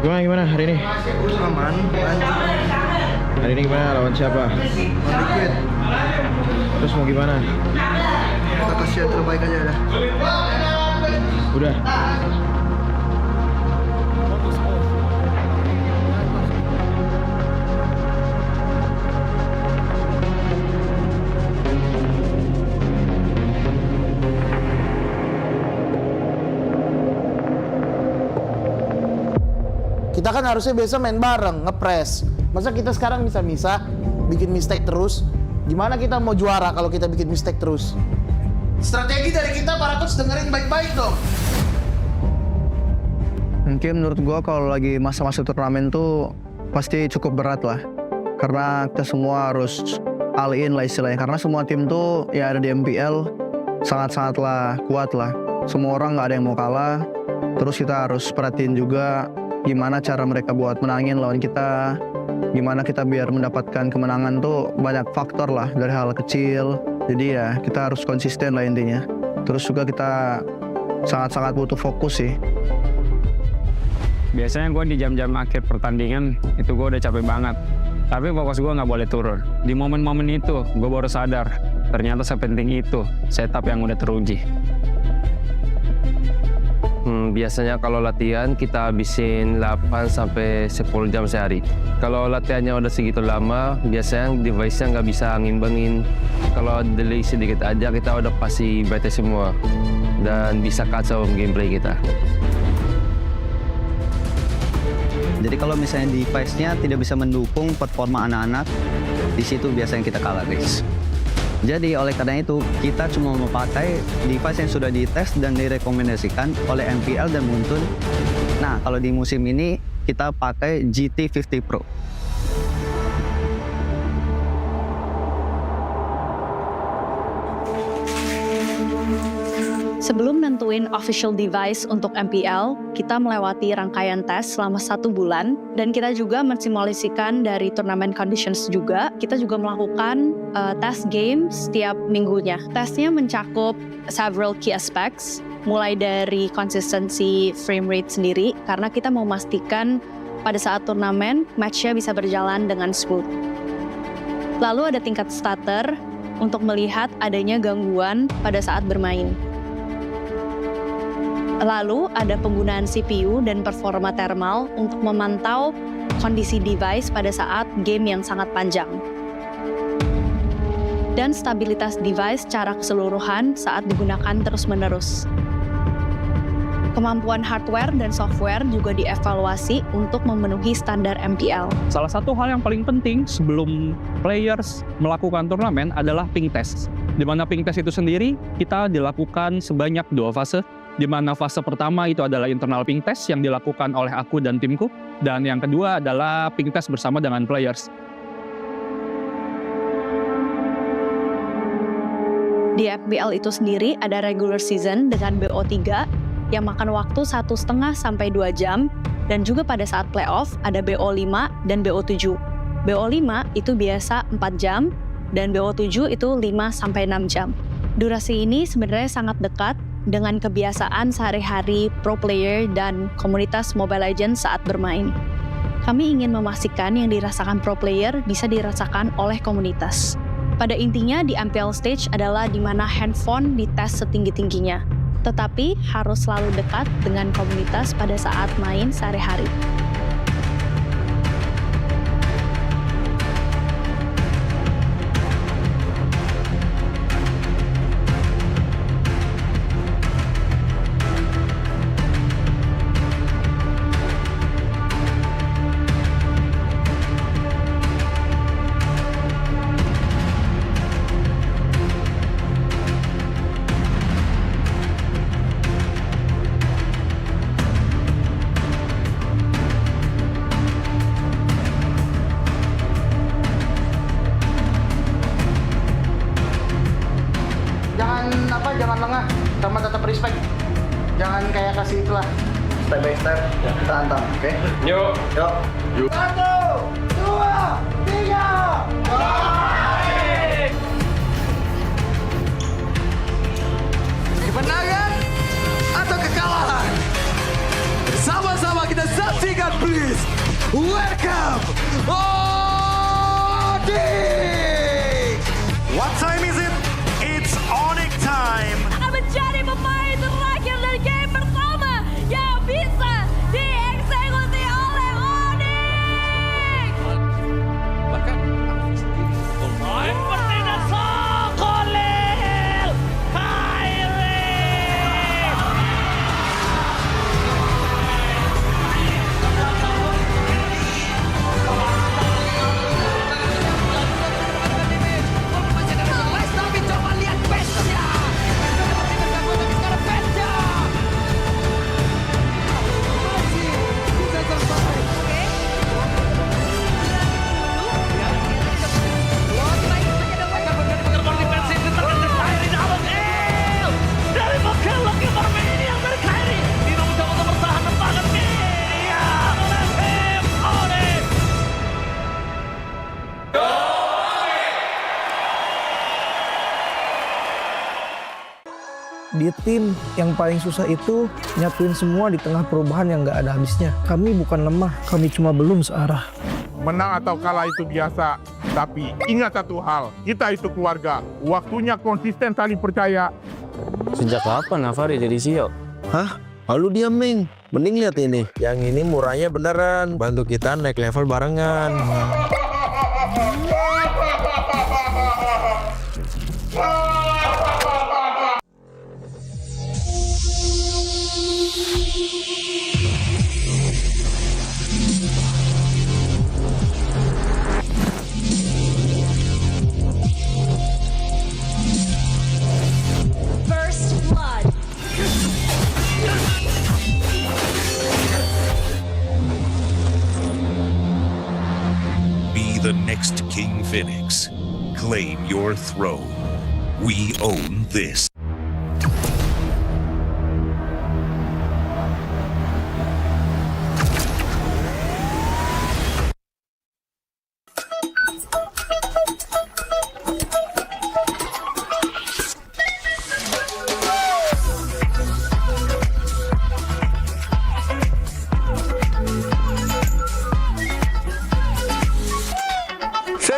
Gimana hari ini? Aman, lanjut. Hari ini gimana? Lawan siapa? Dikit. Terus mau gimana? Kita kasih yang terbaik aja dah. Udah. Kita kan harusnya biasa main bareng, ngepres. Masa kita sekarang bisa bikin mistake terus? Gimana kita mau juara kalau kita bikin mistake terus? Strategi dari kita para coach dengerin baik-baik dong. Mungkin menurut gua kalau lagi masa-masa turnamen tuh pasti cukup berat lah. Karena kita semua harus all in lah istilahnya. Karena semua tim tuh ya ada di MPL sangat-sangatlah kuat lah. Semua orang nggak ada yang mau kalah. Terus kita harus perhatiin juga gimana cara mereka buat menangin lawan kita, gimana kita biar mendapatkan kemenangan tuh banyak faktor lah dari hal kecil. Jadi ya kita harus konsisten lah intinya. Terus juga kita sangat-sangat butuh fokus sih. Biasanya gue di jam-jam akhir pertandingan itu gue udah capek banget. Tapi fokus gue nggak boleh turun. Di momen-momen itu gue baru sadar ternyata sepenting itu setup yang udah teruji. Biasanya kalau latihan kita habisin 8 sampai 10 jam sehari. Kalau latihannya udah segitu lama, biasanya device-nya nggak bisa ngimbangin. Kalau delay sedikit aja kita udah pasti bete semua dan bisa kacau gameplay kita. Jadi kalau misalnya device-nya tidak bisa mendukung performa anak-anak, di situ biasanya kita kalah, guys. Jadi oleh karena itu, kita cuma memakai device yang sudah dites dan direkomendasikan oleh MPL dan Muntun. Nah, kalau di musim ini, kita pakai GT50 Pro. Sebelum nentuin official device untuk MPL, kita melewati rangkaian tes selama 1 bulan, dan kita juga mensimulasikan dari turnamen conditions juga. Kita juga melakukan tes game setiap minggunya. Tesnya mencakup several key aspects, mulai dari konsistensi frame rate sendiri, karena kita mau memastikan pada saat turnamen, match-nya bisa berjalan dengan smooth. Lalu ada tingkat stutter untuk melihat adanya gangguan pada saat bermain. Lalu ada penggunaan CPU dan performa thermal untuk memantau kondisi device pada saat game yang sangat panjang. Dan stabilitas device secara keseluruhan saat digunakan terus-menerus. Kemampuan hardware dan software juga dievaluasi untuk memenuhi standar MPL. Salah satu hal yang paling penting sebelum players melakukan turnamen adalah ping test. Di mana ping test itu sendiri kita dilakukan sebanyak 2 fase. Di mana fase pertama itu adalah internal ping test yang dilakukan oleh aku dan timku, dan yang kedua adalah ping test bersama dengan players. Di MPL itu sendiri ada regular season dengan BO3 yang makan waktu 1,5 sampai 2 jam, dan juga pada saat playoff ada BO5 dan BO7. BO5 itu biasa 4 jam, dan BO7 itu 5 sampai 6 jam. Durasi ini sebenarnya sangat dekat dengan kebiasaan sehari-hari pro player dan komunitas Mobile Legends saat bermain. Kami ingin memastikan yang dirasakan pro player bisa dirasakan oleh komunitas. Pada intinya di MPL stage adalah di mana handphone dites setinggi-tingginya, tetapi harus selalu dekat dengan komunitas pada saat main sehari-hari. Jangan lengah, sama tetap respect. Jangan kayak kasih itulah. Step by step, kita hantam, oke? Yuk. Yuk. 1, 2, 3. Kemenangan atau kekalahan? Sama-sama kita saksikan, please. Welcome, ONIC! What time is it? It's ONIC time! Akan menjadi pemain terakhir dari game pertama yang bisa dieksekusi oleh ONIC! Bahkan di tim yang paling susah itu nyatuin semua di tengah perubahan yang nggak ada habisnya. Kami bukan lemah, kami cuma belum searah. Menang atau kalah itu biasa, tapi ingat satu hal, kita itu keluarga. Waktunya konsisten saling percaya. Sejak kapan Navari jadi CEO? Hah? Lalu diam, Ming. Mending lihat ini. Yang ini murahnya beneran. Bantu kita naik level barengan. The next KINGFINIX. Claim your throne. We own this.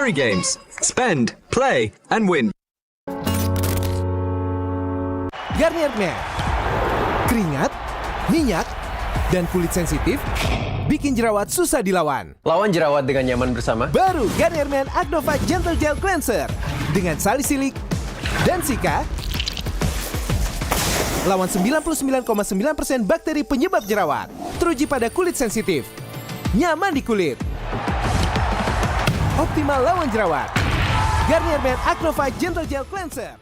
Fairy Games. Spend, play, and win. Garnier Men. Keringat, minyak, dan kulit sensitif bikin jerawat susah dilawan. Lawan jerawat dengan nyaman bersama. Baru Garnier Men Agnova Gentle Gel Cleanser dengan salisilik dan sika. Lawan 99,9% bakteri penyebab jerawat. Teruji pada kulit sensitif. Nyaman di kulit. Optimal lawan jerawat. Garnier Men Agnova Gentle Gel Cleanser.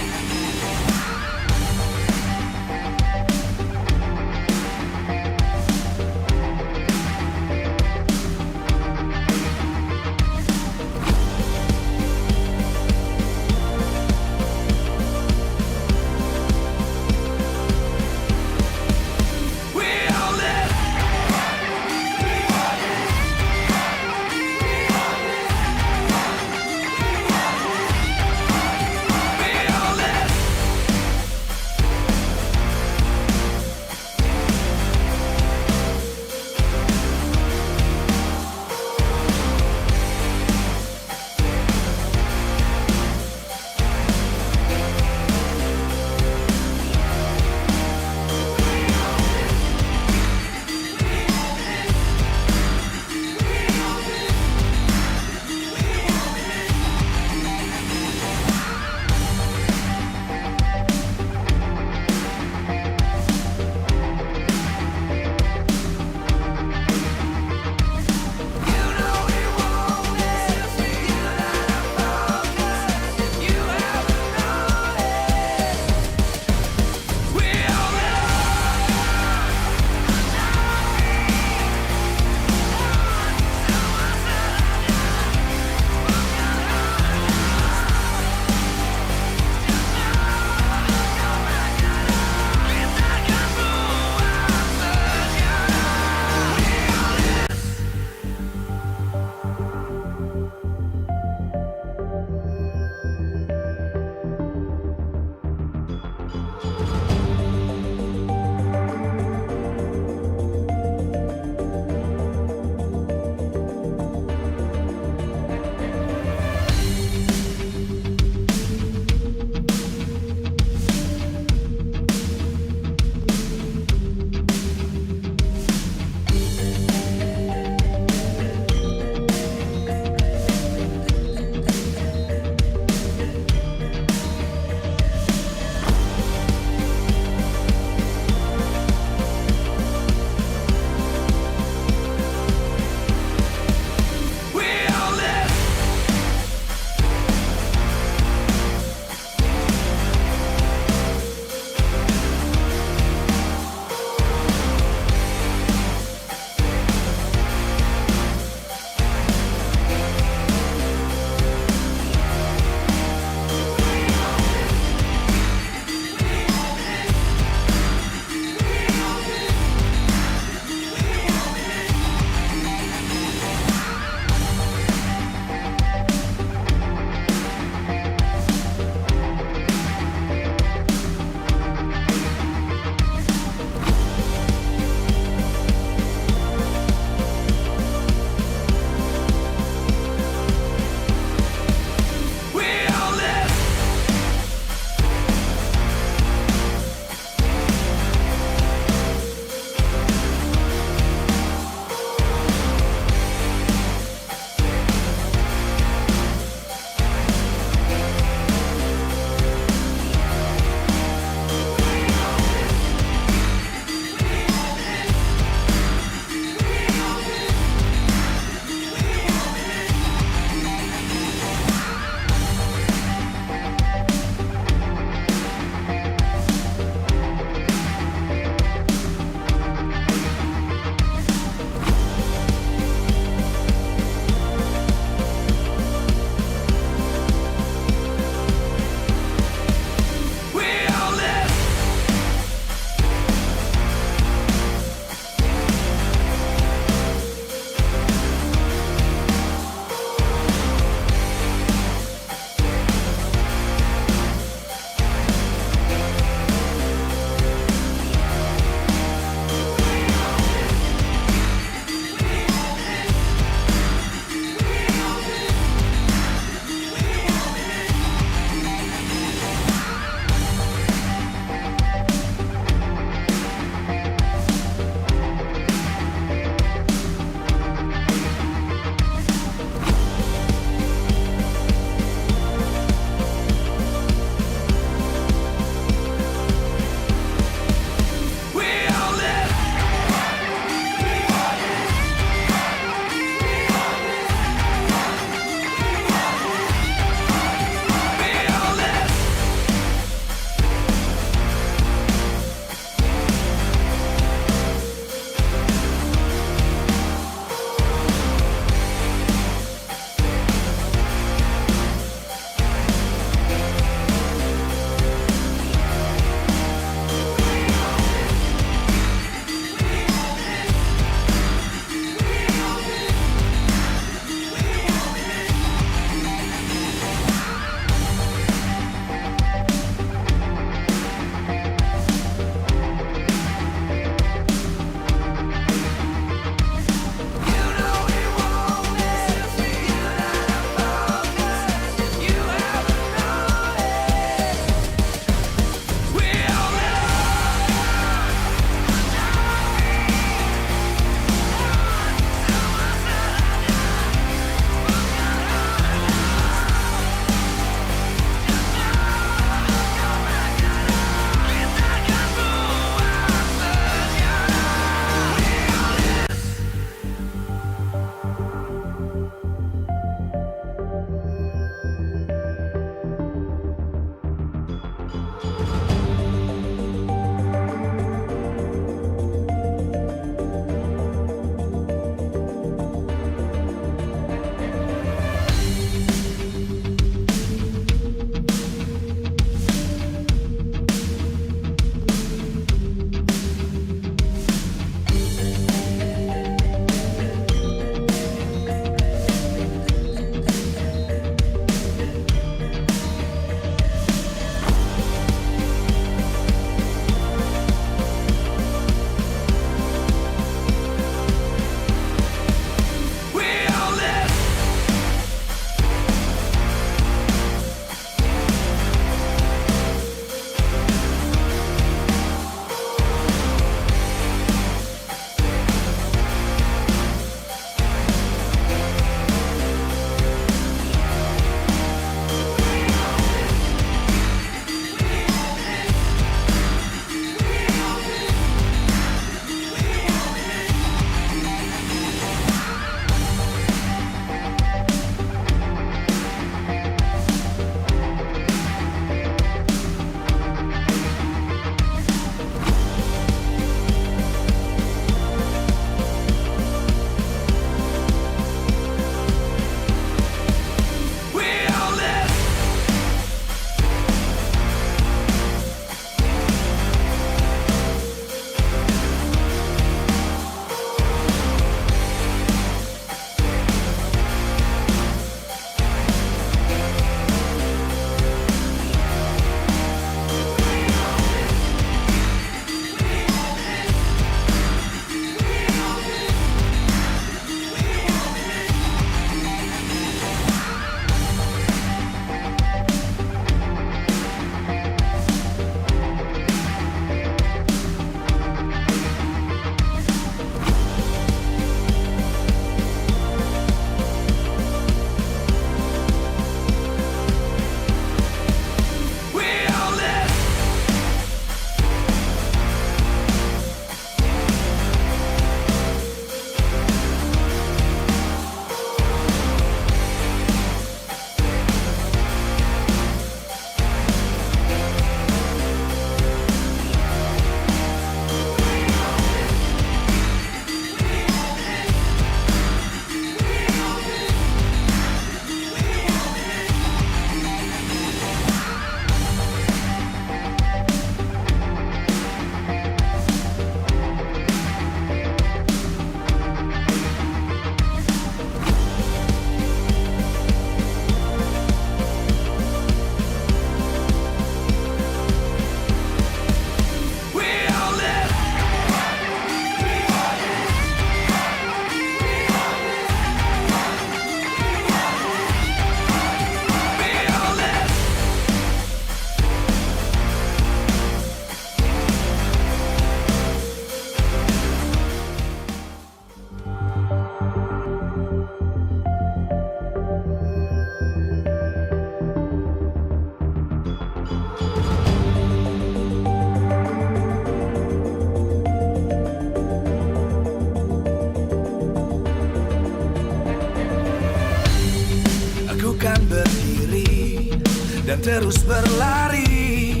dan terus berlari,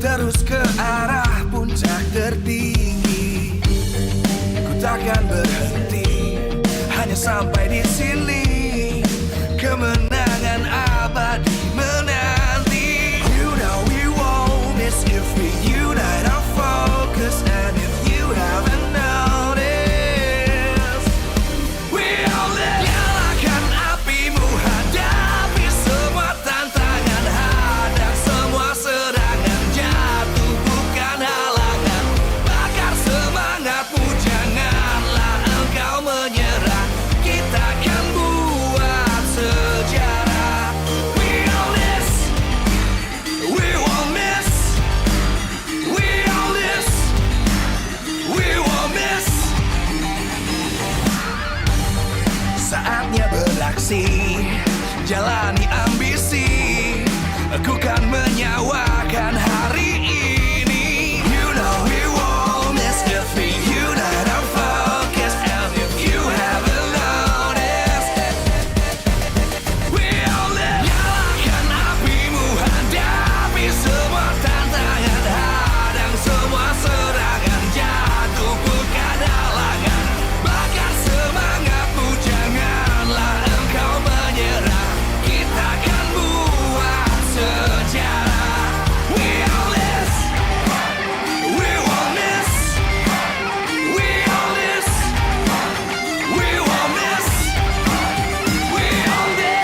terus ke arah puncak tertinggi. Ku takkan berhenti, hanya sampai di sini. Kemenangan abadi menanti. You know we won't miss if we unite our focus. And if you haven't noticed, we all live. Nyalakan apimu, hadapi semua tantangan, hadang semua serangan, jatuh bukan halangan. Bakar semangatmu, janganlah engkau menyerah. Kita akan buat sejarah. We all this, we won't miss. We all this, we won't miss. Saatnya beraksi, jalani ambisi. Aku kan menyawakan hari ini. You know we won't miss if we unite our focus. And if you haven't noticed, we all live. Nyalakan apimu, hadapi semua tantangan, hadang semua serangan, jatuh bukan halangan. Bakar semangatmu, janganlah engkau menyerah. Kita akan buat sejarah. We all this, we won't miss. We all this, we won't miss. We all this.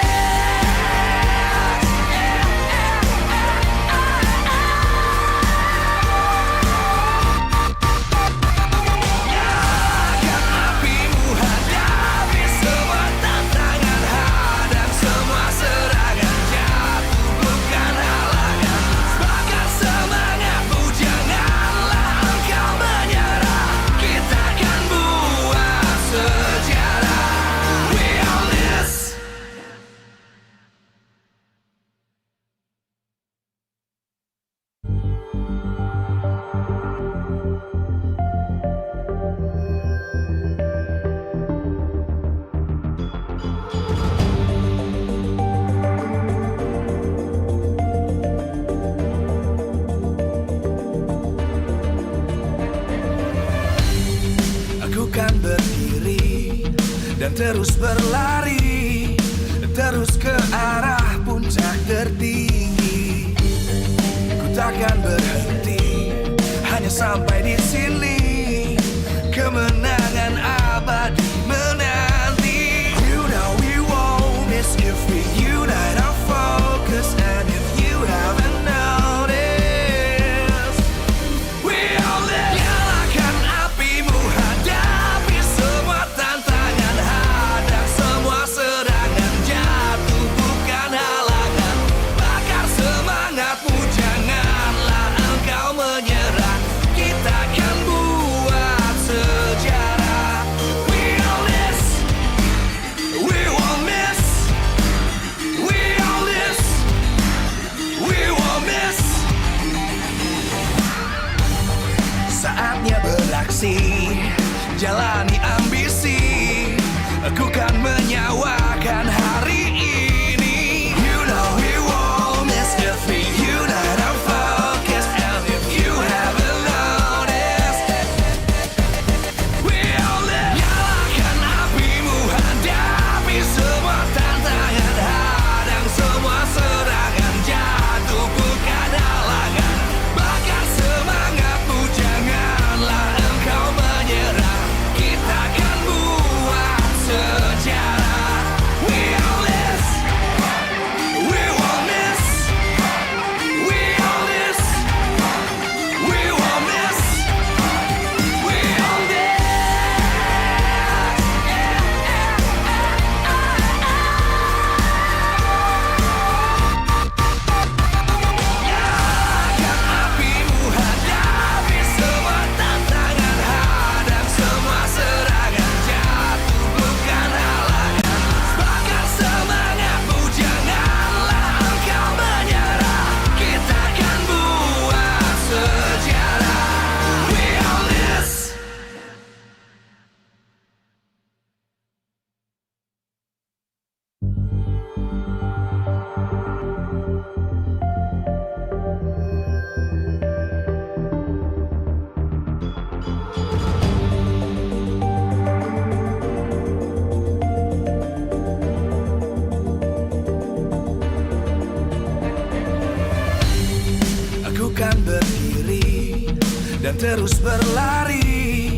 Nyalakan apimu, hadapi semua tantangan, hadang semua serangan, jatuh bukan halangan. Bakar semangatmu, janganlah engkau menyerah. Kita akan buat sejarah. We all this. Aku kan berdiri dan terus berlari, terus ke arah puncak tertinggi. Ku takkan berhenti, hanya sampai di sini. Kemenangan abadi menanti. You know we won't miss if we unite our focus. And if you haven't noticed, we all live. Nyalakan apimu, hadapi semua tantangan, hadang semua serangan, jatuh bukan halangan. Bakar semangatmu, janganlah engkau menyerah. Kita akan buat sejarah. We all this, we won't miss. We all this, we won't miss. Saatnya beraksi, jalani ambisi. Aku kan menyawakan hari ini. You know we won't miss if we unite our focus. And if you haven't noticed, we all live. Nyalakan apimu, hadapi semua tantangan, hadang semua serangan, jatuh bukan halangan. Bakar semangatmu, janganlah engkau menyerah. Kita akan buat sejarah. dan terus berlari,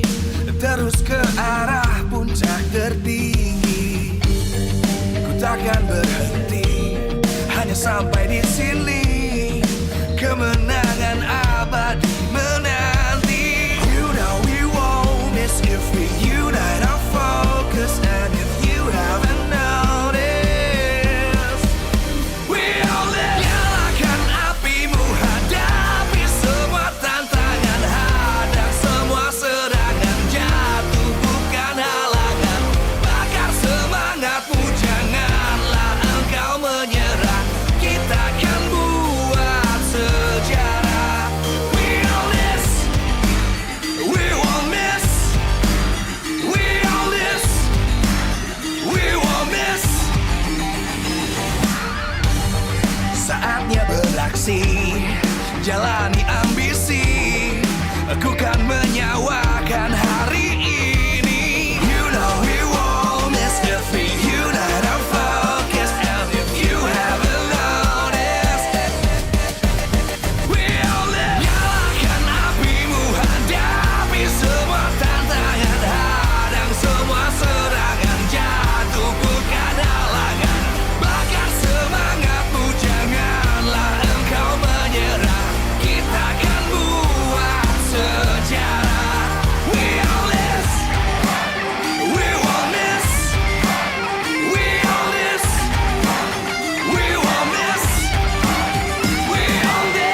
terus ke arah puncak tertinggi. Ku takkan berhenti, hanya sampai di sini. Kemenangan abadi menanti. You know we won't miss if we unite our focus. And if you haven't noticed, we all live. Nyalakan apimu, hadapi semua tantangan, hadang semua serangan, jatuh bukan halangan. Bakar semangatmu, janganlah engkau menyerah. Kita akan buat sejarah. We all this, we won't miss. We all this, we won't miss. Saatnya beraksi, jalani ambisi. Aku kan menyawakan hari ini. You know we won't miss if we unite our focus. And if you haven't noticed, we all live. Nyalakan apimu, hadapi semua tantangan, hadang semua serangan, jatuh bukan halangan. Bakar semangatmu, janganlah engkau menyerah. Kita akan buat sejarah. We all this, we won't miss. We all this, we won't miss. We all this.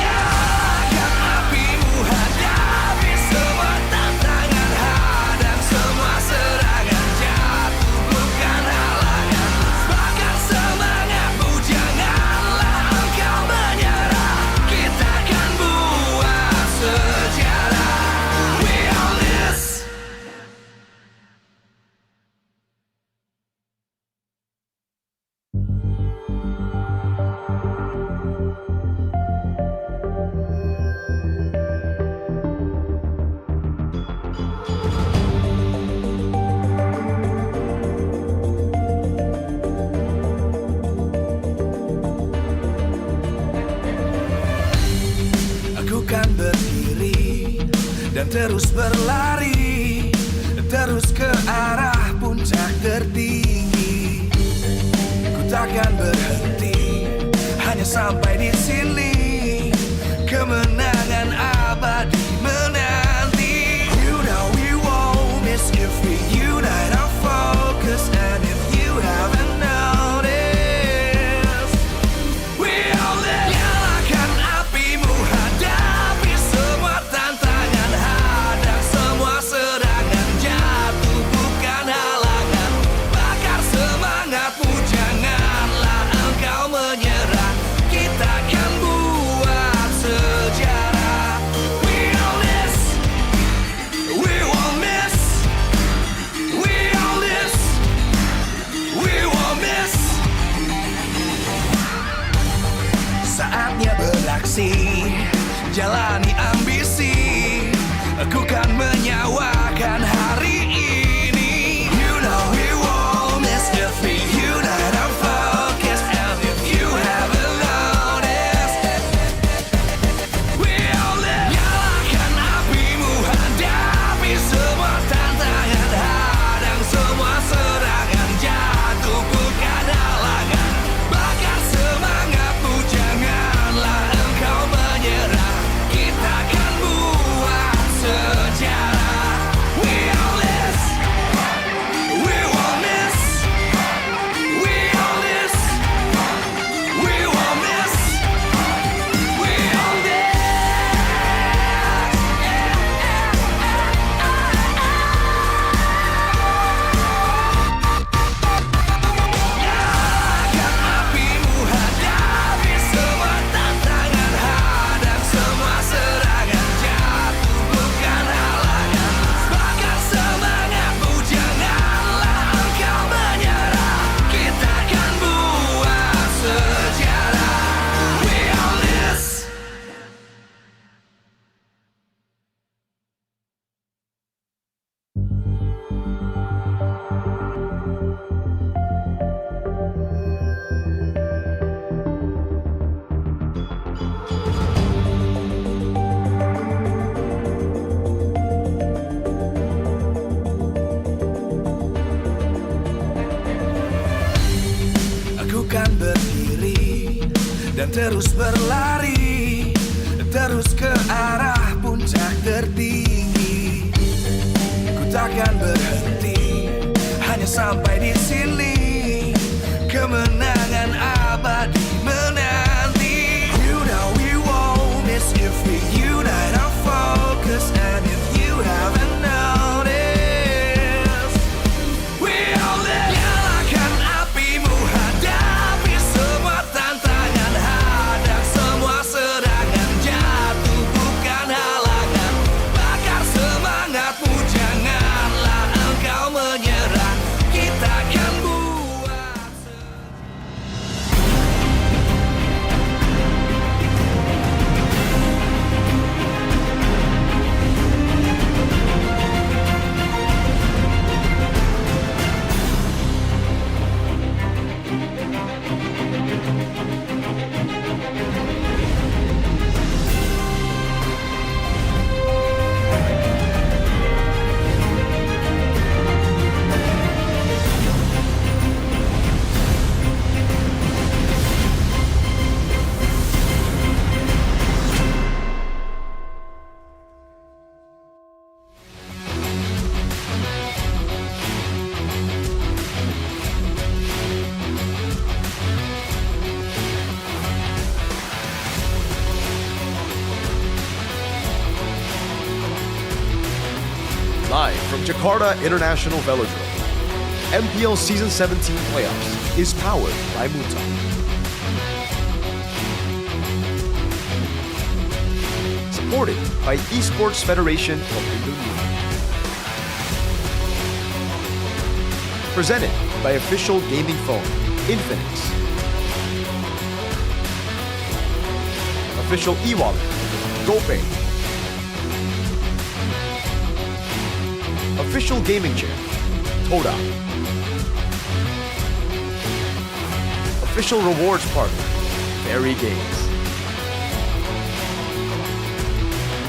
Nyalakan apimu, hadapi semua tantangan, hadang semua serangan, jatuh bukan halangan. Bakar semangatmu, janganlah engkau menyerah. Kita akan buat sejarah. We all this. Aku kan berdiri dan terus berlari, terus ke arah puncak tertinggi. Ku takkan berhenti, hanya sampai di sini. Kemenangan abadi menanti. You know we won't miss if we unite our focus. And if you haven't noticed, we all live. Nyalakan apimu, hadapi semua tantangan, hadang semua serangan, jatuh bukan halangan. Bakar semangatmu, janganlah engkau menyerah. Kita akan buat sejarah. We all this, we won't miss. We all this, we won't miss. Saatnya beraksi, jalani ambisi. Aku kan menyawakan hari ini. You know we won't miss if we unite our focus. And if you haven't noticed, we all live. Nyalakan apimu, hadapi semua tantangan, hadang semua serangan, jatuh bukan halangan. Bakar semangatmu, janganlah engkau menyerah. Kita akan buat sejarah. We diri dan terus berlari, terus ke arah puncak tertinggi. Ku takkan berhenti, hanya sampai di sini. Kemenangan abadi menanti. You know we won't miss if we unite our focus. And if you haven't noticed, we all live. Nyalakan apimu, hadapi semua tantangan, hadang semua serangan, jatuh bukan halangan. Bakar semangatmu, janganlah engkau menyerah. Kita akan Live from Jakarta International Velodrome, MPL Season 17 Playoffs is powered by Muta. Supported by Esports Federation of Indonesia. Presented by official gaming phone, KINGFINIX. Official e-wallet, GoPay. Official gaming chair, Toda. Official rewards partner, Very Games.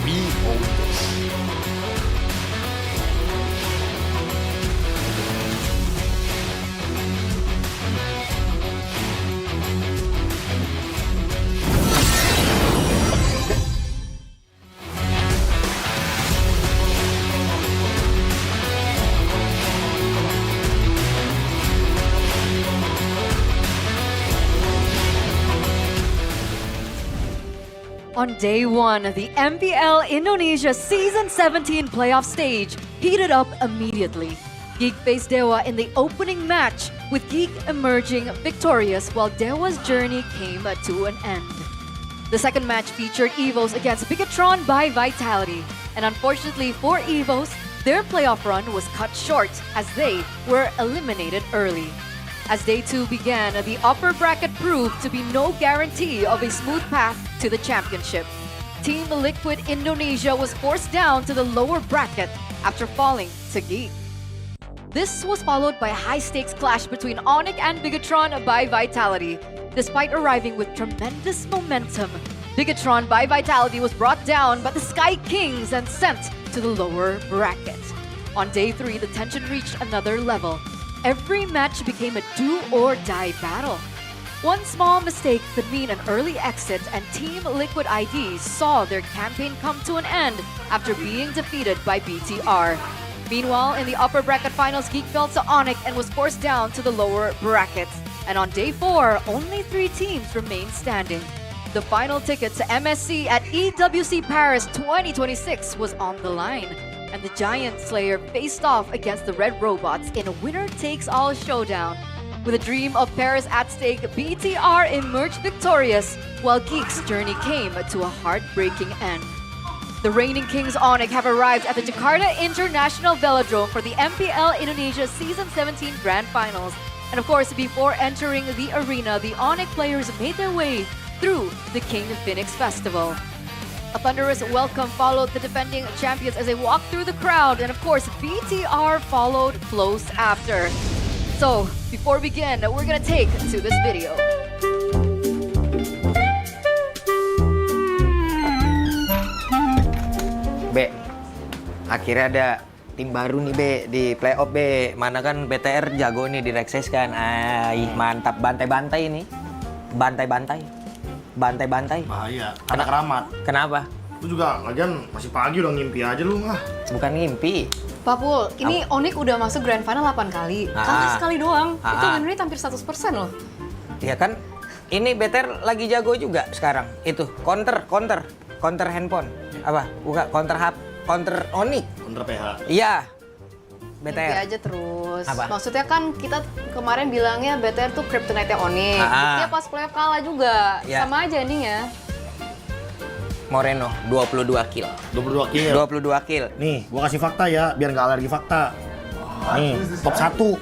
We own this. On day one, the MPL Indonesia Season 17 playoff stage heated up immediately. Geek faced Dewa in the opening match, with Geek emerging victorious while Dewa's journey came to an end. The second match featured EVOs against Bigetron by Vitality, and unfortunately for EVOs, their playoff run was cut short as they were eliminated early. As day two began, the upper bracket proved to be no guarantee of a smooth path to the championship. Team Liquid Indonesia was forced down to the lower bracket after falling to Geek. This was followed by a high-stakes clash between ONIC and Bigetron by Vitality. Despite arriving with tremendous momentum, Bigetron by Vitality was brought down by the Sky Kings and sent to the lower bracket. On day three, the tension reached another level. Every match became a do-or-die battle. One small mistake could mean an early exit, and Team Liquid ID saw their campaign come to an end after being defeated by BTR. Meanwhile, in the upper bracket finals, Geek fell to ONIC and was forced down to the lower brackets. And on day four, only 3 teams remained standing. The final ticket to MSC at EWC Paris 2026 was on the line, and the Giant Slayer faced off against the Red Robots in a winner-takes-all showdown. With a dream of Paris at stake, BTR emerged victorious, while Geek's journey came to a heartbreaking end. The reigning kings ONIC have arrived at the Jakarta International Velodrome for the MPL Indonesia Season 17 Grand Finals. And of course, before entering the arena, the ONIC players made their way through the KINGFINIX Festival. A thunderous welcome followed the defending champions as they walked through the crowd, and of course, BTR followed close after. So, before we begin, we're gonna take to this video. Be, akhirnya ada tim baru nih Be di playoff Be. Mana kan BTR jago nih di Rexes kan. Mantap bantai-bantai ini. bantai-bantai. Bahaya. Ada keramat. Kenapa? Lu juga lagian masih pagi udah ngimpi aja lu ah. Bukan ngimpi. Pak Pul, ini ONIC udah masuk Grand Final 8 kali. Kalah sekali doang. Itu win rate hampir 100% loh. Iya kan? Ini BTR lagi jago juga sekarang. Itu counter handphone. Apa? Bukan counter ONIC. Counter PH. Iya. Mimpi BTR. aja terus. Apa? Maksudnya kan kita kemarin bilangnya BTR tuh kryptonite-nya ONIC. Buktinya pas playoff kalah juga. Ya. Sama aja endingnya. Moreno 22 kill. 22 kill. 22 kill. Nih, gua kasih fakta ya, biar nggak alergi fakta. Nih, top 1.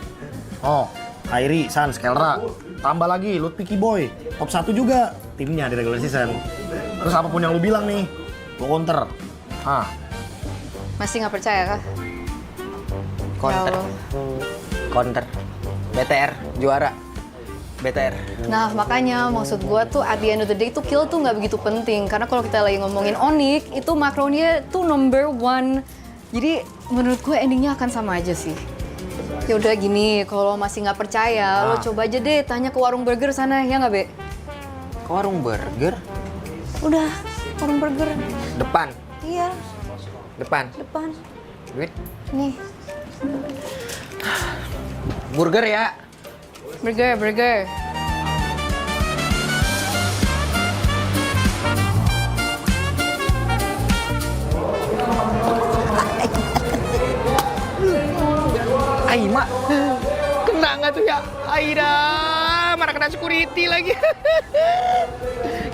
Oh, Kairi, San, Skelra. Tambah lagi, Lut Picky Boy. Top 1 juga timnya di regular season. Terus apapun yang lu bilang nih, gua counter. Masih nggak percaya kah? Counter. BTR juara. BTR. Nah makanya maksud gue tuh at the end of the day tuh kill tuh nggak begitu penting. Karena kalau kita lagi ngomongin ONIC, itu makronya tuh number 1. Jadi menurut gue endingnya akan sama aja sih. Ya udah gini, kalau masih nggak percaya, lo coba aja deh tanya ke warung burger sana, ya nggak Be? Ke warung burger? Udah, warung burger. Depan? Iya. Depan? Duit? Nih. Burger ya? Burger. Aima, kena nggak tuh ya? Aida, mana kena security lagi.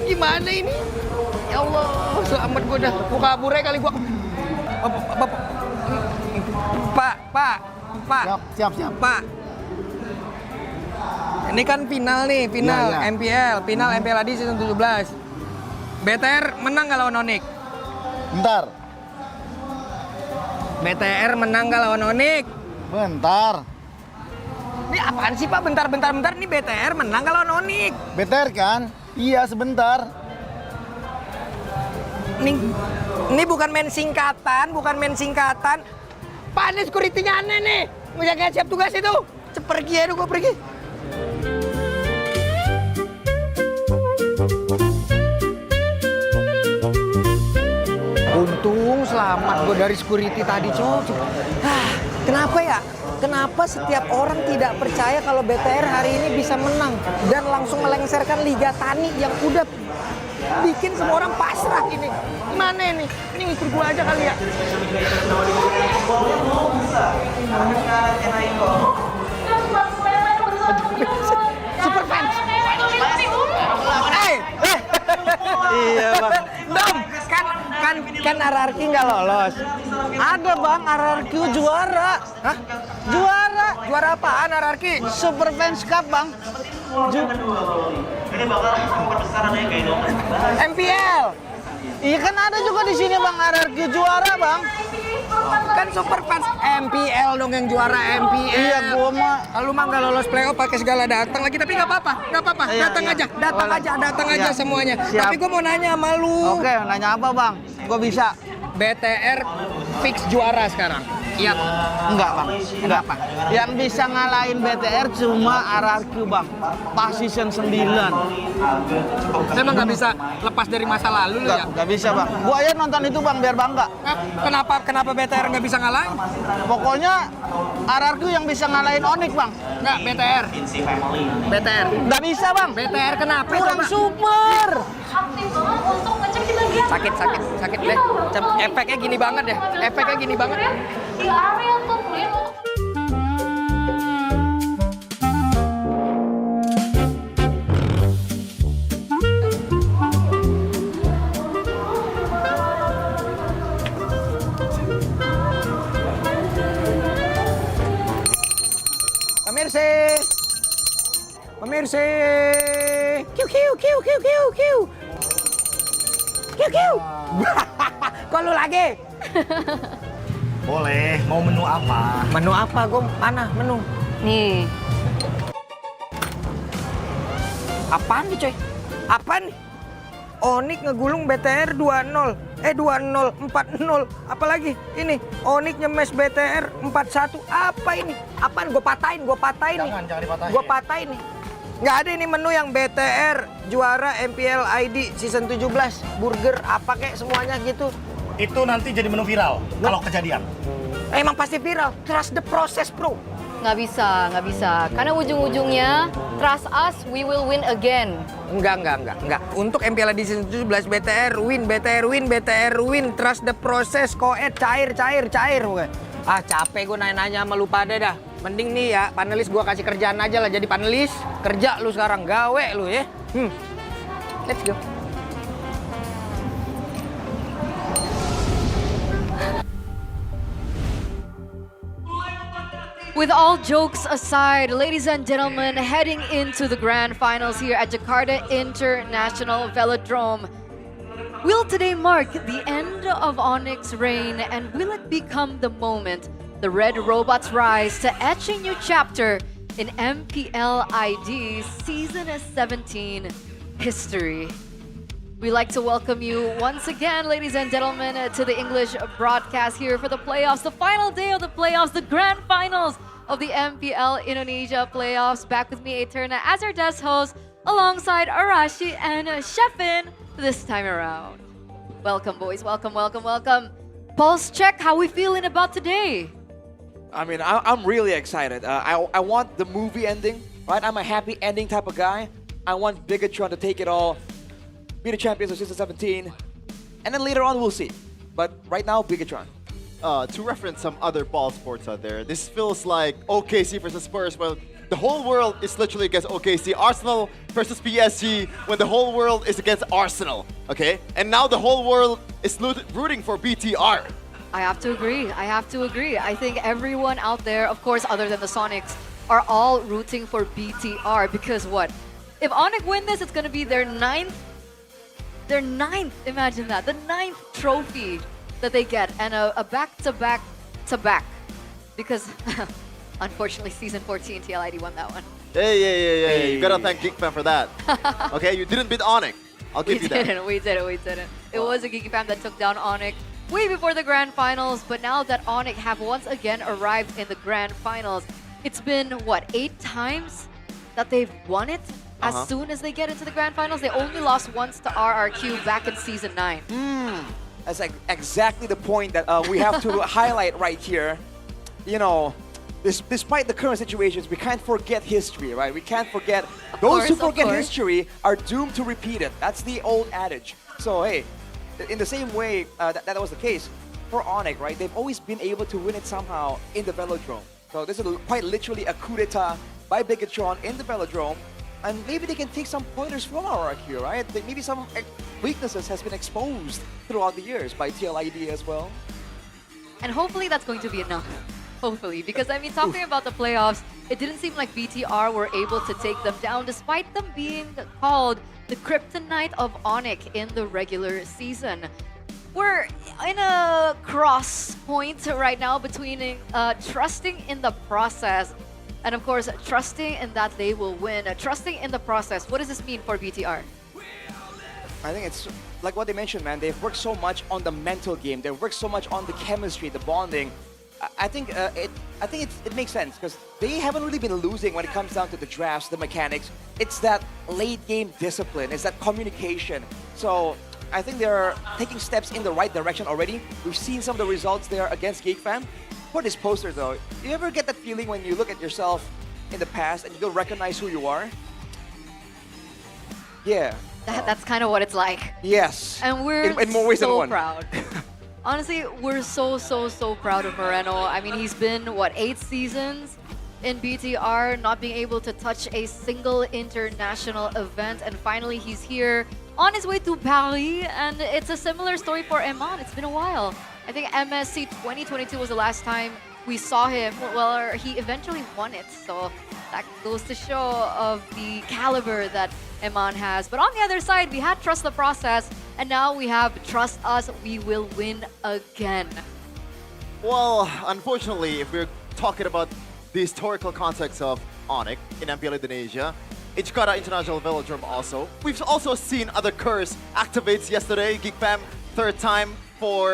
Gimana ini? Ya Allah, selamat gue dah. Gue kabur ya kali gue. Pak. Siap. Pak. Ini kan final nih, Ya. MPL, final MPL ID season 17. BTR menang nggak lawan ONIC? Bentar. BTR menang nggak lawan ONIC? Bentar. Ini apaan sih Pak? Bentar. Ini BTR menang nggak lawan ONIC? BTR kan? Iya, sebentar. Ini bukan main singkatan. Pak, ini security-nya aneh nih. Ngejaga siap tugas itu. Pergi aja gue pergi. Untung selamat gue dari security tadi, Cok. Kenapa ya? Kenapa setiap orang tidak percaya kalau BTR hari ini bisa menang dan langsung melengsarkan Liga Tani yang udah bikin semua orang pasrah ini. Gimana ini? Ini ngikut gue aja kali ya. Super fans. Iya bang. Dom, kan RRQ nggak lolos. Ada bang, RRQ juara. Hah? Juara apaan RRQ? Super Fans Cup bang. Ini bakal besar kayak MPL. Iya kan ada juga di sini bang, RRQ juara bang. Kan Super Fans MPL dong yang juara MPL. Iya gua mah. Kalau mah nggak lolos playoff pakai segala datang lagi, tapi nggak apa-apa. Datang aja semuanya. Siap. Tapi gua mau nanya sama lu. Oke, nanya apa bang? Gua bisa. BTR fix juara sekarang. Iya. Enggak bang. Enggak apa. Yang bisa ngalahin BTR cuma RRQ bang. Pas season 9. Saya emang nggak bisa lepas dari masa lalu lu ya. Nggak bisa bang. Gua aja nonton itu bang biar bangga. Kenapa BTR nggak bisa ngalahin? Pokoknya RRQ yang bisa ngalahin ONIC bang. Nggak, BTR. Nggak bisa bang. BTR kenapa? Kurang super. Sakit deh. Efeknya gini banget deh. Di area top lane. Pemirsa. Kiu. Kok lu lagi? Boleh, mau menu apa? Menu apa? Gue mana menu? Nih. Apaan nih coy? Apaan nih? ONIC ngegulung BTR 2-0. 2-0, 4-0. Apalagi ini ONIC nyemes BTR 4-1. Apa ini? Apaan? Gue patahin nih. Jangan dipatahin. Gue patahin nih. Nggak ada ini menu yang BTR juara MPL ID season 17, burger apa kek semuanya gitu. Itu nanti jadi menu viral kalau kejadian. Emang pasti viral. Trust the process, bro. Nggak bisa. Karena ujung-ujungnya, trust us, we will win again. Enggak. Untuk MPL ID season 17 BTR win. Trust the process, koet cair. Ah, capek gue nanya-nanya sama lu pada dah. Mending nih ya, panelis gue kasih kerjaan aja lah. Jadi panelis, kerja lu sekarang. Gawe lu ya. Let's go. With all jokes aside, ladies and gentlemen, heading into the grand finals here at Jakarta International Velodrome. Will today mark the end of ONIC's reign, and will it become the moment the Red Robots rise to etch a new chapter in MPL ID Season 17 history? We'd like to welcome you once again, ladies and gentlemen, to the English broadcast here for the playoffs, the final day of the playoffs, the grand finals of the MPL Indonesia playoffs. Back with me, Eterna, as our guest host, alongside Arashi and Shefin this time around. Welcome, boys. Welcome. Pulse check, how we feeling about today? I mean, I'm really excited. I want the movie ending, right? I'm a happy ending type of guy. I want Bigetron to take it all, be the champions of Season 17, and then later on we'll see. But right now, Bigetron. To reference some other ball sports out there, this feels like OKC versus Spurs. Well, the whole world is literally against OKC. Arsenal versus PSG when the whole world is against Arsenal, okay? And now the whole world is rooting for BTR. I have to agree. I think everyone out there, of course, other than the Sonics, are all rooting for BTR because what? If ONIC win this, it's going to be their ninth, imagine that, the 9th trophy that they get, and a back-to-back because unfortunately Season 14 TLID won that one. Hey, you gotta thank GeekFam for that. Okay, you didn't beat ONIC. I'll give you that. We didn't. It was a Geeky Fam that took down ONIC way before the grand finals, but now that ONIC have once again arrived in the grand finals, it's been, what, 8 times that they've won it? As soon as they get into the grand finals, they only lost once to RRQ back in Season 9. That's like exactly the point that we have to highlight right here. You know, despite the current situations, we can't forget history, right? We can't forget. Those who forget history are doomed to repeat it. That's the old adage. So, hey, in the same way that was the case for ONIC, right? They've always been able to win it somehow in the Velodrome. So this is quite literally a coup d'etat by Bigetron in the Velodrome. And maybe they can take some pointers from RRQ, right? Maybe some weaknesses has been exposed throughout the years by TLID as well. And hopefully that's going to be enough. Hopefully, because I mean, talking about the playoffs, it didn't seem like BTR were able to take them down despite them being called the kryptonite of ONIC in the regular season. We're in a cross point right now between trusting in the process and of course, trusting in that they will win. Trusting in the process. What does this mean for BTR? I think it's like what they mentioned, man. They've worked so much on the mental game. They've worked so much on the chemistry, the bonding. I think it makes sense because they haven't really been losing when it comes down to the drafts, the mechanics. It's that late game discipline. It's that communication. So I think they're taking steps in the right direction already. We've seen some of the results there against GeekFam. For this poster though, you ever get that feeling when you look at yourself in the past and you don't recognize who you are? Yeah. That's kind of what it's like. Yes. And we're in more ways so than one. Proud. Honestly, we're so proud of Moreno. I mean, he's been, what, 8 seasons in BTR, not being able to touch a single international event. And finally, he's here on his way to Paris. And it's a similar story for Eman. It's been a while. I think MSC 2022 was the last time we saw him. Well, he eventually won it. So that goes to show of the caliber that Eman has. But on the other side, we had Trust the Process. And now we have Trust Us, we will win again. Well, unfortunately, if we're talking about the historical context of ONIC in MPL Indonesia, in Jakarta International Velodrome also, we've also seen other curse activates yesterday. GeekFam, 3rd time for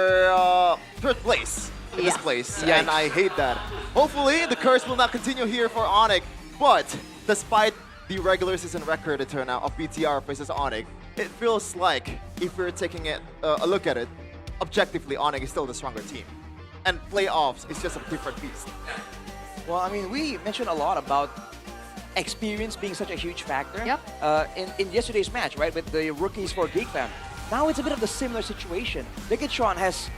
3rd place in this place. Yikes. And I hate that. Hopefully, the curse will not continue here for ONIC. But despite the regular season record turnout of BTR versus ONIC, it feels like if we're taking a look at it, objectively, ONIC is still the stronger team. And playoffs is just a different beast. Well, I mean, we mentioned a lot about experience being such a huge factor. Yep. In yesterday's match, right, with the rookies for GigFam. Now it's a bit of the similar situation. Bigetron has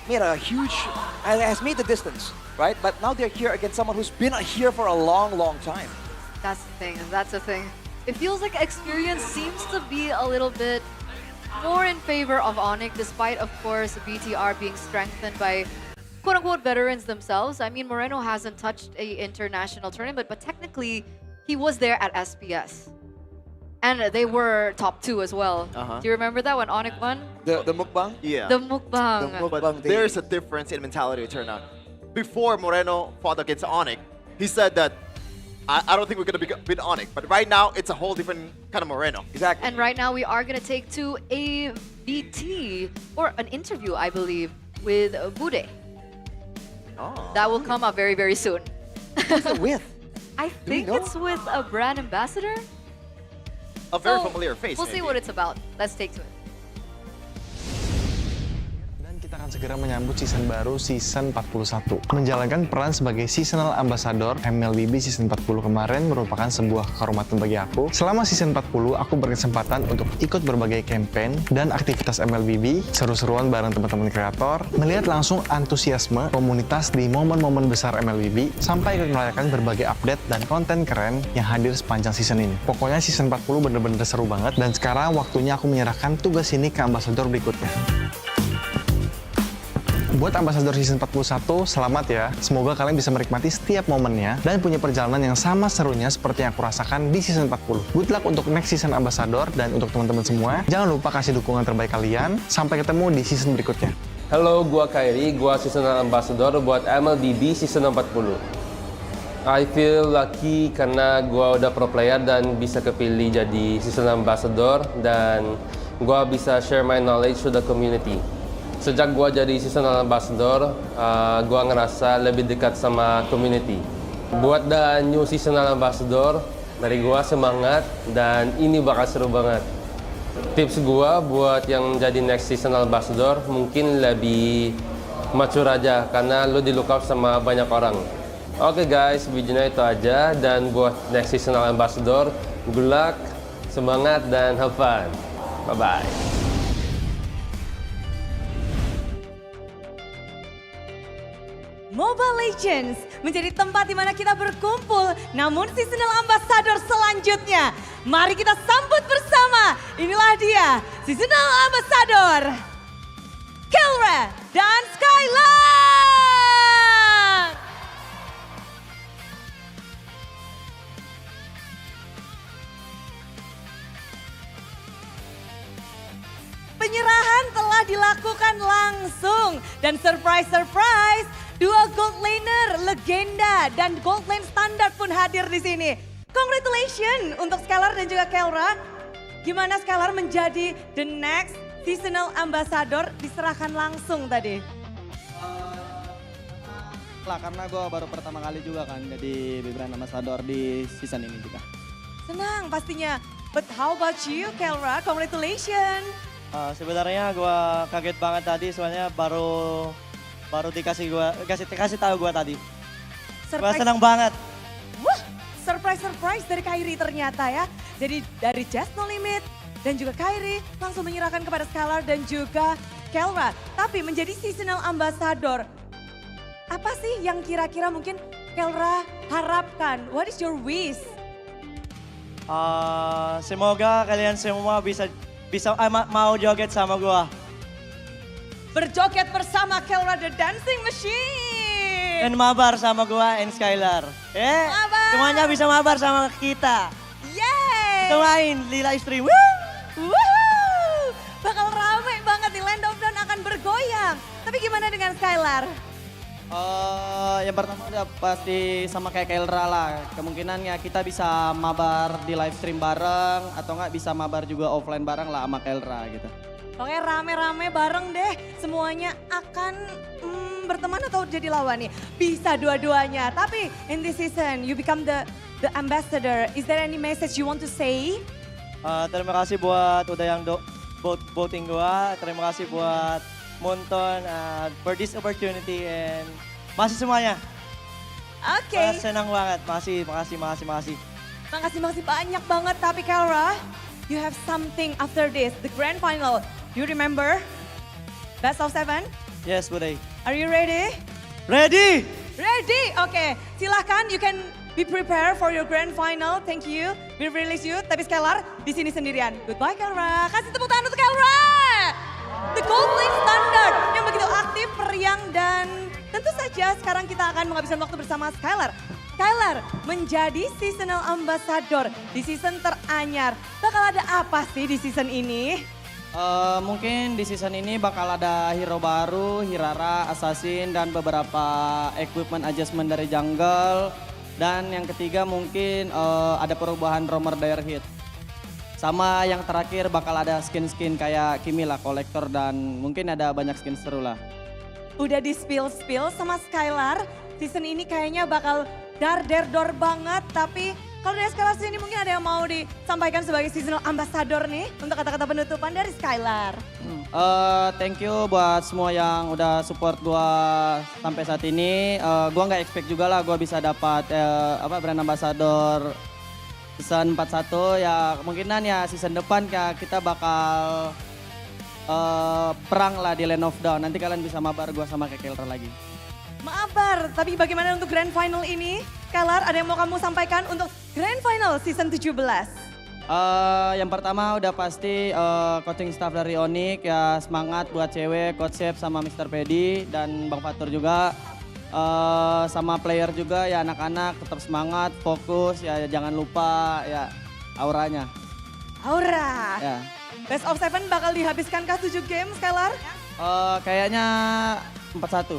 made the distance, right? But now they're here against someone who's been here for a long, long time. That's the thing. That's the thing. It feels like experience seems to be a little bit more in favor of ONIC, despite, of course, BTR being strengthened by quote-unquote veterans themselves. I mean, Moreno hasn't touched a international tournament, but technically, he was there at SPS. And they were top 2 as well. Do you remember that when ONIC won? The mukbang? Yeah. The mukbang. But there's a difference in mentality turnout. Before Moreno fought against ONIC, he said that, I don't think we're going to beat ONIC, but right now, it's a whole different kind of Moreno. Exactly. And right now, we are going to take to a VT, or an interview, I believe, with Bude. Oh. That will come up very, very soon. Who's it with? I think it's with a brand ambassador. A very familiar face. We'll see what it's about. Let's take to it. Kita akan segera menyambut season baru, season 41. Menjalankan peran sebagai seasonal ambassador MLBB season 40 kemarin merupakan sebuah kehormatan bagi aku. Selama season 40, aku berkesempatan untuk ikut berbagai campaign dan aktivitas MLBB, seru-seruan bareng teman-teman kreator, melihat langsung antusiasme komunitas di momen-momen besar MLBB, sampai ikut merayakan berbagai update dan konten keren yang hadir sepanjang season ini. Pokoknya season 40 bener-bener seru banget, dan sekarang waktunya aku menyerahkan tugas ini ke ambassador berikutnya. Buat ambassador season 41, selamat ya. Semoga kalian bisa menikmati setiap momennya dan punya perjalanan yang sama serunya seperti yang aku rasakan di season 40. Good luck untuk next season ambassador, dan untuk teman-teman semua, jangan lupa kasih dukungan terbaik kalian. Sampai ketemu di season berikutnya. Halo, gua Kairi, gua seasonal ambassador buat MLBB season 40. I feel lucky karena gua udah pro player dan bisa kepilih jadi seasonal ambassador, dan gua bisa share my knowledge to the community. Sejak gua jadi seasonal ambassador, gua ngerasa lebih dekat sama community. Buat the new seasonal ambassador, dari gua semangat dan ini bakal seru banget. Tips gua buat yang jadi next seasonal ambassador mungkin lebih mature aja karena lu di look up sama banyak orang. Oke guys, videonya itu aja, dan buat next seasonal ambassador, good luck, semangat dan have fun. Bye bye. Mobile Legends menjadi tempat di mana kita berkumpul, namun seasonal ambassador selanjutnya, mari kita sambut bersama. Inilah dia, seasonal ambassador Kelra dan Skylar. Penyerahan telah dilakukan langsung, dan surprise, dua gold laner legenda dan gold lane standar pun hadir di sini. Congratulations untuk Skylar dan juga Kelra. Gimana Skylar menjadi the next seasonal ambassador, diserahkan langsung tadi? Lah, karena gue baru pertama kali juga kan jadi brand ambassador di season ini juga. Senang pastinya. But how about you Kelra? Congratulations. Sebenarnya gue kaget banget tadi, soalnya baru dikasih tahu gue tadi. Gue senang banget. Wah, surprise dari Kairi ternyata ya. Jadi dari Just No Limit dan juga Kairi langsung menyerahkan kepada Skylar dan juga Kelra. Tapi menjadi seasonal ambassador, apa sih yang kira-kira mungkin Kelra harapkan? What is your wish? Semoga kalian semua bisa mau joget sama gue. Berjoget bersama Kelra the Dancing Machine. Dan mabar sama gua and Skylar. Semuanya bisa mabar sama kita. Yeay. Kita main di live stream. Woohoo. Bakal rame banget nih, Land of Dawn akan bergoyang. Tapi gimana dengan Skylar? Yang pertama udah pasti sama kayak Kelra lah. Kemungkinannya kita bisa mabar di live stream bareng, atau nggak bisa mabar juga offline bareng lah sama Kelra gitu. Oke, rame-rame bareng deh. Semuanya akan berteman atau jadi lawan nih? Bisa dua-duanya. Tapi in this season you become the ambassador. Is there any message you want to say? Terima kasih buat udah yang voting gua. Terima kasih buat Monton for this opportunity and masih semuanya. Oke. Senang banget. Makasih. Makasih banyak banget. Tapi Kelra, you have something after this, the grand final. You remember? Best of 7? Yes, Bude. Are you ready? Ready! Ready! Oke, silahkan you can be prepared for your grand final. Thank you. We release you. Tapi Skylar di sini sendirian. Goodbye Kelra. Kasih tepuk tangan untuk Kelra. The Gold Lane Standard yang begitu aktif, periang dan tentu saja sekarang kita akan menghabiskan waktu bersama Skylar. Skylar menjadi seasonal ambassador di season teranyar. Bakal ada apa sih di season ini? Mungkin di season ini bakal ada hero baru, Hirara, Assassin, dan beberapa equipment adjustment dari jungle. Dan yang ketiga mungkin ada perubahan roamer dire hit. Sama yang terakhir bakal ada skin-skin kayak Kimi lah, kolektor dan mungkin ada banyak skin seru lah. Udah di spill sama Skylar, season ini kayaknya bakal dar-der-dor banget. Tapi kalau dari Skylar sini mungkin ada yang mau disampaikan sebagai seasonal ambassador nih untuk kata-kata penutupan dari Skylar. Thank you buat semua yang udah support gua sampai saat ini. Gua nggak expect juga lah gua bisa dapat brand ambassador season 41 ya. Kemungkinan ya season depan ya kita bakal perang lah di Land of Dawn. Nanti kalian bisa mabar gua sama Kekelra lagi. Mabar, tapi bagaimana untuk grand final ini? Skylar, ada yang mau kamu sampaikan untuk grand final season 17? Yang pertama udah pasti coaching staff dari ONIC ya, semangat buat cewek, Coach Chef sama Mr. Pedi dan Bang Fatur juga. Sama player juga ya, anak-anak tetap semangat, fokus ya, jangan lupa ya auranya. Aura. Ya. Best of 7 bakal dihabiskan kah 7 game Skylar? Kayaknya 4-1.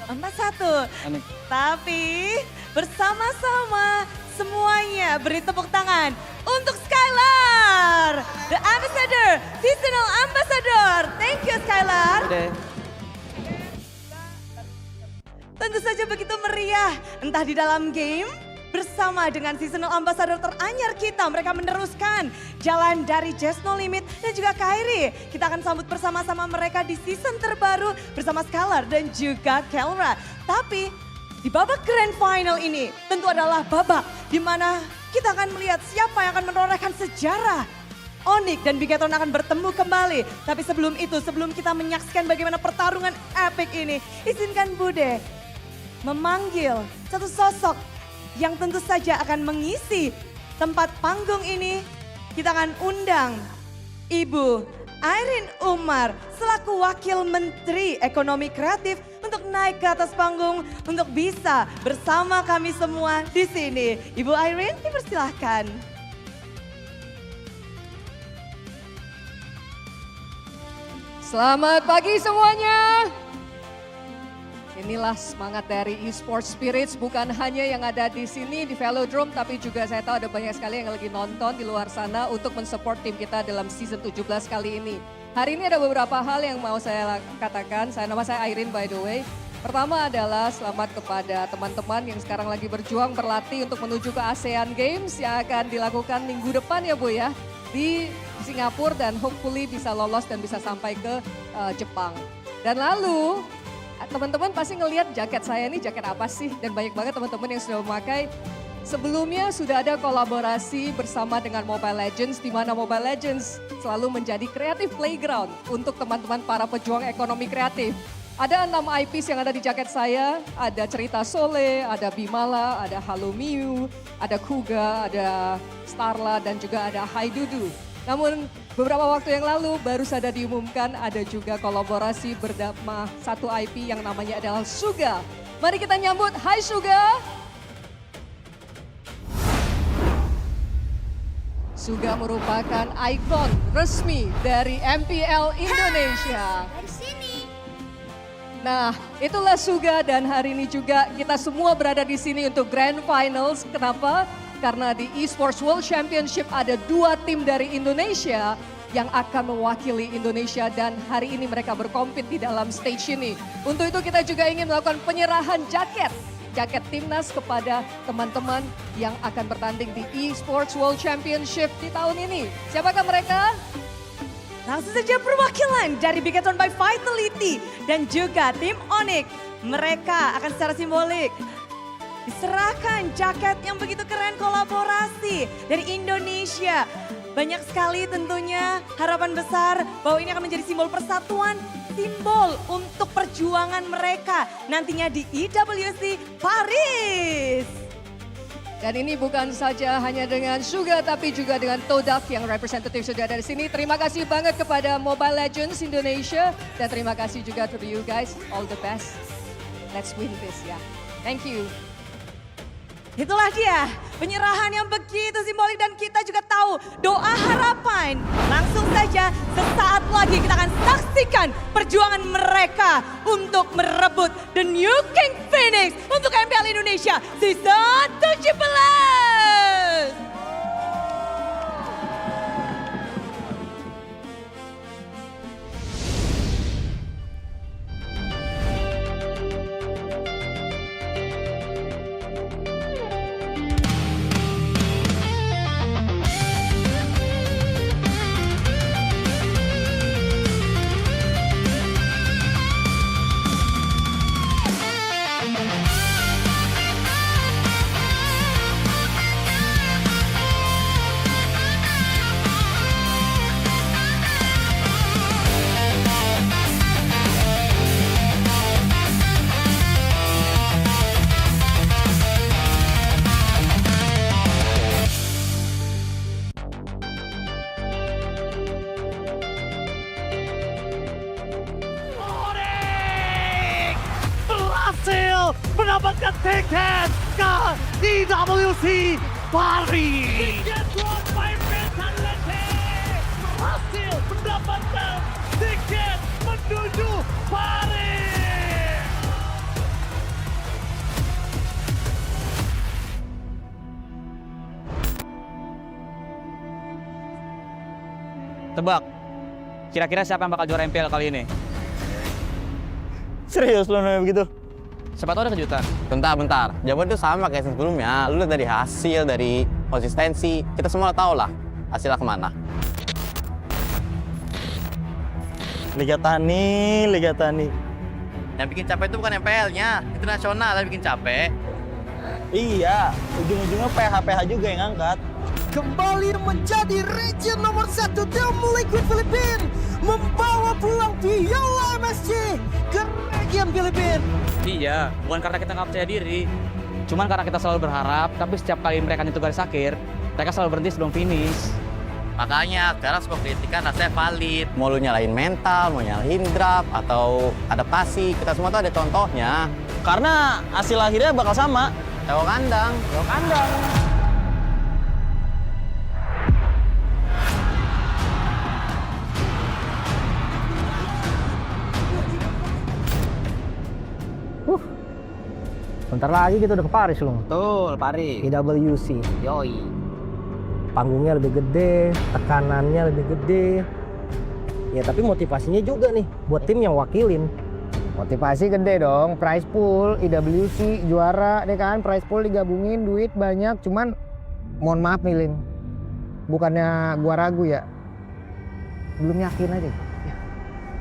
4-1. Onik. Tapi bersama-sama semuanya beri tepuk tangan untuk Skylar, the ambassador, seasonal ambassador. Thank you Skylar. Tentu saja begitu meriah, entah di dalam game bersama dengan seasonal ambassador teranyar kita. Mereka meneruskan jalan dari Just No Limit dan juga Kairi. Kita akan sambut bersama-sama mereka di season terbaru bersama Skylar dan juga Kelra. Tapi di babak grand final ini tentu adalah babak di mana kita akan melihat siapa yang akan menorehkan sejarah. ONIC dan Bigetron akan bertemu kembali. Tapi sebelum itu, sebelum kita menyaksikan bagaimana pertarungan epic ini, izinkan Bude memanggil satu sosok yang tentu saja akan mengisi tempat panggung ini. Kita akan undang Ibu Irene Umar selaku Wakil Menteri Ekonomi Kreatif untuk naik ke atas panggung untuk bisa bersama kami semua di sini. Ibu Irene, dipersilahkan. Selamat pagi semuanya. Inilah semangat dari esports spirits, bukan hanya yang ada di sini di Velodrome, tapi juga saya tahu ada banyak sekali yang lagi nonton di luar sana untuk mensupport tim kita dalam season 17 kali ini. Hari ini ada beberapa hal yang mau saya katakan. Nama saya Irene by the way. Pertama adalah selamat kepada teman-teman yang sekarang lagi berjuang berlatih untuk menuju ke ASEAN Games yang akan dilakukan minggu depan ya Bu ya, di Singapura, dan hopefully bisa lolos dan bisa sampai ke Jepang. Dan lalu teman-teman pasti ngelihat jaket saya ini jaket apa sih, dan banyak banget teman-teman yang sudah memakai. Sebelumnya sudah ada kolaborasi bersama dengan Mobile Legends, di mana Mobile Legends selalu menjadi creative playground untuk teman-teman para pejuang ekonomi kreatif. Ada 6 IPs yang ada di jaket saya, ada Cerita Sole, ada Bimala, ada Halo Miu, ada Kuga, ada Starla, dan juga ada Haidudu. Namun beberapa waktu yang lalu baru saja diumumkan ada juga kolaborasi bernama satu IP yang namanya adalah Suga. Mari kita nyambut, hai Suga. Suga merupakan ikon resmi dari MPL Indonesia. Nah, itulah Suga, dan hari ini juga kita semua berada di sini untuk Grand Finals. Kenapa? Karena di Esports World Championship ada 2 tim dari Indonesia yang akan mewakili Indonesia dan hari ini mereka berkompet di dalam stage ini. Untuk itu kita juga ingin melakukan penyerahan jaket timnas kepada teman-teman yang akan bertanding di Esports World Championship di tahun ini. Siapakah mereka? Langsung saja perwakilan dari Bigetron by Vitality dan juga tim ONIC. Mereka akan secara simbolik diserahkan jaket yang begitu keren kolaborasi dari Indonesia. Banyak sekali tentunya harapan besar bahwa ini akan menjadi simbol persatuan, simbol untuk perjuangan mereka nantinya di IWC Paris. Dan ini bukan saja hanya dengan Suga tapi juga dengan Todak yang representatif sudah dari sini. Terima kasih banget kepada Mobile Legends Indonesia dan terima kasih juga to you guys. All the best. Let's win this ya. Thank you. Itulah dia penyerahan yang begitu simbolik dan kita juga tahu doa harapan. Langsung saja sesaat lagi kita akan saksikan perjuangan mereka untuk merebut the new KINGFINIX untuk MPL Indonesia Season 17. Mendapatkan tiket ke IWC Paris. Bigetron by Vitality berhasil mendapatkan tiket menuju Paris. Tebak, kira-kira siapa yang bakal juara MPL kali ini? Serius lo nanya begitu? Siapa tahu ada kejutan. Bentar. Jawaban itu sama kayak sebelumnya. Lu lihat dari hasil, dari konsistensi. Kita semua tahu lah hasilnya kemana. Liga Tani. Yang bikin capek itu bukan MPL-nya. Internasional yang bikin capek. Iya, ujung-ujungnya PH juga yang angkat. Kembali menjadi region nomor 1 tim Liquid Filipina. Membawa pulang piala MSC ke region Filipina. Iya, bukan karena kita nggak percaya diri. Cuman karena kita selalu berharap, tapi setiap kali mereka nyentuh garis akhir, mereka selalu berhenti sebelum finish. Makanya sekarang semua kritikan rasanya valid. Mau lu nyalahin mental, mau nyalahin draft, atau adaptasi, kita semua tuh ada contohnya. Karena hasil akhirnya bakal sama. Tewok kandang. Bentar lagi kita udah ke Paris loh. Betul, Paris. IWC. Yoi. Panggungnya lebih gede, tekanannya lebih gede. Ya tapi motivasinya juga nih buat tim yang wakilin. Motivasi gede dong, prize pool, IWC juara deh kan, prize pool digabungin duit banyak, cuman mohon maaf nih Lin, bukannya gua ragu ya, belum yakin aja.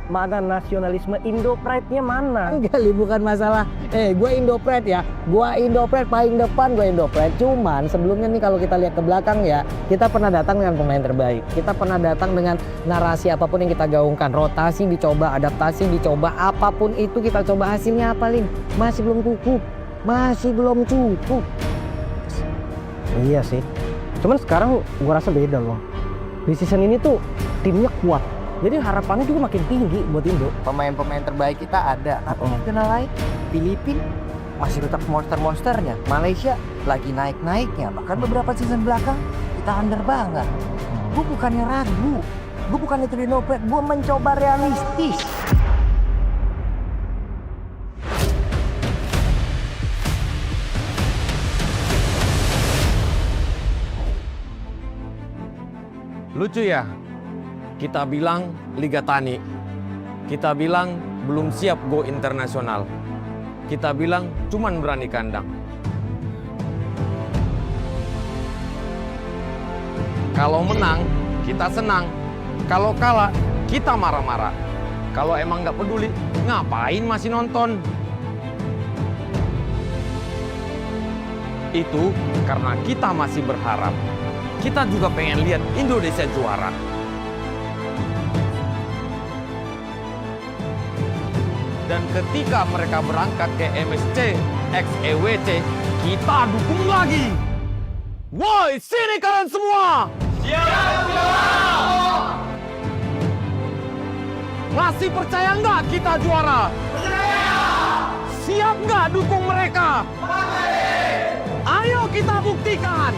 Mana nasionalisme Indo Pride-nya mana? Enggak, bukan masalah. Gue Indo Pride ya. Gue Indo Pride paling depan, gue Indo Pride. Cuman sebelumnya nih kalau kita lihat ke belakang ya, kita pernah datang dengan pemain terbaik. Kita pernah datang dengan narasi apapun yang kita gaungkan. Rotasi dicoba, adaptasi dicoba, apapun itu kita coba. Hasilnya apa, Lin? Masih belum cukup. Iya sih. Cuman sekarang gue rasa beda loh. Di season ini tuh timnya kuat. Jadi harapannya juga makin tinggi buat Indo. Pemain-pemain terbaik kita ada. Tapi yang kenal lain, Filipina masih tetap monster-monsternya. Malaysia lagi naik-naiknya. Bahkan beberapa season belakang kita under banget. Gue bukannya ragu. Gue bukannya terinopet. Gue mencoba realistis. Lucu ya? Kita bilang Liga Tani. Kita bilang belum siap go internasional. Kita bilang cuman berani kandang. Kalau menang, kita senang. Kalau kalah, kita marah-marah. Kalau emang nggak peduli, ngapain masih nonton? Itu karena kita masih berharap. Kita juga pengen lihat Indonesia juara. Dan ketika mereka berangkat ke MSC X EWC, kita dukung lagi. Woi, sini kalian semua! Masih percaya nggak kita juara? Percaya! Siap nggak dukung mereka? Ayo kita buktikan!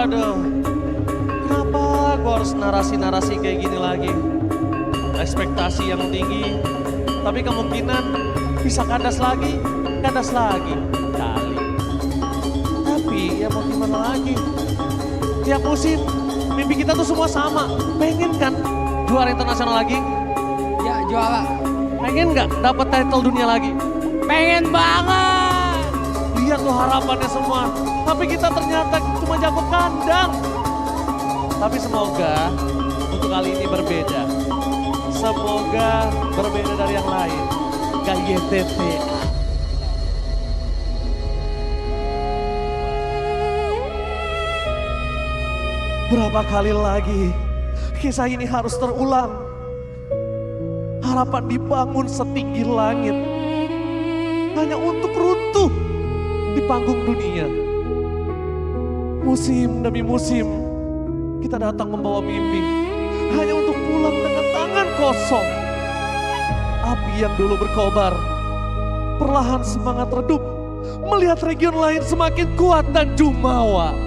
Aduh. Kenapa gue harus narasi-narasi kayak gini lagi? Ekspektasi yang tinggi, tapi kemungkinan bisa kandas lagi. Kali. Tapi ya mau gimana lagi? Tiap musim, mimpi kita tuh semua sama. Pengen kan juara internasional lagi? Ya juara. Pengen nggak dapat title dunia lagi? Pengen banget. Lihat tuh harapannya semua. Tapi kita ternyata cuma jago kandang. Tapi semoga untuk kali ini berbeda. Semoga berbeda dari yang lain. KINFINIX. Berapa kali lagi kisah ini harus terulang? Harapan dibangun setinggi langit. Hanya untuk runtuh di panggung dunia. Musim demi musim, kita datang membawa mimpi, hanya untuk pulang dengan tangan kosong. Api yang dulu berkobar, perlahan semangat redup, melihat region lain semakin kuat dan jumawa.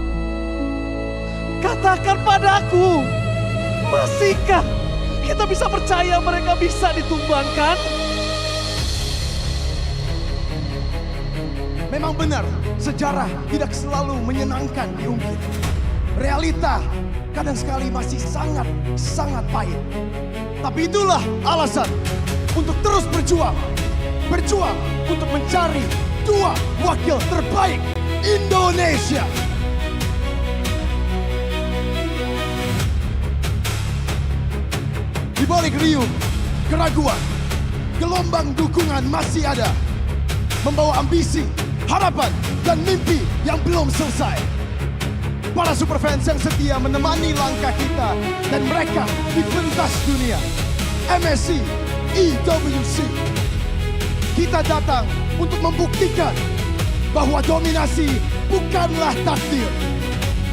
Katakan padaku, masihkah kita bisa percaya mereka bisa ditumbangkan? Memang benar, sejarah tidak selalu menyenangkan diungkit. Realita kadang sekali masih sangat pahit. Tapi itulah alasan untuk terus berjuang. Berjuang untuk mencari dua wakil terbaik Indonesia. Di balik riuh, keraguan, gelombang dukungan masih ada. Membawa ambisi, harapan, dan mimpi yang belum selesai. Para superfans yang setia menemani langkah kita dan mereka di pentas dunia. MSC EWC. Kita datang untuk membuktikan bahwa dominasi bukanlah takdir.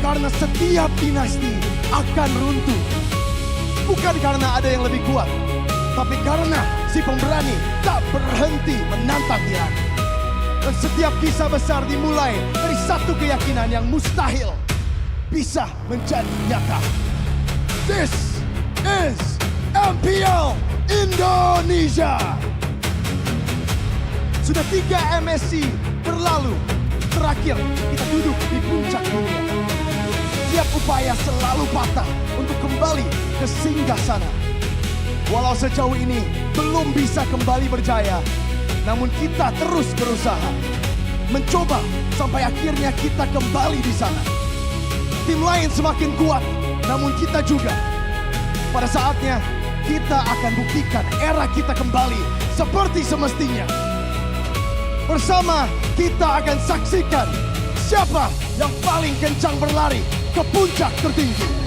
Karena setiap dinasti akan runtuh. Bukan karena ada yang lebih kuat, tapi karena si pemberani tak berhenti menantang tirani. Dan setiap kisah besar dimulai dari satu keyakinan yang mustahil bisa menjadi nyata. This is MPL Indonesia. Sudah 3 MSC berlalu, terakhir kita duduk di puncak dunia. Setiap upaya selalu patah untuk kembali ke singgasana. Walau sejauh ini belum bisa kembali berjaya, namun kita terus berusaha, mencoba sampai akhirnya kita kembali di sana. Tim lain semakin kuat, namun kita juga. Pada saatnya kita akan buktikan era kita kembali seperti semestinya. Bersama kita akan saksikan siapa yang paling kencang berlari ke puncak tertinggi.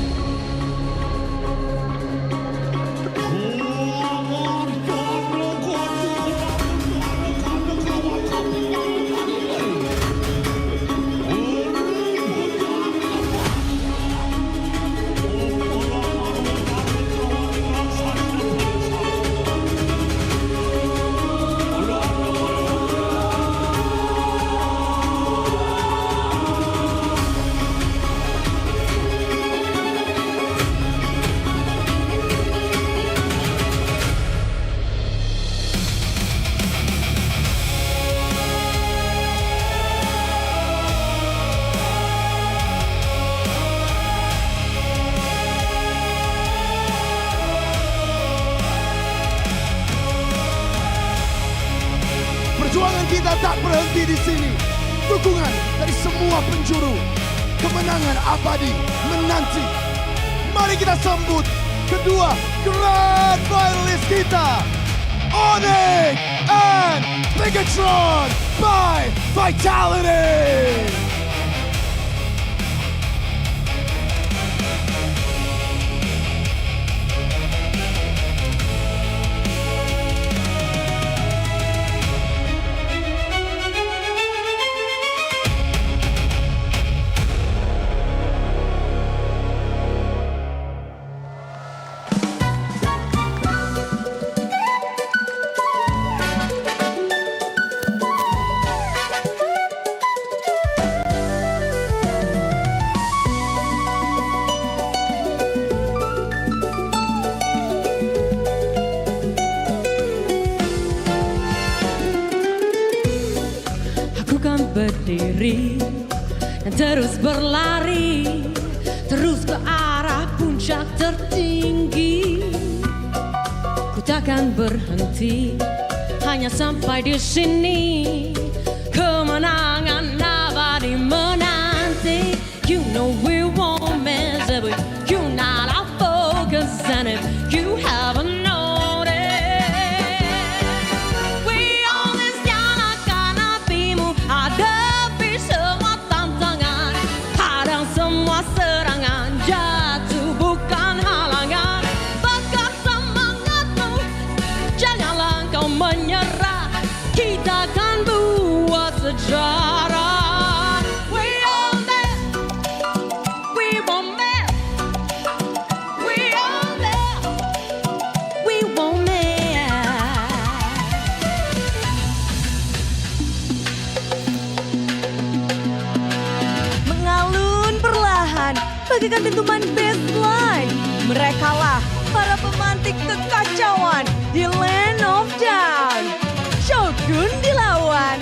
tak berhenti di sini. Dukungan dari semua penjuru. Kemenangan abadi menanti. Mari kita sambut kedua grand finalist kita, ONIC and Bigetron by Vitality. Berdiri dan terus berlari, terus ke arah puncak tertinggi. Ku takkan berhenti, hanya sampai di sini. Kemenangan abadi menanti. You know we won't miss it, but you not our focus, and if you haven't sejarah. We own that. We won't miss. We own that. We won't miss. Mengalun perlahan bagaikan dentuman bassline. Merekalah para pemantik kekacauan di Land of Down. Shogun dilawan.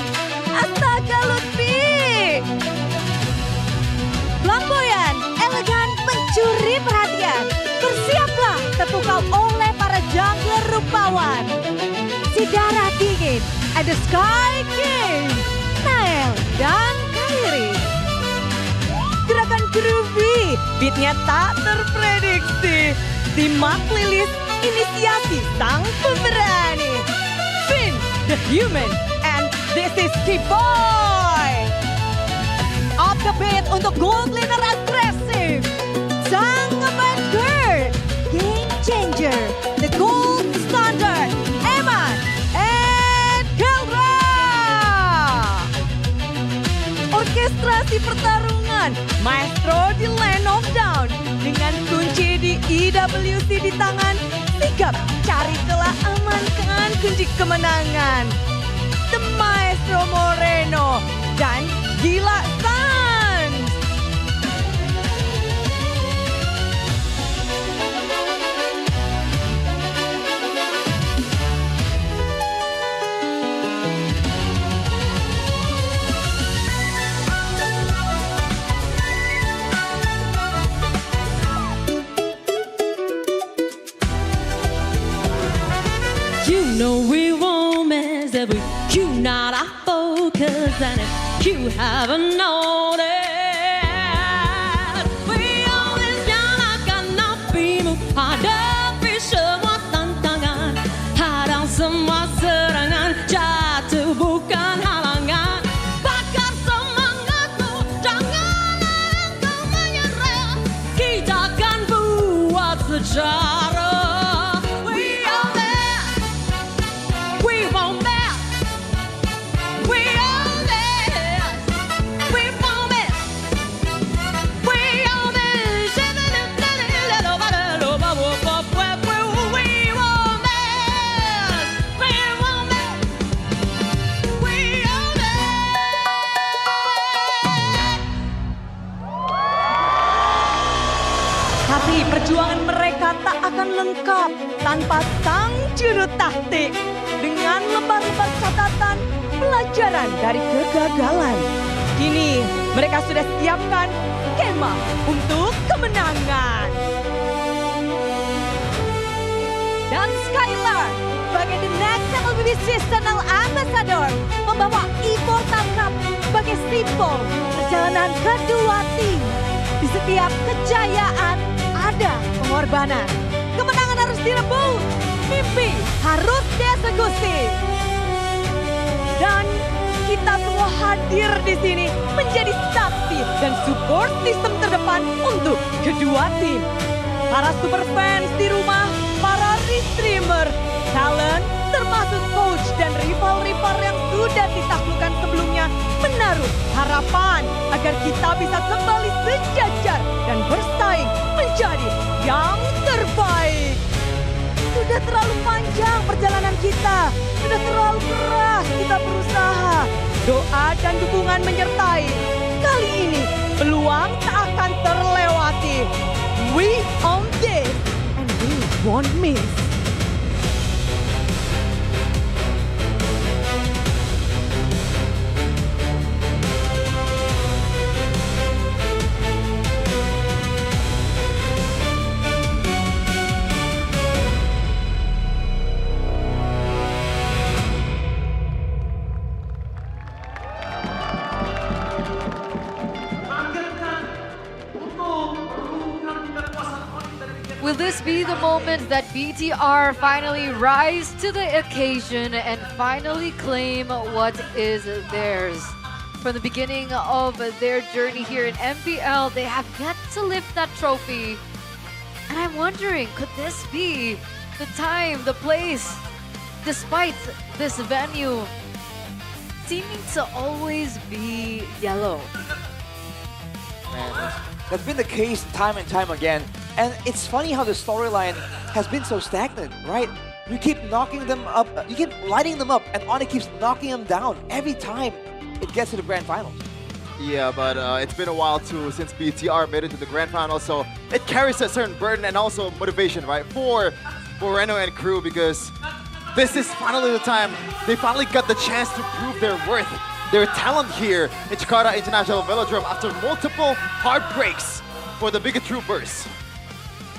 Astaga Lutfi. Flamboyan, elegan, mencuri perhatian. Bersiaplah terpukau oleh para jungler rupawan. Si darah dingin, ada Sky King, Nael, dan Kairi. Gerakan groovy, beatnya tak terprediksi. Simak lilis inisiasi sang pemberani. Finn, the human, and this is K-Boy. Up the beat untuk gold laner agresif. Sang nge-banker, game changer, the gold standard, Eman and Keldra. Orkestrasi pertarungan, maestro di Land of Down. Dengan kunci di IWC di tangan, sigap cari celah amankan kunci kemenangan. The Maestro Moreno dan Gila Sans. You know we won't miss it, but you not our focus, and if you haven't noticed, we always nyalakan apimu. Hadapi semua tantangan, hadang semua serangan, jatuh bukan halangan. Bakar semangatmu, jangan engkau menyerah. Kita akan buat sejarah. Tapi perjuangan mereka tak akan lengkap tanpa sang juru taktik. Dengan lembar-lembar catatan pelajaran dari kegagalan. Kini mereka sudah siapkan skema untuk kemenangan. Dan Skylar sebagai the next level MLBB Seasonal Ambassador membawa Immortal Cup sebagai simbol perjalanan kedua tim. Di setiap kejayaan ada pengorbanan. Kemenangan harus direbut, mimpi harus dieksekusi. Dan kita semua hadir di sini menjadi saksi dan support sistem terdepan untuk kedua tim. Para super fans di rumah, para restreamer, talent, termasuk coach dan rival-rival yang sudah ditaklukkan sebelumnya menaruh harapan agar kita bisa kembali sejajar dan bersaing menjadi yang terbaik. Sudah terlalu panjang perjalanan kita, sudah terlalu keras kita berusaha. Doa dan dukungan menyertai. Kali ini peluang tak akan terlewati. We own this and we won't miss. Will this be the moment that BTR finally rise to the occasion and finally claim what is theirs? From the beginning of their journey here in MPL, they have yet to lift that trophy. And I'm wondering, could this be the time, the place, despite this venue seeming to always be yellow? Man, that's been the case time and time again. And it's funny how the storyline has been so stagnant, right? You keep knocking them up, you keep lighting them up, and ONIC keeps knocking them down every time it gets to the grand finals. Yeah, but it's been a while too since BTR made it to the grand final, so it carries a certain burden and also motivation, right, for Reno and crew, because this is finally the time they finally got the chance to prove their worth, their talent here in Jakarta International Velodrome after multiple heartbreaks for the Bigetron burst.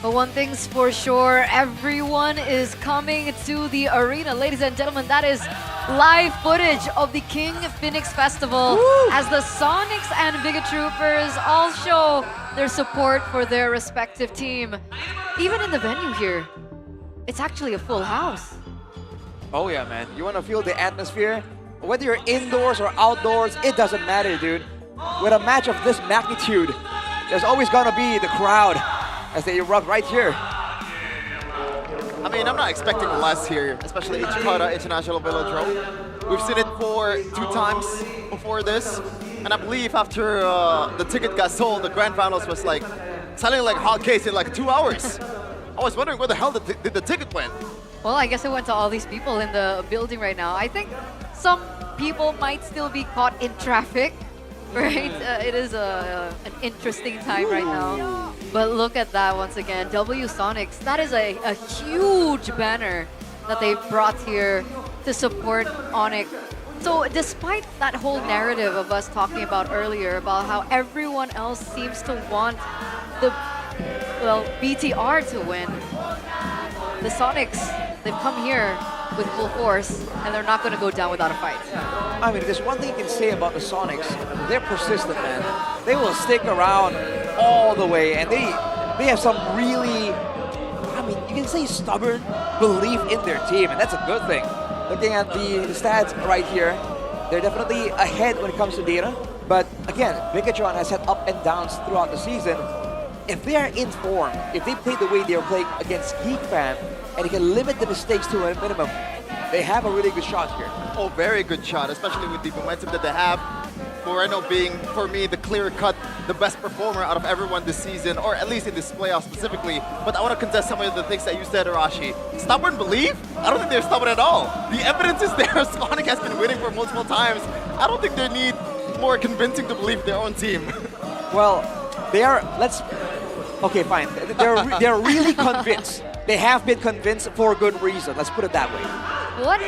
But one thing's for sure, everyone is coming to the arena. Ladies and gentlemen, that is live footage of the KINGFINIX Festival as the Sonics and Bigetroopers all show their support for their respective team. Even in the venue here, it's actually a full house. Oh yeah, man. You want to feel the atmosphere? Whether you're indoors or outdoors, it doesn't matter, dude. With a match of this magnitude, there's always gonna be the crowd as they erupt right here. I mean, I'm not expecting less here, especially in Jakarta International Velodrome. We've seen it for 2 times before this, and I believe after the ticket got sold, the grand finals was like selling like hotcakes in like 2 hours. I was wondering where the hell did the ticket went. Well, I guess it went to all these people in the building right now. I think some people might still be caught in traffic, right? It is an interesting time right now. But look at that once again, W Sonics. That is a huge banner that they brought here to support ONIC. So despite that whole narrative of us talking about earlier about how everyone else seems to want the, well, BTR to win, the Sonics, they've come here with full force and they're not going to go down without a fight. I mean, there's one thing you can say about the Sonics. They're persistent, man. They will stick around all the way, and they have some really, I mean, you can say stubborn belief in their team, and that's a good thing. Looking at the stats right here, they're definitely ahead when it comes to data. But again, Bigetron has had up and downs throughout the season. If they are in form, if they play the way they are playing against GeekFam, and they can limit the mistakes to a minimum, they have a really good shot here. Oh, very good shot, especially with the momentum that they have. Moreno being, for me, the clear-cut, the best performer out of everyone this season, or at least in this playoff specifically. But I want to contest some of the things that you said, Arashi. Stubborn belief? I don't think they're stubborn at all. The evidence is there. ONIC has been winning for multiple times. I don't think they need more convincing to believe their own team. Well, they are, okay, fine. They're really convinced. They have been convinced for good reason. Let's put it that way. What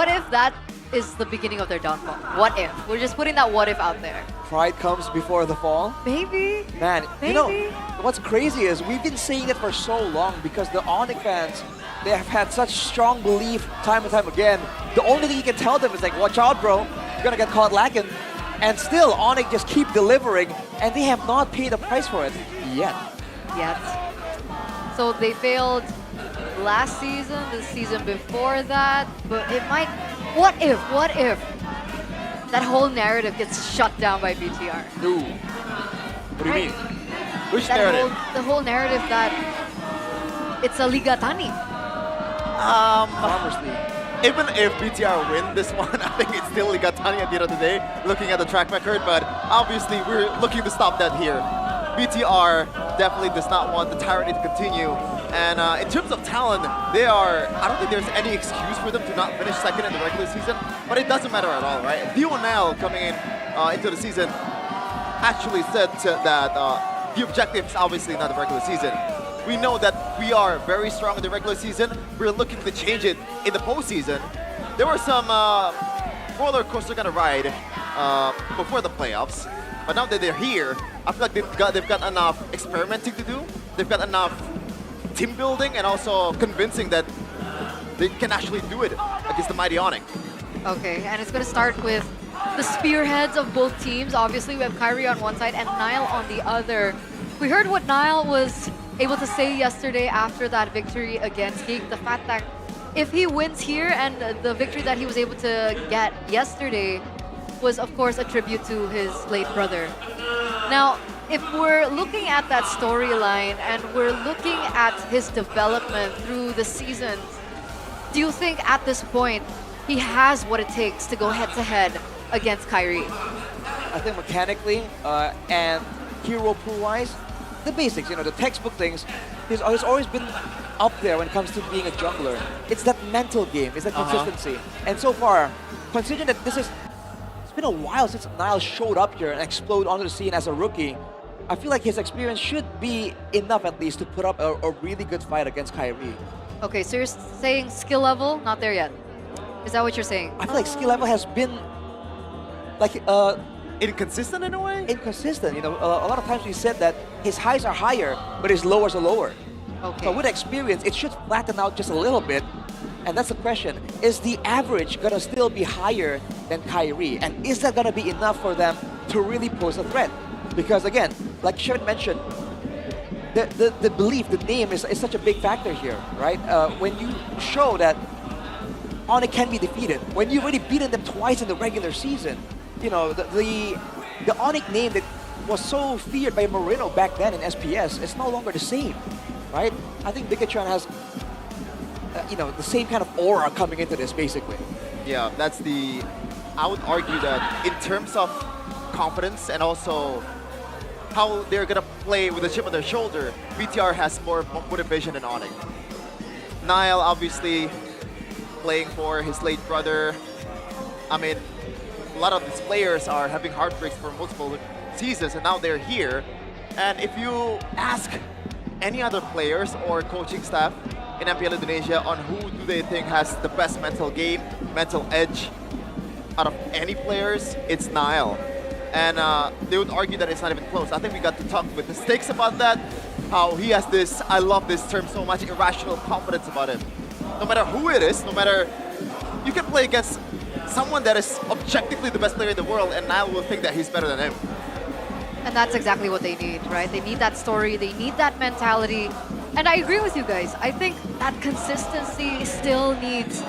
if that is the beginning of their downfall? What if? We're just putting that what if out there. Pride comes before the fall? Maybe. Man, Maybe. you know, what's crazy is we've been saying it for so long because the ONIC fans They have had such strong belief time and time again. The only thing you can tell them is like, watch out, bro. You're gonna get caught lacking. And still, ONIC just keep delivering, and they have not paid the price for it yet. So they failed last season, the season before that, but it might, what if that whole narrative gets shut down by BTR? No. What do you mean? Which That narrative? the whole narrative that it's a Liga Tani. Farmers League. Even if BTR win this one, I think it's still Ligatani at the end of the day, looking at the track record, but obviously we're looking to stop that here. BTR definitely does not want the tyranny to continue, and in terms of talent, I don't think there's any excuse for them to not finish second in the regular season, but it doesn't matter at all, right? Lionel coming in into the season actually said that the objective is obviously not the regular season. We know that we are very strong in the regular season. We're looking to change it in the postseason. There were some roller coaster kind of ride before the playoffs, but now that they're here, I feel like they've got enough experimenting to do. They've got enough team building and also convincing that they can actually do it against the mighty ONIC. Okay, and it's going to start with the spearheads of both teams. Obviously, we have Kyrie on one side and Nile on the other. We heard what Nile was able to say yesterday after that victory against Geek. The fact that if he wins here, and the victory that he was able to get yesterday was, of course, a tribute to his late brother. Now, if we're looking at that storyline and we're looking at his development through the seasons, do you think at this point he has what it takes to go head-to-head against Kyrie? I think mechanically and hero pool-wise, the basics, the textbook things, he's always been up there when it comes to being a jungler. It's that mental game, it's that consistency. And so far, considering that it's been a while since Nile showed up here and exploded onto the scene as a rookie, I feel like his experience should be enough at least to put up a really good fight against Kyrie. Okay, so you're saying skill level, not there yet. Is that what you're saying? I feel like skill level has been like inconsistent in a way? Inconsistent. A lot of times we said that his highs are higher, but his lows are lower. Okay. So with experience, it should flatten out just a little bit. And that's the question. Is the average going to still be higher than Kyrie? And is that going to be enough for them to really pose a threat? Because again, like Sherman mentioned, the belief, the name is such a big factor here, right? When you show that ONIC can be defeated, when you've already beaten them twice in the regular season, the ONIC name that was so feared by Moreno back then in SPS is no longer the same, right? I think Bigetron has, the same kind of aura coming into this, basically. Yeah, I would argue that in terms of confidence and also how they're gonna play with a chip on their shoulder, BTR has more motivation than ONIC. Nile obviously playing for his late brother. I mean, a lot of these players are having heartbreaks for multiple seasons and now they're here. And if you ask any other players or coaching staff in MPL Indonesia on who do they think has the best mental game, mental edge out of any players, it's Nile. And they would argue that it's not even close. I think we got to talk with the Stakes about that, how he has this, I love this term so much, irrational confidence about him. No matter who it is, no matter, you can play against someone that is objectively the best player in the world and Nile will think that he's better than him. And that's exactly what they need, right? They need that story, they need that mentality. And I agree with you guys. I think that consistency still needs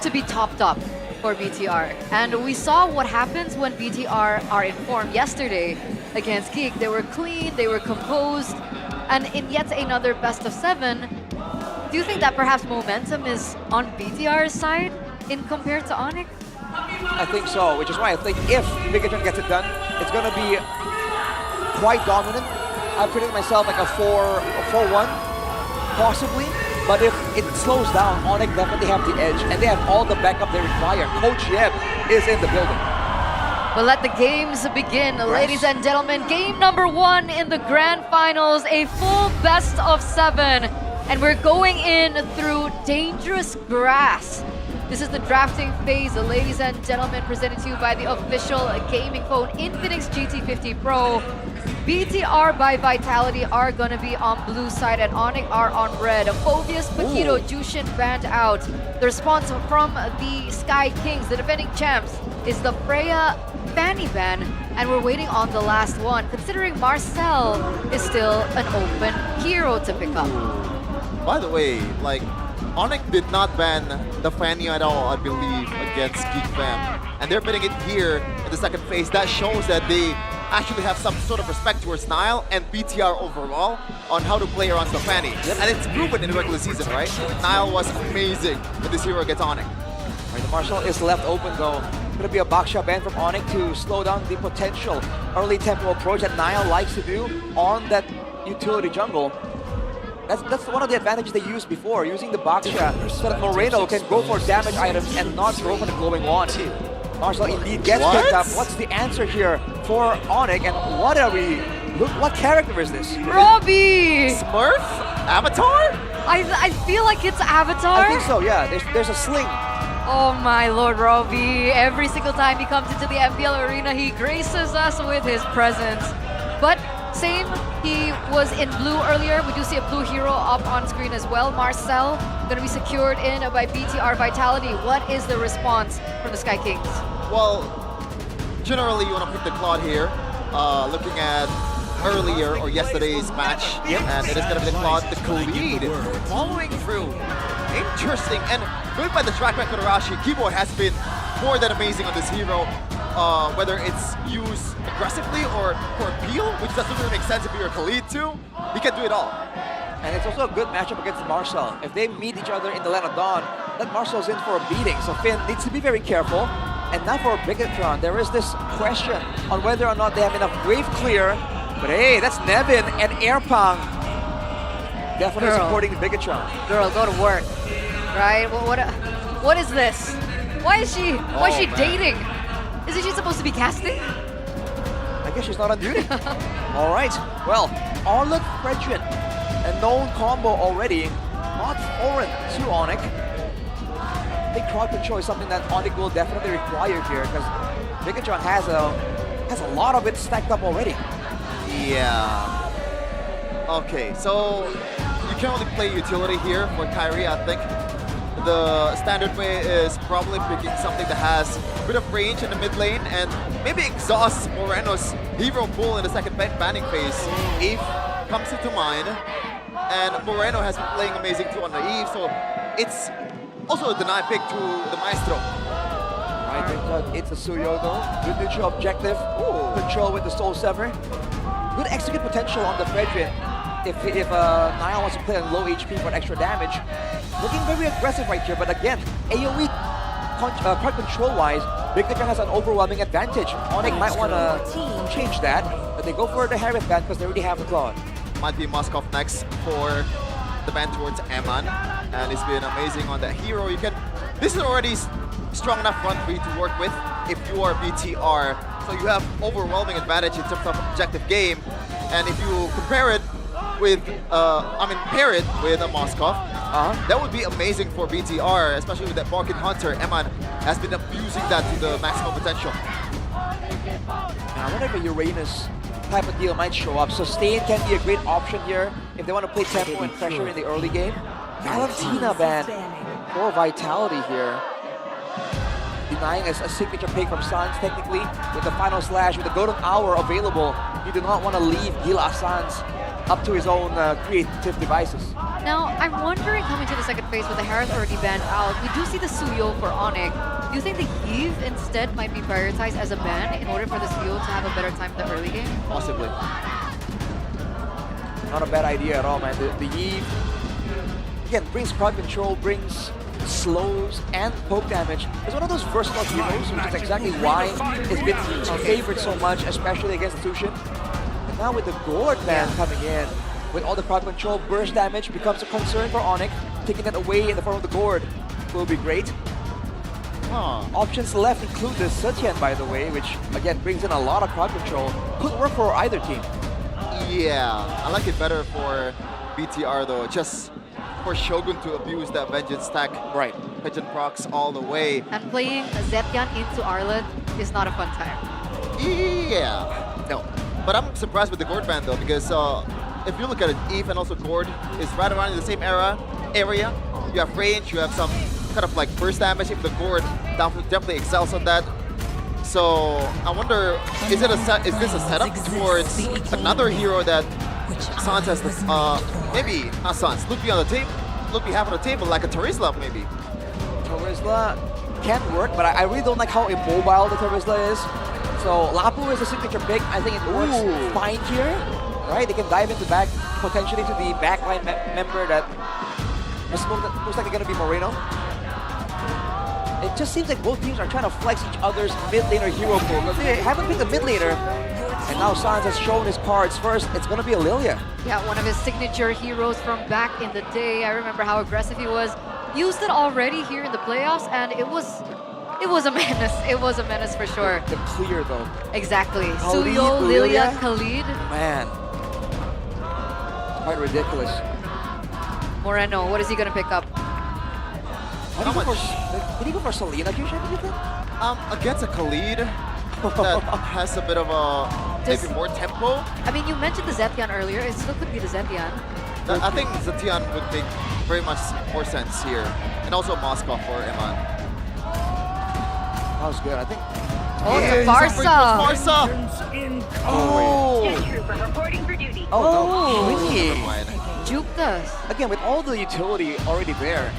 to be topped up for BTR. And we saw what happens when BTR are in form yesterday against Geek. They were clean, they were composed, and in yet another best of 7, do you think that perhaps momentum is on BTR's side in compared to ONIC? I think so, which is why I think if Bigetron gets it done, it's going to be quite dominant. I predict myself like a 4-1, possibly. But if it slows down, ONIC definitely have the edge, and they have all the backup they require. Coach Yeb is in the building. Well, let the games begin, ladies and gentlemen. Game number 1 in the grand finals, a full best of 7. And we're going in through dangerous grass. This is the drafting phase, ladies and gentlemen, presented to you by the official gaming phone KINGFINIX GT50 Pro. BTR by Vitality are gonna be on blue side and ONIC are on red. Phobius, Paquito, Jushin banned out. The response from the Sky Kings, the defending champs, is the Freya Fanny ban, and we're waiting on the last one, considering Marcel is still an open hero to pick up. By the way, like, ONIC did not ban the Fanny at all, I believe, against GeekFam. And they're putting it here in the second phase. That shows that they actually have some sort of respect towards Nile and BTR overall on how to play around the Fanny. And it's proven in the regular season, right? Nile was amazing with this hero against ONIC. Right, the Marshall is left open though. Going to be a Baksha ban from ONIC to slow down the potential early tempo approach that Nile likes to do on that utility jungle. That's one of the advantages they used before, using the Baksha so that Moreno can go for damage items and not go for the glowing wand. Marshall indeed gets picked up. What's the answer here for ONIC, and what are we... Look, what character is this? Robbie! Smurf? Avatar? I feel like it's Avatar. I think so, yeah. There's a sling. Oh my lord, Robbie. Every single time he comes into the MPL arena, he graces us with his presence. But same, he was in blue earlier. We do see a blue hero up on screen as well. Marcel going to be secured in by BTR Vitality. What is the response from the Sky Kings? Well, generally you want to pick the Claude here. Looking at earlier or yesterday's match, and it is going to be the Claude, the Khalid, following through. Interesting, and going by the track record of Arashi, Keyboard has been more than amazing on this hero. Whether it's used aggressively or for appeal, which doesn't really make sense if you're a Khalid too, he can do it all. And it's also a good matchup against Marcel. If they meet each other in the Land of Dawn, that Marcel's in for a beating, so Finn needs to be very careful. And now for Bigetron, there is this question on whether or not they have enough wave clear. But hey, that's Nevin and Airpang definitely supporting the Bigetron. Girl, go to work, right? What is this? Why is she dating? Isn't she supposed to be casting? I guess she's not on duty. All right, well, Arlet Fredrin, a known combo already, not foreign to ONIC. I think crowd control is something that ONIC will definitely require here, because Bigetron has a lot of it stacked up already. Yeah. Okay, so you can only play utility here for Kyrie, I think. The standard way is probably picking something that has a bit of range in the mid lane and maybe exhausts Moreno's hero pool in the second banning phase. Eve comes into mind, and Moreno has been playing amazing too on the Eve, so it's also a deny pick to the Maestro. Right, it's a Suyo though. Good neutral objective. Control with the Soul Sever. Good execute potential on the Fredrin. If Nile wants to play on low HP for extra damage. Looking very aggressive right here, but again, AoE card control-wise, Bigetron has an overwhelming advantage. ONIC might want to change that, but they go for the Harith ban because they already have the Claude. Might be Moskov next for the ban towards Eman, and it's been amazing on that hero. This is already strong enough run for you to work with if you are BTR, so you have overwhelming advantage in terms of objective game. And if you compare it with, pair it with a Moskov, that would be amazing for BTR, especially with that Bargain Hunter. Eman has been abusing that to the maximum potential. Now, whenever Uranus type of deal might show up, Sustain can be a great option here if they want to play tempo and pressure in the early game. Valentina ban for Vitality here. Denying a signature pick from Sans technically with the final slash with the golden hour available. You do not want to leave Gila Sans up to his own creative devices. Now, I'm wondering, coming to the second phase with the Harith already banned out, we do see the Suyo for ONIC. Do you think the Eve instead might be prioritized as a ban in order for the Suyo to have a better time in the early game? Possibly. Not a bad idea at all, man. The Eve, again, brings crowd control, brings slows and poke damage. It's one of those versatile heroes, which is exactly why it's been favored so much, especially against Tushin. And now with the Gord ban coming in, with all the crowd control, burst damage becomes a concern for ONIC. Taking that away in the form of the Gord will be great. Options left include the Sutyan, by the way, which again brings in a lot of crowd control. Could work for either team. Yeah, I like it better for BTR though. Just for Shogun to abuse that Vengeance stack. Right. Vengeance procs all the way. And playing Zetian into Arlen is not a fun time. Yeah. No. But I'm surprised with the Gord ban though, because if you look at it, Eve and also Gord is right around in the same area. You have range, you have some kind of like burst damage. If the Gord definitely excels on that. So I wonder, is this a setup towards another hero that Sans has this, maybe not Sans, Luffy on the table, Luffy half on the table, like a Terizla maybe. Terizla can work, but I really don't like how immobile the Terizla is. So Lapu is a signature pick. I think it works fine here, right? They can dive into back, potentially to the backline member that looks like they're gonna be Moreno. It just seems like both teams are trying to flex each other's mid laner hero pool, because they haven't picked a mid laner. And now Sans has shown his cards first. It's gonna be Lilia. Yeah, one of his signature heroes from back in the day. I remember how aggressive he was. Used it already here in the playoffs, and it was a menace. It was a menace for sure. The clear though. Exactly. Khalid, Suyo, Lilia, Khalid. Man. Quite ridiculous. Moreno, what is he gonna pick up? Did he go for Selena, do you think? Against a Khalid that has a bit of a, maybe more tempo. I mean, you mentioned the Zetian earlier. It still could be the Zetian. I think Zetian would make very much more sense here. And also Moscow for Iman. That was good, I think. Oh, it's a Farsa! Oh, no. Juked us. Again, with all the utility already there,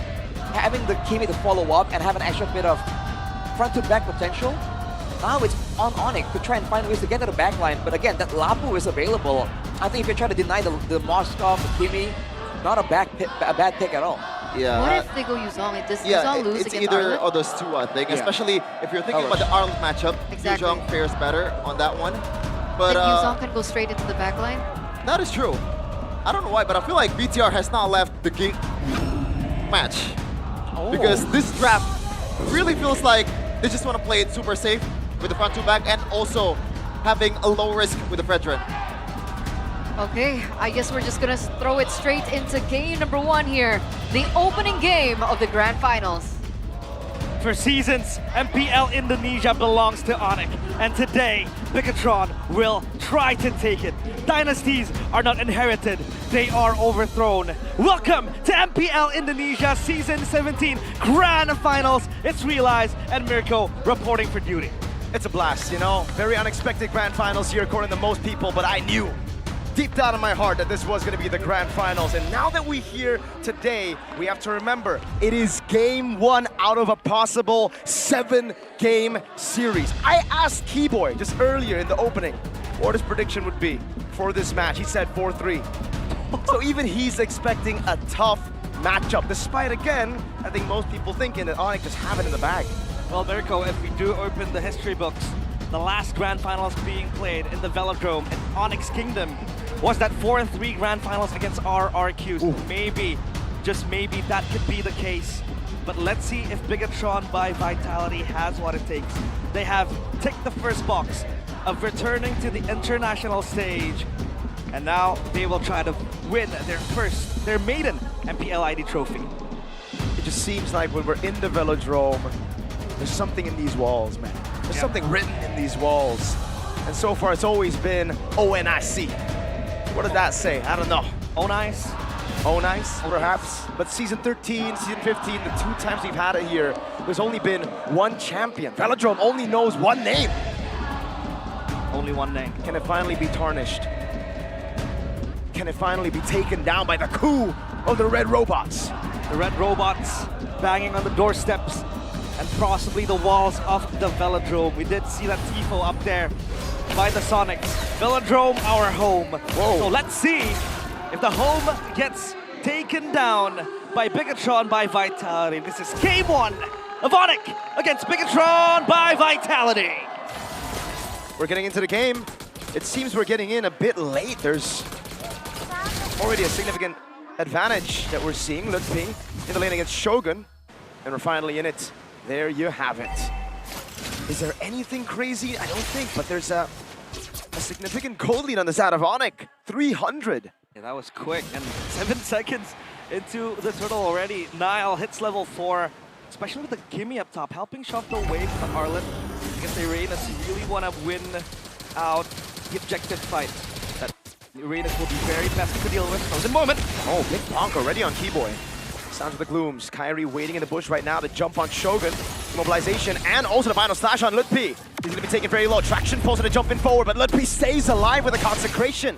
having the Kimi to follow up and have an extra bit of front to back potential, now it's on ONIC to try and find ways to get to the back line. But again, that Lapu is available. I think if you're trying to deny the Moskov, the Kimi, not a bad pick at all. Yeah. What if they go Yuzong? Does Yuzong lose it's against either Arlen? of those two, I think. Yeah. Especially if you're thinking about the Arlen matchup, Exactly. Yuzhong fares better on that one. But Then Yuzong can go straight into the back line? that is true. I don't know why, but I feel like BTR has not left the game match. Because this draft really feels like they just want to play it super safe with the front to back and also having a low risk with the Fredrin. Okay, I guess we're just gonna throw it straight into game number 1 here. The opening game of the Grand Finals. For seasons, MPL Indonesia belongs to ONIC. And today, Bigetron will try to take it. Dynasties are not inherited, they are overthrown. Welcome to MPL Indonesia Season 17 Grand Finals. It's Realize and Mirko reporting for duty. It's a blast, you know? Very unexpected grand finals here according to most people, but I knew deep down in my heart that this was going to be the grand finals. And now that we're here today, we have to remember it is game 1 out of a possible 7-game series. I asked Keyboy just earlier in the opening what his prediction would be for this match. He said 4-3. So even he's expecting a tough matchup, despite, again, I think most people thinking that ONIC just have it in the bag. Well, Mirko, if we do open the history books, the last Grand Finals being played in the Velodrome in Onyx Kingdom was that 4-3 Grand Finals against RRQ. So maybe, just maybe, that could be the case. But let's see if Bigetron by Vitality has what it takes. They have ticked the first box of returning to the international stage. And now they will try to win their maiden MPL ID trophy. It just seems like when we're in the Velodrome, there's something in these walls, man. There's something written in these walls. And so far, it's always been ONIC. What did that say? I don't know. ONIC? ONIC, perhaps. But season 13, season 15, the 2 times we've had it here, there's only been 1 champion. Velodrome only knows 1 name. Only 1 name. Can it finally be tarnished? Can it finally be taken down by the coup of the Red Robots? The Red Robots banging on the doorsteps and possibly the walls of the Velodrome. We did see that Tifo up there by the Sonics. Velodrome, our home. Whoa. So let's see if the home gets taken down by Bigetron by Vitality. This is game 1 of ONIC against Bigetron by Vitality. We're getting into the game. It seems we're getting in a bit late. There's already a significant advantage that we're seeing. Lutping in the lane against Shogun. And we're finally in it. There you have it. Is there anything crazy? I don't think, but there's a significant gold lead on the side of ONIC. 300. Yeah, that was quick. And 7 seconds into the turtle already. Nile hits level 4, especially with the Gimme up top, helping shove the wave from the Arlet. Because the Uranus really want to win out the objective fight. That Uranus will be very pesky to deal with. Frozen moment. Oh, big bonk already on Keyboy. Sounds of the Glooms. Kyrie waiting in the bush right now to jump on Shogun. Mobilization and also the final slash on Lutpi. He's going to be taken very low. Traction pulls him to jump in forward, but Lutpi stays alive with a consecration.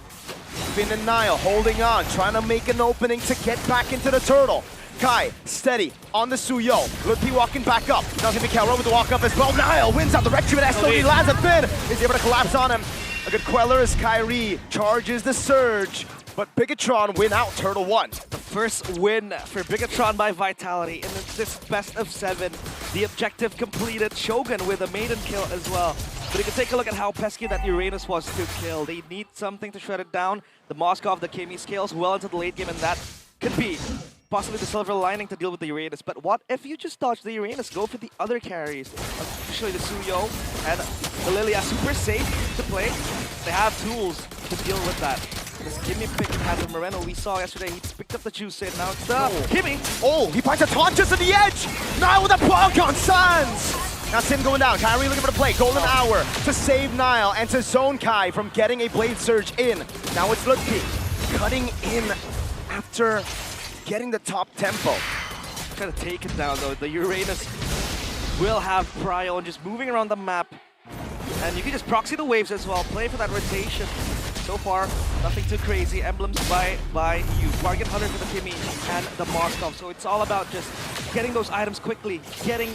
Finn and Nile holding on, trying to make an opening to get back into the turtle. Kai, steady, on the Suyo. Lutpi walking back up. Now it's going to be Kelro with the walk up as well. Nile wins out the Retrieve and SOD lands a Finn. Is able to collapse on him. A good queller as Kyrie charges the surge. But Bigetron win out Turtle 1. The first win for Bigetron by Vitality in this best of 7. The objective completed. Shogun with a maiden kill as well. But you can take a look at how pesky that Uranus was to kill. They need something to shred it down. The Moskov, the Kimi scales well into the late game, and that could be possibly the silver lining to deal with the Uranus. But what if you just dodge the Uranus? Go for the other carries, especially the Suyo and the Lilia. Super safe to play. They have tools to deal with that. This Kimi pick has a Moreno. We saw yesterday he picked up the Juicid. Now it's the Kimi. Oh, he finds a taunt just at the edge. Nile with a bonk on Suns. Now Sim going down. Kyrie looking for the play. Golden hour to save Nile and to zone Kai from getting a Blade Surge in. Now it's Lutpi cutting in after getting the top tempo. Trying to take it down though. The Uranus will have Prio and just moving around the map. And you can just proxy the waves as well. Play for that rotation. So far, nothing too crazy. Emblems by you. Bargain Hunter for the Kimi and the Moskov. So it's all about just getting those items quickly, getting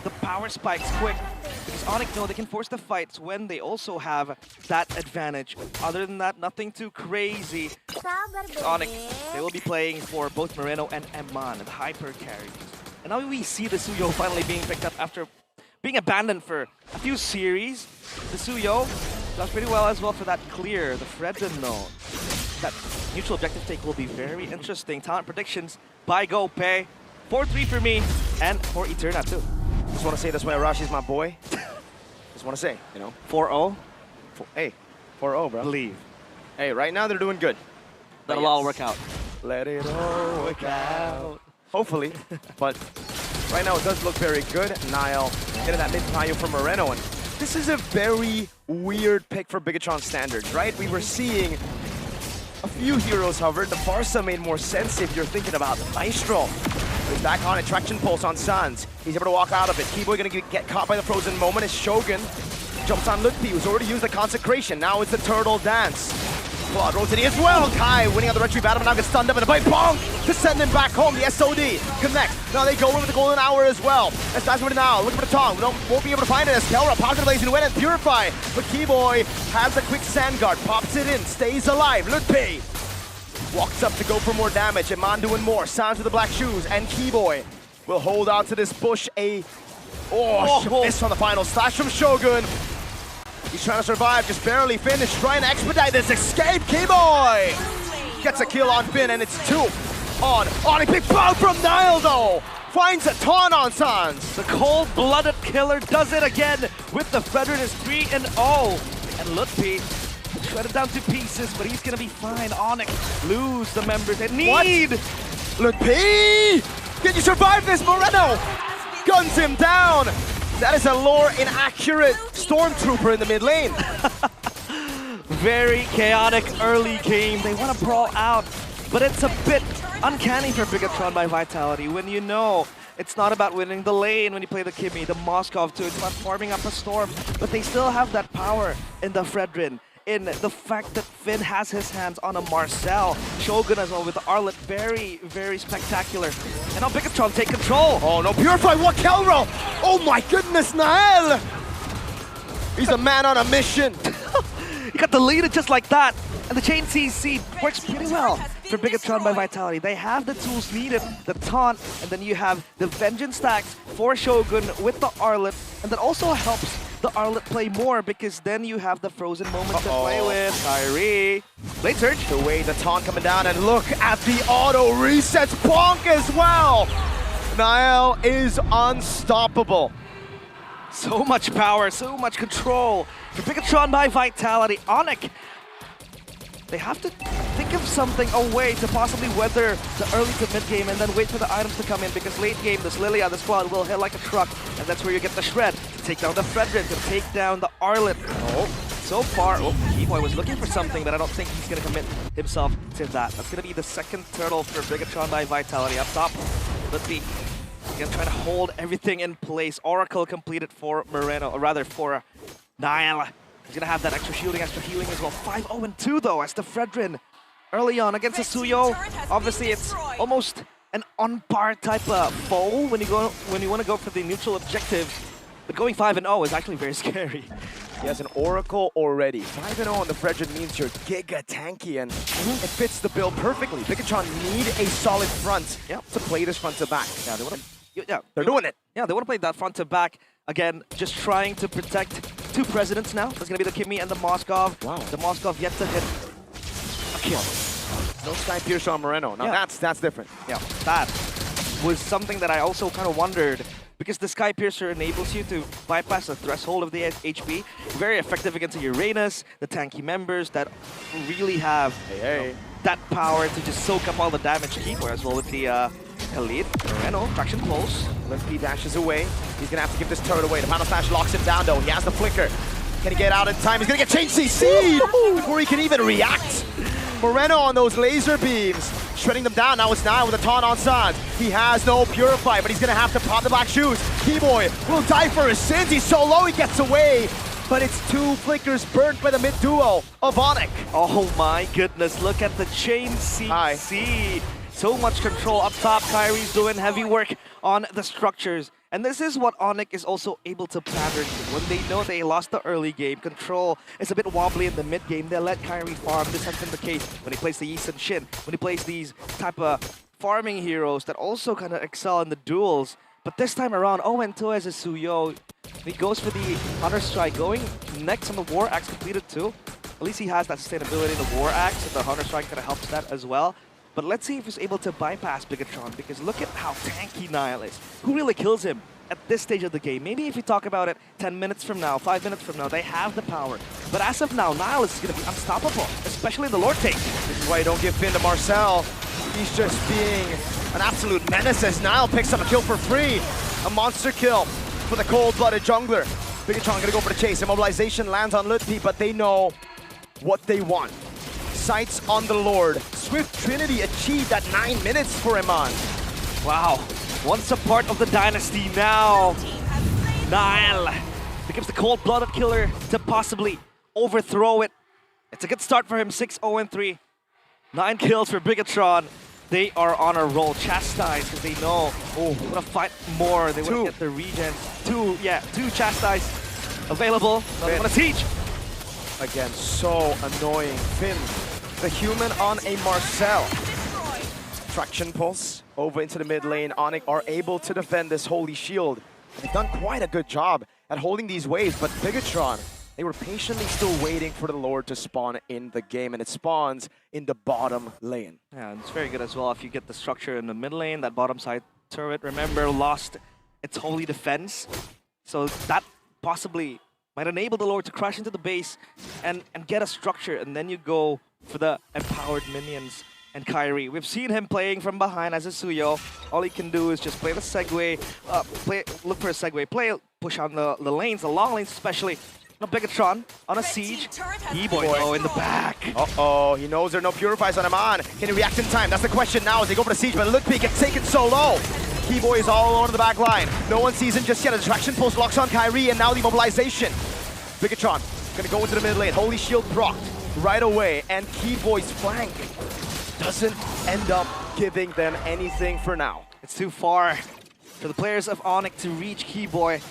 the power spikes quick. Because ONIC know they can force the fights when they also have that advantage. Other than that, nothing too crazy. ONIC, they will be playing for both Moreno and Eman, the hyper carries. And now we see the Suyo finally being picked up after being abandoned for a few series. The Suyo does pretty well as well for that clear. The Fredden though, that neutral objective take will be very interesting. Talent predictions by GoPay. 4-3 for me and for Eterna too. Just want to say this way, Arashi's my boy. Just want to say, you know, 4-0. Hey, 4-0, bro. Believe. Hey, right now they're doing good. That'll all work out. Let it all work out. Hopefully, but right now it does look very good. Nile getting that mid-value from Moreno, and this is a very weird pick for Bigetron standards, right? We were seeing a few heroes, however. The Barca made more sense if you're thinking about Maestro. He's back on it, traction pulse on Sans. He's able to walk out of it. Keyboy gonna get caught by the frozen moment as Shogun jumps on Lutpi, who's already used the consecration. Now it's the turtle dance. Claude rotating as well. Kai winning on the retreat battle, but now gets stunned up and a bite bonk to send him back home. The SOD connects. Now they go in with the golden hour as well. As fast as now, looking for the tongue. Won't be able to find it as Kelra pocket blaze and win and purify. But Keyboy has a quick sand guard, pops it in, stays alive. Lutpi walks up to go for more damage. Eman doing more. Sounds with the black shoes, and Keyboy will hold on to this bush. Miss on the final slash from Shogun. He's trying to survive, just barely finished, trying to expedite this escape. Keyboy gets a kill on Finn, and it's 2 on ONIC. Big bow from Nile, though. Finds a taunt on Sans. The cold-blooded killer does it again with the Frederick is 3-0. And Lutpi shredded down to pieces, but he's gonna be fine. ONIC lose the members they need. Lutpi! Can you survive this? Moreno guns him down. That is a lore inaccurate Stormtrooper in the mid lane. Very chaotic early game. They want to brawl out, but it's a bit uncanny for Bigetron by Vitality when you know it's not about winning the lane when you play the Kimi, the Moskov too. It's about farming up a Storm, but they still have that power in the Fredrin, in the fact that Finn has his hands on a Marcel. Shogun as well with the Arlet, very, very spectacular. And now Bigetron take control. Oh no, Purify, what Kelro? Oh my goodness, Nael! He's a man on a mission. He got deleted just like that. And the chain CC works pretty well for Bigetron by Vitality. They have the tools needed, the taunt, and then you have the Vengeance stacks for Shogun with the Arlet, and that also helps the Arlet play more because then you have the frozen moment to play with. Kyrie, Blade Surge. The way the taunt coming down, and look at the auto resets bonk as well. Niall is unstoppable. So much power, so much control for Bigetron by Vitality. ONIC They have to think of something, a way to possibly weather the early to mid game and then wait for the items to come in, because late game, this Lilia, the squad will hit like a truck, and that's where you get the Shred to take down the Fredrin, to take down the Arlet. Oh, so far, Keyboy was looking for something, but I don't think he's going to commit himself to that. That's going to be the second turtle for Bigetron by Vitality up top. Litpi again trying to hold everything in place. Oracle completed for Moreno, or rather for Niall. He's going to have that extra shielding, extra healing as well. 5-0-2 though, as the Fredrin early on against the Suyo. Obviously, it's almost an on-par type of foe when you want to go for the neutral objective. But going 5-0 is actually very scary. He has an Oracle already. 5-0 on the Fredrin means you're giga tanky, and it fits the bill perfectly. Bigetron need a solid front to play this front to back. Yeah, they're doing it. Yeah, they want to play that front to back. Again, just trying to protect two presidents now. That's going to be the Kimmy and the Moskov. Wow. The Moskov yet to hit a kill. No Sky Piercer on Moreno. Now that's different. Yeah, that was something that I also kind of wondered, because the Sky Piercer enables you to bypass the threshold of the HP. Very effective against the Uranus, the tanky members that really have you know, that power to just soak up all the damage. Keeper as well with the Elite. Moreno, traction close. Limpy dashes away. He's going to have to give this turret away. The Panel Slash locks him down though. He has the flicker. Can he get out in time? He's going to get changed CC'd before he can even react. Moreno on those laser beams, shredding them down. Now it's Niall with a taunt on Sans. He has no Purify, but he's going to have to pop the black shoes. Keyboy will die for his sins. He's so low, he gets away. But it's two flickers burnt by the mid duo of ONIC. Oh my goodness, look at the chain CC. So much control up top. Kyrie's doing heavy work on the structures. And this is what ONIC is also able to pattern to. When they know they lost the early game, control is a bit wobbly in the mid game, they let Kyrie farm. This has been the case when he plays the Yi and Shin, when he plays these type of farming heroes that also kind of excel in the duels. But this time around, 0-2 as a Suyo. He goes for the Hunter Strike, going next on the War Axe completed too. At least he has that sustainability in the War Axe, and the Hunter Strike kind of helps that as well. But let's see if he's able to bypass Bigetron, because look at how tanky Niall is. Who really kills him at this stage of the game? Maybe if you talk about it 10 minutes from now, 5 minutes from now, they have the power. But as of now, Niall is going to be unstoppable, especially in the Lord take. This is why you don't give Finn to Marcel. He's just being an absolute menace as Niall picks up a kill for free. A monster kill for the cold-blooded jungler. Bigetron going to go for the chase. Immobilization lands on Litpi, but they know what they want. Sights on the Lord. Swift Trinity achieved that 9 minutes for Iman. Wow. Once a part of the dynasty, now Niall becomes the cold-blooded killer to possibly overthrow it. It's a good start for him, 6-0-3. 9 kills for Bigetron. They are on a roll. Chastise, because they know, they want to fight more. They want to get the regen. Two Chastise available. Now they want to teach. Again, so annoying. Finn, the human on a Marcel. Traction pulse over into the mid lane. ONIC are able to defend this holy shield. They've done quite a good job at holding these waves, but Bigetron, they were patiently still waiting for the Lord to spawn in the game, and it spawns in the bottom lane. Yeah, and it's very good as well if you get the structure in the mid lane. That bottom side turret, remember, lost its holy defense. So that possibly might enable the Lord to crash into the base and get a structure, and then you go for the empowered minions and Kyrie. We've seen him playing from behind as a Suyo. All he can do is just play the segue, look for a segue, push on the lanes, the long lanes especially. No Bigetron on a siege. Keyboy in the back. Uh-oh, he knows there are no purifiers on him on. Can he react in time? That's the question now as they go for the siege, but Litpi gets taken so low. Keyboy is all alone in the back line. No one sees him just yet. A distraction post locks on Kyrie, and now the mobilization. Bigetron gonna go into the mid lane. Holy Shield procced right away, and Keyboy's flank doesn't end up giving them anything for now. It's too far for the players of ONIC to reach Keyboy.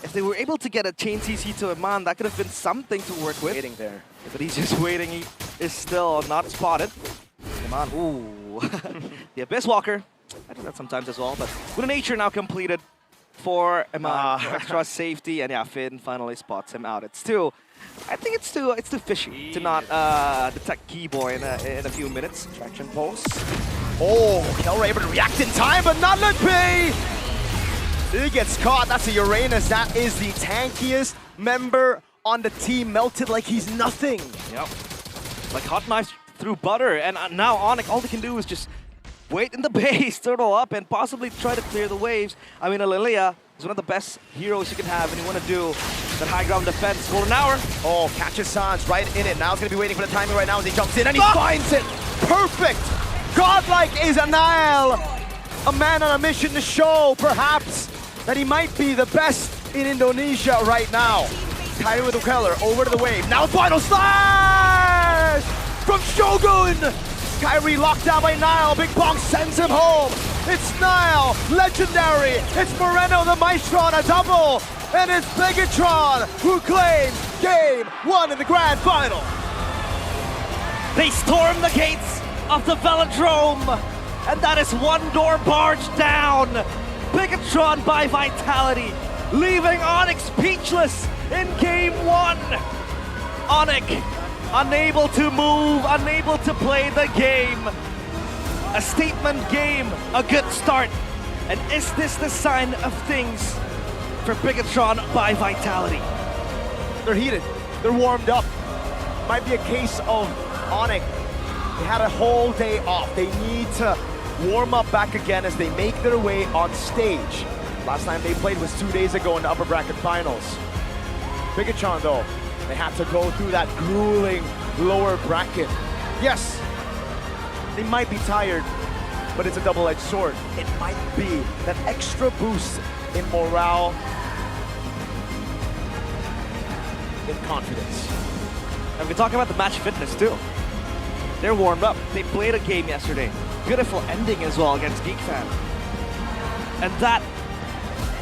If they were able to get a chain CC to Iman, that could have been something to work with. Waiting there. But he's just waiting. He is still not spotted. Iman, ooh. The Abyss Walker. I do that sometimes as well, but with a nature now completed for Iman, for extra safety, and yeah, Finn finally spots him out. I think it's too fishy to not detect Keyboy in a few minutes. Traction pulse. Oh, Kelra able to react in time, but not Litpi! He gets caught. That's a Uranus. That is the tankiest member on the team, melted like he's nothing. Yep. like hot knives through butter. And now ONIC, all they can do is just wait in the base, turtle up, and possibly try to clear the waves. I mean, Lilia is one of the best heroes you can have when you want to do that high ground defense. Golden hour. Oh, catches Sans right in it. Now he's going to be waiting for the timing right now as he jumps in, and he finds it. Perfect. Godlike is Anile. A man on a mission to show, perhaps, that he might be the best in Indonesia right now. Kyrie with the Keller, over to the wave. Now final slash from Shogun. Kyrie locked down by Nile. Big Bong sends him home. It's Nile, legendary. It's Moreno the Maestro on a double. And it's Bigetron who claims game 1 in the grand final. They storm the gates of the Velodrome, and that is one door barged down. Bigetron by Vitality, leaving ONIC speechless in game 1. ONIC unable to move, unable to play the game. A statement game, a good start. And is this the sign of things for Bigetron by Vitality? They're heated, they're warmed up. Might be a case of ONIC. They had a whole day off. They need to warm up back again as they make their way on stage. Last time they played was 2 days ago in the upper bracket finals. Bigetron though, they have to go through that grueling lower bracket. Yes, they might be tired, but it's a double-edged sword. It might be that extra boost in morale, in confidence. And we talk about the match fitness too. They're warmed up. They played a game yesterday. Beautiful ending as well against GeekFan. And that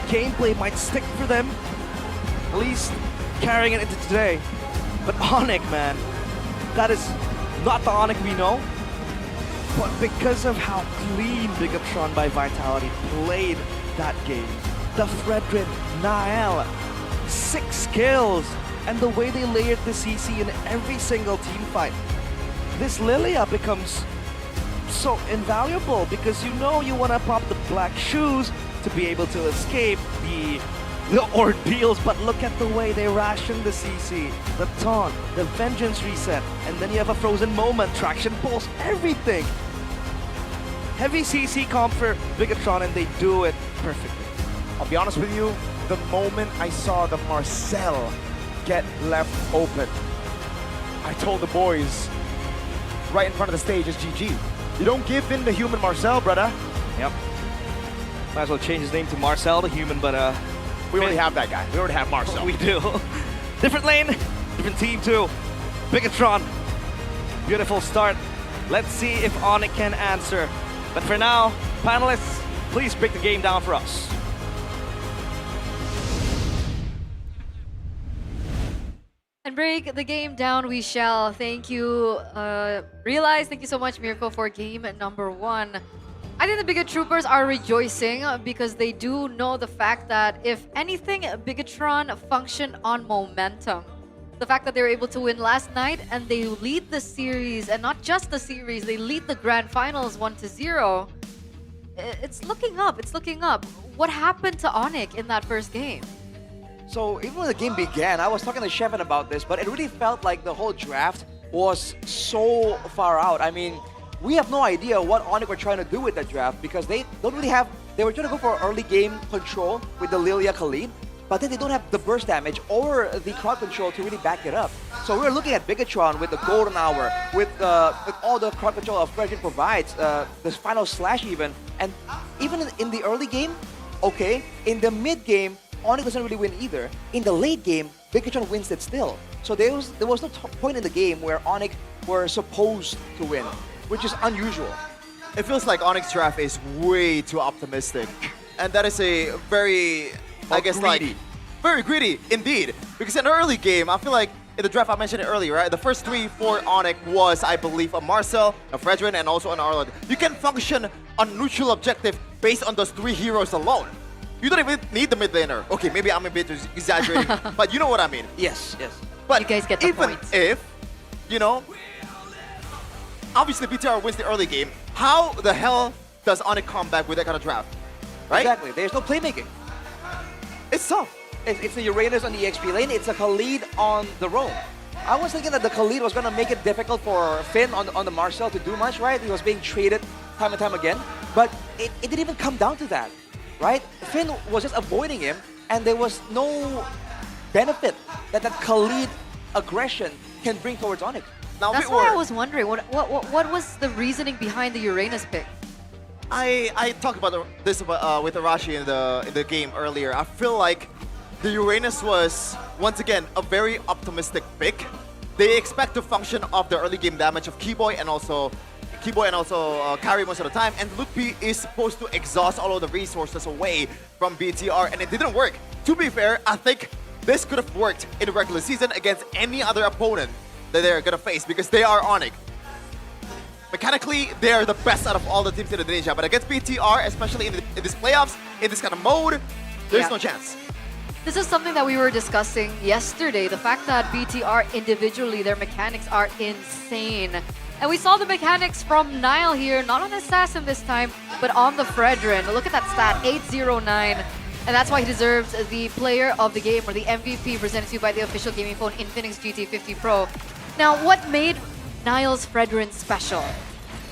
gameplay might stick for them, at least carrying it into today. But ONIC, man, that is not the ONIC we know. But because of how clean Bigetron by Vitality played that game, the Fredrin, Nael, 6 kills, and the way they layered the CC in every single team fight, this Lilia becomes so invaluable because you know you want to pop the black shoes to be able to escape the ordeals, but look at the way they ration the CC, the taunt, the vengeance reset, and then you have a frozen moment, traction pulse, everything. Heavy CC comp for Bigetron, and they do it perfectly. I'll be honest with you, the moment I saw the Marcel get left open, I told the boys right in front of the stage is GG. You don't give in to human Marcel, brother. Yep. Might as well change his name to Marcel the Human, but we already have that guy. We already have Marcel. We do. Different lane, different team too. Bigetron, beautiful start. Let's see if ONIC can answer. But for now, panelists, please break the game down for us. And break the game down we shall. Thank you, Realize. Thank you so much, Mirko, for game number 1. I think the Bigot Troopers are rejoicing because they do know the fact that if anything, Bigetron functioned on momentum. The fact that they were able to win last night and they lead the series, and not just the series, they lead the grand finals 1-0. It's looking up, it's looking up. What happened to ONIC in that first game? So even when the game began, I was talking to Shevin about this, but it really felt like the whole draft was so far out. I mean, we have no idea what ONIC were trying to do with that draft because they don't really have, they were trying to go for early game control with the Lilia Khalid, but then they don't have the burst damage or the crowd control to really back it up. So we're looking at Bigetron with the golden hour, with all the crowd control of Fredrin provides, this final slash even, and even in the early game, okay, in the mid game, ONIC doesn't really win either. In the late game, Bigetron wins it still. So there was no point in the game where ONIC were supposed to win, which is unusual. It feels like ONIC's draft is way too optimistic. And that is a very, I guess, greedy. like, very greedy indeed. Because in the early game, I feel like in the draft, I mentioned it earlier, right? The first 3 for ONIC was, I believe, a Marcel, a Fredrin, and also an Arlod. You can function on neutral objective based on those 3 heroes alone. You don't even need the mid laner. Okay, maybe I'm a bit exaggerating, but you know what I mean. Yes, yes. But you guys get the even point. if, you know, obviously BTR wins the early game, how the hell does ONIC come back with that kind of draft? Right? Exactly. There's no playmaking. It's tough. It's the Uranus on the EXP lane. It's a Khalid on the roam. I was thinking that the Khalid was going to make it difficult for Finn on the Marcel to do much, right? He was being traded time and time again. But it didn't even come down to that, right? Finn was just avoiding him, and there was no benefit that Khalid aggression can bring towards ONIC. Now, That's why I was wondering, what was the reasoning behind the Uranus pick? I talked about this with Arashi in the game earlier. I feel like the Uranus was, once again, a very optimistic pick. They expect to function off the early game damage of Keyboy and also carry most of the time. And Lutpi is supposed to exhaust all of the resources away from BTR, and it didn't work. To be fair, I think this could have worked in the regular season against any other opponent that they're gonna face because they are ONIC. Mechanically, they are the best out of all the teams in Indonesia, but against BTR, especially in this playoffs, in this kind of mode, there's no chance. This is something that we were discussing yesterday. The fact that BTR individually, their mechanics are insane. And we saw the mechanics from Nile here, not on Assassin this time, but on the Fredrin. Look at that stat, 809. And that's why he deserves the player of the game, or the MVP, presented to you by the official gaming phone Infinix GT50 Pro. Now, what made Nile's Fredrin special?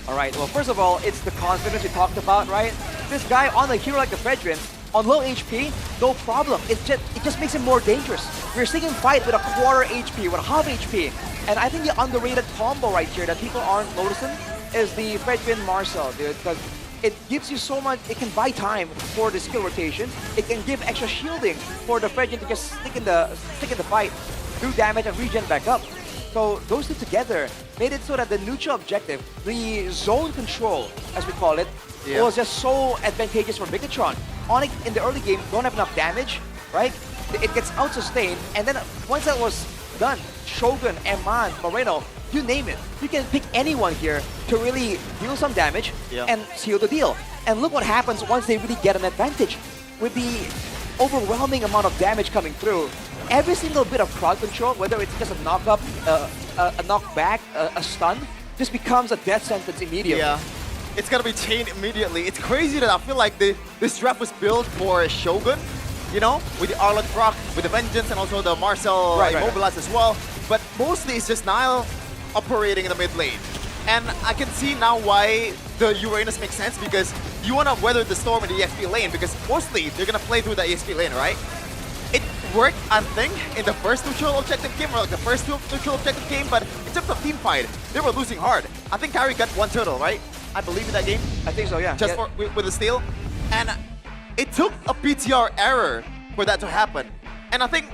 All right, well, first of all, it's the confidence you talked about, right? This guy on a hero like the Fredrin, on low HP, no problem. It just makes him more dangerous. We're seeing him fight with a quarter HP, with a half HP. And I think the underrated combo right here that people aren't noticing is the Fredrin Marcel, dude, because it gives you so much, it can buy time for the skill rotation. It can give extra shielding for the Fredrin to just stick in the fight, do damage and regen back up. So those two together made it so that the neutral objective, the zone control, as we call it, was just so advantageous for Bigetron. ONIC in the early game don't have enough damage, right? It gets out-sustained, and then once that was done, Shogun, Eman, Moreno, you name it. You can pick anyone here to really deal some damage and seal the deal. And look what happens once they really get an advantage. With the overwhelming amount of damage coming through, every single bit of crowd control, whether it's just a knock-up, a knockback, a stun, just becomes a death sentence immediately. Yeah. It's gonna be chained immediately. It's crazy that I feel like this draft was built for Shogun, you know, with the Arlet proc, with the Vengeance, and also the Marcel Immobilized as well. But mostly it's just Nile operating in the mid lane. And I can see now why the Uranus makes sense, because you wanna weather the storm in the EXP lane, because mostly they're gonna play through the EXP lane, right? It worked, I think, in the first neutral objective game, or like the first neutral objective game, but in terms of team fight, they were losing hard. I think Kyrie got one turtle, right? I believe in that game. I think so, yeah. Just with the steal. And it took a PTR error for that to happen. And I think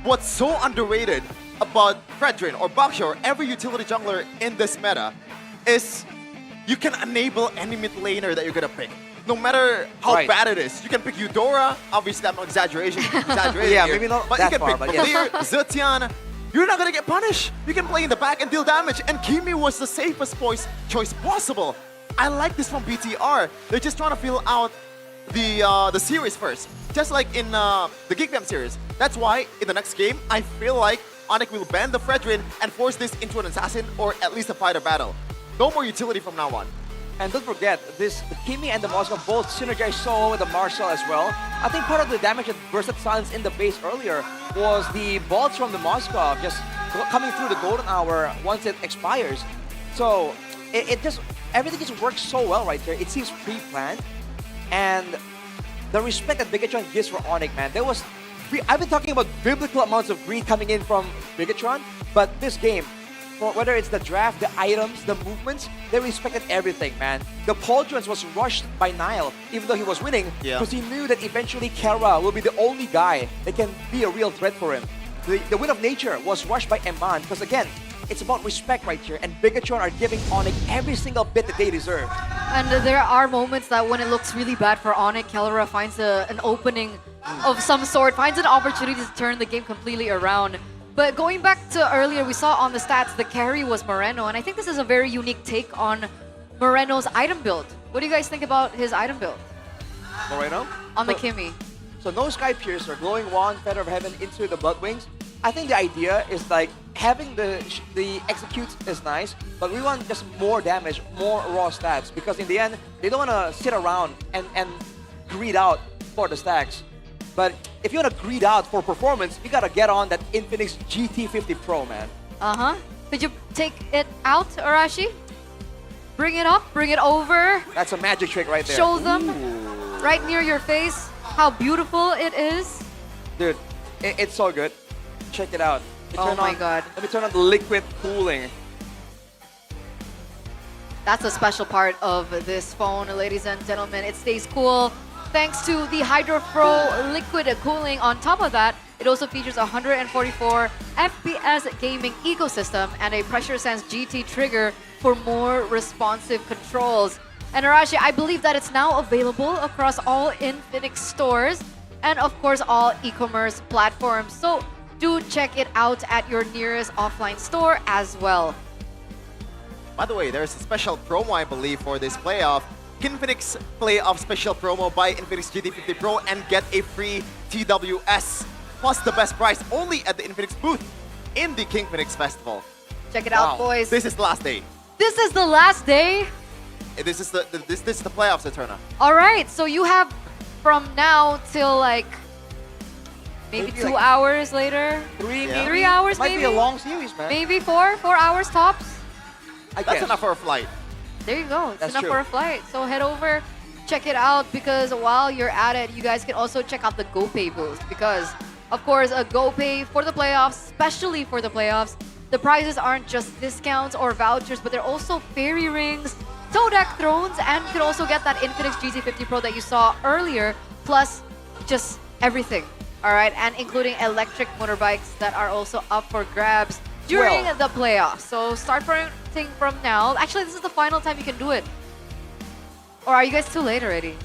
what's so underrated about Fredrin or Boxer or every utility jungler in this meta is you can enable any mid laner that you're gonna pick. No matter how bad it is. You can pick Eudora, obviously I'm exaggerating yeah, here, maybe not but that you can far, pick but yeah. Zetian. You're not gonna get punished. You can play in the back and deal damage, and Kimi was the safest choice possible. I like this from BTR. They're just trying to fill out the series first, just like in the GigFam series. That's why in the next game, I feel like ONIC will ban the Fredrin and force this into an assassin or at least a fighter battle. No more utility from now on. And don't forget, the Kimi and the Moskov both synergize so well with the Marcel as well. I think part of the damage that bursted Silence in the base earlier was the bolts from the Moskov just coming through the golden hour once it expires. So everything just works so well right there. It seems pre-planned. And the respect that Bigetron gives for ONIC, man, I've been talking about biblical amounts of greed coming in from Bigetron, but this game, whether it's the draft, the items, the movements, they respected everything, man. The Pauldrons was rushed by Nile, even though he was winning, because he knew that eventually Kera will be the only guy that can be a real threat for him. The Wind of Nature was rushed by Eman, because again, it's about respect right here, and Bigetron are giving ONIC every single bit that they deserve. And there are moments that when it looks really bad for ONIC, Kellera finds an opening of some sort, finds an opportunity to turn the game completely around. But going back to earlier, we saw on the stats the carry was Moreno, and I think this is a very unique take on Moreno's item build. What do you guys think about his item build? Moreno? On the Kimi. So no Sky Piercer, Glowing Wand, Feather of Heaven into the Blood Wings. I think the idea is like having the executes is nice, but we want just more damage, more raw stats, because in the end, they don't want to sit around and greed out for the stacks. But if you want to greed out for performance, you got to get on that Infinix GT50 Pro, man. Uh-huh. Could you take it out, Arashi? Bring it up, bring it over. That's a magic trick right there. Show them right near your face how beautiful it is. Dude, it's so good. Check it out. Oh my God. Let me turn on the liquid cooling. That's a special part of this phone, ladies and gentlemen. It stays cool thanks to the HydroFro liquid cooling. On top of that, it also features a 144 FPS gaming ecosystem and a pressure sense GT trigger for more responsive controls. And Arashi, I believe that it's now available across all Infinix stores and of course all e-commerce platforms. So do check it out at your nearest offline store as well. By the way, there's a special promo, I believe, for this playoff. KINGFINIX Playoff Special Promo. Buy Infinix GT50 Pro and get a free TWS. Plus the best price only at the Infinix booth in the KINGFINIX Festival. Check it out, boys. This is the last day. This is the last day? This is the playoffs, Eterna. All right, so you have from now till like maybe 2 hours later. 3 hours Might maybe? be a long series, man. Maybe 4 hours tops. That's enough for a flight. There you go. It's That's enough true. for a flight. So head over, check it out, because while you're at it, you guys can also check out the GoPay booth. Because, of course, a GoPay for the playoffs, especially for the playoffs, the prizes aren't just discounts or vouchers, but they're also fairy rings, toe deck thrones, and you can also get that Infinix GT50 Pro that you saw earlier, plus just everything. All right, and including electric motorbikes that are also up for grabs during the playoffs. So start voting from now. Actually, this is the final time you can do it. Or are you guys too late already?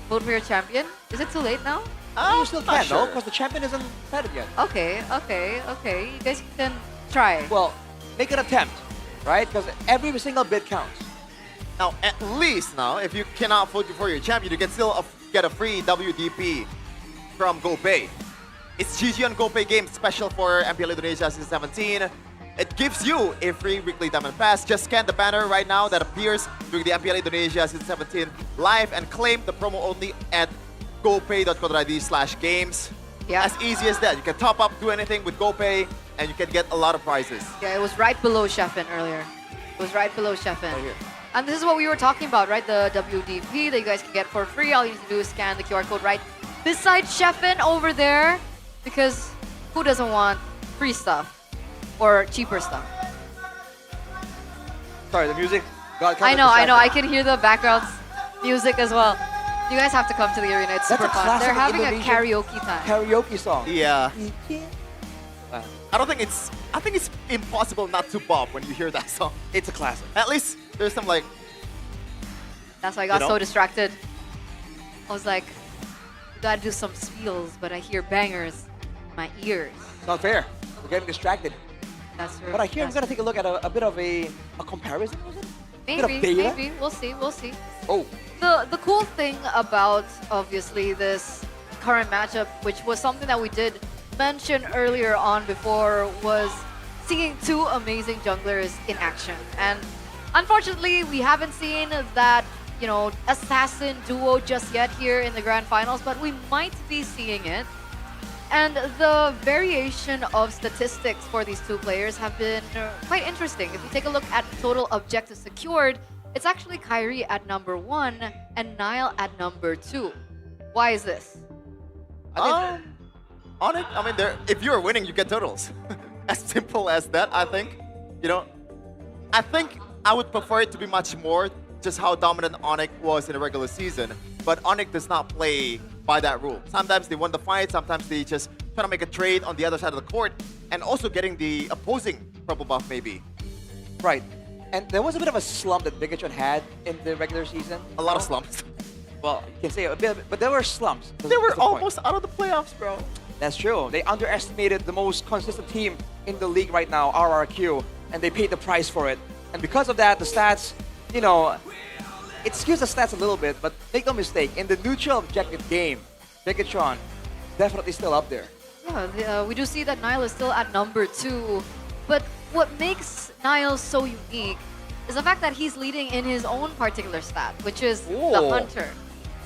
Vote for your champion? Is it too late now? You still can, though, because the champion isn't decided yet. Okay. You guys can try. Well, make an attempt, right? Because every single bid counts. Now, at least now, if you cannot vote for your champion, you can still get a free WDP from GoPay. It's GG on GoPay game special for MPL Indonesia Season 17. It gives you a free weekly diamond pass. Just scan the banner right now that appears during the MPL Indonesia Season 17 live and claim the promo only at gopay.co.id/games. Yeah. As easy as that. You can top up, do anything with GoPay, and you can get a lot of prizes. Yeah, it was right below Sheffin earlier. It was right below Sheffin. And this is what we were talking about, right? The WDP that you guys can get for free. All you need to do is scan the QR code right beside Sheffin over there. Because who doesn't want free stuff? Or cheaper stuff? Sorry, the music got I know. I can hear the background music as well. You guys have to come to the arena. It's super fun. They're having a karaoke time. Karaoke song. Yeah. I think it's impossible not to bob when you hear that song. It's a classic. At least there's some like... That's why I got so distracted. I was like, you gotta do some spiels, but I hear bangers in my ears. It's not fair. We're getting distracted. That's true. But I hear I'm going to take a look at a bit of a comparison, was it? Maybe. We'll see. Oh. The cool thing about, obviously, this current matchup, which was something that we did mention earlier on before, was seeing two amazing junglers in action. And unfortunately, we haven't seen that, assassin duo just yet here in the grand finals, but we might be seeing it. And the variation of statistics for these two players have been quite interesting. If you take a look at total objectives secured, it's actually Kyrie at number 1 and Nile at number 2. Why is this? On it, I mean, if you're winning, you get totals. As simple as that, I think. I think I would prefer it to be much more just how dominant ONIC was in the regular season. But ONIC does not play by that rule. Sometimes they won the fight, sometimes they just try to make a trade on the other side of the court, and also getting the opposing purple buff maybe. Right. And there was a bit of a slump that Bigetron had in the regular season. A lot of slumps. Well, you can say a bit, but there were slumps. They were almost out of the playoffs, bro. That's true. They underestimated the most consistent team in the league right now, RRQ, and they paid the price for it. And because of that, the stats, it skews the stats a little bit, but make no mistake, in the neutral objective game, Bigetron definitely still up there. Yeah, we do see that Nile is still at number 2, but what makes Nile so unique is the fact that he's leading in his own particular stat, which is the Hunter.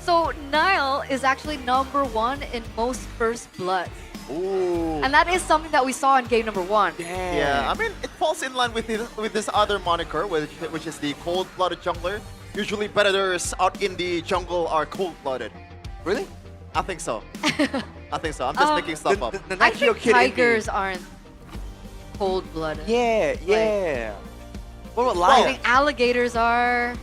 So Nile is actually number 1 in most first bloods. Ooh. And that is something that we saw in game number 1. Yeah, I mean, it falls in line with this other moniker, which is the cold-blooded jungler. Usually predators out in the jungle are cold-blooded. Really? I think so. I think so. I'm just making stuff up. I think tigers aren't cold-blooded. Yeah. What about I lions? think alligators are.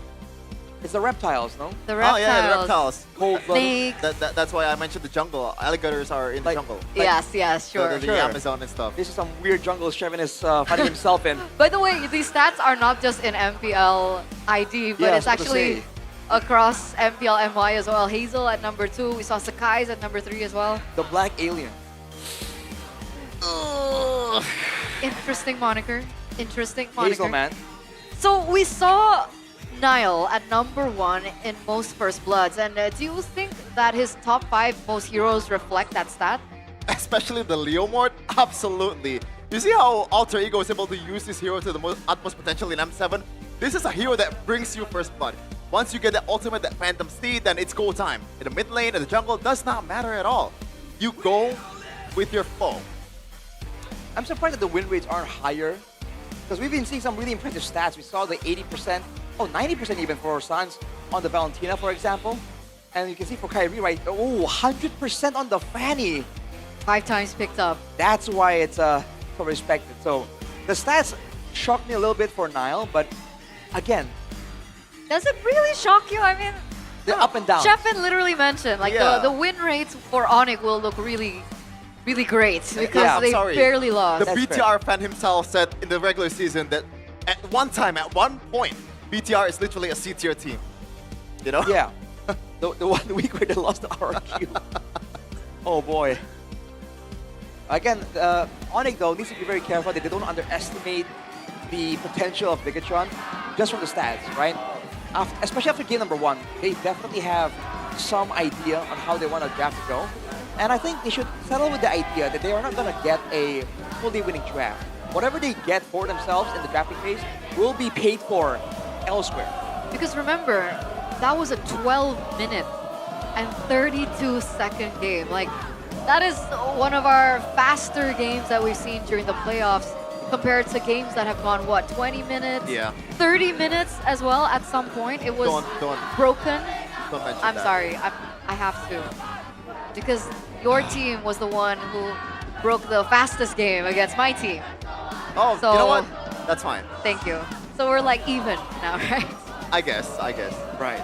It's the reptiles, no? The reptiles. Oh yeah, the reptiles. Snakes. That's why I mentioned the jungle. Alligators are in the jungle. Yes, sure. The Amazon and stuff. This is some weird jungle Shevin is finding himself in. By the way, these stats are not just in MPL ID, but Yeah, I it's was about to actually say. across MPL MY as well. Hazel at number 2. We saw Sakai's at number 3 as well. The black alien. Interesting moniker. Interesting moniker. Hazel, man. So we saw Nile at number 1 in most First Bloods. And do you think that his top 5 most heroes reflect that stat? Especially the Leomord? Absolutely. You see how Alter Ego is able to use this hero to the utmost potential in M7? This is a hero that brings you First Blood. Once you get that ultimate, that Phantom Steed, then it's go time. In the mid lane, in the jungle, does not matter at all. You go with your foe. I'm surprised that the win rates aren't higher. Because we've been seeing some really impressive stats. We saw the 80%, 90% even for Sans on the Valentina, for example. And you can see for Kyrie, right? Oh, 100% on the Fanny. 5 times picked up. That's why it's so respected. So the stats shocked me a little bit for Nile, but again, Does it really shock you? I mean, they're up and down. Sheffin literally mentioned like Yeah. the win rates for ONIC will look really great because Yeah, I'm they sorry. barely lost. The BTR fan himself said in the regular season that at one point, BTR is literally a C-tier team. You know? Yeah. the 1 week where they lost to RQ. Oh boy. Again, ONIC though needs to be very careful that they don't underestimate the potential of Bigetron just from the stats, right? Especially after game number 1, they definitely have some idea on how they want a draft to go. And I think they should settle with the idea that they are not going to get a fully winning draft. Whatever they get for themselves in the drafting phase will be paid for elsewhere. Because remember, that was a 12-minute and 32-second game. Like, that is one of our faster games that we've seen during the playoffs compared to games that have gone, what, 20 minutes? Yeah. 30 minutes as well at some point. It was Don't broken. mention I'm that. sorry, I have to. Because your team was the one who broke the fastest game against my team. Oh, So- you know what? That's fine. Thank you. So we're like even now, right? I guess. Right.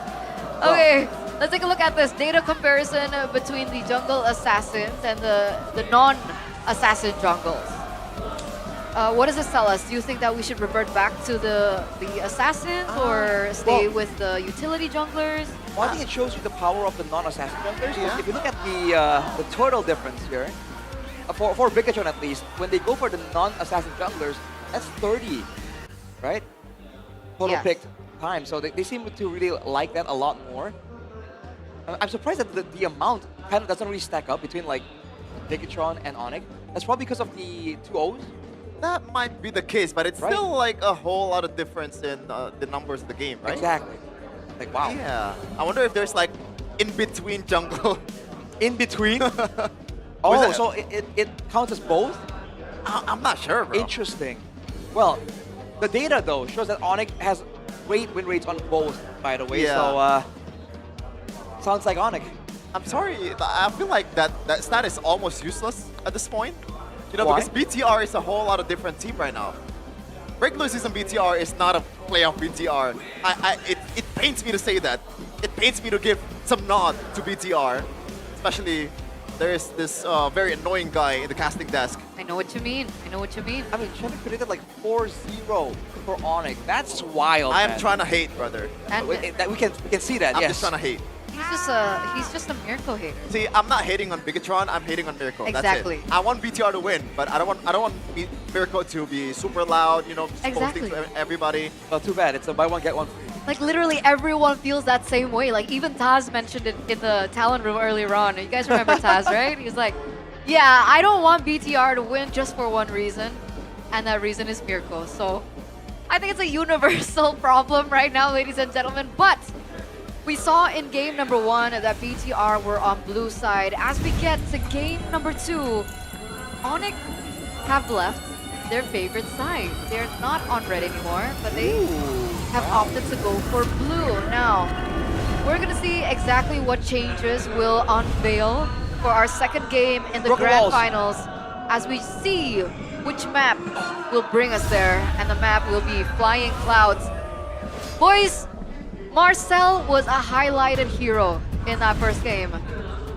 Okay, let's take a look at this data comparison between the jungle assassins and the non-assassin jungles. What does this tell us? Do you think that we should revert back to the assassins or stay with the utility junglers? Well, I think it shows you the power of the non-assassin junglers. If you look at the total difference here, for Bigetron at least, when they go for the non-assassin junglers, that's 30, right? Total Yes. picked time. So they seem to really like that a lot more. I'm surprised that the amount kind of doesn't really stack up between like Bigetron and ONIC. That's probably because of the 2-0s. That might be the case, but it's still like a whole lot of difference in the numbers of the game, right? Exactly. Like, wow. Yeah. I wonder if there's like in-between jungle. In between? Was Oh, it- so it counts as both? I'm not sure, bro. Interesting. Well, the data though shows that ONIC has great win rates on both, by the way. Yeah. So sounds like ONIC. I'm sorry, I feel like that stat is almost useless at this point. You know, Why? because BTR is a whole lot of different team right now. Regular season BTR is not a playoff BTR. It pains me to say that. It pains me to give some nod to BTR, especially there is this very annoying guy in the casting desk. I know what you mean. I mean, Chevy predicted like 4-0 for ONIC. That's wild. I am man. trying to hate, brother. And we can see that. I'm yes. just trying to hate. he's just a Miracle hater. See, I'm not hating on Bigetron. I'm hating on Miracle. Exactly. That's it. I want BTR to win, but I don't want Miracle to be super loud. You know, just posting Exactly. to everybody. Well, too bad. It's a buy one get one free. Like literally everyone feels that same way. Like even Taz mentioned it in the talent room earlier on. You guys remember Taz, right? He's like, yeah, I don't want BTR to win just for one reason, and that reason is Miracle. So I think it's a universal problem right now, ladies and gentlemen. But we saw in game number 1 that BTR were on blue side. As we get to game number 2, ONIC have left their favorite side. They're not on red anymore, but they have opted to go for blue. Now, we're gonna see exactly what changes will unveil for our second game in the Broken grand walls. finals as we see which map will bring us there, and the map will be Flying Clouds. Boys, Marcel was a highlighted hero in that first game.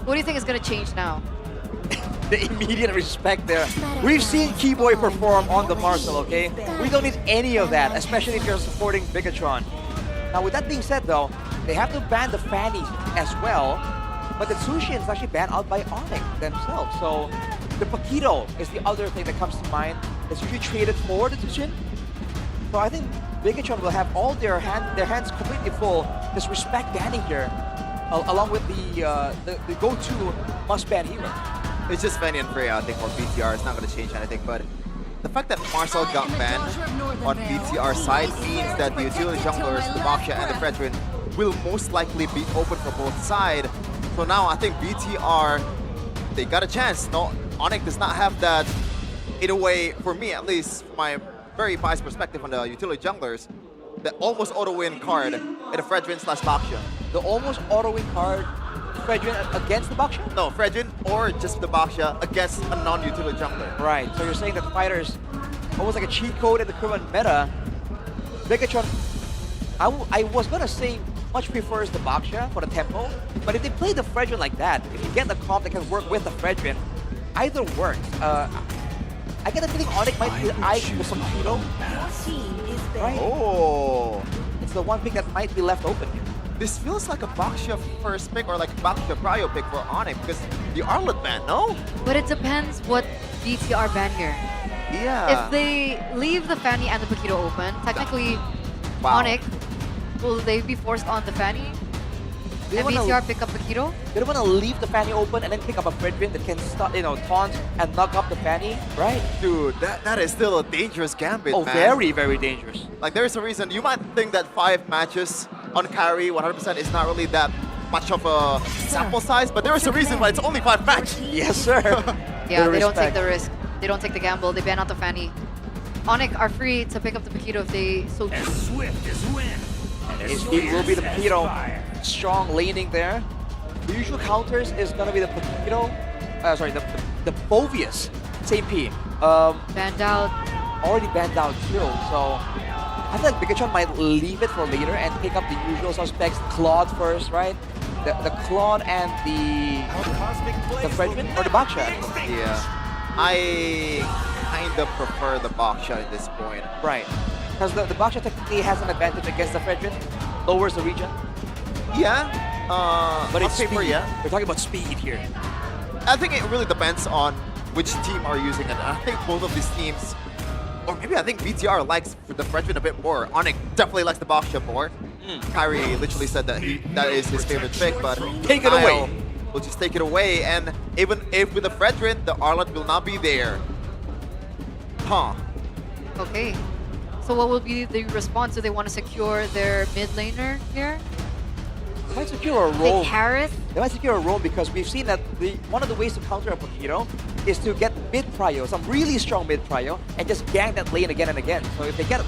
What do you think is gonna change now? The immediate respect there. We've seen Keyboy perform on the Marcel, okay? We don't need any of that, especially if you're supporting Bigetron. Now, with that being said, though, they have to ban the Fanny as well, but the Tsushin is actually banned out by ONIC themselves. So the Paquito is the other thing that comes to mind. It's usually traded for the Tsushin. So I think Bigetron will have all their hands completely full. Just respect banning here, along with the go-to must-ban hero. It's just Fanny and Freya, I think, for BTR. It's not going to change anything, but the fact that Marcel got banned on BTR side means that the utility junglers, the Baksha and the Fredrin, will most likely be open for both sides. So now I think BTR, they got a chance. No, ONIC does not have that, in a way, for me at least, from my very biased perspective on the utility junglers, the almost auto-win card in the Fredrin / Baksha. The almost auto-win card, Fredrin against the Baksha? No, Fredrin or just the Baksha against a non-utility jungler. Right, so you're saying that fighters, almost like a cheat code in the current meta, Bigetron, I was gonna say much prefers the Baksha for the tempo, but if they play the Fredrin like that, if you get the comp that can work with the Fredrin, either works. I get a feeling ONIC might be eyed with some Cheeto. Right? Oh! It's the one pick that might be left open here. This feels like a Baksha first pick or like a Baksha prio pick for ONIC because the Arlet ban, no? But it depends what BTR ban here. Yeah. If they leave the Fanny and the Paquito open, technically Wow. ONIC, will they be forced on the Fanny? They And wanna- BTR pick up Paquito? They don't want to leave the Fanny open and then pick up a Fredrin that can start, taunt and knock up the Fanny, right? Dude, that is still a dangerous gambit, Oh, man. very, very dangerous. Like, there's a reason. You might think that 5 matches on carry 100% is not really that much of a sample size, but there is a reason why it's only 5 matches. Yes, sir. Yeah, Good they don't take respect. the risk. They don't take the gamble. They ban out the Fanny. ONIC are free to pick up the Paquito if they so choose. It will be the Paquito. Strong laning there. The usual counters is gonna be the Paquito. Sorry, the Bovius. Same P. Banned out. Already banned out too. So I feel like Bigetron might leave it for later and pick up the usual suspects. Claude first, right? The Claude and the Fredrin or the Baksha. Yeah. I kind of prefer the Baksha at this point. Right. Because the Baksha technically has an advantage against the Fredrin. Lowers the region. Yeah. But on it's paper, speed. yeah. We're talking about speed here. I think it really depends on which team are using it. I think both of these teams, or maybe I think BTR likes the Fredrin a bit more. ONIC definitely likes the Baksha more. Kyrie literally said that that is his favorite pick, but Take it away. We'll just take it away, and even if with the Fredrin, the Arlet will not be there. Huh. Okay. So what will be the response? Do they want to secure their mid laner here? They might secure a roam. Harith? They might secure a roam because we've seen that one of the ways to counter a Paquito is to get mid prio, some really strong mid prio, and just gang that lane again and again. So if they get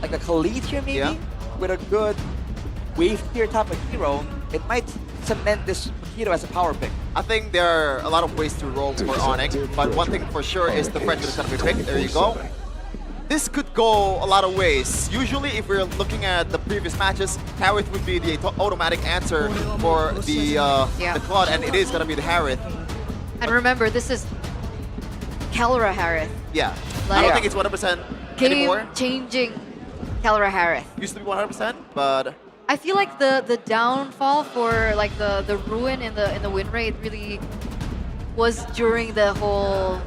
like a Khalid here maybe, with a good wave tier type of hero, it might cement this Paquito as a power pick. I think there are a lot of ways to roll for ONIC, but one thing for sure is the Fredrin is going to be picked. There you go. This could go a lot of ways. Usually, if we're looking at the previous matches, Harith would be the automatic answer for the Claude, and it is going to be the Harith. And remember, this is Kelra Harith. Yeah. I Like- don't think it's 100% anymore. Game-changing Kelra Harith. Used to be 100%, but I feel like the downfall for like the ruin in the win rate really was during the whole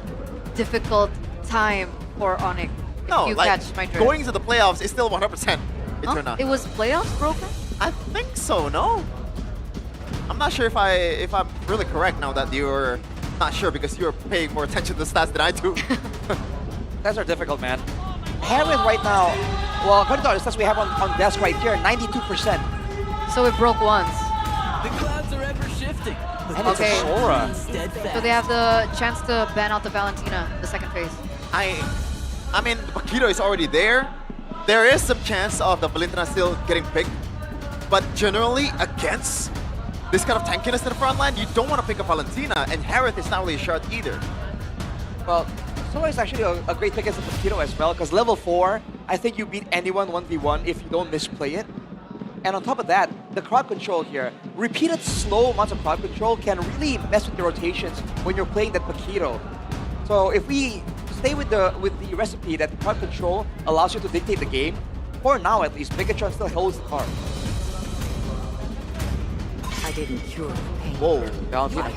difficult time for ONIC. no, you like catch my drift. going to the playoffs is still 100%. Huh? It was playoffs broken? I think so, no? I'm not sure if I'm really correct now that you're not sure because you're paying more attention to the stats than I do. Stats are difficult, man. Harith right now, well, according to the stats we have on desk right here, 92%. So it broke once. Okay. So they have the chance to ban out the Valentina, the second phase. I mean, Paquito is already there. There is some chance of the Valentina still getting picked, but generally against this kind of tankiness in the front line, you don't want to pick a Valentina, and Harith is not really a shard either. Well, Sora is actually a great pick as a Paquito as well, because level 4, I think you beat anyone 1v1 if you don't misplay it. And on top of that, the crowd control here, repeated slow amounts of crowd control can really mess with the rotations when you're playing that Paquito. So if we stay with the recipe that crowd control allows you to dictate the game, for now at least, Bigetron still holds the card. I didn't cure pain. Whoa. Valentina.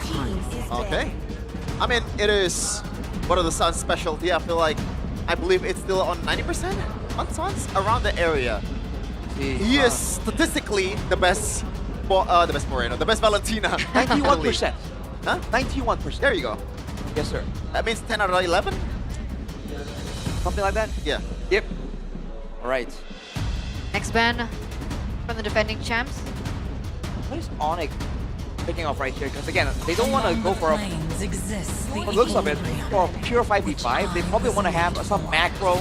Okay. I mean, it is one of the Sun's specialty. I believe it's still on 90% on Suns, around the area. He is statistically the best Moreno, the best Valentina. 91%. Huh? 91%. There you go. Yes, sir. That means 10 out of 11? Something like that? Yeah. Yep. All right. Next ban from the defending champs. What is ONIC picking off right here? Because again, they don't want to go for from the looks of it, for a pure 5v5, they probably want to have some macro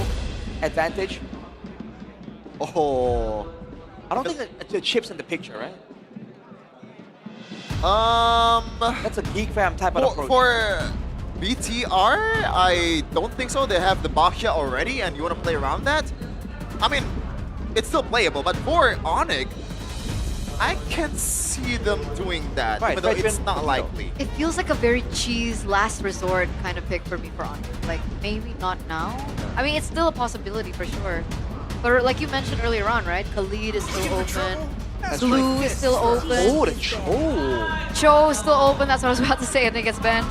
advantage. Oh. I don't think that the chip's in the picture, right? That's a geek fam type of approach. For BTR, I don't think so. They have the Baxia already, and you want to play around that? I mean, it's still playable, but for ONIC, I can see them doing that, Right, even though it's not likely. It feels like a very cheese last resort kind of pick for me for Honor. Like, maybe not now. I mean, it's still a possibility for sure. But like you mentioned earlier on, right? Khalid is still open. Blue is still open. Oh, the Cho. Cho is still open. That's what I was about to say. I think it's banned.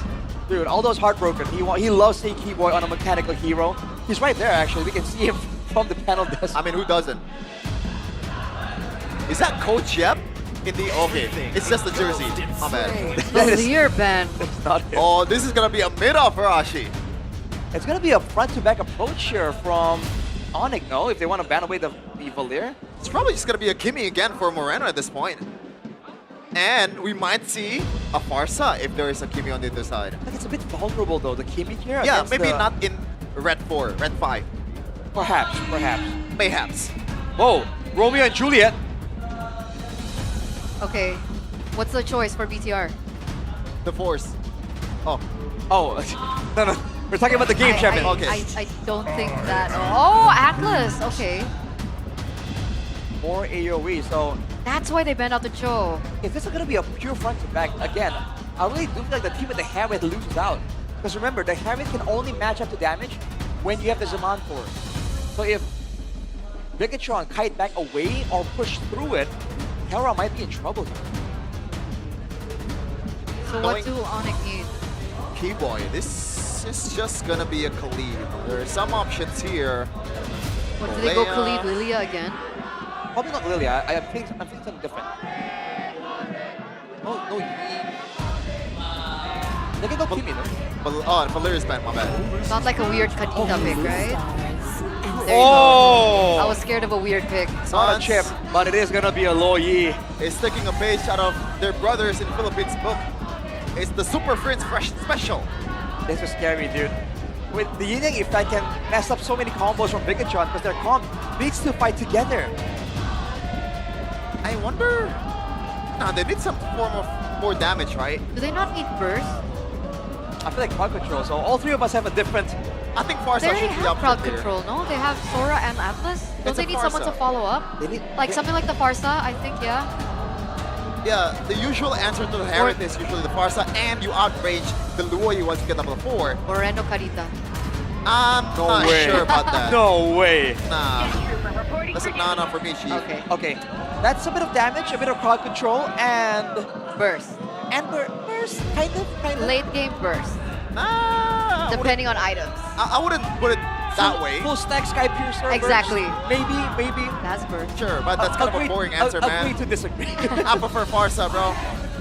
Dude, Aldo's heartbroken. He loves seeing Keyboy on a mechanical hero. He's right there, actually. We can see him from the panel desk. I mean, who doesn't? Is that Coach Yep? In the okay, it's just the jersey. My bad. Clear ban. Oh, this is gonna be a mid-off for Ashi. It's gonna be a front-to-back approach here from ONIC, no? If they want to ban away the Valir. It's probably just gonna be a gimme again for Moreno at this point. And we might see a Farsa if there is a Kimi on the other side. Like it's a bit vulnerable though, the Kimi here. Yeah, maybe not in Red 4, Red 5. Perhaps, perhaps. Mayhaps. Whoa, Romeo and Juliet. Okay, what's the choice for BTR? The Force. Oh. Oh, no. We're talking about the game, champion. Okay. I don't think that. Oh, Atlas. Okay. More AoE, so that's why they banned out the Cho. If this is gonna be a pure front to back, again, I really do feel like the team with the Harith loses out. Because remember, the Harith can only match up to damage when you have the Zaman Force. So if Bigetron kite back away or push through it, Hera might be in trouble here. So what do ONIC need? Keyboy, this is just gonna be a Khalid. There are some options here. What, do they go Khalid Lilia again? Probably not Lilia. I'm thinking something different. No. They can go Kimi, no? Oh, Valeria's banned, my bad. Not like a weird Kadita pick, right? There Oh! you go. I was scared of a weird pick. It's not a chip, but it is gonna be a Lo Yi. It's taking a page out of their brothers in Philippines book. It's the Super Friends Fresh Special. This is scary, dude. With the Yin Yang effect can mess up so many combos from Bigetron because their comp needs to fight together. I wonder... Nah, they need some form of more damage, right? Do they not need burst? I feel like crowd control, so all three of us have a different... I think Farsa They already should be have up crowd there. control, no? They have Sora and Atlas. Don't It's they a need someone to Farsa. follow up? Like something like the Farsa, I think, yeah. Yeah, the usual answer to the Harith is usually the Farsa, and you outrage the Luoyi once you get level 4. Moreno Carita. I'm not sure about that. No way. Nah. That's a nah for me, Chief. Okay. That's a bit of damage, a bit of crowd control, and... Burst. And burst, kind of. Late game burst. Nah. Depending on items. I wouldn't put it that way. Full stack Sky Piercer. Exactly. Burst. Maybe. That's burst. Sure, but that's kind of a boring answer, man. Agree to disagree. I prefer Farsa, bro.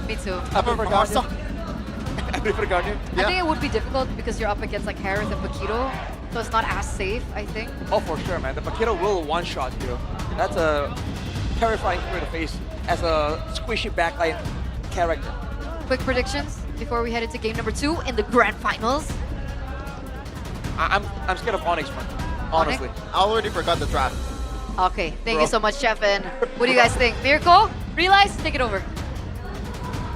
Me too. I prefer Farsa. I prefer Guardian. I think it would be difficult because you're up against like Harith and Paquito, so it's not as safe, I think. Oh, for sure, man. The Paquito will one-shot you. That's a terrifying for to face as a squishy backline character. Quick predictions before we head into game number 2 in the grand finals. I'm scared of Onyx, man. Honestly. I already forgot the draft. Okay, thank you so much, Chef. And what do you guys think? Mirko, Realize, take it over.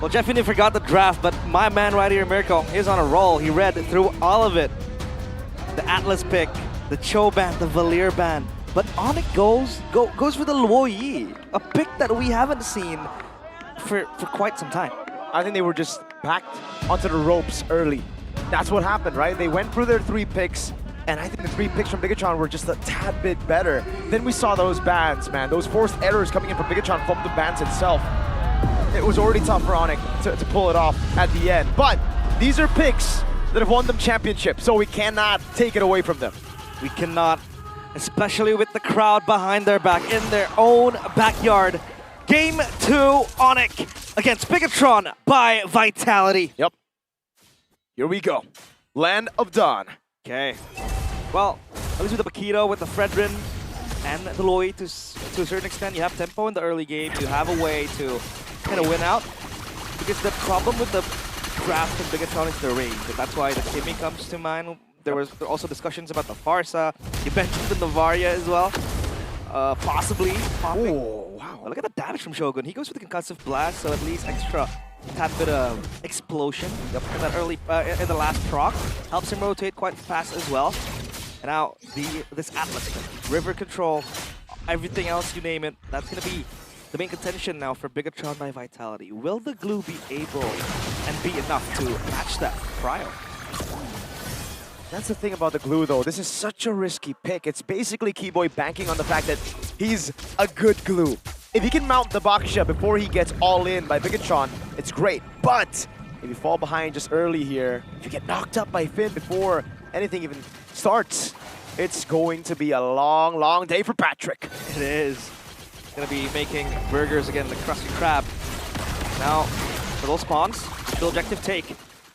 Well, Jeffy forgot the draft, but my man right here, Mirko, he's on a roll. He read through all of it. The Atlas pick, the Cho band, the Valier band. But ONIC goes for the Luo Yi, a pick that we haven't seen for quite some time. I think they were just backed onto the ropes early. That's what happened, right? They went through their 3 picks, and I think the 3 picks from Bigetron were just a tad bit better. Then we saw those bans, man. Those forced errors coming in from Bigetron from the bans itself. It was already tough for ONIC to pull it off at the end. But these are picks that have won them championships, so we cannot take it away from them. We cannot, especially with the crowd behind their back in their own backyard. Game 2, ONIC against Bigetron by Vitality. Yep. Here we go. Land of Dawn. Okay. Well, at least with the Paquito, with the Fredrin, and the Loi, to a certain extent, you have tempo in the early game. You have a way to kind of win out. Because the problem with the draft in Bigetron is the range. And that's why the Kimi comes to mind. There were also discussions about the Farsa. You mentioned the Novaria as well. Possibly popping. Oh, wow. Look at the damage from Shogun. He goes for the concussive blast, so at least extra tad bit of explosion in that early, in the last proc. Helps him rotate quite fast as well. And now this Atlas, river control, everything else, you name it, that's gonna be the main contention now for Bigetron by Vitality. Will the glue be able and be enough to match that prior? That's the thing about the glue, though. This is such a risky pick. It's basically Keyboy banking on the fact that he's a good glue. If he can mount the Baksha before he gets all in by Bigetron, it's great. But if you fall behind just early here, if you get knocked up by Finn before anything even starts, it's going to be a long, long day for Patrick. It is. Gonna be making burgers again, the Krusty Krab. Now, for those spawns, still objective take.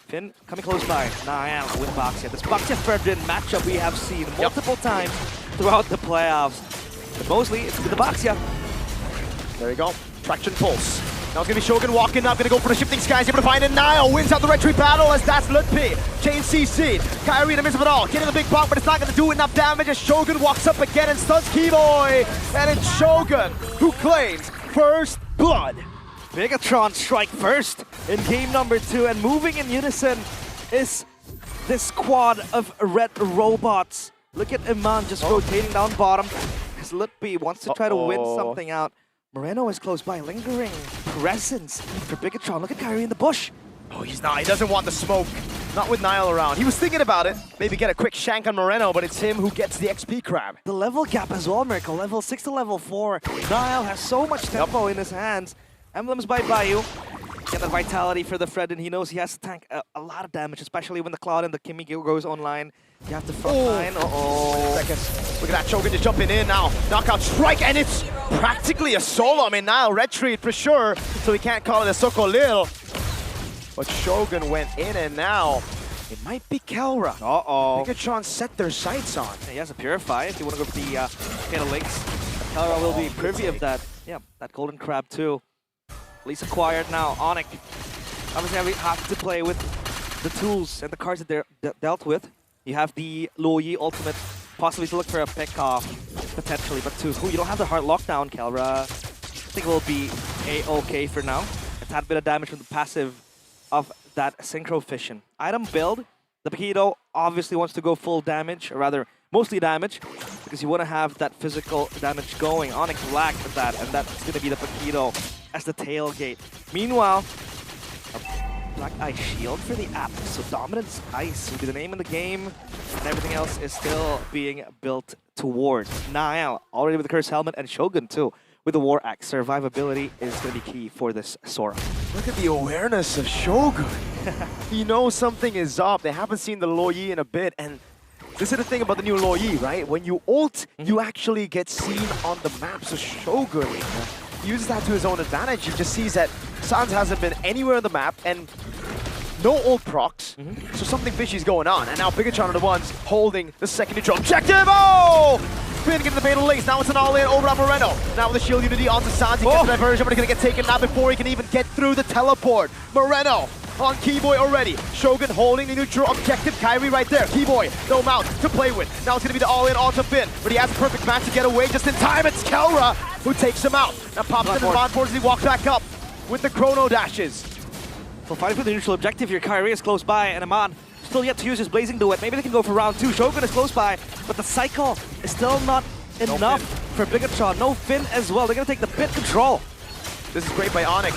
Finn coming close by. Niall with Baksha. This Baksha-Fredrin matchup we have seen multiple times throughout the playoffs. But mostly, it's with the Baksha. There you go. Traction pulse. Now it's going to be Shogun walking up, going to go for the shifting skies, able to find it. Niall wins out the retreat battle as that's Lutpi. Chain CC'd. Kyrie in the midst of it all. Getting the big bump, but it's not going to do enough damage as Shogun walks up again and stuns Keyboy. And it's Shogun who claims first blood. Bigetron strike first in game number 2, and moving in unison is this squad of red robots. Look at Iman just rotating down bottom as Lutpi wants to try to win something out. Moreno is close by, lingering presence for Bigetron. Look at Kyrie in the bush. Oh, he's not. He doesn't want the smoke. Not with Niall around. He was thinking about it. Maybe get a quick shank on Moreno, but it's him who gets the XP crab. The level gap as well, Mirko. Level 6 to level 4. Niall has so much tempo in his hands. Emblems by Bayou. Get that vitality for the Fred, and he knows he has to tank a lot of damage, especially when the Cloud and the Kimi goes online. You have to front line. Seconds. Look at that Shogun just jumping in now. Knockout strike, and it's practically a solo. I mean, Niall retreat for sure, so he can't call it a Sokolil. But Shogun went in, and now it might be Kelra. Bigetron set their sights on. Yeah, he has a Purify if you want to go for the Fatal Links. Kelra will be privy of that. Yeah, that Golden Crab too. At least acquired now. ONIC. Obviously, we have to play with the tools and the cards that they're dealt with. You have the Luo Yi ultimate, possibly to look for a pick off, potentially, but you don't have the hard lockdown, Kelra. I think it will be A-okay for now. A tad bit of damage from the passive of that Synchro Fission. Item build, the Paquito obviously wants to go full damage, or rather, mostly damage, because you want to have that physical damage going. ONIC lacked that, and that's going to be the Paquito as the tailgate. Meanwhile, a Black Ice Shield for the app. So Dominance Ice will be the name of the game, and everything else is still being built towards. Niall already with the Curse Helmet, and Shogun too with the War Axe. Survivability is going to be key for this Sora. Look at the awareness of Shogun. He knows something is up. They haven't seen the Luo Yi in a bit, and this is the thing about the new Luo Yi, right? When you ult, you actually get seen on the map. So Shogun uses that to his own advantage. He just sees that Sans hasn't been anywhere on the map, and no ult procs, so something fishy is going on. And now Bigetron are the ones holding the second neutral objective. Oh! Finn getting the fatal links. Now it's an all-in over on Moreno. Now with the shield unity onto Sans. He gets the diversion, but he's gonna get taken out before he can even get through the teleport. Moreno on Keyboy already. Shogun holding the neutral objective. Kyrie right there. Keyboy, no mount to play with. Now it's gonna be the all-in onto Finn, but he has a perfect match to get away just in time. It's Kelra who takes him out. Now pops in his Ronforge as he walks back up with the chrono dashes. So fighting for the neutral objective here. Kyrie is close by, and Aman still yet to use his Blazing Duet. Maybe they can go for round 2. Shogun is close by, but the cycle is still not enough for Bigetron. No Finn as well. They're gonna take the pit control. This is great by ONIC,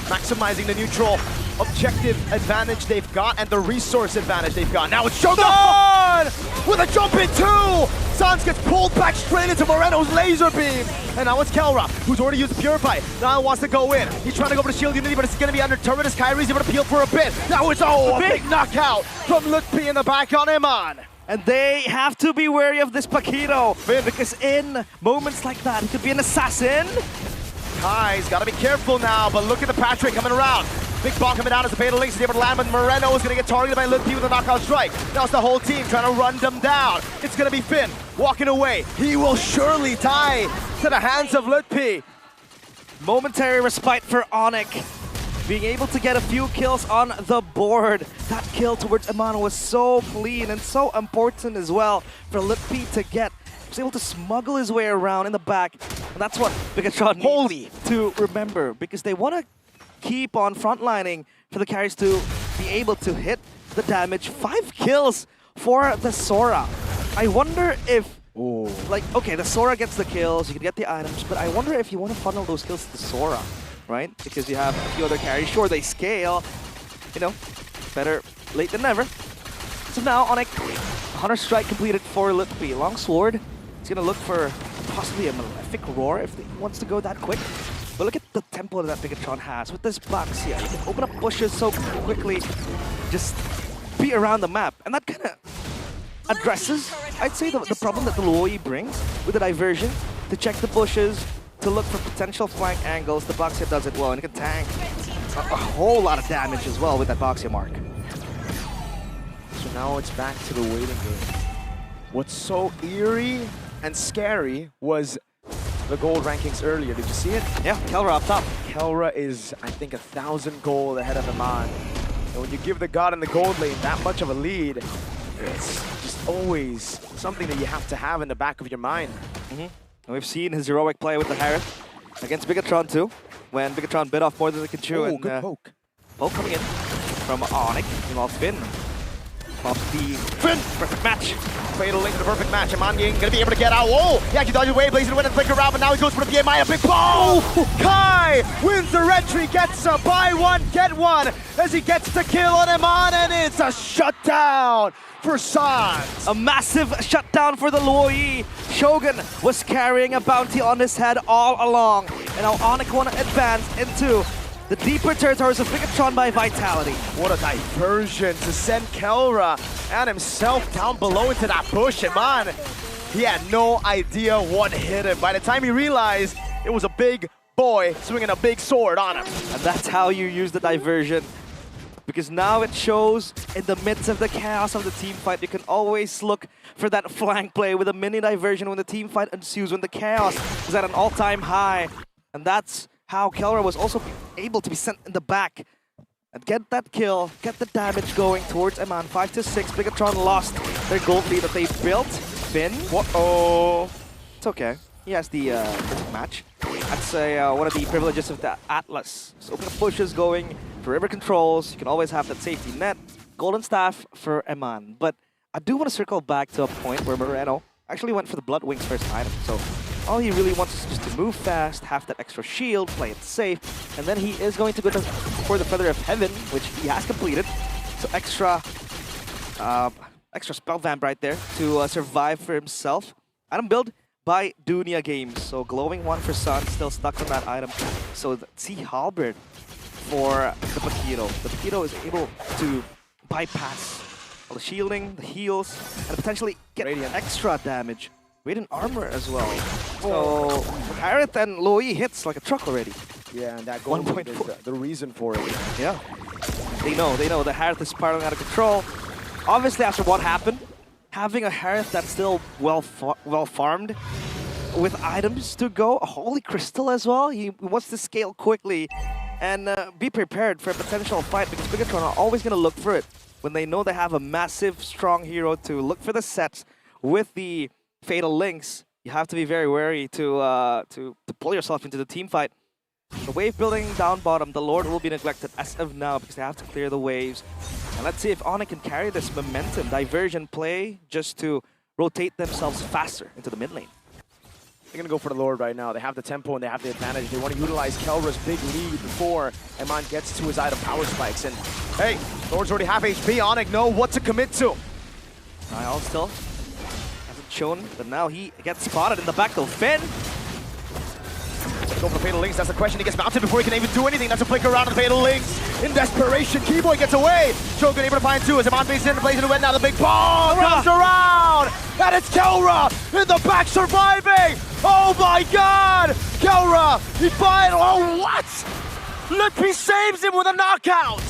maximizing the neutral objective advantage they've got and the resource advantage they've got. Now it's Shogun with a jump in 2! Sans gets pulled back straight into Moreno's laser beam. And now it's Kelra, who's already used the Purify. Now wants to go in. He's trying to go for the shield unity, but it's going to be under turret as Kyrie's able to peel for a bit. Now it's a big knockout from Lutpi in the back on Iman. And they have to be wary of this Paquito, because in moments like that, he could be an assassin. Kai's got to be careful now, but look at the Patrick coming around. Big bomb coming down as the Fatal Links is able to land, but Moreno is going to get targeted by Lutpi with a knockout strike. Now it's the whole team trying to run them down. It's going to be Finn walking away. He will surely die to the hands of Lutpi. Momentary respite for ONIC. Being able to get a few kills on the board. That kill towards Iman was so clean and so important as well for Lutpi to get. He was able to smuggle his way around in the back. And that's what Bigetron needs to remember, because they want to keep on frontlining for the carries to be able to hit the damage. 5 kills for the Sora. I wonder if, like, okay, the Sora gets the kills, you can get the items, but I wonder if you want to funnel those kills to the Sora, right? Because you have a few other carries. Sure, they scale, you know, better late than never. So now ONIC, Hunter Strike completed for Lutpi. Longsword, he's going to look for possibly a Malefic Roar if he wants to go that quick. But look at the tempo that Bigetron has with this box here. You can open up bushes so quickly, just be around the map. And that kind of addresses, I'd say, the problem that the Luoi brings with the diversion, to check the bushes, to look for potential flank angles. The box here does it well, and it can tank a whole lot of damage as well with that box here mark. So now it's back to the waiting game. What's so eerie and scary was the gold rankings earlier. Did you see it? Yeah, Kelra up top. Kelra is, I think, 1,000 gold ahead of Iman. And when you give the god in the gold lane that much of a lead, it's just always something that you have to have in the back of your mind. And we've seen his heroic play with the Harith against Bigetron too, when Bigetron bit off more than they could chew. Oh, good poke. Poke coming in from ONIC. Meanwhile, Finn pops the perfect match. Fatal Link to the perfect match. Iman gonna be able to get out. Whoa! He actually dodges away, blazing away and flicker around, but now he goes for the BMI. A big ball! Kai wins the retry, gets a buy one, get one as he gets the kill on Iman, and it's a shutdown for Sans. A massive shutdown for the Luoi. Shogun was carrying a bounty on his head all along. And now ONIC want to advance into the deeper territories of Bigetron by Vitality. What a diversion to send Kelra and himself down below into that bush. Iman, he had no idea what hit him. By the time he realized, it was a big boy swinging a big sword on him. And that's how you use the diversion. Because now it shows in the midst of the chaos of the team fight, you can always look for that flank play with a mini diversion when the team fight ensues, when the chaos is at an all-time high. And that's how Kelra was also able to be sent in the back and get that kill, get the damage going towards Iman. 5-6, Bigetron lost their gold lead that they built. Finn, it's okay. He has the match. That's one of the privileges of the Atlas. So open up bushes going for river controls. You can always have that safety net. Golden Staff for Iman. But I do want to circle back to a point where Moreno actually went for the Blood Wings first item. So all he really wants is just to move fast, have that extra shield, play it safe, and then he is going to go for the Feather of Heaven, which he has completed. So extra spell vamp right there to survive for himself. Item build by Dunia Games. So glowing one for Sun, still stuck on that item. So the Sea Halberd for the Paquito. The Paquito is able to bypass all the shielding, the heals, and potentially get extra damage. Radiant armor as well. So Harith and Luoi hits like a truck already. Yeah, and that gold is the reason for it. Yeah. They know the Harith is spiraling out of control. Obviously after what happened, having a Harith that's still well farmed, with items to go, a Holy Crystal as well. He wants to scale quickly and be prepared for a potential fight, because Bigetron are always going to look for it when they know they have a massive, strong hero to look for the sets with the Fatal Links. You have to be very wary to pull yourself into the team fight. The wave building down bottom, the Lord will be neglected as of now because they have to clear the waves. And let's see if ONIC can carry this momentum, diversion play, just to rotate themselves faster into the mid lane. They're going to go for the Lord right now. They have the tempo and they have the advantage. They want to utilize Kelra's big lead before Eman gets to his item power spikes. And hey, Lord's already half HP. ONIC know what to commit to. Niall still hasn't shown, but now he gets spotted in the back though. Finn! Go for the Fatal Links, that's the question. He gets mounted before he can even do anything. That's a flicker around the Fatal Links. In desperation, Keyboy gets away. Shogun able to find two as Eman faces in, plays in the wet now. The big ball comes around. And it's Kelra in the back surviving. Oh my god! Kelra, he finds, oh what? Lippy saves him with a knockout.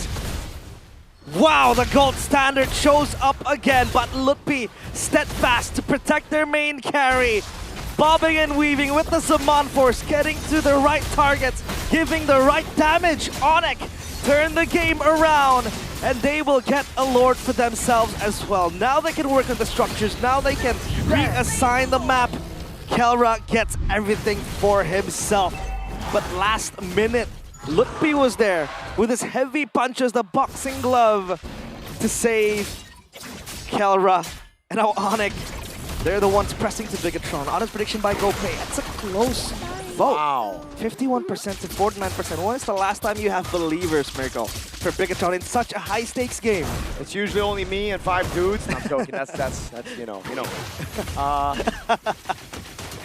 Wow, the gold standard shows up again, but Lutpi steadfast to protect their main carry. Bobbing and weaving with the Summon Force, getting to the right targets, giving the right damage. ONIC turn the game around, and they will get a Lord for themselves as well. Now they can work on the structures, now they can reassign the map. Kelra gets everything for himself. But last minute, Lutpi was there with his heavy punches, the boxing glove, to save Kelra. And now ONIC, they're the ones pressing to Bigetron. Honest prediction by GoPay. It's a close vote. Wow. 51% to 49%. When is the last time you have believers, Mirko, for Bigetron in such a high-stakes game? It's usually only me and 5 dudes. No, I'm joking. That's you know.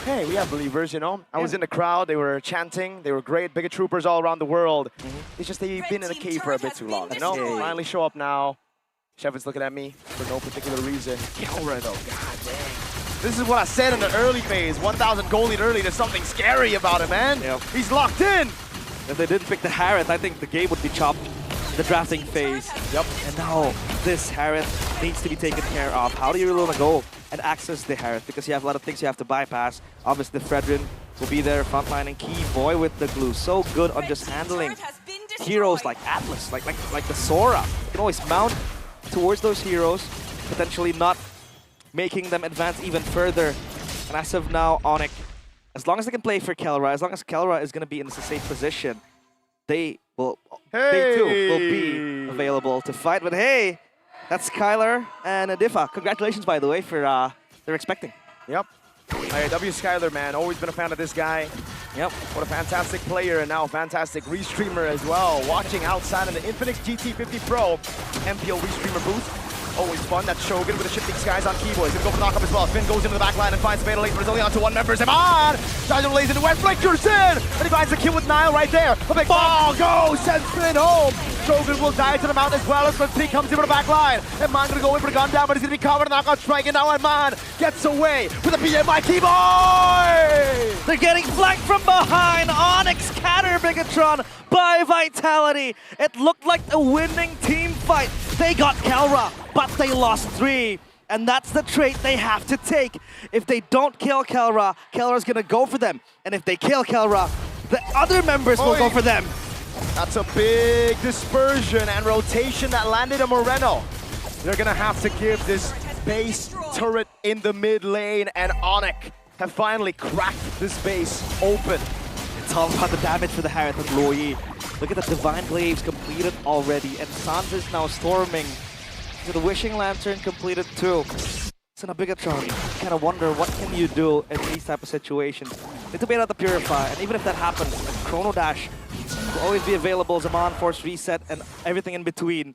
Hey, we have believers, you know. I was in the crowd. They were chanting. They were great. Bigot troopers all around the world. It's just they've been in the cave for a bit too long, you know. Finally show up now. Chef is looking at me for no particular reason. Kelra though, god dang. This is what I said in the early phase. 1,000 gold lead early. There's something scary about it, man. Yep. He's locked in. If they didn't pick the Harith, I think the game would be chopped in the drafting phase. Yep. And now this Harith needs to be taken care of. How do you really want to go and access the Harith? Because you have a lot of things you have to bypass. Obviously, Fredrin will be there, frontline, and Keyboy with the glue. So good on just handling heroes like Atlas, like the Sora. You can always mount towards those heroes, potentially not making them advance even further. And as of now, ONIC, as long as they can play for Kelra, as long as Kelra is going to be in a safe position, they too will be available to fight. But hey, that's Skylar and Adifa. Congratulations, by the way, for they're expecting. Yep. W Skylar, man, always been a fan of this guy. Yep, what a fantastic player and now a fantastic restreamer as well. Watching outside of the KINGFINIX GT50 Pro MPL restreamer booth. Always fun. That's Shogun with the shifting skies on Keyboy. He's gonna go for knock up as well. Finn goes into the back line and finds Fatal Link, but it's only on to one member. Eman! Tries to lays into West, flickers in! And he finds the kill with Niall right there. A big ball goes, sends Finn home. Shogun will die to the mount as well as P comes in with the back line. Eman gonna go in for the gun down, but he's gonna be covered. Knockout strike, and now Eman gets away with a BMI Keyboy! They're getting flanked from behind. ONIC scatter Bigetron by Vitality. It looked like a winning team fight. They got Kelra, but they lost 3. And that's the trait they have to take. If they don't kill Kelra, Kelra's gonna go for them. And if they kill Kelra, the other members will go for them. That's a big dispersion and rotation that landed on Moreno. They're gonna have to give this base turret in the mid lane, and ONIC have finally cracked this base open. It's all about the damage for the Harith and Loyi. Look at the Divine Glaives completed already, and Sans is now storming. So the Wishing Lantern completed too. It's in a Bigetron. You kind of wonder, what can you do in these type of situations? Need to bait out the Purify, and even if that happens, Chrono Dash will always be available. Summon Force reset and everything in between.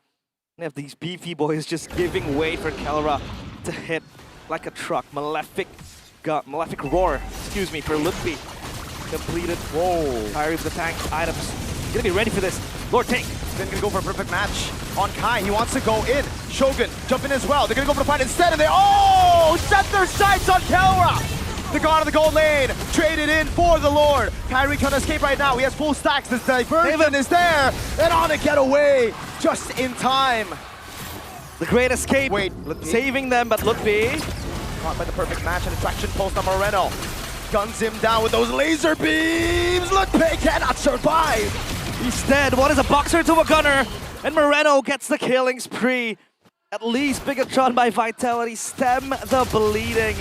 And if these beefy boys just giving way for Kelra to hit like a truck. Malefic Roar, excuse me, for Lutpi. Completed. Whoa. Kyrie with the tank items. Gonna be ready for this. Lord take. Finn gonna go for a perfect match on Kai. He wants to go in. Shogun jump in as well. They're gonna go for the fight instead, and they set their sights on Kelra. They're gone to the gold lane. Traded in for the Lord. Kyrie can't escape right now. He has full stacks. This diversion is there, and ONIC get away just in time. The great escape. Wait, saving them, but Lutfi caught by the perfect match and attraction pulse on Moreno. Guns him down with those laser beams. Lutfi cannot survive. He's dead. What is a boxer to a gunner? And Moreno gets the killing spree. At least Bigetron by Vitality stem the bleeding.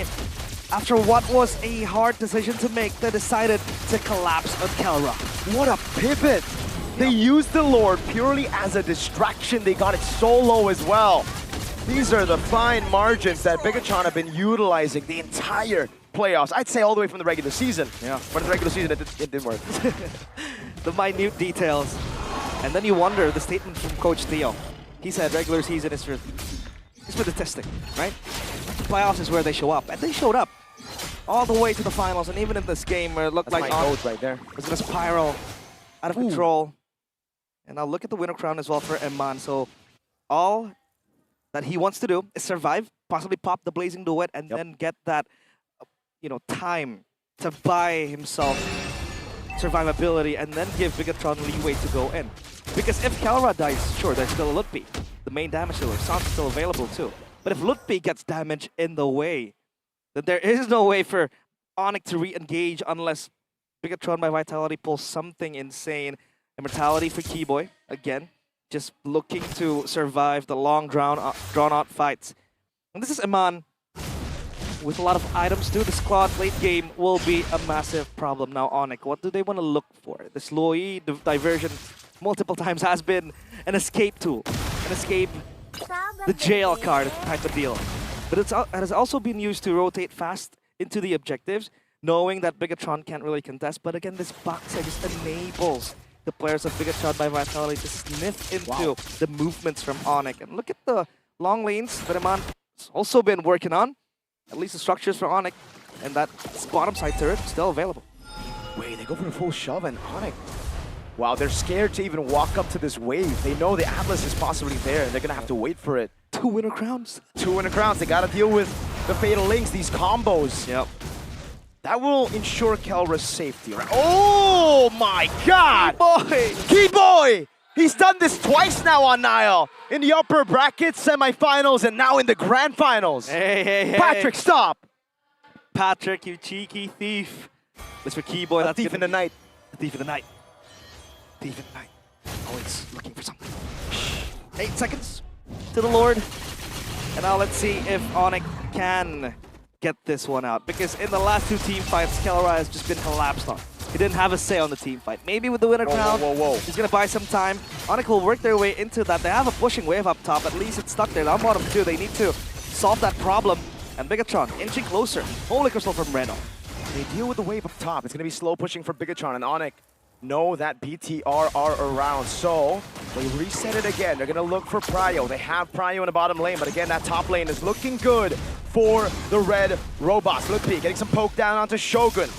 After what was a hard decision to make, they decided to collapse on Kelra. What a pivot. They used the Lord purely as a distraction. They got it so low as well. These are the fine margins that Bigetron have been utilizing the entire playoffs. I'd say all the way from the regular season. Yeah. But in the regular season, it didn't work. The minute details. And then you wonder, the statement from Coach Theo. He said regular season is for the testing, right? The playoffs is where they show up. And they showed up all the way to the finals. And even in this game where it looked That's like my goat right there. It was going to spiral out of control. And now look at the winner crown as well for Eman. So all that he wants to do is survive, possibly pop the Blazing Duet, and then get that, time to buy himself survivability and then give Bigetron leeway to go in. Because if Kelra dies, sure, there's still a Lutfi. The main damage dealer, Sans is still available too. But if Lutfi gets damage in the way, then there is no way for ONIC to re-engage unless Bigetron by Vitality pulls something insane. Immortality for Keyboy, again, just looking to survive the long drawn-out fights. And this is Eman with a lot of items too. The squad late game will be a massive problem. Now ONIC, what do they want to look for? The slowy diversion multiple times has been an escape tool. An escape, the jail card type of deal. But it has also been used to rotate fast into the objectives, knowing that Bigetron can't really contest. But again, this box just enables the players of Bigetron by Vitality to sniff into the movements from ONIC. And look at the long lanes that Eman has also been working on. At least the structures for ONIC, and that bottom side turret still available. Wait, they go for a full shove and ONIC. Wow, they're scared to even walk up to this wave. They know the Atlas is possibly there, and they're gonna have to wait for it. 2 winner crowns. 2 winner crowns. They gotta deal with the Fatal Links, these combos. Yep. That will ensure Kelra's safety, right? Oh my god! Keyboy! He's done this twice now on Nile. In the upper brackets, semifinals, and now in the grand finals. Hey. Patrick, stop! Patrick, you cheeky thief. This for Keyboy. That's thief in the night. The thief in the night. Thief in the night. Always looking for something. 8 seconds to the Lord. And now let's see if ONIC can get this one out. Because in the last 2 team fights, Kelra has just been collapsed on. He didn't have a say on the team fight. Maybe with the winner crown, he's going to buy some time. ONIC will work their way into that. They have a pushing wave up top. At least it's stuck there. Down bottom too. They need to solve that problem. And Bigetron inching closer. Holy Crystal from Reno. They deal with the wave up top. It's going to be slow pushing for Bigetron, and ONIC know that BTR are around. So they reset it again. They're going to look for Pryo. They have Pryo in the bottom lane, but again, that top lane is looking good for the red robots. Lutfi getting some poke down onto Shogun.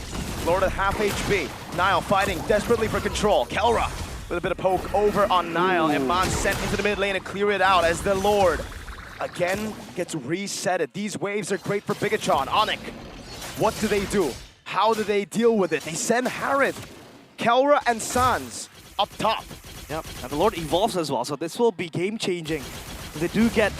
Lord at half HP. Nile fighting desperately for control. Kelra with a bit of poke over on Nile. And Eman sent into the mid lane to clear it out as the Lord again gets resetted. These waves are great for Bigetron. ONIC, what do they do? How do they deal with it? They send Harith, Kelra, and Sans up top. Yep, and the Lord evolves as well, so this will be game-changing. They do get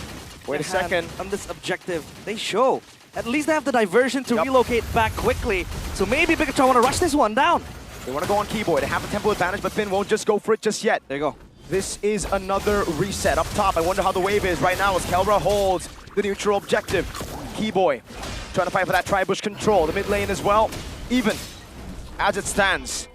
Wait a second. On this objective. They show. At least they have the diversion to relocate back quickly. So maybe Bigetron want to rush this one down. They want to go on Keyboy. They have the tempo advantage, but Finn won't just go for it just yet. There you go. This is another reset. Up top, I wonder how the wave is right now as Kelra holds the neutral objective. Keyboy trying to fight for that tri-bush control. The mid lane as well, even as it stands.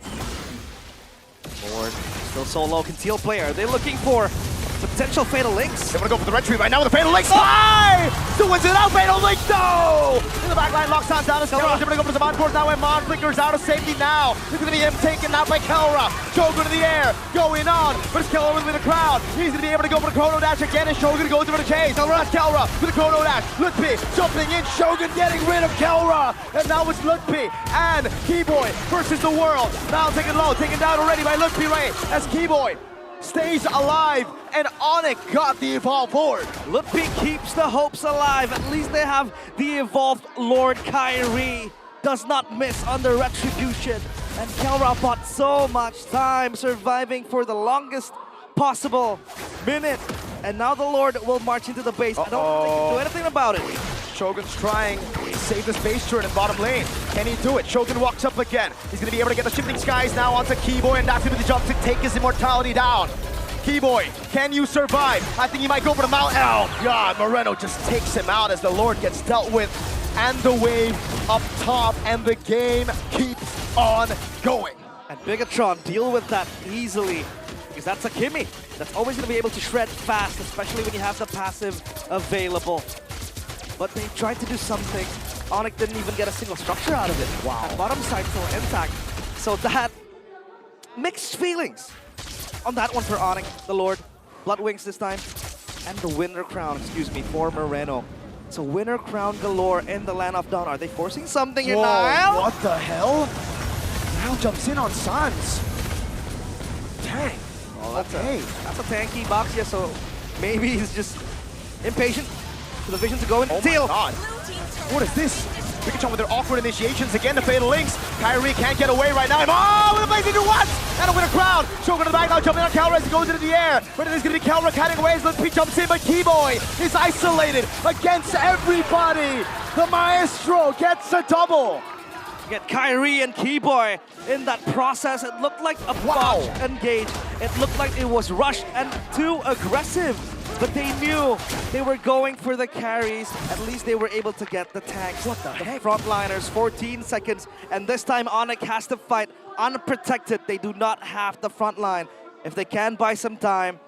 Lord, still solo, concealed player. They're looking for potential Fatal Links. They want to go for the red tree right now with the Fatal Links. Fly! Still wins it out, Fatal Links, no! In the back line, locks on down as Kelra's going to go for the Savant now, and Mon flickers out of safety now. It's going to be him taken out by Kelra. Shogun in the air, going on, but it's Kelra with the crowd. He's going to be able to go for the Chrono Dash again, and Shogun goes for the chase. Kelra with the Chrono Dash. Lutfi jumping in, Shogun getting rid of Kelra. And now it's Lutfi and Keyboy versus the world. Now taken low, taken down already by Lutfi Ray as Keyboy stays alive, and ONIC got the evolve forward. Lutfi keeps the hopes alive. At least they have the evolved Lord Kyrie. Does not miss under Retribution. And Kelra bought so much time surviving for the longest possible minute And now the Lord will march into the base. I don't think they can do anything about it. Shogun's trying to save this base turret in bottom lane. Can he do it? Shogun walks up again. He's going to be able to get the shifting skies now onto Keyboy, and that's going to be the jump to take his immortality down. Keyboy, can you survive? I think he might go for the mount. Oh God, Moreno just takes him out as the Lord gets dealt with. And the wave up top, and the game keeps on going. And Bigetron deal with that easily, because that's a Kimmy. That's always going to be able to shred fast, especially when you have the passive available. But they tried to do something. ONIC didn't even get a single structure out of it. Wow. And bottom side still intact. So that mixed feelings on that one for ONIC, the Lord. Blood Wings this time. And the winner crown, for Moreno. So winner crown galore in the Land of Dawn. Are they forcing something here, Niall? What the hell? Niall jumps in on Suns. Dang. Oh, that's a tanky box here, so maybe he's just impatient for the vision to go in. Oh my God. What is this? Bigetron with their awkward initiations again, the fatal links. Kyrie can't get away right now. Oh, with a blazing into what? And a winner crown. Shogun in the back now, jumping on Calra as he goes into the air. But it is going to be Calra cutting away as Limpy jumps in, but Keyboy is isolated against everybody. The Maestro gets a double. Get Kyrie and Keyboy in that process. It looked like a botch engage. It looked like it was rushed and too aggressive. But they knew they were going for the carries. At least they were able to get the tanks. What the heck? Frontliners, 14 seconds. And this time ONIC has to fight unprotected. They do not have the front line. If they can buy some time,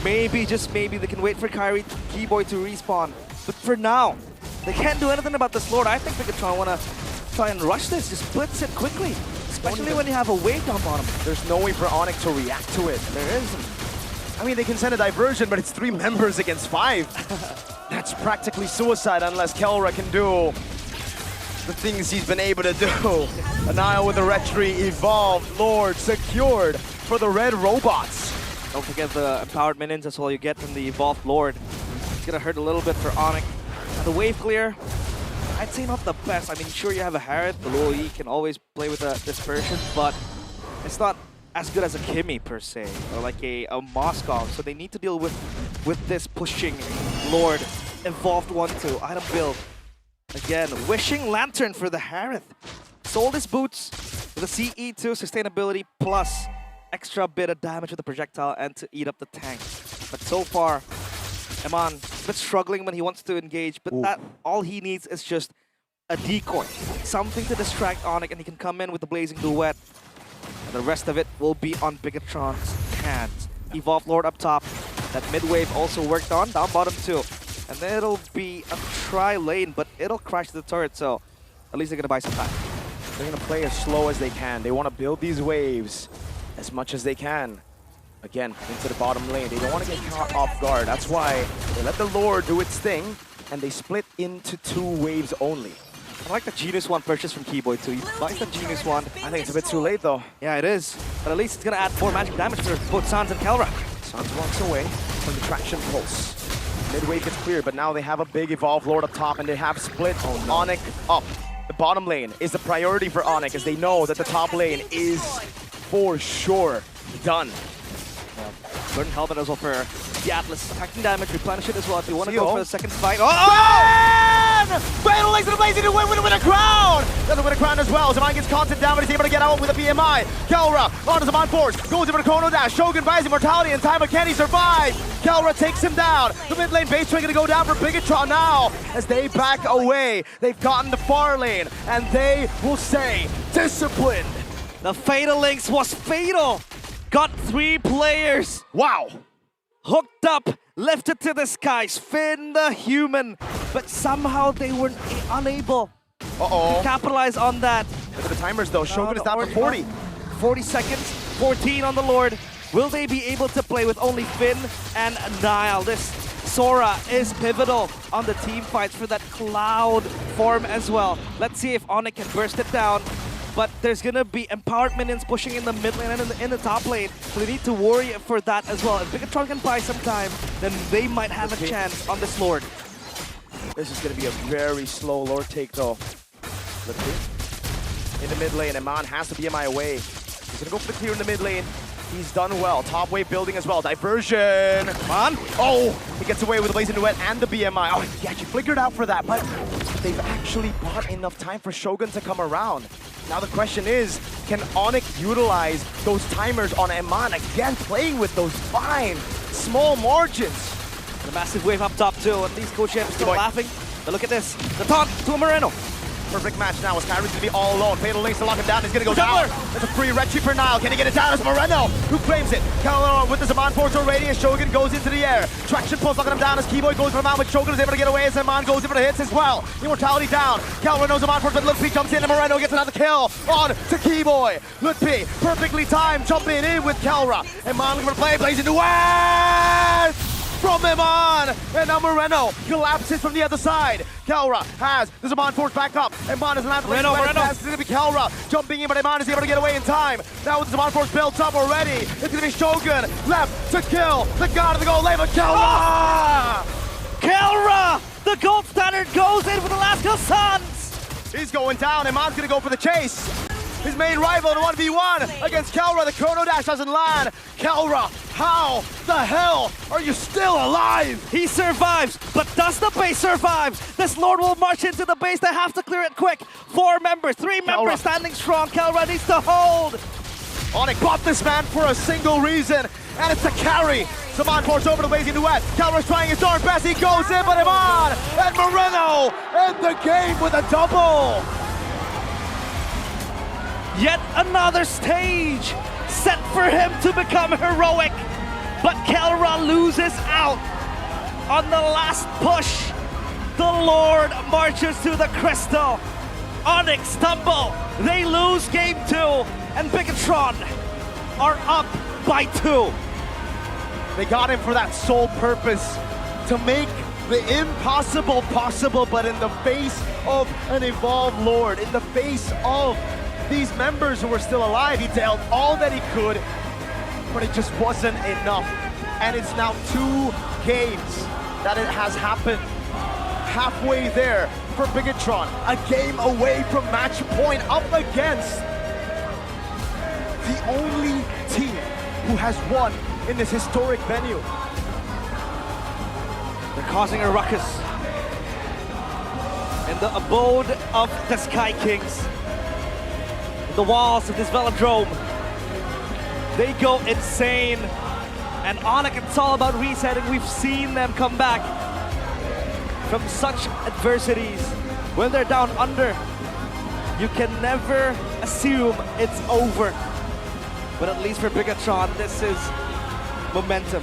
maybe, just maybe, they can wait for Kyrie, Keyboy to respawn. But for now, they can't do anything about this Lord. I think Bigetron want to try and rush this, just blitz it quickly. Especially when you have a wave down bottom. There's no way for ONIC to react to it. There isn't. I mean, they can send a diversion, but it's 3 members against 5. That's practically suicide unless Kelra can do the things he's been able to do. Anile with the retry, evolved, Lord secured for the red robots. Don't forget the empowered minions as well you get from the evolved Lord. It's gonna hurt a little bit for ONIC. And the wave clear, I'd say not the best. I mean, sure, you have a Harriet, the low E can always play with a dispersion, but it's not as good as a Kimmy per se, or like a Moskov. So they need to deal with this pushing Lord. Evolved 1-2, item build. Again, wishing lantern for the Harith. Sold his boots with a CE2 sustainability plus extra bit of damage with the projectile and to eat up the tank. But so far, Eman a bit struggling when he wants to engage, but that all he needs is just a decoy. Something to distract ONIC, and he can come in with the Blazing Duet. And the rest of it will be on Bigetron's hands. Evolved Lord up top. That mid-wave also worked on, down bottom too. And then it'll be a tri-lane, but it'll crash the turret, so at least they're gonna buy some time. They're gonna play as slow as they can. They want to build these waves as much as they can. Again, into the bottom lane. They don't want to get caught off guard. That's why they let the Lord do its thing, and they split into 2 waves only. I like the Genius Wand purchase from Keyboy too. He buys the Genius Wand. I think it's a bit too late though. Yeah, it is. But at least it's gonna add 4 magic damage to both Sans and Kelra. Sans walks away from the traction pulse. Mid-wave gets clear, but now they have a big Evolved Lord up top, and they have split ONIC up. The bottom lane is the priority for ONIC, as they know that the top lane is for sure done. Burn helmet as well for the Atlas. Attacking damage, replenish it as well if you want to go for the second fight. Oh! Fatal links to the Blazing Duet with a crown! Doesn't win a crown as well. Zaman gets constant down, but he's able to get out with a BMI. Kelra onto Zaman Force, goes over to Chrono Dash. Shogun buys immortality in time, but can he survive? Kelra takes him down. The mid lane base train gonna go down for Bigetron now as they back away. They've gotten the far lane, and they will stay disciplined. The Fatal Links was fatal. Got 3 players. Wow. Hooked up, lifted to the skies. Finn the human. But somehow they were unable to capitalize on that. Look at the timers though. Shogun is down for 40. 40 seconds, 14 on the Lord. Will they be able to play with only Finn and Niall? This Sora is pivotal on the team fights for that Cloud form as well. Let's see if ONIC can burst it down. But there's gonna be empowered minions pushing in the mid lane and in the top lane, so they need to worry for that as well. If Bigetron can buy some time, then they might have a chance on this Lord. This is gonna be a very slow Lord take though. In the mid lane, Eman has to BMI away. He's gonna go for the clear in the mid lane. He's done well. Top wave building as well. Diversion. Come on. Oh, he gets away with the Blazing Duet and the BMI. Oh, he actually flickered out for that, but they've actually bought enough time for Shogun to come around. Now the question is, can ONIC utilize those timers on Eman again, playing with those fine, small margins? The massive wave up top too, and these co-champs still laughing. But look at this, the taunt to Moreno. Perfect match now as Kyrie's gonna be all alone. Fatal links to lock him down. He's gonna go down. It's a free red for Nile. Can he get it down? It's Moreno who claims it. Calor with the Zaman Force already as Shogun goes into the air. Traction pulls locking him down as Keyboy goes for him out, but Shogun is able to get away as Zaman goes in for the hits as well. Immortality down. Calor knows Zaman Force, but Lutpi jumps in and Moreno gets another kill on to Keyboy. Lutpi perfectly timed jumping in with Calra. Eman looking for the play. Blazing Duet from Eman, and now Moreno collapses from the other side. Calra has the Zaman Force back up. Eman is allowed to Moreno. It's going to be Calra jumping in, but Eman is able to get away in time. Now with the Zaman Force built up already, it's going to be Shogun left to kill the god of the gold lane, but Calra! Calra, the gold standard, goes in for the last kill, Suns. He's going down. Eman's going to go for the chase. His main rival in 1v1 against Calra. The Chrono Dash doesn't land. Calra, how the hell are you still alive? He survives, but does the base survive? This Lord will march into the base. They have to clear it quick. 4 members, 3 members standing strong. Calra needs to hold. ONIC bought this man for a single reason, and it's a carry. Zaman Force over to Blazing Duet. Calra's trying his darn best. He goes in, but Eman and Moreno end the game with a double. Yet another stage set for him to become heroic. But Calra loses out on the last push. The Lord marches to the crystal. ONIC stumble. They lose game 2. And Bigetron are up by 2. They got him for that sole purpose, to make the impossible possible, but in the face of an evolved Lord, in the face of these members who were still alive, he dealt all that he could, but it just wasn't enough. And it's now 2 games that it has happened. Halfway there for Bigetron, a game away from match point, up against the only team who has won in this historic venue. They're causing a ruckus in the abode of the Sky Kings. The walls of this velodrome, they go insane. And ONIC, it's all about resetting. We've seen them come back from such adversities. When they're down under, you can never assume it's over. But at least for Bigetron, this is momentum.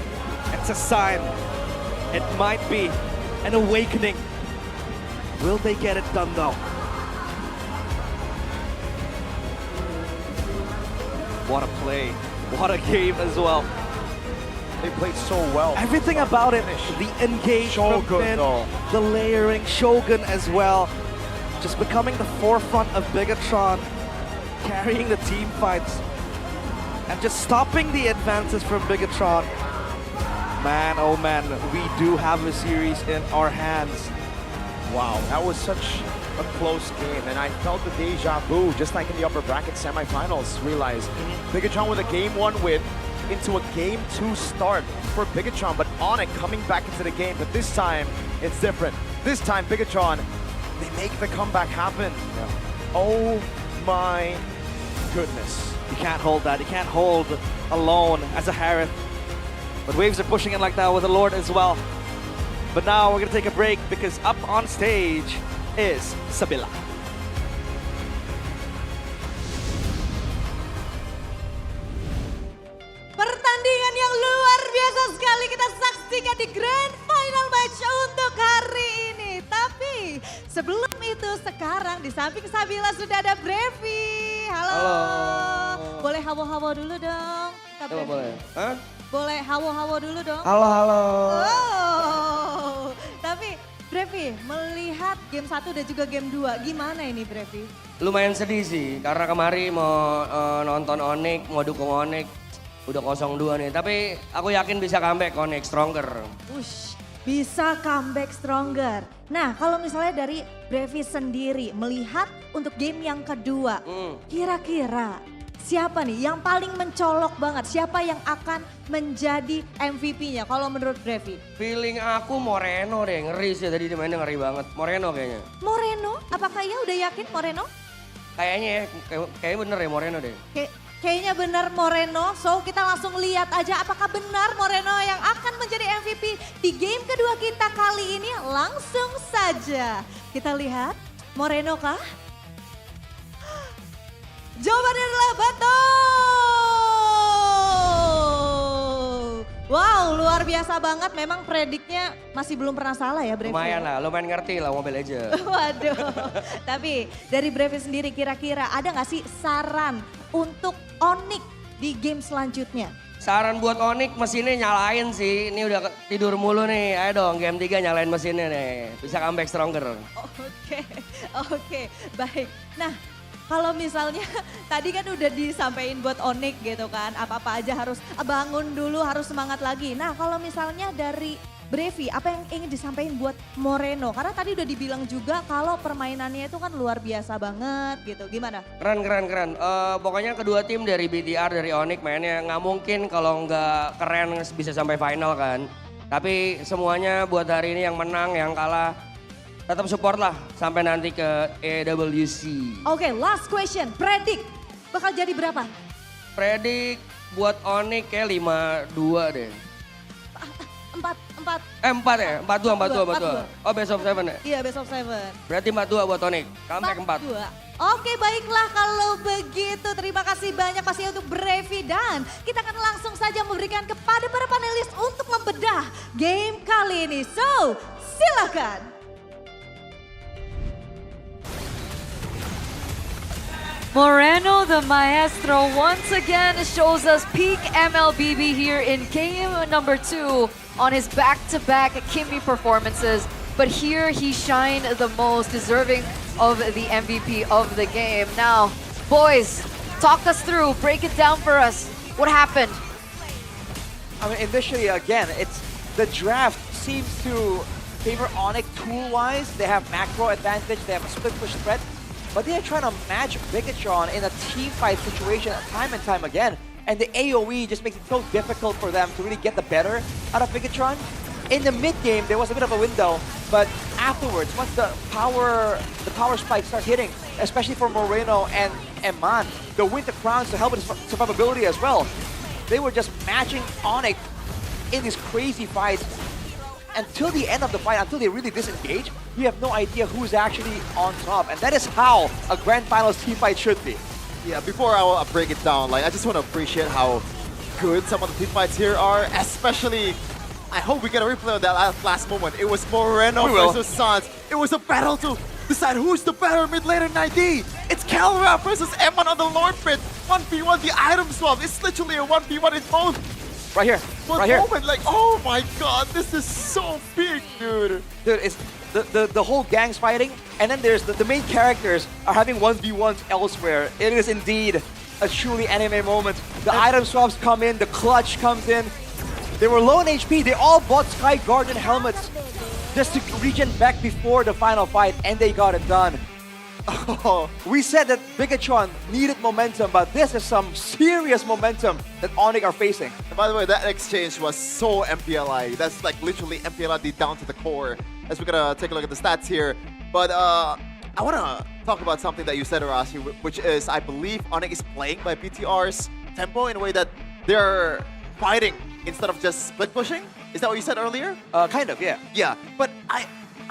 It's a sign. It might be an awakening. Will they get it done though? What a play. What a game as well. They played so well. Everything about it. The engagement, the layering, Shogun as well. Just becoming the forefront of Bigetron. Carrying the team fights. And just stopping the advances from Bigetron. Man, oh man, we do have a series in our hands. Wow, that was such a close game, and I felt the deja vu, just like in the upper bracket semifinals, realized Bigetron with a game 1 win into a game 2 start for Bigetron, but ONIC coming back into the game, but this time it's different. This time Bigetron, they make the comeback happen. Oh my goodness. You can't hold that. You can't hold alone as a Harith. But Waves are pushing in like that with the Lord as well. But now we're gonna take a break because up on stage is Sabila. Pertandingan yang luar biasa sekali kita saksikan di Grand Final Match untuk hari ini. Tapi sebelum itu sekarang di samping Sabila sudah ada Brevi. Halo. Boleh hawo-hawo dulu dong. Kita Brevi. Boleh. Hah? Boleh hawo-hawo dulu dong. Halo, halo. Oh. Tapi Brevi, melihat game 1 dan juga game 2, gimana ini Brevi? Lumayan sedih sih, karena kemarin mau nonton ONIC, mau dukung ONIC. Udah 0-2 nih, tapi aku yakin bisa comeback ONIC stronger. Ush, bisa comeback stronger. Nah, kalau misalnya dari Brevi sendiri melihat untuk game yang kedua, kira-kira siapa nih yang paling mencolok banget? Siapa yang akan menjadi MVP-nya kalau menurut Brevi? Feeling aku Moreno deh, ngeri sih tadi dimainnya ngeri banget. Moreno kayaknya. Moreno? Apakah ia udah yakin Moreno? Kayaknya ya, kayaknya bener ya Moreno deh. Kayaknya benar Moreno, so kita langsung lihat aja apakah benar Moreno yang akan menjadi MVP di game kedua kita kali ini. Langsung saja kita lihat, Moreno kah? Jawabannya adalah betul! Wow, luar biasa banget, memang prediknya masih belum pernah salah ya Brevi? Lumayan lah, lumayan ngerti lah Mobile Legends. Waduh, tapi dari Brevi sendiri kira-kira ada gak sih saran untuk ONIC di game selanjutnya? Saran buat ONIC mesinnya nyalain sih, ini udah tidur mulu nih, ayo dong game 3 nyalain mesinnya nih, bisa comeback stronger. Oke, baik. Nah, kalau misalnya tadi kan udah disampaikan buat ONIC gitu kan, apa-apa aja harus bangun dulu, harus semangat lagi. Nah kalau misalnya dari Brevi, apa yang ingin disampaikan buat Moreno? Karena tadi udah dibilang juga kalau permainannya itu kan luar biasa banget gitu, gimana? Keren. Pokoknya kedua tim dari BTR, dari ONIC mainnya nggak mungkin kalau nggak keren bisa sampai final kan. Tapi semuanya buat hari ini yang menang, yang kalah, tetap support lah sampai nanti ke AWC. Oke, last question. Predik bakal jadi berapa? Predik buat ONIC kayak 5-2 deh. 4 ya? 4-2. Oh best of 7 ya? Iya best of 7. Berarti 4-2 buat ONIC. Comeback 4. Oke baiklah kalau begitu. Terima kasih banyak pasti untuk Brevi. Dan kita akan langsung saja memberikan kepada para panelis untuk membedah game kali ini. So silakan. Moreno, the maestro, once again shows us peak MLBB here in game number 2 on his back-to-back Kimmy performances. But here he shined the most, deserving of the MVP of the game. Now, boys, talk us through, break it down for us. What happened? I mean, initially, again, it's the draft seems to favor ONIC tool-wise. They have macro advantage, they have a split push threat. But they are trying to match Bigetron in a team fight situation time and time again. And the AoE just makes it so difficult for them to really get the better out of Bigetron. In the mid game, there was a bit of a window, but afterwards, once the power spikes start hitting, especially for Moreno and Man, the Winter Crowns to help with survivability as well, they were just matching ONIC in these crazy fights. Until the end of the fight, until they really disengage, you have no idea who's actually on top. And that is how a Grand Finals team fight should be. Yeah, before I break it down, like I just want to appreciate how good some of the team fights here are, especially, I hope we get a replay of that last moment. It was Moreno versus Sans. It was a battle to decide who's the better mid laner in ID. It's Calra versus M1 on the Lord Pit. 1v1, the item swap. It's literally a 1v1 in both. Right here, right here. Moment, like, oh my god, this is so big, dude. Dude, it's the whole gang's fighting, and then there's the main characters are having 1v1s elsewhere. It is indeed a truly anime moment. The item swaps come in, the clutch comes in. They were low in HP, they all bought Sky Guardian helmets just to regen back before the final fight, and they got it done. Oh, we said that Bigetron needed momentum, but this is some serious momentum that ONIC are facing. And by the way, that exchange was so MPL ID. That's like literally MPL ID down to the core. As we're gonna take a look at the stats here. But I wanna talk about something that you said, Arasi, which is I believe ONIC is playing by BTR's tempo in a way that they're fighting instead of just split pushing. Is that what you said earlier? Kind of, yeah. Yeah, but I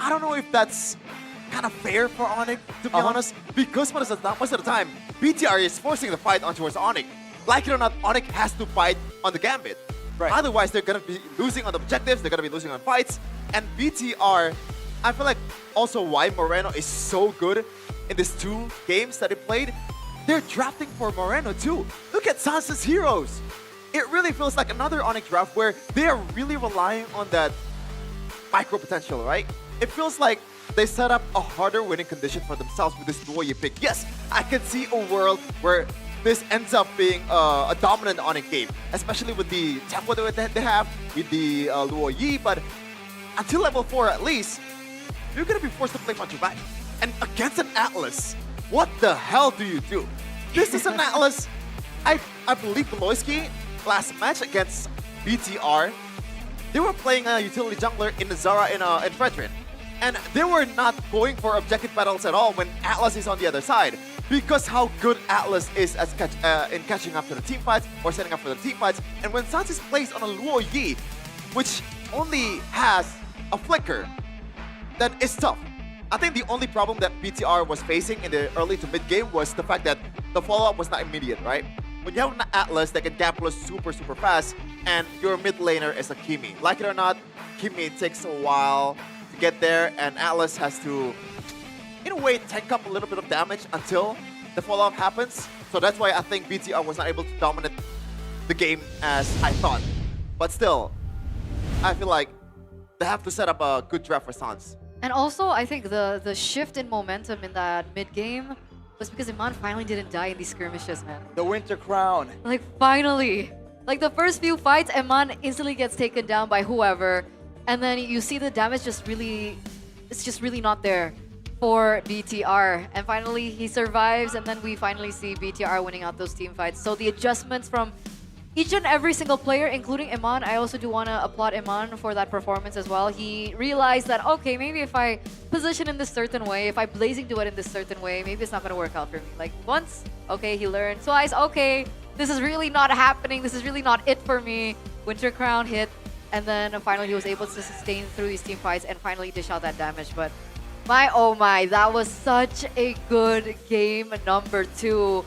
don't know if that's kind of fair for ONIC, to be honest, because most of the time, BTR is forcing the fight on towards ONIC. Like it or not, ONIC has to fight on the Gambit. Right. Otherwise, they're going to be losing on the objectives, they're going to be losing on fights. And BTR, I feel like also why Moreno is so good in these 2 games that he played, they're drafting for Moreno too. Look at Sansa's heroes. It really feels like another ONIC draft where they are really relying on that micro potential, right? It feels like they set up a harder winning condition for themselves with this Luoyi pick. Yes, I can see a world where this ends up being a dominant ONIC game, especially with the tempo that they have, with the Luoyi, but until level 4 at least, you're gonna be forced to play Majubai. And against an Atlas, what the hell do you do? This is an Atlas I believe Loiski last match against BTR, they were playing a utility jungler in Zara and Fredrin. And they were not going for objective battles at all when Atlas is on the other side. Because how good Atlas is in catching up to the team fights or setting up for the team fights. And when Sans is placed on a Luo Yi, which only has a flicker, then it's tough. I think the only problem that BTR was facing in the early to mid game was the fact that the follow-up was not immediate, right? When you have an Atlas that can gap plus super fast, and your mid laner is a Kimi. Like it or not, Kimi takes a while to get there, and Atlas has to, in a way, tank up a little bit of damage until the follow-up happens. So that's why I think BTR was not able to dominate the game as I thought. But still, I feel like they have to set up a good draft for Sans. And also, I think the shift in momentum in that mid-game was because Iman finally didn't die in these skirmishes, man. The Winter Crown. Like, finally. Like, the first few fights, Iman instantly gets taken down by whoever. And then you see the damage just really... It's just really not there for BTR. And finally, he survives, and then we finally see BTR winning out those team fights. So the adjustments from each and every single player, including Iman, I also do want to applaud Iman for that performance as well. He realized that, okay, maybe if I position in this certain way, if I blazing do it in this certain way, maybe it's not going to work out for me. Like, once, okay, he learned. Twice, okay, this is really not happening. This is really not it for me. Winter Crown hit, and then finally he was able to sustain through these team fights and finally dish out that damage. But my, oh my, that was such a good game number 2.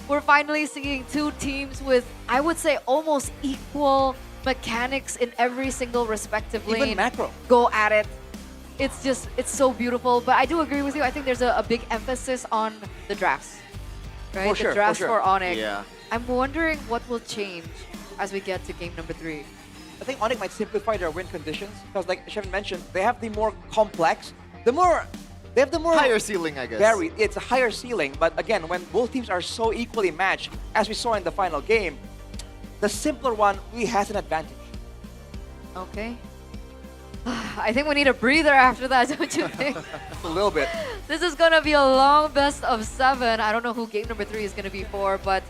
We're finally seeing two teams with, I would say, almost equal mechanics in every single respective lane. Even macro. Go at it. It's just, it's so beautiful. But I do agree with you. I think there's a big emphasis on the drafts, right? For sure, the drafts for sure. for ONIC. Yeah. I'm wondering what will change as we get to game number 3. I think ONIC might simplify their win conditions because, like Shevin mentioned, they have the more complex, they have the more higher ceiling, I guess. Varied. It's a higher ceiling, but again, when both teams are so equally matched, as we saw in the final game, the simpler one really has an advantage. Okay. I think we need a breather after that, don't you think? A little bit. This is gonna be a long best of 7. I don't know who game number 3 is gonna be for, but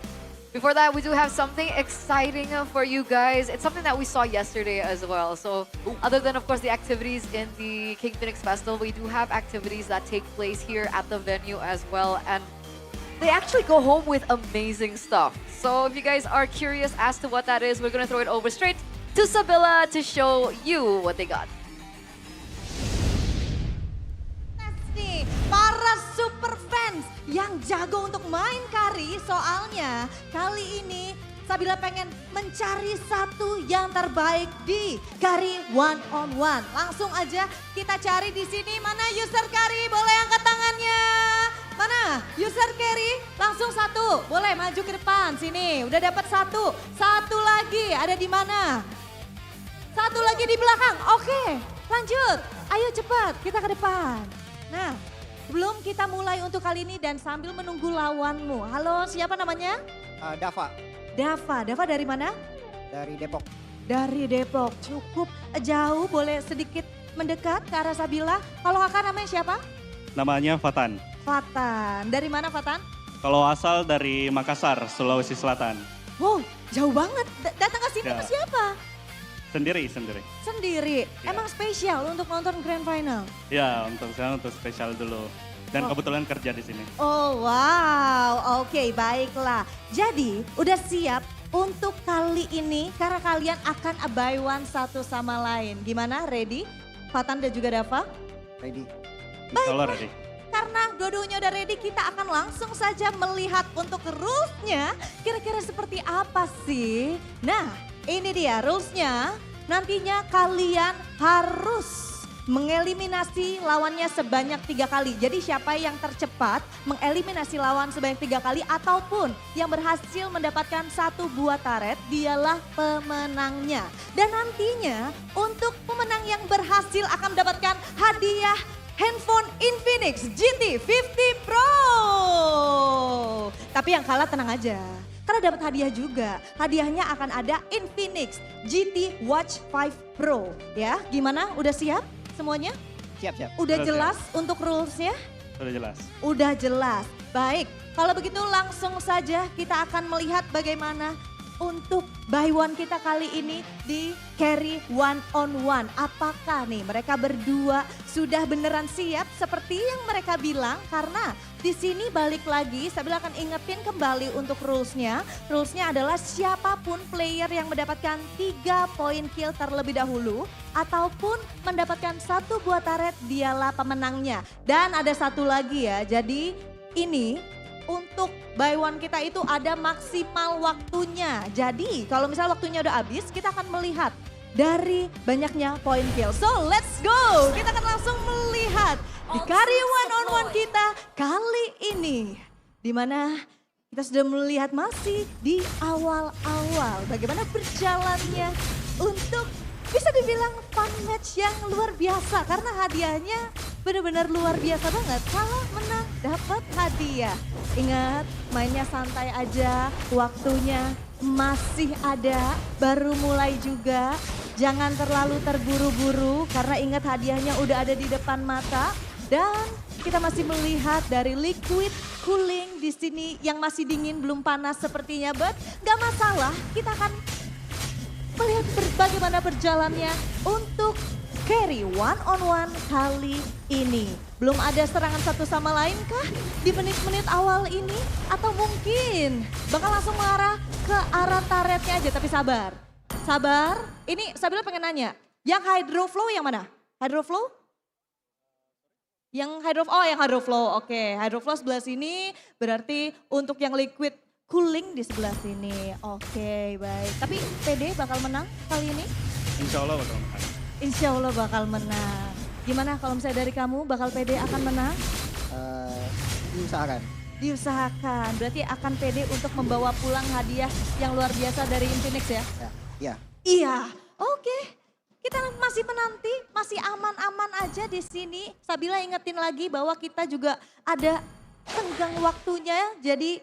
before that, we do have something exciting for you guys. It's something that we saw yesterday as well. So other than, of course, the activities in the KINGFINIX Festival, we do have activities that take place here at the venue as well. And they actually go home with amazing stuff. So if you guys are curious as to what that is, we're going to throw it over straight to Sabila to show you what they got. Nih, para super fans yang jago untuk main carry, soalnya kali ini Sabila pengen mencari satu yang terbaik di carry one-on-one. Langsung aja kita cari di sini, mana user carry, boleh angkat tangannya. Mana user carry, langsung satu, boleh maju ke depan sini. Udah dapat satu, satu lagi ada di mana? Satu lagi di belakang, oke lanjut. Ayo cepat, kita ke depan. Nah, sebelum kita mulai untuk kali ini dan sambil menunggu lawanmu. Halo, siapa namanya? Dava. Dava dari mana? Dari Depok. Dari Depok, cukup jauh, boleh sedikit mendekat ke arah Sabila. Kalau kakak namanya siapa? Namanya Fatan. Fatan, dari mana Fatan? Kalau asal dari Makassar, Sulawesi Selatan. Wow, jauh banget. Datang ke sini Ya. sama siapa? Sendiri. Sendiri, emang spesial untuk nonton Grand Final? Ya, untuk spesial dulu. Dan kebetulan kerja di sini. Oh wow, oke baiklah. Jadi udah siap untuk kali ini karena kalian akan abaywan satu sama lain. Gimana, ready? Fatan dan juga Dava? Ready. Kalau ready. Karena dua-duanya udah ready, kita akan langsung saja melihat untuk rules-nya kira-kira seperti apa sih. Nah, ini dia rules-nya. Nantinya kalian harus mengeliminasi lawannya sebanyak 3 kali. Jadi siapa yang tercepat mengeliminasi lawan sebanyak 3 kali ataupun yang berhasil mendapatkan 1 buah turret, dialah pemenangnya. Dan nantinya untuk pemenang yang berhasil akan mendapatkan hadiah handphone Infinix GT50 Pro. Tapi yang kalah tenang aja, karena dapat hadiah juga. Hadiahnya akan ada Infinix GT Watch 5 Pro. Ya, gimana? Udah siap semuanya? Siap. Udah jelas untuk rules-nya? Sudah jelas. Udah jelas. Baik, Kalau begitu langsung saja kita akan melihat bagaimana untuk buy one kita kali ini di carry one on one. Apakah nih mereka berdua sudah beneran siap seperti yang mereka bilang? Karena di sini balik lagi, saya akan ingetin kembali untuk rulesnya. Rulesnya adalah siapapun player yang mendapatkan 3 poin kill terlebih dahulu ataupun mendapatkan 1 buah turret, dialah pemenangnya. Dan ada satu lagi ya, jadi ini untuk buy one kita itu ada maksimal waktunya. Jadi kalau misalnya waktunya udah habis, kita akan melihat dari banyaknya poin kill. So let's go, kita akan langsung melihat di carry one on one kita kali ini. Dimana kita sudah melihat masih di awal-awal bagaimana berjalannya untuk bisa dibilang fun match yang luar biasa. Karena hadiahnya benar-benar luar biasa banget. Kalau menang dapat hadiah. Ingat, mainnya santai aja, waktunya masih ada, baru mulai juga. Jangan terlalu terburu-buru karena ingat hadiahnya udah ada di depan mata. Dan kita masih melihat dari liquid cooling di sini yang masih dingin, belum panas sepertinya. But gak masalah, kita akan melihat bagaimana berjalannya untuk carry one on one kali ini. Belum ada serangan satu sama lain kah di menit-menit awal ini? Atau mungkin bakal langsung mengarah ke arah turretnya aja, tapi sabar. Sabar, ini Sabila pengen nanya, yang hydro flow yang mana? Hydro flow? Yang hydro flow, oke. Hydro flow sebelah sini, berarti untuk yang liquid cooling di sebelah sini. Oke, baik. Tapi PD bakal menang kali ini? Insya Allah bakal menang. Insya Allah bakal menang. Gimana kalau misalnya dari kamu, bakal PD akan menang? Diusahakan. Diusahakan, berarti akan PD untuk membawa pulang hadiah yang luar biasa dari Infinix ya? Iya. Iya, oke. Kita masih menanti, masih aman-aman aja di sini. Sabila ingetin lagi bahwa kita juga ada tenggang waktunya, jadi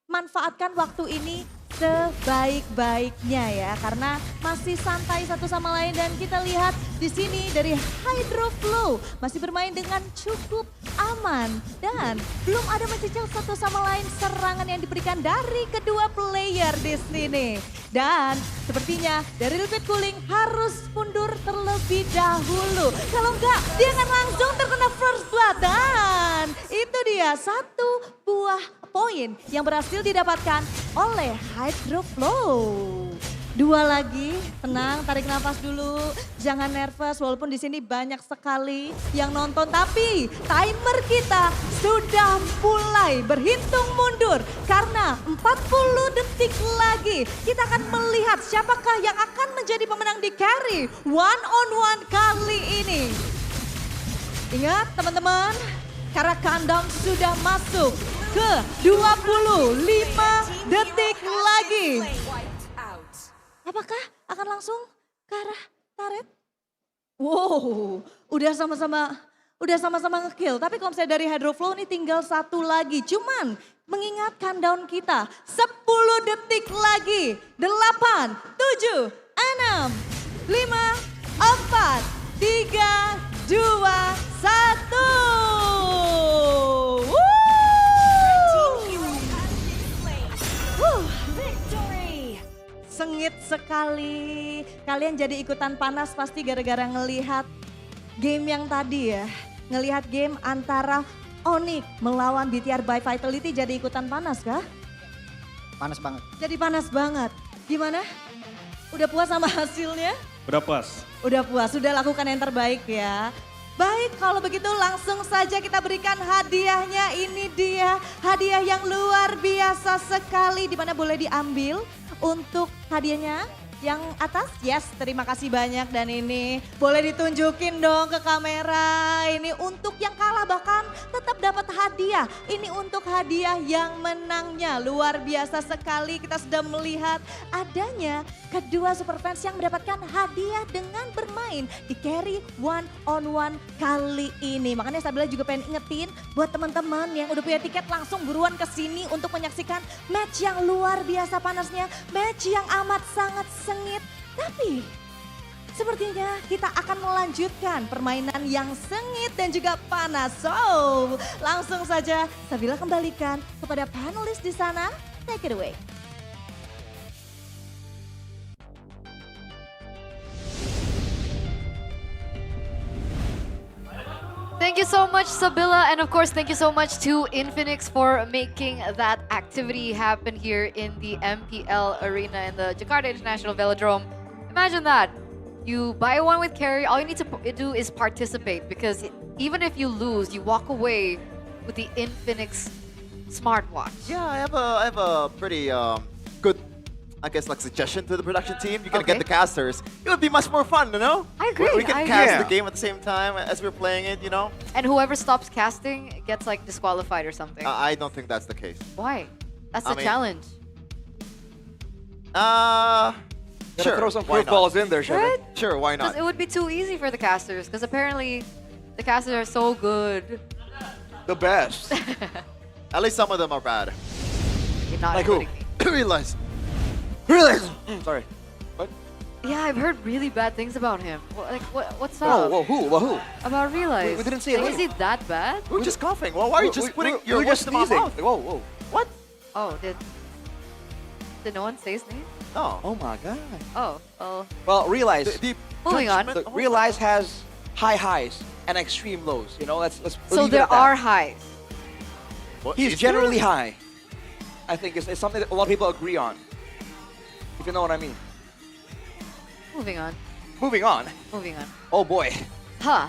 manfaatkan waktu ini sebaik-baiknya ya. Karena masih santai satu sama lain dan kita lihat di sini dari Hydro Flow masih bermain dengan cukup aman. Dan belum ada mencicil satu sama lain serangan yang diberikan dari kedua player di sini. Dan sepertinya dari liquid cooling harus mundur terlebih dahulu. Kalau enggak dia akan langsung terkena first blood. Dan itu dia satu buah poin yang berhasil didapatkan oleh Hydro Flow. 2 lagi, tenang, tarik nafas dulu, jangan nervous walaupun di sini banyak sekali yang nonton. Tapi timer kita sudah mulai berhitung mundur karena 40 detik lagi kita akan melihat siapakah yang akan menjadi pemenang di carry one on one kali ini. Ingat teman-teman, karena countdown sudah masuk ke 25 detik lagi. Apakah akan langsung ke arah turret? Wow, udah sama-sama nge-kill. Tapi kalau misalnya dari Hydro Flow ini tinggal 1 lagi. Cuman mengingat countdown kita 10 detik lagi. 8, 7, 6, 5, 4, 3, 2, 1. Sengit sekali. Kalian jadi ikutan panas pasti gara-gara ngelihat game yang tadi ya. Ngelihat game antara ONIC melawan BTR by Vitality jadi ikutan panas kah? Panas banget. Jadi panas banget. Gimana? Udah puas sama hasilnya? Udah puas. Udah puas, sudah lakukan yang terbaik ya. Baik, kalau begitu langsung saja kita berikan hadiahnya. Ini dia hadiah yang luar biasa sekali, di mana boleh diambil untuk hadiahnya yang atas. Yes, terima kasih banyak. Dan ini boleh ditunjukin dong ke kamera. Ini untuk yang kalah bahkan tetap dapat hadiah. Ini untuk hadiah yang menangnya. Luar biasa sekali, kita sudah melihat adanya kedua super fans yang mendapatkan hadiah dengan bermain di carry one on one kali ini. Makanya Sabila juga pengen ingetin buat teman-teman yang udah punya tiket langsung buruan ke sini untuk menyaksikan match yang luar biasa panasnya, match yang amat sangat sengit. Tapi Sepertinya kita akan melanjutkan permainan yang sengit dan juga panas. So, langsung saja Sabila kembalikan kepada panelis di sana. Take it away. Thank you so much, Sabila, and of course, thank you so much to Infinix for making that activity happen here in the MPL arena in the Jakarta International Velodrome. Imagine that. You buy one with carry, all you need to do is participate, because even if you lose, you walk away with the Infinix smartwatch. Yeah, I have a pretty good, I guess, like suggestion to the production team. You can get the casters. It would be much more fun, you know? I agree. We can cast the game at the same time as we're playing it, you know? And whoever stops casting gets like disqualified or something. I don't think that's the case. Why? That's the challenge. Sure. Throw some why curveballs not? in there, Shannon. Right? Sure, why not? Because it would be too easy for the casters, because apparently the casters are so good. The best. At least some of them are bad. You're not Like who? including me. Realize. Realize. Sorry. What? Yeah, I've heard really bad things about him. What's Whoa, up? whoa, who? Well, who? About Realize. We didn't say a Is name. he that bad? We're just coughing. Well, why are you just putting your we're words just in my sneezing. mouth? Whoa, whoa. What? Oh, did no one say his name? No. Oh my god. Oh, well. Well, Realize. Moving on. Realize has high highs and extreme lows. You know, let's So leave it there at that. are highs. What, He's is generally there? high. I think it's something that a lot of people agree on. If you know what I mean. Moving on. Moving on. Moving on. Oh boy. Huh.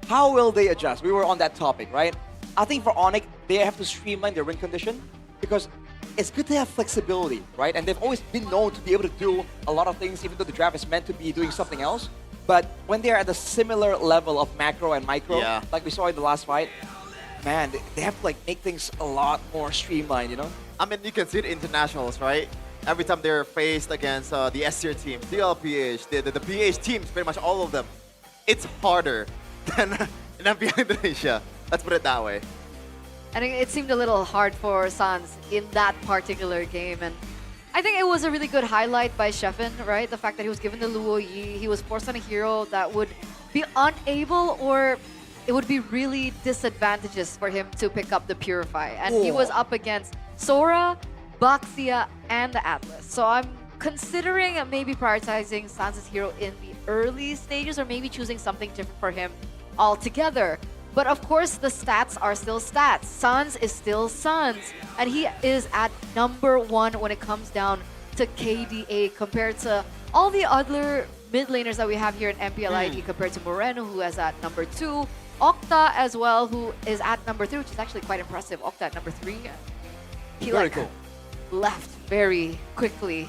How will they adjust? We were on that topic, right? I think for ONIC, they have to streamline their win condition because it's good to have flexibility, right? And they've always been known to be able to do a lot of things, even though the draft is meant to be doing something else. But when they're at a similar level of macro and micro, like we saw in the last fight, man, they have to like make things a lot more streamlined, you know? I mean, you can see it in internationals, right? Every time they're faced against the S-tier teams, the LPH, the PH teams, pretty much all of them, it's harder than in MPL Indonesia. Let's put it that way. And it seemed a little hard for Sans in that particular game. And I think it was a really good highlight by Sheffin, right? The fact that he was given the Luo Yi, he was forced on a hero that would be unable, or it would be really disadvantageous for him to pick up the Purify. And he was up against Sora, Baxia, and the Atlas. So I'm considering maybe prioritizing Sans' hero in the early stages, or maybe choosing something different for him altogether. But of course, the stats are still stats. Sans is still Sans. And he is at #1 when it comes down to KDA compared to all the other mid laners that we have here in MPL ID, compared to Moreno, who is at #2. Octa as well, who is at #3, which is actually quite impressive. Octa at #3. He Very cool. left very quickly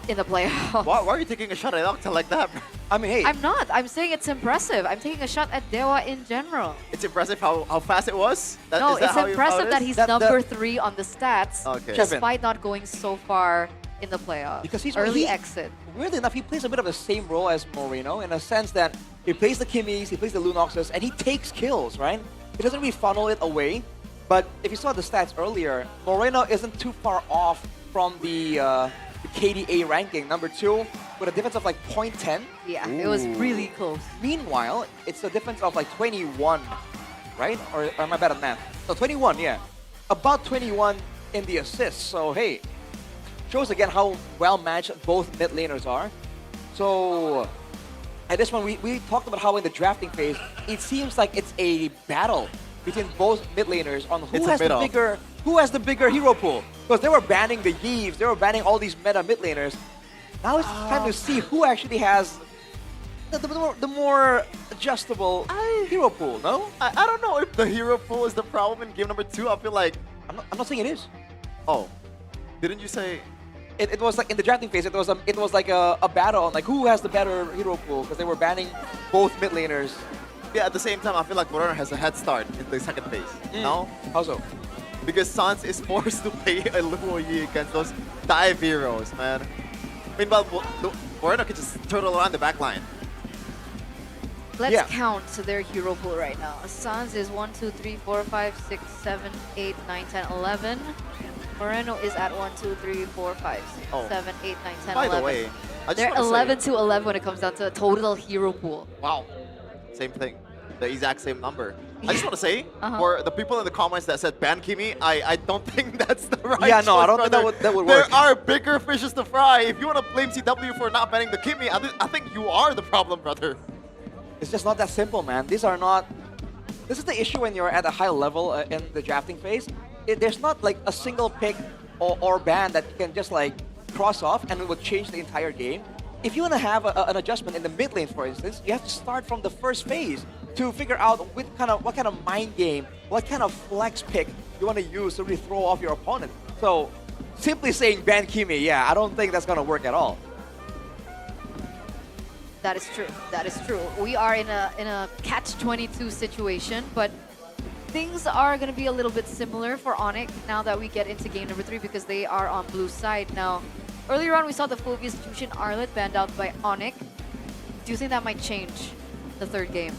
in the playoffs. Why are you taking a shot at Octa like that? I mean, hey. I'm not. I'm saying it's impressive. I'm taking a shot at Dewa in general. It's impressive how fast it was? No, is that it's how impressive that he's #3 on the stats, Okay. despite not going so far in the playoffs. Because he's early he- exit. Weirdly enough, he plays a bit of the same role as Moreno in a sense that he plays the Kimmies, he plays the Lunoxes, and he takes kills, right? He doesn't really funnel it away. But if you saw the stats earlier, Moreno isn't too far off from the KDA ranking, #2, with a difference of like 0.10. Yeah, it was really close. Meanwhile, it's a difference of like 21, right? Or am I bad at math? No, 21, yeah. About 21 in the assists. So hey, shows again how well matched both mid laners are. So at this one, we talked about how in the drafting phase, it seems like it's a battle between both mid laners on who has the bigger hero pool. Because they were banning the Yves, they were banning all these meta mid laners. Now it's time to see who actually has the more adjustable hero pool, no? I don't know if the hero pool is the problem in game #2. I feel like... I'm not saying it is. Oh. Didn't you say... It was like in the drafting phase, it was like a battle on like who has the better hero pool, because they were banning both mid laners. Yeah, at the same time, I feel like Moreno has a head start in the second phase. No? How so? Because Sans is forced to play a Luo Yi against those dive heroes, man. Meanwhile, Moreno can just turtle around the backline. Let's count their hero pool right now. Sans is 1, 2, 3, 4, 5, 6, 7, 8, 9, 10, 11. Moreno is at 1, 2, 3, 4, 5, 6, 7, 8, 9, 10, By 11. the way, They're 11 to 11 when it comes down to a total hero pool. Wow. Same thing. The exact same number. I just want to say, for the people in the comments that said ban Kimi, I don't think that's the right Yeah, no, I don't choice, think that would There work. are bigger fishes to fry. If you want to blame CW for not banning the Kimi, I think you are the problem, brother. It's just not that simple, man. These are not... This is the issue when you're at a high level in the drafting phase. There's not like a single pick or ban that you can just like cross off and it would change the entire game. If you want to have an adjustment in the mid lane, for instance, you have to start from the first phase to figure out what kind of mind game, what kind of flex pick you want to use to really throw off your opponent. So simply saying ban Kimi, yeah, I don't think that's going to work at all. That is true. That is true. We are in a catch-22 situation, but things are going to be a little bit similar for ONIC now that we get into game number 3 because they are on blue side now. Earlier on, we saw the Phobius Jushin Arlet banned out by ONIC. Do you think that might change the third game?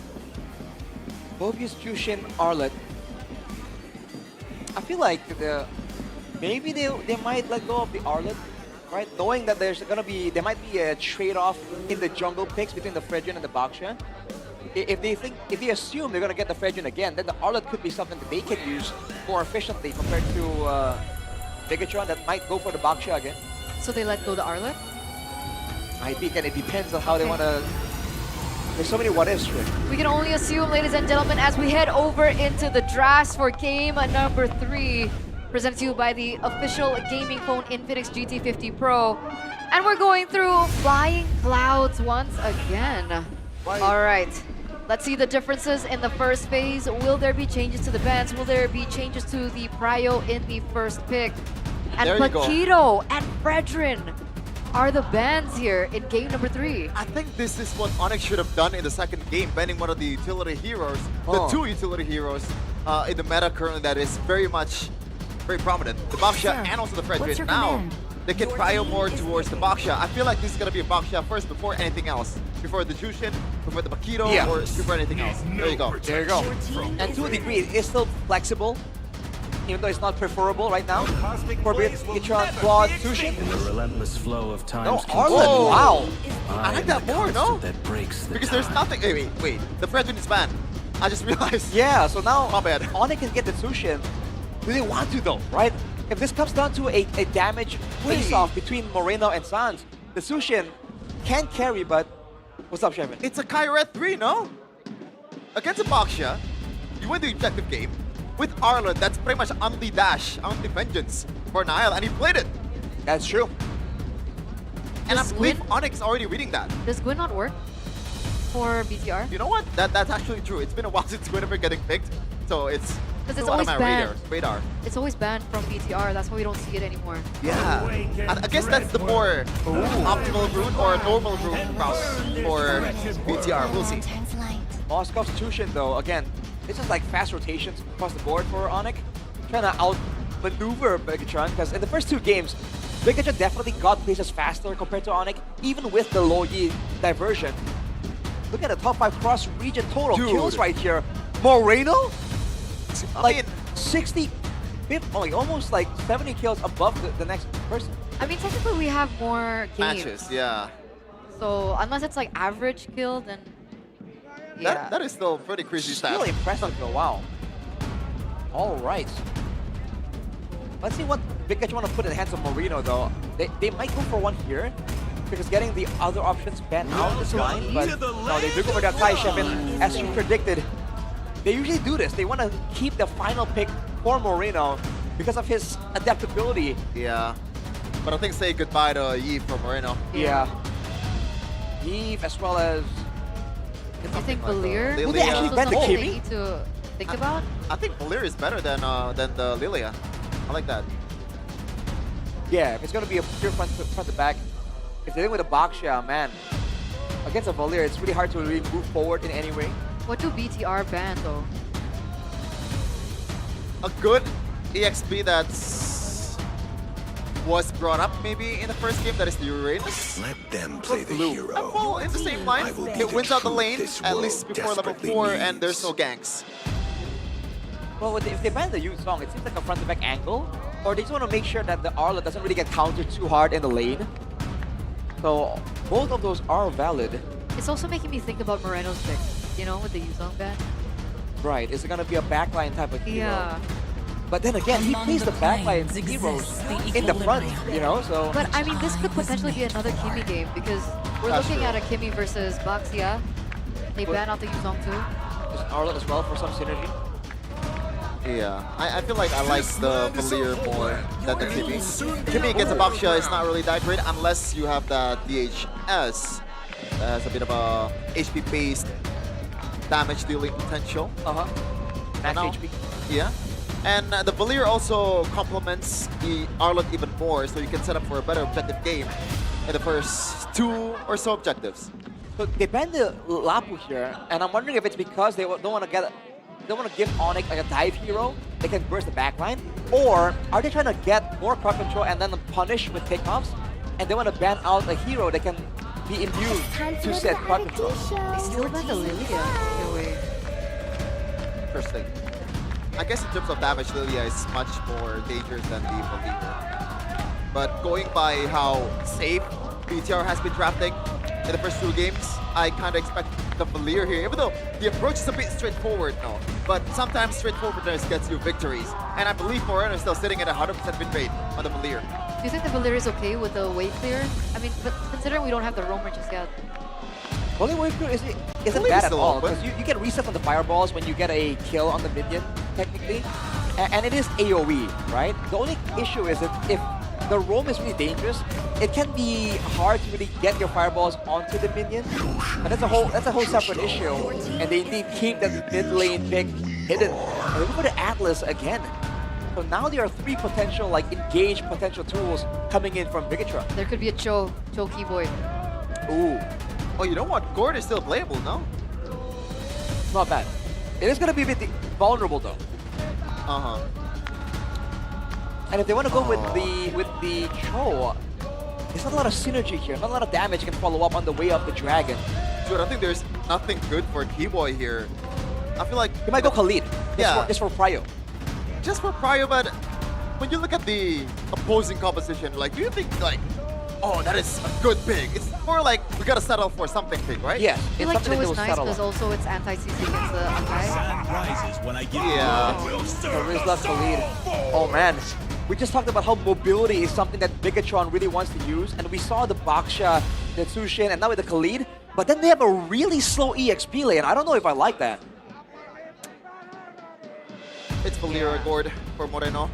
Phobius Jushin Arlet. I feel like maybe they might let go of the Arlet, right? Knowing that there might be a trade-off in the jungle picks between the Fredrin and the Baksha. If they assume they're gonna get the Fredrin again, then the Arlet could be something that they can use more efficiently compared to Bigetron that might go for the Baksha again. So they let go the Arlet? Might be, and it depends on how they want to... There's so many what-ifs here. We can only assume, ladies and gentlemen, as we head over into the drafts for game number 3, presented to you by the official gaming phone Infinix GT50 Pro. And we're going through Flying Clouds once again. All right, let's see the differences in the first phase. Will there be changes to the bans? Will there be changes to the prio in the first pick? And Paquito and Fredrin are the bans here in game number 3. I think this is what ONIC should have done in the second game, banning one of the utility heroes, the 2 utility heroes in the meta currently that is very prominent. The Baksha and also the Fredrin. Now, they can prio more towards the Baksha. I feel like this is going to be a Baksha first before anything else. Before the Jushin, before the Paquito, or before anything else. There you go. There you go. And to a degree, it is still flexible, even though it's not preferable right now. For Bigetron, Claude, Jushin. The relentless flow of time. No, Arlen, wow. I like that more, no? Because there's nothing. Wait. The Fredrin is banned. I just realized. Yeah, so now my bad. ONIC can get the Jushin. Do they want to though, right? If this comes down to a damage face-off between Moreno and Sans, the Jushin can carry, but what's up, Shevin? It's a Kyret 3, no? Against a Baksha, you win the objective game. With Arlen, that's pretty much anti-dash, anti-vengeance for Niall, and he played it. That's true. And I believe ONIC's already reading that. Does Gwyn not work for BTR? You know what? That's actually true. It's been a while since Gwyn ever getting picked, so it's because it's on always my banned. radar. It's always banned from BTR. That's why we don't see it anymore. Yeah, I guess that's the more optimal route or normal route for BTR. We'll see. Moscow's Jushin, though, again, it's just like fast rotations across the board for ONIC. Trying to outmaneuver Bigetron, because in the first 2 games, Bigetron definitely got places faster compared to ONIC, even with the low Yi diversion. Look at the top 5 cross-region total kills right here. Moreno? Like 60, almost like 70 kills above the next person. I mean, technically we have more games. Matches, yeah. So unless it's like average kill, then yeah. That is still pretty crazy stats. Really impressive though, wow. All right. Let's see what Bigetron want to put in the hands of Moreno though. They might go for one here, because getting the other options banned out is fine, but no, they do go for that tie, Shevin, as you predicted. They usually do this. They want to keep the final pick for Moreno because of his adaptability. Yeah. But I think say goodbye to Yi for Moreno. Yeah. Yi as well as... Do you think Valir? Will they actually ban the They Kimi? need to think about? I think Valir is better than the Lilia. I like that. Yeah, if it's going to be a pure front to back, if they're dealing with a Baksha, man, against a Valir, it's really hard to really move forward in any way. What do BTR ban though? A good EXP was brought up maybe in the first game, that is the Uranus. Let them play the hero. Well, in the same line, it wins out the lane at least before level 4 and there's no ganks. Well, if they ban the Yu Song, it seems like a front-to-back angle, or they just want to make sure that the Arla doesn't really get countered too hard in the lane. So both of those are valid. It's also making me think about Moreno's pick, you know, with the Yuzong ban. Right, is it gonna be a backline type of hero? Yeah. But then again, he plays the backline heroes in the front, you know, so... But I mean, this could potentially be another Kimmy game because we're That's looking true. at a Kimmy versus Baxia. They ban out the Yuzong too. Is Arlet as well for some synergy? Yeah, I feel like I like the Valier more than the Kimmy. Kimmy against a Baxia is not really that great unless you have the DHS. That has a bit of a HP-based damage dealing potential. Max HP. Yeah. And the Valier also complements the Arlet even more, so you can set up for a better objective game in the first 2 or so objectives. So they banned the Lapu here, and I'm wondering if it's because they don't want to give ONIC like a dive hero that can burst the backline, or are they trying to get more crowd control and then punish with takeoffs, and they want to ban out a hero that can be immune to said crowd control. They still ban the Lilia in a way. First thing. I guess in terms of damage, Lilia is much more dangerous than the Valier. But going by how safe BTR has been drafting in the first 2 games, I kind of expect the Valier here, even though the approach is a bit straightforward now. But sometimes straightforwardness gets you victories. And I believe Moreno is still sitting at 100% win rate on the Valier. Do you think the Valier is okay with the wave clear? I mean, but considering we don't have the roamer just yet. Only wave clear isn't bad at all, because you get reset on the fireballs when you get a kill on the minion, technically. And it is AoE, right? The only issue is that if the roam is really dangerous, it can be hard to really get your fireballs onto the minion. But that's a whole separate issue. And they indeed keep that mid lane pick hidden. And they go for the Atlas again. So now there are 3 potential, like, engage potential tools coming in from Bigetron. There could be a Cho Keyboy. Ooh. Oh, you know what? Gord is still playable, no? Not bad. It is going to be a bit vulnerable, though. And if they want to go with the Cho, there's not a lot of synergy here. Not a lot of damage can follow up on the way of the dragon. Dude, I think there's nothing good for Keyboy here. I feel like... You might go Khalid. Yeah. Just for Prio. Just for Prio, but when you look at the opposing composition, like, do you think, like, oh, that is a good pick? It's more like, we gotta settle for something big, right? Yes. I feel like Cho is nice because also it's anti-CC against the Akai. Yeah. Rizla Khalid. Oh, man. We just talked about how mobility is something that Bigetron really wants to use, and we saw the Baxia, the Tsushin, and now with the Khalid, but then they have a really slow EXP lane. I don't know if I like that. It's Valier Gord for Moreno.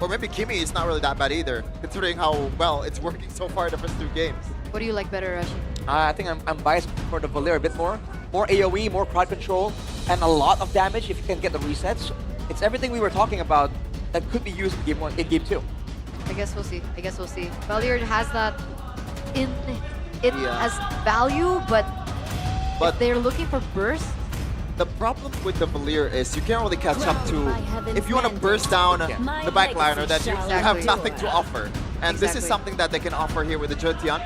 Or maybe Kimmy is not really that bad either, considering how well it's working so far in the first 2 games. What do you like better, Rashi? I think I'm biased for the Valier a bit more. More AoE, more crowd control, and a lot of damage if you can get the resets. It's everything we were talking about that could be used in game 2. I guess we'll see. Valier has that as value, but if they're looking for burst. The problem with the Valier is you can't really catch up to, if you want to burst down the backliner, then you have nothing to offer. And this is something that they can offer here with the Zetian.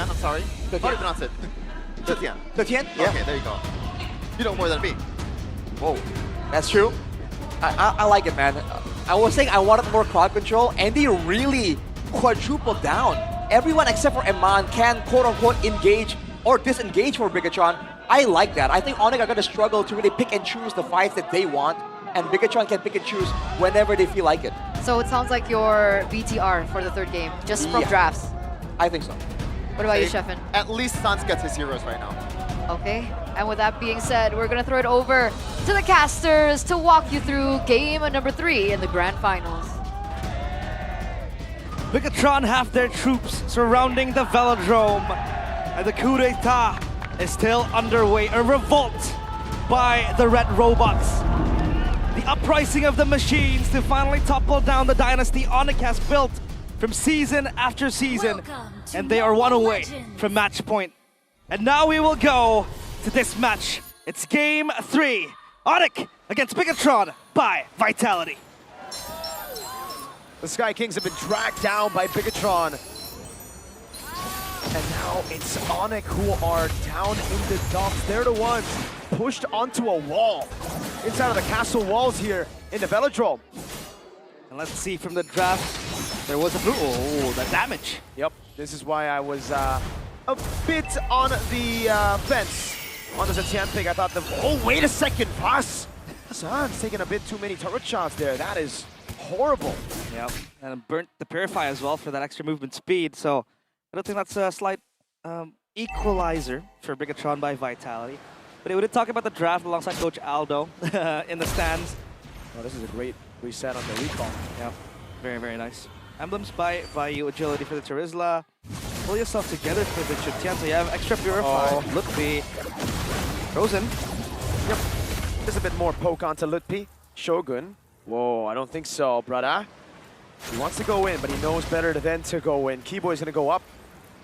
I'm sorry. How do you pronounce it? Zetian. Zetian? Yeah. Okay, there you go. You know more than me. Whoa, that's true. I like it, man. I was saying I wanted more crowd control, and they really quadrupled down. Everyone except for Eman can quote-unquote engage or disengage for Bigetron. I like that. I think ONIC are going to struggle to really pick and choose the fights that they want, and Bigetron can pick and choose whenever they feel like it. So it sounds like your BTR for the 3rd game, just from drafts. I think so. What about you, Sheffin? At least Sans gets his heroes right now. Okay, and with that being said, we're gonna throw it over to the casters to walk you through game number 3 in the grand finals. Bigetron have their troops surrounding the Velodrome, and the coup d'etat is still underway. A revolt by the red robots. The uprising of the machines to finally topple down the dynasty ONIC has built from season after season, and they are 1 away from match point. And now we will go to this match. It's game 3. ONIC against Bigetron by Vitality. The Sky Kings have been dragged down by Bigetron. And now it's ONIC who are down in the dumps. They're the ones pushed onto a wall inside of the castle walls here in the Velodrome. And let's see from the draft, there was a blue. Oh, the damage. Yep, this is why I was a bit on the fence. On the Zetian pick, I thought oh, wait a second, Pass! San's taking a bit too many turret shots there. That is horrible. Yep, and burnt the Purify as well for that extra movement speed. So I don't think that's a slight equalizer for Bigetron by Vitality. But we did talk about the draft alongside Coach Aldo in the stands. Oh, this is a great reset on the recall. Yeah, very, very nice. Emblems by you, agility for the Terizla. Pull yourself together for the Chutian, so you have extra Purify. Lutpi. Frozen. Yep. Just a bit more poke onto Lutpi. Shogun. Whoa, I don't think so, brother. He wants to go in, but he knows better than to go in. Keyboy's gonna go up.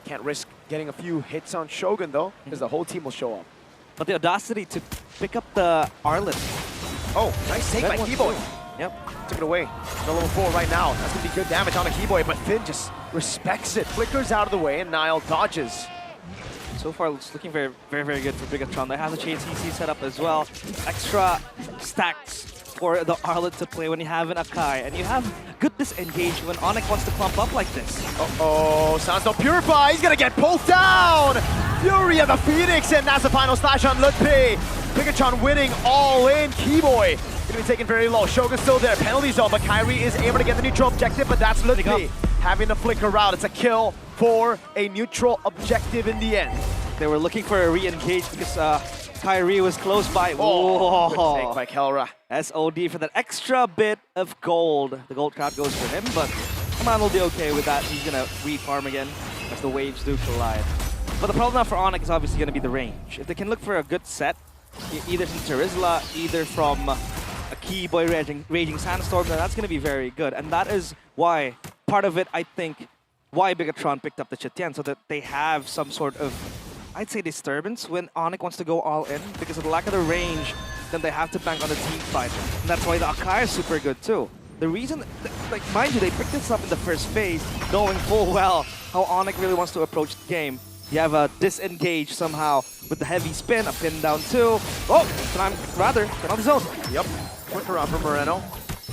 Can't risk getting a few hits on Shogun though, because the whole team will show up. But the audacity to pick up the Arlet. Oh, nice take by Keyboy. Yep. Took it away. No level 4 right now. That's gonna be good damage on a Keyboy, but Finn just respects it. Flickers out of the way, and Nile dodges. So far, it's looking very, very, very good for Bigetron. They have the chain CC set up as well. Extra stacks for the Arlet to play when you have an Akai. And you have good disengage when ONIC wants to clump up like this. Uh-oh, Sans no Purify. He's gonna get poked down. Fury of the Phoenix, and that's the final slash on Lutpi. Bigetron winning all in. Keyboy gonna be taken very low. Shogun's still there. Penalty zone, but Kyrie is able to get the neutral objective, but that's Lutpi having the flicker route. It's a kill for a neutral objective in the end. They were looking for a re-engage because Kyrie was close by. Oh, good take by Kelra. SOD for that extra bit of gold. The gold crowd goes for him, but Kaman will be okay with that. He's gonna re-farm again as the waves do collide. But the problem now for ONIC is obviously gonna be the range. If they can look for a good set, either from Terizla, either from a Keyboy Raging Sandstorm, then that's gonna be very good. And that is why, part of it, I think, why Bigetron picked up the Chutian, so that they have some sort of, I'd say, disturbance when ONIC wants to go all in. Because of the lack of the range, then they have to bank on the team fight. And that's why the Akai is super good too. The reason, like, mind you, they picked this up in the first phase, knowing full well how ONIC really wants to approach the game. You have a disengage somehow with the heavy spin, a pin down two. Oh, turn on the zone. Yep, quick around from Moreno.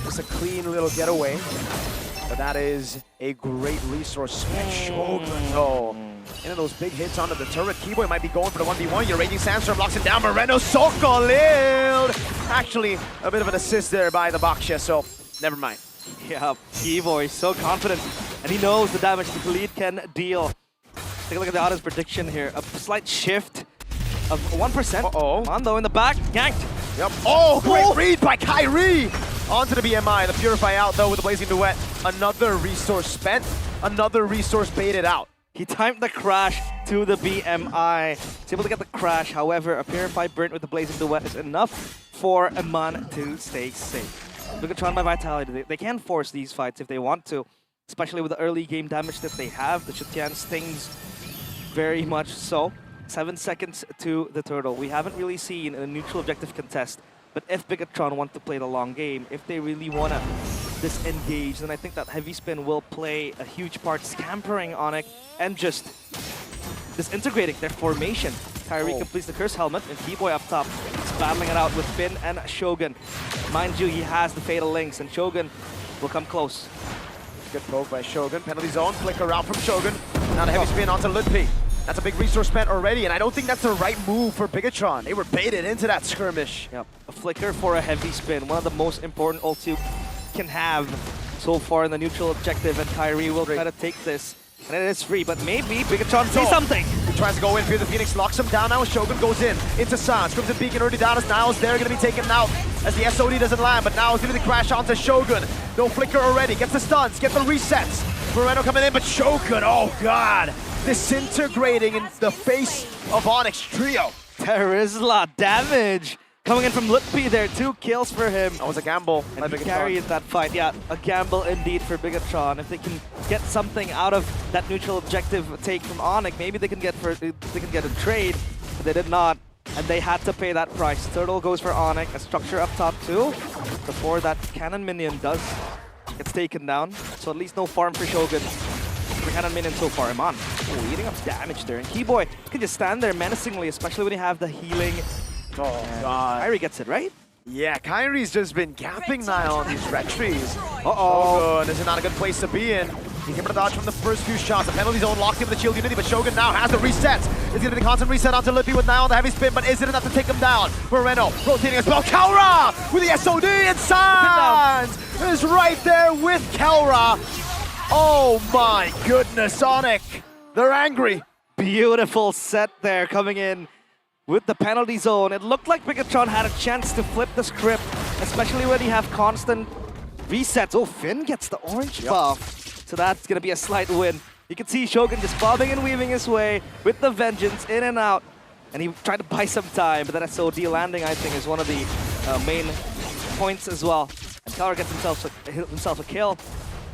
Just a clean little getaway. But that is a great resource. Shogun, though. Into those big hits onto the turret. Keyboy might be going for the 1v1. Your Raging Sandstorm blocks him down. Moreno Sokolil. Actually, a bit of an assist there by the Baksha, so never mind. Yeah, Keyboy so confident. And he knows the damage the lead can deal. Take a look at the audience prediction here. A slight shift of 1%. Uh-oh. Mondo in the back, ganked. Yep. Oh, great read by Kyrie! Onto the BMI. The Purify out, though, with the Blazing Duet. Another resource spent. Another resource baited out. He timed the crash to the BMI. He's able to get the crash. However, a Purify burnt with the Blazing Duet is enough for Aman to stay safe. Bigetron by Vitality. They can force these fights if they want to, especially with the early game damage that they have. The Chutian stings very much so. 7 seconds to the turtle. We haven't really seen a neutral objective contest, but if Bigetron want to play the long game, if they really want to disengage, then I think that heavy spin will play a huge part, scampering ONIC and just disintegrating their formation. Kyrie completes the Curse Helmet, and Keyboy up top is battling it out with Finn and Shogun. Mind you, he has the Fatal Links, and Shogun will come close. Good poke by Shogun. Penalty zone, flicker out from Shogun. Now the heavy spin onto Lutpi. That's a big resource spent already, and I don't think that's the right move for Bigetron. They were baited into that skirmish. Yep. A flicker for a heavy spin, one of the most important ults you can have so far in the neutral objective, and Kyrie will try to take this. And it is free, but maybe Bigetron say something. He tries to go in, Fear the Phoenix locks him down now. Shogun goes in, into Sans, Crimson Beacon already down as Niles there, gonna be taken out as the SOD doesn't land, but now it's gonna crash onto Shogun. No flicker already, gets the stuns, gets the resets. Moreno coming in, but Shogun, oh god, disintegrating in the face of ONIC's trio. Terizla damage coming in from Lutpi there, 2 kills for him. That was a gamble. And he carried that fight. Yeah, a gamble indeed for Bigetron. If they can get something out of that neutral objective take from ONIC, maybe they can get a trade, but they did not. And they had to pay that price. Turtle goes for ONIC, a structure up top too, before that cannon minion gets taken down. So at least no farm for Shogun. The cannon minion so far, Iman. Oh, eating up damage there. And Keyboy can just stand there menacingly, especially when you have the healing. Oh, God. Kyrie gets it, right? Yeah, Kyrie's just been gapping Nile on these red trees. Uh-oh. This is not a good place to be in. He's able to dodge from the first few shots. The penalty zone locked in with the shield unity, but Shogun now has the resets. It's going to be the constant reset onto Lippy with Nile on the heavy spin, but is it enough to take him down? Moreno rotating as well. Kelra with the SOD inside! Is right there with Kelra. Oh my goodness, ONIC. They're angry. Beautiful set there coming in with the penalty zone. It looked like Bigetron had a chance to flip the script, especially when you have constant resets. Oh, Finn gets the orange buff. So that's going to be a slight win. You can see Shogun just bobbing and weaving his way with the vengeance in and out. And he tried to buy some time, but that SOD landing, I think, is one of the main points as well. And Kelra gets himself a kill.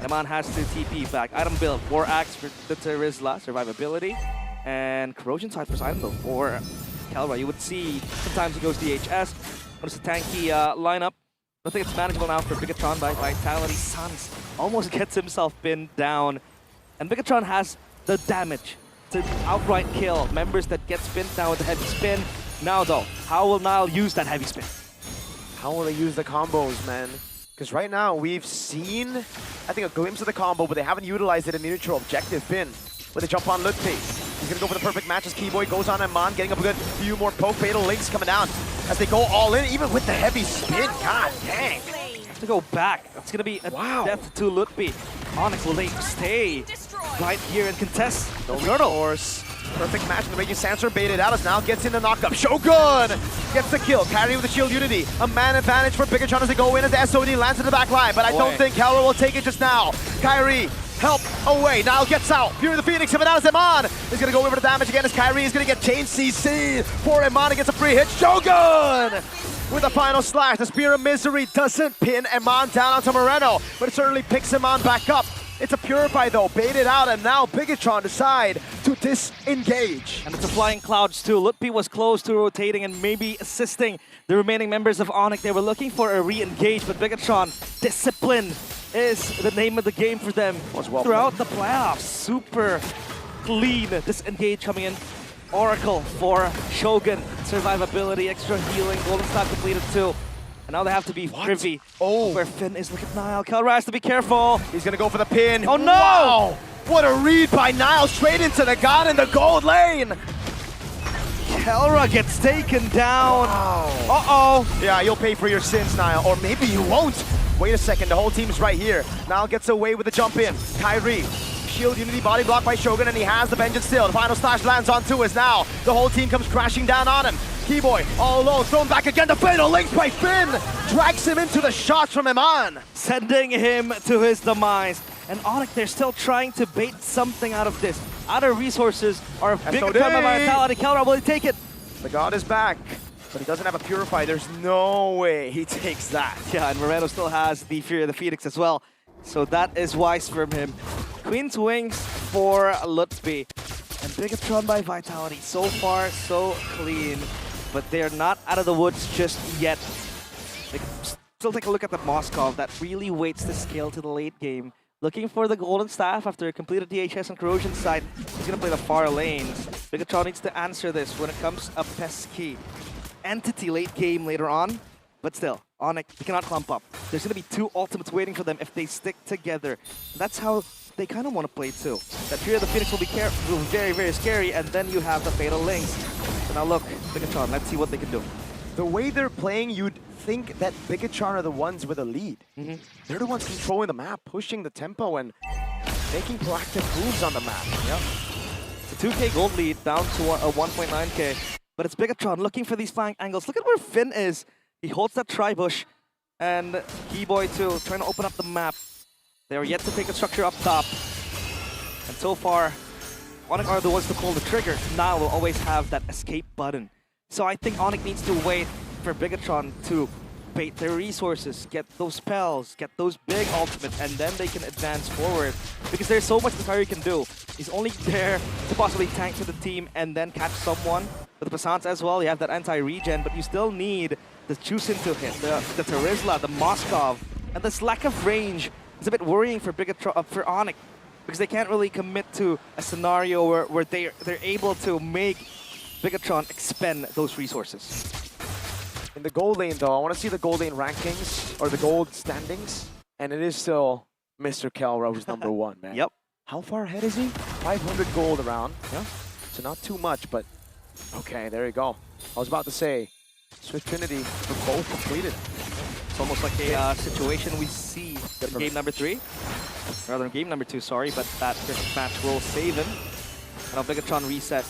And Aman has to TP back. Item build, War Axe for the Terizla, survivability. And Corrosion Side for item build for Kelra. You would see sometimes he goes DHS. Notice the tanky lineup. I think it's manageable now for Bigetron by Vitality. Sans almost gets himself pinned down. And Bigetron has the damage to outright kill members that get pinned down with the heavy spin. Now though, how will Nile use that heavy spin? How will they use the combos, man? Because right now we've seen, I think, a glimpse of the combo, but they haven't utilized it in the neutral objective pin. With a jump on Lutfi. He's going to go for the perfect match as Keyboy goes on Aman, getting up a good few more poke. Fatal Links coming down as they go all in, even with the heavy spin. God dang. Have to go back. That's going to be a death to Lutfi. ONIC, will they stay right here and contest? No recourse. Perfect match, and the Raging Sandstorm baited out as now gets in the knockup. Shogun gets the kill, carry with the shield unity. A man advantage for Bigetron as they go in as the SOD lands in the back line, but I don't think Kelra will take it just now. Kyrie, help away. Nile gets out. Fury the Phoenix, coming out as Iman is going to go over the damage again as Kyrie is going to get chain CC for Iman. He gets a free hit. Shogun with the final slash. The Spear of Misery doesn't pin Iman down onto Moreno, but it certainly picks Iman back up. It's a Purify though, baited out, and now Bigetron decide to disengage. And it's a Flying Clouds too. Lutfi was close to rotating and maybe assisting the remaining members of ONIC. They were looking for a re-engage, but Bigetron, discipline is the name of the game for them throughout the playoffs. Super clean disengage coming in. Oracle for Shogun, survivability, extra healing, golden stock completed too. And now they have to be privy where Finn is. Look at Nile. Kelra has to be careful. He's going to go for the pin. Oh no! Wow. What a read by Nile, straight into the god in the gold lane. Kelra gets taken down. Wow. Yeah, you'll pay for your sins, Nile. Or maybe you won't. Wait a second, the whole team's right here. Nile gets away with the jump in. Kyrie, shield unity body blocked by Shogun, and he has the vengeance still. The final slash lands onto us now. The whole team comes crashing down on him. Keyboy all alone, thrown back again. The fatal links by Finn drags him into the shots from Iman, sending him to his demise. And ONIC, they're still trying to bait something out of this. Other resources are a big time of Vitality. Kelra, will he take it? The god is back, but he doesn't have a Purify. There's no way he takes that. Yeah, and Moreno still has the Fury of the Phoenix as well. So that is wise from him. Queen's Wings for Lutfi. And Bigetron by Vitality. So far, so clean. But they're not out of the woods just yet. They still take a look at the Moskov that really waits to scale to the late game. Looking for the Golden Staff after a completed DHS and Corrosion side. He's going to play the far lanes. Bigetron needs to answer this when it comes a pesky entity late game later on. But still, ONIC, they cannot clump up. There's going to be two ultimates waiting for them if they stick together. That's how they kind of want to play too. That Fury of the Phoenix will be very, very scary, and then you have the Fatal Links. So now look, Bigetron, let's see what they can do. The way they're playing, you'd think that Bigetron are the ones with a lead. They're the ones controlling the map, pushing the tempo, and making proactive moves on the map. Yep. It's a 2K gold lead down to a 1.9K. But it's Bigetron looking for these flank angles. Look at where Finn is. He holds that tri-bush. And Keyboy too, trying to open up the map. They are yet to take a structure up top. And so far, ONIC are the ones to pull the trigger. Now will always have that escape button. So I think ONIC needs to wait for Bigetron to bait their resources, get those spells, get those big ultimates, and then they can advance forward. Because there's so much Atari can do. He's only there to possibly tank to the team and then catch someone. With the Passants as well, you have that anti-regen, but you still need the Chusin to hit, the Terizla, the Moskov. And this lack of range is a bit worrying for Bigetron, for ONIC, because they can't really commit to a scenario where they're able to make Bigetron expend those resources. In the gold lane, though, I want to see the gold lane rankings, or the gold standings, and it is still Mr. Kelra who's #1, man. Yep. How far ahead is he? 500 gold around. Yeah. So not too much, but okay, there you go. I was about to say, Swift Trinity for both completed. It's almost like a situation we see in game number 3. Rather than game number 2, sorry, but that first match will save him. And now Bigetron reset.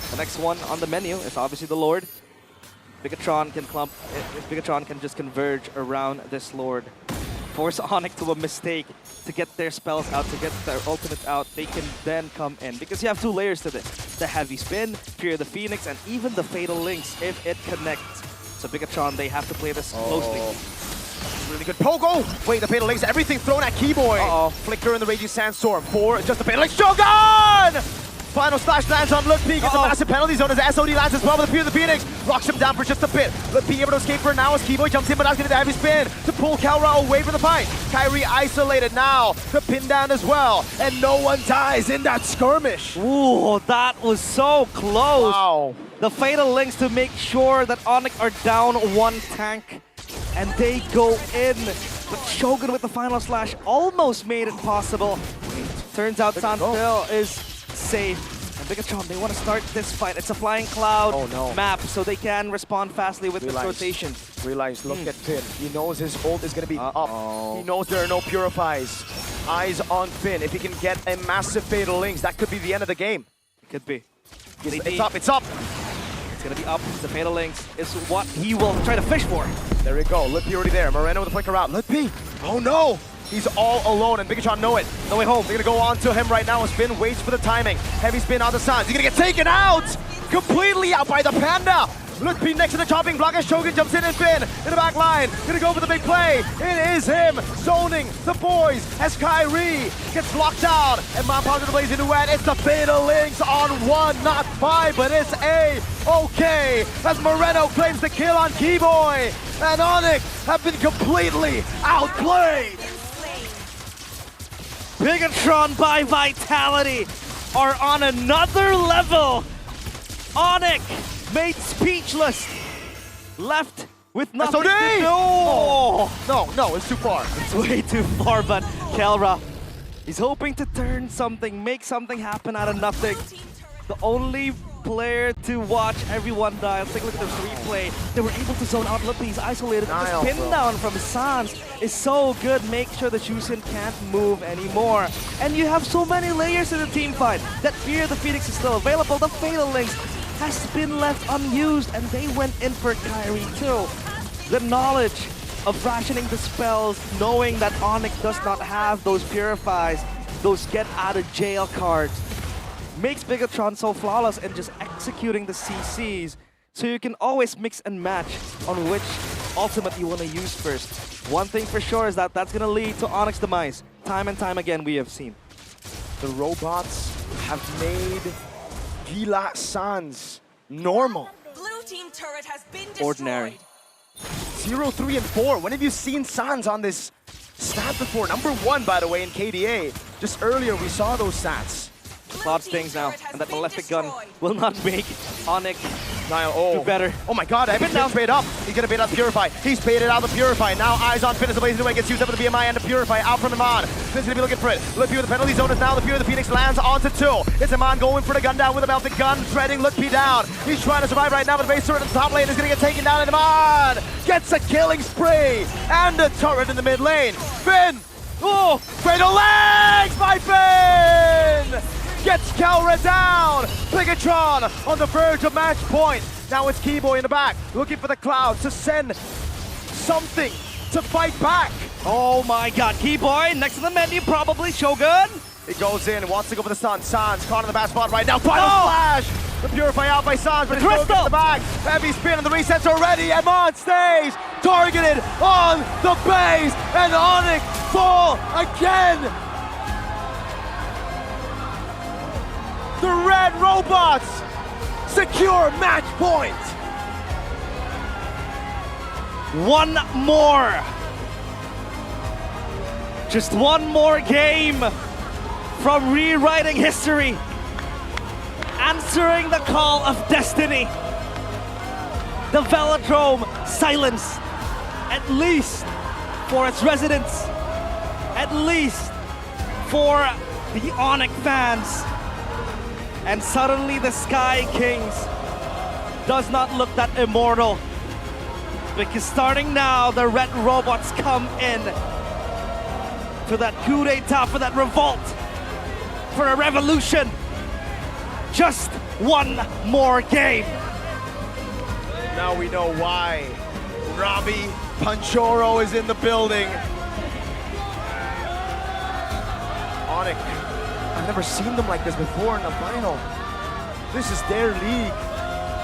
The next one on the menu is obviously the Lord. Bigetron can clump, if Bigetron can just converge around this Lord, force ONIC to a mistake to get their spells out, to get their ultimate out, they can then come in. Because you have 2 layers to this. The heavy spin, Fear the Phoenix, and even the Fatal Links if it connects. So Bigetron, they have to play this closely. Really good poke. Oh, wait, the Fatal Links, everything thrown at Keyboy. Flicker in the Raging Sandstorm for just the Fatal Links. Shogun! Final slash lands on Ludwig. It's a massive penalty zone as the SOD lands as well with the Fear of the Phoenix. Locks him down for just a bit. Ludwig able to escape for now as Keyboy jumps in, but that's going to the heavy spin to pull Kelra away from the fight. Kyrie isolated now. The pin down as well. And no one dies in that skirmish. Ooh, that was so close. Wow. The Fatal Links to make sure that ONIC are down 1 tank. And they go in. But Shogun with the final slash almost made it possible. Turns out Santel is safe. And Bigetron, they want to start this fight. It's a flying cloud map, so they can respond fastly with this rotation. Realize, look at Finn. He knows his ult is going to be up. He knows there are no purifies. Eyes on Finn. If he can get a massive Fatal Links, that could be the end of the game. It could be. It's up, it's up. It's going to be up. The Fatal Links is what he will try to fish for. There we go. Ludwig already there. Moreno with the flicker out. Ludwig. Oh no! He's all alone, and Bigetron know it. No way home. They're going to go on to him right now as Finn waits for the timing. Heavy spin on the Suns. He's going to get taken out! Completely out by the Panda! Ludwig next to the chopping block as Shogun jumps in and Finn in the back line. Going to go for the big play. It is him zoning the boys as Kyrie gets locked down. And Manpower to the blaze into wet. It's the Fatal Links on 1, not 5, but it's A-okay. As Moreno claims the kill on Keyboy. And ONIC have been completely outplayed. Bigetron by Vitality are on another level. ONIC made speechless. Left with nothing to do. No, it's too far. It's way too far, but Kelra, he's hoping to turn something, make something happen out of nothing. The only player to watch everyone die. Let's take a look at this replay. They were able to zone out Ludwig. He's isolated. This pin down from Sans is so good. Make sure that Jushin can't move anymore. And you have so many layers in the team fight. That Fear the Phoenix is still available. The Fatal Links has been left unused, and they went in for Kyrie too. The knowledge of rationing the spells, knowing that ONIC does not have those purifies, those get out of jail cards, makes Bigetron so flawless in just executing the CCs, so you can always mix and match on which ultimate you want to use first. One thing for sure is that that's going to lead to ONIC's demise. Time and time again we have seen. The robots have made Gila Sans normal. Blue team turret has been destroyed. Ordinary. 0, 3, and 4. When have you seen Sans on this stat before? Number 1, by the way, in KDA. Just earlier we saw those stats. Cloud stings now, and that Malefic gun will not make ONIC do better. Oh my god, I've been down bait up. He's gonna bait out the Purify. He's baited out the Purify. Now eyes on Finn as the blazing away gets used up with the BMI and the Purify out from Iman. Finn's gonna be looking for it. Look with the penalty zone is now the Fear of the Phoenix lands onto 2. It's Iman going for the gun down with a melted gun, threading Ludwig down. He's trying to survive right now, but the base turret at the top lane is gonna get taken down, and Iman gets a killing spree and a turret in the mid lane. Finn! Oh! Fatal Legs by Finn! Gets Kelra down! Bigetron on the verge of match point. Now it's Keyboy in the back, looking for the Clouds to send something to fight back. Oh my god, Keyboy next to the menu, probably Shogun. He goes in, wants to go for the stun. Sans caught in the bad spot right now. Final flash! The Purify out by Sans, but it's broken in the back. Heavy spin and the reset's already. Amon stays targeted on the base, and ONIC fall again. The red robots secure match point. One more. Just one more game from rewriting history. Answering the call of destiny. The Velodrome silence, at least for its residents, at least for the ONIC fans. And suddenly the Sky Kings does not look that immortal. Because starting now, the red robots come in for that coup d'etat, for that revolt, for a revolution. Just one more game. Now we know why. Robbie Panchoro is in the building. ONIC, I've never seen them like this before in the final. This is their league.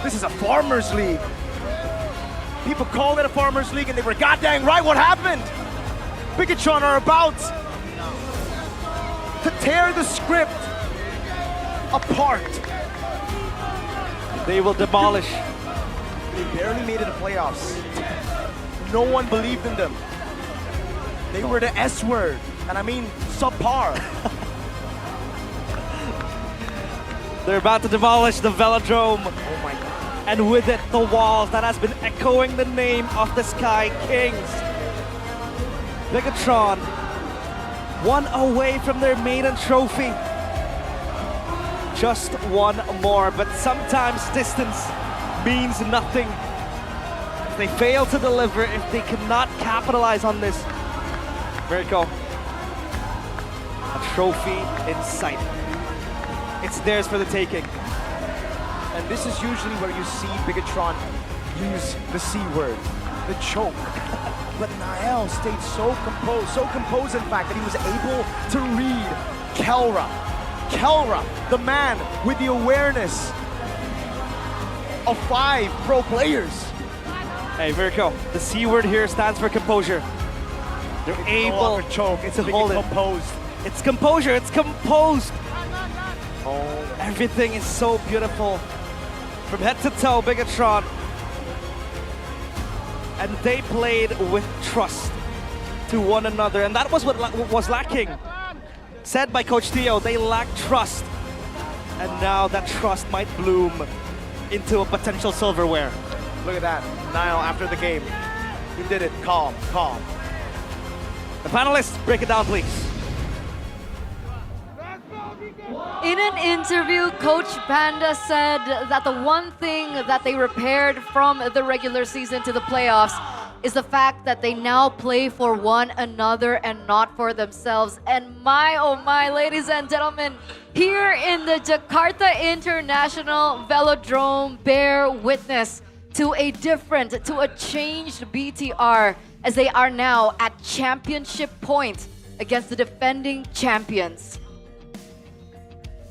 This is a farmers league. People called it a farmers league and they were goddamn right. What happened? Bigetron are about to tear the script apart. They will demolish. They barely made it to playoffs. No one believed in them. They were the S word, and I mean subpar. They're about to demolish the Velodrome. Oh my God. And with it, the walls that has been echoing the name of the Sky Kings. Bigetron, one away from their maiden trophy. Just one more, but sometimes distance means nothing. If they fail to deliver, if they cannot capitalize on this, Mirko, a trophy in sight. It's theirs for the taking. And this is usually where you see Bigetron use the C word, the choke. But Niall stayed so composed in fact that he was able to read Kelra. Kelra, the man with the awareness of 5 pro players. Hey Mirko, the C word here stands for composure. They're able to choke, it's to hold it. composed. It's composure, it's composed. Oh, everything is so beautiful. From head to toe, Bigetron. And they played with trust to one another. And that was what was lacking. Said by Coach Theo, they lack trust. And now that trust might bloom into a potential silverware. Look at that, Niall after the game. He did it, calm. The panelists, break it down please. In an interview, Coach Panda said that the one thing that they repaired from the regular season to the playoffs is the fact that they now play for one another and not for themselves. And my, oh my, ladies and gentlemen, here in the Jakarta International Velodrome, bear witness to a changed BTR as they are now at championship point against the defending champions.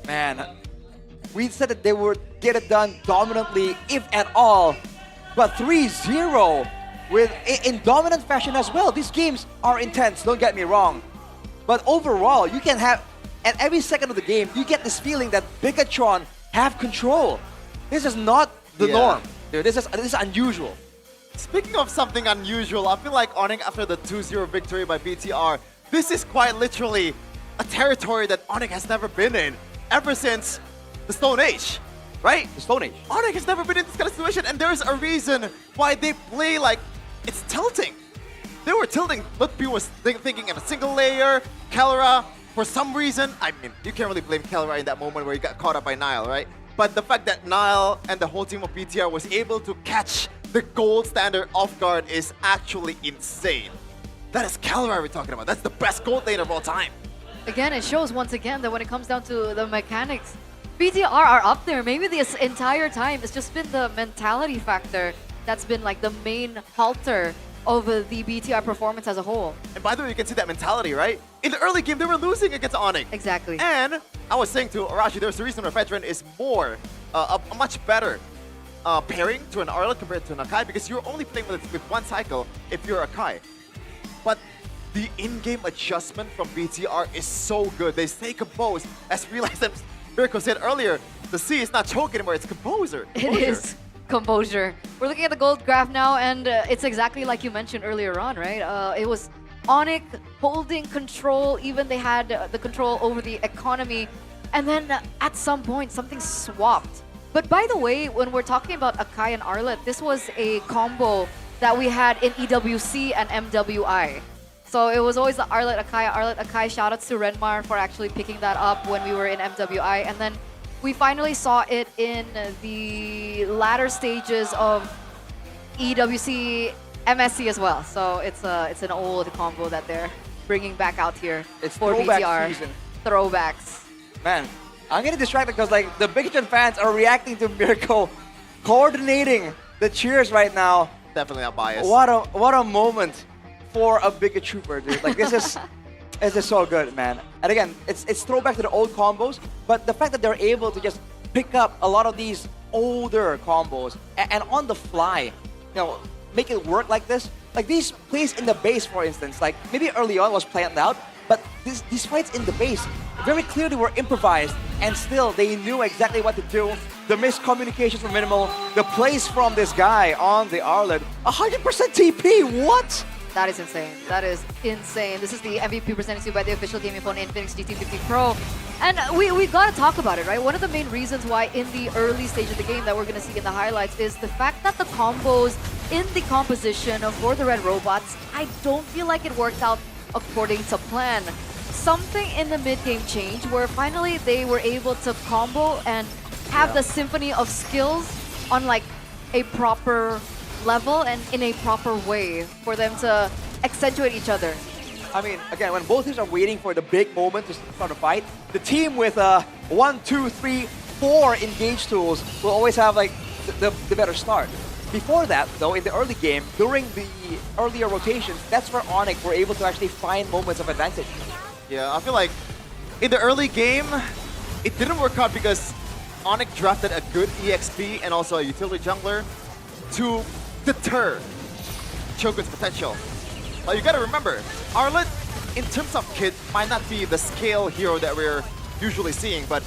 Man, we said that they would get it done dominantly, if at all, but 3-0 in dominant fashion as well. These games are intense, don't get me wrong. But overall, you can have, at every second of the game, you get this feeling that Bigetron have control. This is not the norm. Dude, this is unusual. Speaking of something unusual, I feel like ONIC after the 2-0 victory by BTR, this is quite literally a territory that ONIC has never been in ever since the Stone Age, right? The Stone Age. ONIC has never been in this kind of situation, and there's a reason why they play like it's tilting. They were tilting. Lutfi was thinking in a single layer. Kelra, for some reason, I mean, you can't really blame Kelra in that moment where he got caught up by Niall, right? But the fact that Niall and the whole team of BTR was able to catch the gold standard off guard is actually insane. That is Kelra we're talking about. That's the best gold laner of all time. Again, it shows once again that when it comes down to the mechanics, BTR are up there. Maybe this entire time it's just been the mentality factor that's been like the main halter of the BTR performance as a whole. And by the way, you can see that mentality, right? In the early game, they were losing against ONIC. Exactly. And I was saying to Arashi, there's a reason why Veteran is more, a much better pairing to an Arlet compared to an Akai, because you're only playing with one cycle if you're Akai. But the in-game adjustment from BTR is so good. They stay composed. As Mirko said earlier, the C is not choke anymore, it's composer. It is composure. We're looking at the gold graph now, and it's exactly like you mentioned earlier on, right? It was ONIC holding control, even they had the control over the economy, and then at some point, something swapped. But by the way, when we're talking about Akai and Arlet, this was a combo that we had in EWC and MWI. So it was always the Arlet Akai. Shoutouts to Renmar for actually picking that up when we were in MWI. And then we finally saw it in the latter stages of EWC MSC as well. So it's an old combo that they're bringing back out here. It's for throwback BTR. season. Throwbacks. Man, I'm getting distracted because like the Bigetron fans are reacting to Mirko coordinating the cheers right now. Definitely not biased. What a moment for a Biget Trooper, dude. Like this is so good, man. And again, it's throwback to the old combos, but the fact that they're able to just pick up a lot of these older combos and on the fly, you know, make it work like this. Like these plays in the base, for instance, like maybe early on was planned out, but these fights in the base very clearly were improvised, and still they knew exactly what to do. The miscommunications were minimal. The plays from this guy on the Arlet, 100% TP, what? That is insane. That is insane. This is the MVP presented to you by the official gaming phone KINGFINIX GT50 Pro. And we gotta talk about it, right? One of the main reasons why in the early stage of the game that we're gonna see in the highlights is the fact that the combos in the composition for the Red Robots, I don't feel like it worked out according to plan. Something in the mid-game changed where finally they were able to combo and have the symphony of skills on like a proper level and in a proper way for them to accentuate each other. I mean, again, when both teams are waiting for the big moment to start a fight, the team with 1, 2, 3, 4 engage tools will always have like the better start. Before that, though, in the early game, during the earlier rotations, that's where ONIC were able to actually find moments of advantage. Yeah, I feel like in the early game, it didn't work out because ONIC drafted a good EXP and also a utility jungler to deter Shogun's potential. But you gotta remember, Arlet, in terms of kit, might not be the scale hero that we're usually seeing, but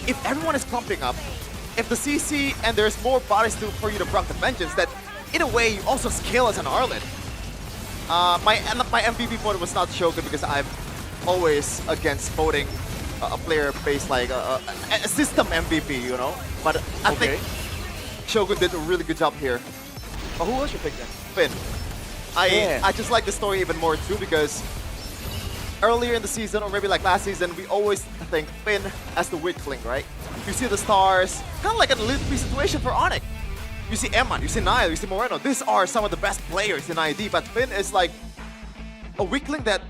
if everyone is clumping up, if the CC and there's more bodies for you to proc the vengeance, that in a way you also scale as an Arlet. My MVP vote was not Shogun because I'm always against voting a player based like a system MVP, you know? But I think Shogun did a really good job here. But who was your pick then? Finn. I just like the story even more too because earlier in the season, or maybe like last season, we always think Finn as the weakling, right? You see the stars, kind of like an elite three situation for ONIC. You see Eman, you see Nile, you see Moreno. These are some of the best players in ID, but Finn is like a weakling that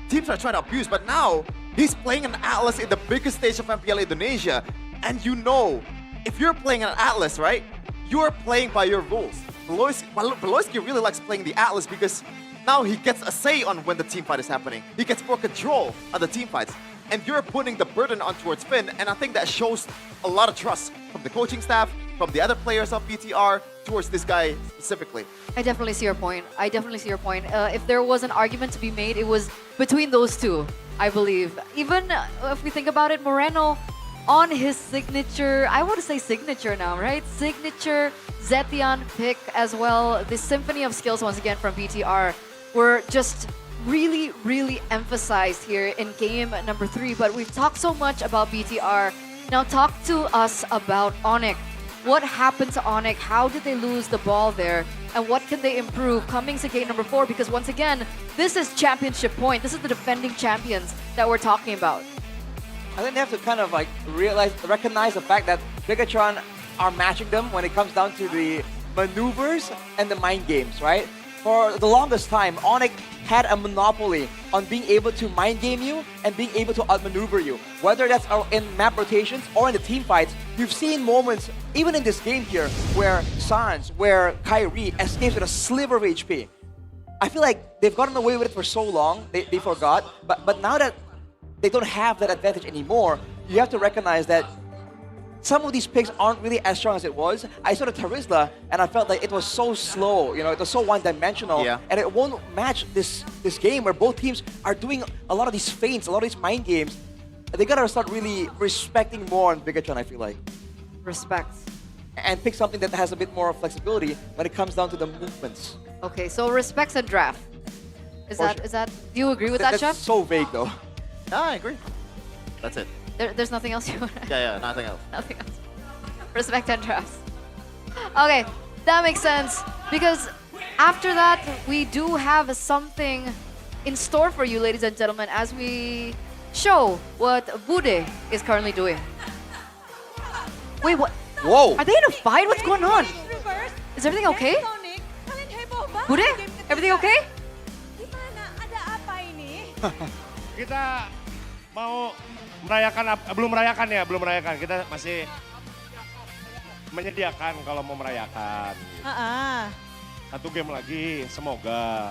teams are trying to abuse. But now, he's playing an Atlas in the biggest stage of MPL Indonesia. And you know, if you're playing an Atlas, right? You're playing by your rules. Beloyski really likes playing the Atlas because now he gets a say on when the team fight is happening. He gets more control on the team fights. And you're putting the burden on towards Finn, and I think that shows a lot of trust from the coaching staff, from the other players of BTR, towards this guy specifically. I definitely see your point. If there was an argument to be made, it was between those two, I believe. Even if we think about it, Moreno on his signature, I want to say signature now, right? Signature Zetian pick as well. The symphony of skills once again from BTR were just really, really emphasized here in game number 3. But we've talked so much about BTR. Now talk to us about ONIC. What happened to ONIC? How did they lose the ball there? And what can they improve coming to game number 4? Because once again, this is championship point. This is the defending champions that we're talking about. I think they have to kind of like recognize the fact that Bigetron are matching them when it comes down to the maneuvers and the mind games, right? For the longest time, ONIC had a monopoly on being able to mind game you and being able to outmaneuver you. Whether that's in map rotations or in the team fights, you've seen moments, even in this game here, where Sans, where Kyrie escapes with a sliver of HP. I feel like they've gotten away with it for so long, they forgot, but now that they don't have that advantage anymore, you have to recognize that some of these picks aren't really as strong as it was. I saw the Tarizla and I felt like it was so slow, you know, it was so one-dimensional, and it won't match this game where both teams are doing a lot of these feints, a lot of these mind games. They gotta start really respecting more on Bigetron, I feel like. Respect. And pick something that has a bit more flexibility when it comes down to the movements. Okay, so respects and draft. Is that, do you agree with that, Chef? That's so vague though. I agree. That's it. There's nothing else you want to... Yeah, nothing else. Nothing else. Respect and drafts. Okay, that makes sense. Because After that, we do have something in store for you, ladies and gentlemen, as we show what Bude is currently doing. Wait, what? Whoa! Are they in a fight? What's going on? Is everything okay? Bude, everything okay? Gimana? Ada apa ini? Kita mau merayakan, belum merayakan. Kita masih menyediakan kalau mau merayakan. Satu game lagi, semoga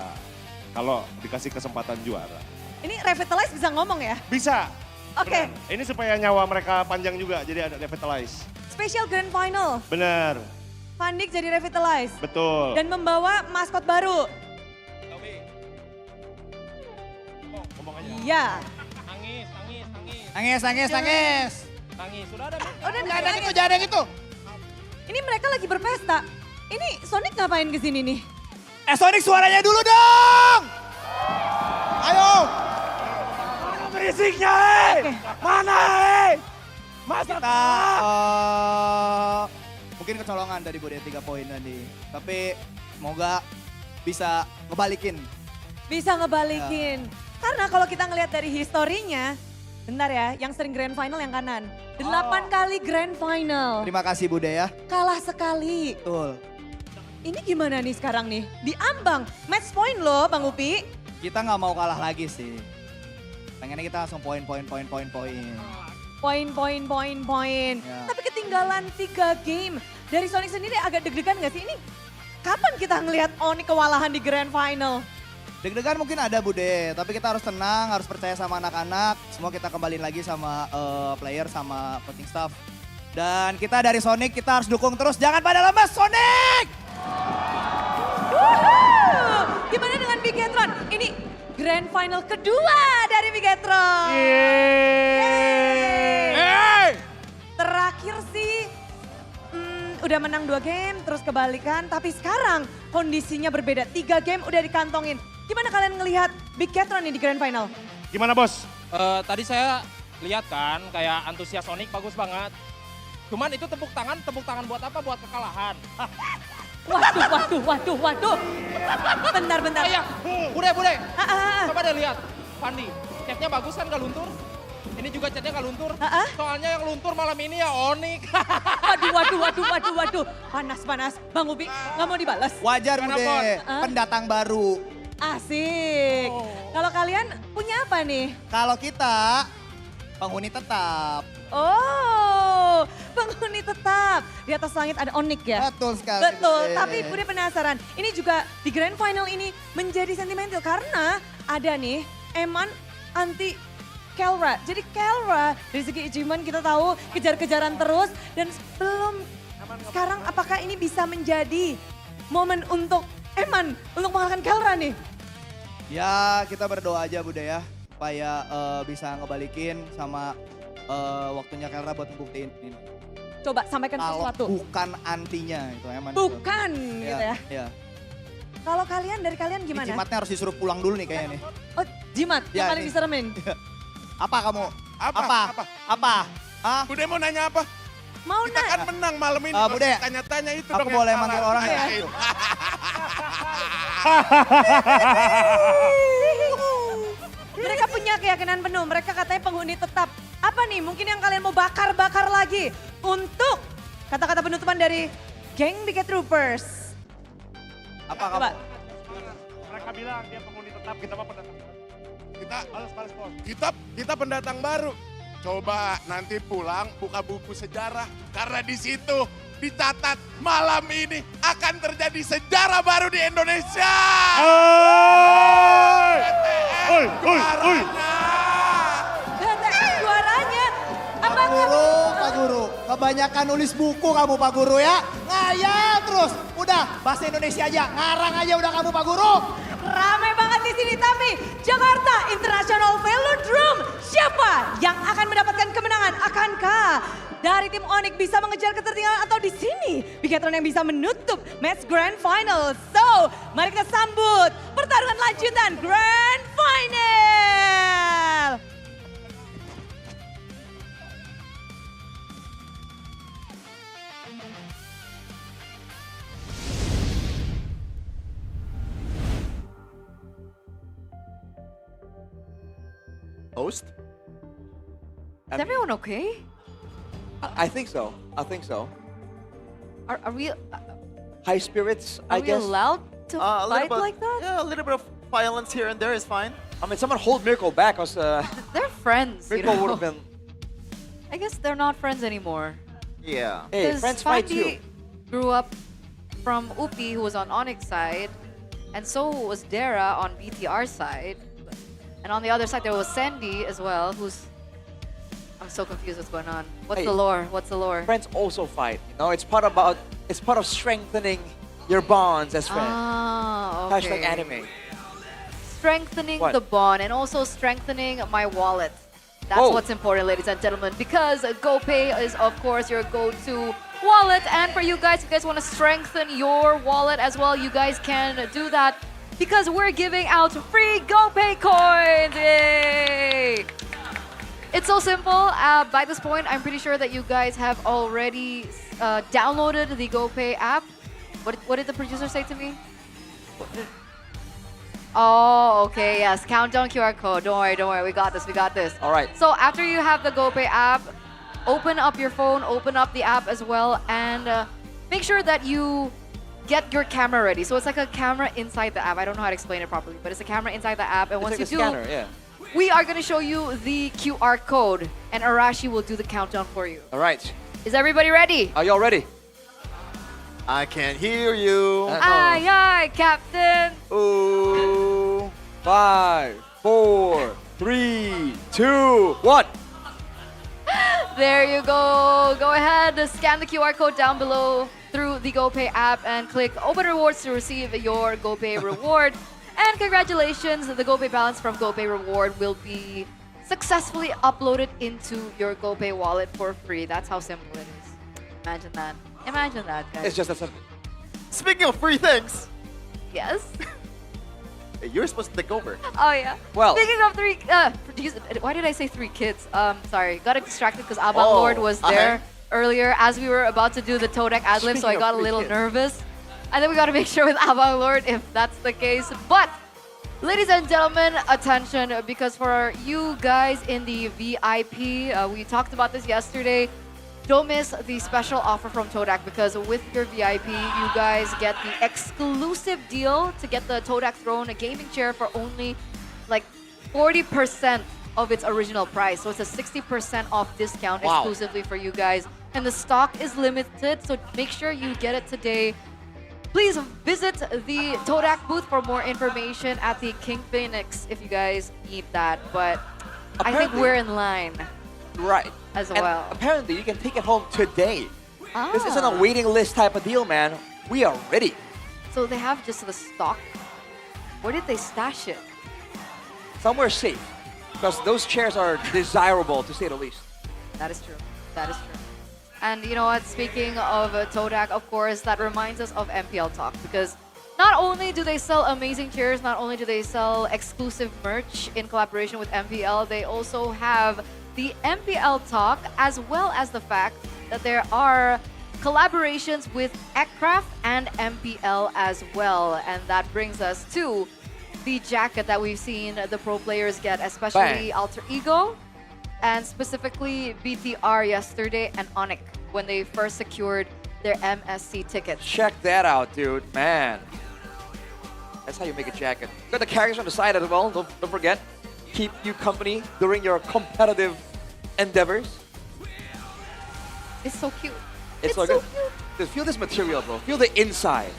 kalau dikasih kesempatan juara. Ini Revitalize bisa ngomong ya? Bisa. Oke. Benar. Ini supaya nyawa mereka panjang juga, jadi ada Revitalize. Special Grand Final. Bener, Fandik jadi Revitalize. betul. Dan membawa maskot baru. Iya. Nangis. Sudah ada. Jangan yang itu. Ini mereka lagi berpesta. Ini Sonic ngapain kesini nih? Sonic suaranya dulu dong. Ayo. Mana berisiknya, Mana, Masa kita mungkin kecolongan dari Bude 3 poin tadi. Tapi semoga bisa ngebalikin. Karena kalau kita ngelihat dari historinya, bentar ya, yang sering grand final yang kanan. 8 kali grand final. Terima kasih Bude ya. Kalah sekali. Betul. Ini gimana nih sekarang nih? Diambang, match point loh Bang Upi. Kita nggak mau kalah lagi sih. Pengennya kita langsung poin. Poin. Ya. Tapi ketinggalan 3 game. Dari Sonic sendiri agak deg-degan gak sih? Ini kapan kita ngelihat ONIC kewalahan di grand final? Deg-degan mungkin ada Bude, tapi kita harus tenang, harus percaya sama anak-anak. Semua kita kembali lagi sama player, sama coaching staff. Dan kita dari Sonic, kita harus dukung terus. Jangan pada lemas, Sonic! Woohoo! Gimana dengan Bigetron? Ini grand final kedua dari Bigetron. Yeay! Terakhir sih udah menang 2 game, terus kebalikan. Tapi sekarang kondisinya berbeda. 3 game udah dikantongin. Gimana kalian ngelihat Bigetron ini di grand final? Gimana bos? Tadi saya lihat kan kayak antusias Sonic bagus banget. Cuman itu tepuk tangan buat apa? Buat kekalahan. Waduh. Bentar. Bude. Coba deh lihat. Fandi, chatnya bagus kan gak luntur? Ini juga chatnya gak luntur. Soalnya yang luntur malam ini ya ONIC. Waduh. Panas. Bang Ubi, gak mau dibalas? Wajar Bude, pendatang baru. Asik. Kalau kalian punya apa nih? Kalau kita penghuni tetap. Oh, penghuni tetap. Di atas langit ada ONIC ya? Betul sekali. Betul, tapi Bude penasaran. Ini juga di grand final ini menjadi sentimental karena ada nih Eman anti Kelra. Jadi Kelra dari segi achievement kita tahu kejar-kejaran terus dan belum sekarang apakah ini bisa menjadi momen untuk Eman untuk mengalahkan Kelra nih? Ya kita berdoa aja Bude ya supaya bisa ngebalikin sama waktunya Kelra buat ngebuktiin ini. Coba sampaikan sesuatu. Kalau bukan antinya itu Eman. Bukan gitu ya. Iya. Kalau dari kalian gimana? Ini jimatnya harus disuruh pulang dulu nih kayaknya nih. Oh jimat yang paling diseremin? Apa kamu? Apa? Hah? Bude mau nanya apa? Mau Kita kan menang malam ini. Bude, tanya-tanya itu aku dong. boleh manggil orang ya? Mereka punya keyakinan penuh, mereka katanya penghuni tetap. Apa nih mungkin yang kalian mau bakar-bakar lagi untuk kata-kata penutupan dari geng Biget Troopers? Apa Coba. Mereka bilang dia penghuni tetap, kita mau pendatang baru. Kita pendatang baru. Coba nanti pulang buka buku sejarah karena di situ dicatat malam ini akan terjadi sejarah baru di Indonesia. Juaranya. Pak Guru, kebanyakan nulis buku kamu Pak Guru ya. Ngayal terus. Udah bahasa Indonesia aja, ngarang aja udah kamu Pak Guru. Rame banget di sini tapi Jakarta International Velodrome. Siapa yang akan mendapatkan kemenangan? Akankah dari tim ONIC bisa mengejar ketertinggalan atau di sini Bigetron yang bisa menutup match grand final? So, mari kita sambut pertarungan lanjutan grand final. host. Is everyone okay? I think so. I think so. Are we High spirits, are I we guess. allowed to A little fight bit, like that? Yeah, a little bit of violence here and there is fine. I mean, someone hold Miracle back, cause They're friends. You Miracle would know? have been. I guess they're not friends anymore. Yeah. Hey, 'Cause friends fight Fandi too. grew up from Upi, who was on ONIC side, and so was Dara on BTR side. And on the other side, there was Sandy as well, who's... I'm so confused what's going on. What's Hey. the lore? What's the lore? Friends also fight. You know, it's part of strengthening your bonds as friends. Ah, okay. Hashtag anime. Strengthening What? the bond and also strengthening my wallet. That's Oh. what's important, ladies and gentlemen, because GoPay is, of course, your go-to wallet. And for you guys, if you guys want to strengthen your wallet as well, you guys can do that because we're giving out free GoPay coins. Yay! It's so simple. By this point, I'm pretty sure that you guys have already downloaded the GoPay app. What did the producer say to me? Oh, okay, yes. Countdown QR code. Don't worry. We got this. All right. So after you have the GoPay app, open up your phone, open up the app as well, and make sure that you get your camera ready. So it's like a camera inside the app. I don't know how to explain it properly, but it's a camera inside the app. And once It's you like a do, scanner, yeah. we are going to show you the QR code, and Arashi will do the countdown for you. All right. Is everybody ready? Are y'all ready? I can hear you. Aye, aye, Captain. Ooh. 5, 4, 3, 2, 1. There you go. Go ahead, scan the QR code down below through the GoPay app and click Open Rewards to receive your GoPay reward. And congratulations, the GoPay balance from GoPay Reward will be successfully uploaded into your GoPay wallet for free. That's how simple it is. Imagine that. Imagine that, guys. It's just that simple. Speaking of free things, Yes. you're supposed to take over. Oh, yeah. Well- Speaking of why did I say 3 kids? Sorry, got distracted because Abang Oh, Lord was there earlier as we were about to do the Toadek ad-lib, so I Speaking got of a little 3 kids. nervous. And then we got to make sure with Abang Lord if that's the case. But, ladies and gentlemen, attention, because for you guys in the VIP, we talked about this yesterday. Don't miss the special offer from Todak because with your VIP, you guys get the exclusive deal to get the Todak Throne, a gaming chair for only like 40% of its original price. So it's a 60% off discount Wow. exclusively for you guys. And the stock is limited, so make sure you get it today. Please visit the Todak booth for more information at the KINGFINIX if you guys need that. But I think Apparently- we're in line Right. as And well. apparently, you can take it home today. This isn't a Ah. waiting list type of deal, man. We are ready. So they have just the stock. Where did they stash it? Somewhere safe. Because those chairs are desirable, to say the least. That is true. That is true. And you know what? Speaking of Todak, of course, that reminds us of MPL Talk because not only do they sell amazing chairs, not only do they sell exclusive merch in collaboration with MPL, they also have the MPL Talk as well as the fact that there are collaborations with Ekcraft and MPL as well. And that brings us to the jacket that we've seen the pro players get, especially Bang. Alter Ego and specifically BTR yesterday and ONIC when they first secured their MSC tickets. Check that out, dude. Man. That's how you make a jacket. Got the characters on the side as well. Don't forget. Keep you company during your competitive endeavors. It's so cute. It's so good. Just feel this material, bro. Feel the inside.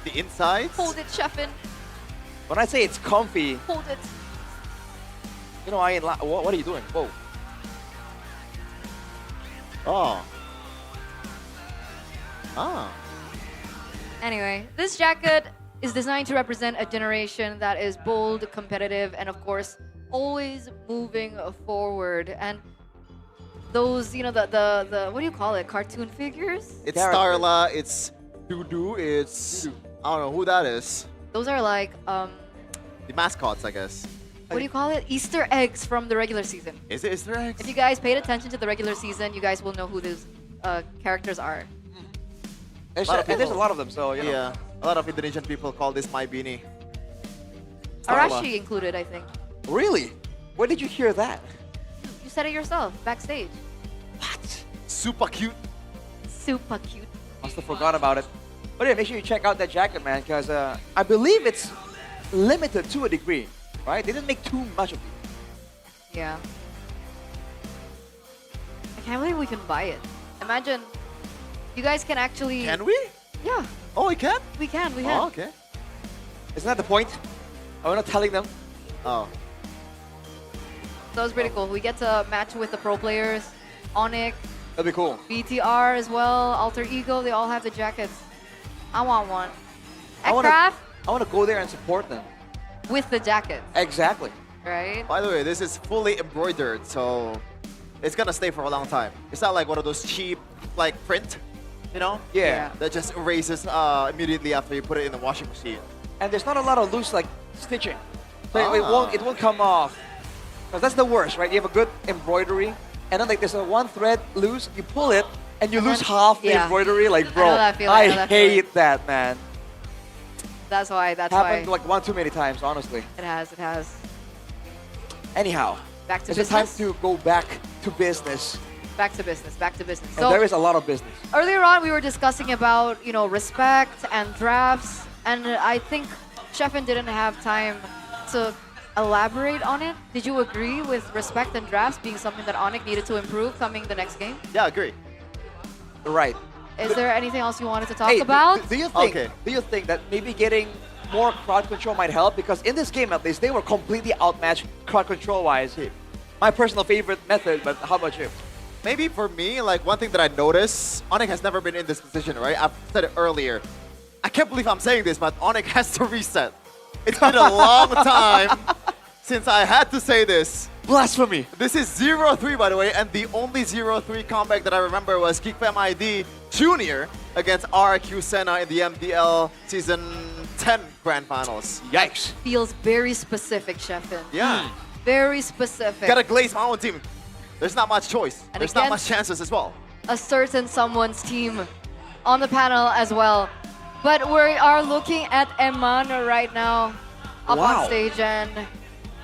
The insides? Hold it, Chefin. When I say it's comfy, Hold it. you know, I ain't what are you doing? Whoa. Oh. Ah. Anyway, this jacket is designed to represent a generation that is bold, competitive, and of course, always moving forward. And those, you know, the what do you call it? Cartoon figures? It's Starla, it's Dudu, it's... I don't know who that is. Those are like, The mascots, I guess. what do you call it? Easter eggs from the regular season. Is it Easter eggs? If you guys paid attention to the regular season, you guys will know who those characters are. There's a lot of them, so, you know. Yeah. A lot of Indonesian people call this my beanie. Arashi included, I think. Really? Where did you hear that? You said it yourself, backstage. Super cute. Super cute. Must have forgot about it. But yeah, make sure you check out that jacket, man, because I believe it's limited to a degree, right? They didn't make too much of it. Yeah. I can't believe we can buy it. Imagine, you guys can actually... Can we? Yeah. Oh, we can? We can. Oh, okay. Isn't that the point? Are we not telling them? Oh. That was pretty cool. We get to match with the pro players, ONIC. That'd be cool. BTR as well, Alter Ego, they all have the jackets. I want one. I Craft want to go there and support them. with the jackets, Exactly. right? By the way, this is fully embroidered, so it's gonna stay for a long time. It's not like one of those cheap, like, print, you know? Yeah. That just erases immediately after you put it in the washing machine. And there's not a lot of loose, like, stitching. So it won't come off. Because that's the worst, right? You have a good embroidery, and then like there's a one thread loose, you pull it, and you lose half the embroidery. Like, bro, I know that feeling, I know that hate that, man. That's why. Happened like one too many times, honestly. It has. Anyhow, Back to it's business. time to go back to business. Back to business. And So there is a lot of business. earlier on, we were discussing about respect and drafts, and I think Sheffin didn't have time to elaborate on it. Did you agree with respect and drafts being something that ONIC needed to improve coming the next game? Yeah, I agree. Right. Is there anything else you wanted to talk Hey, about? do you think that maybe getting more crowd control might help? Because in this game, at least, they were completely outmatched crowd control-wise. My personal favorite method, but how about you? Maybe for me, like one thing that I noticed, ONIC has never been in this position, right? I've said it earlier. I can't believe I'm saying this, but ONIC has to reset. It's been a long time since I had to say this. Blasphemy. This is 0-3, by the way, and the only 0-3 comeback that I remember was KINGFINIX ID Junior against RQ Senna in the MPL Season 10 Grand Finals. Yikes. Feels very specific, Sheffin. Yeah. Very specific. Gotta glaze my own team. There's not much choice. And There's not against much chances as well. a certain someone's team on the panel as well. But we are looking at Eman right now up on stage, and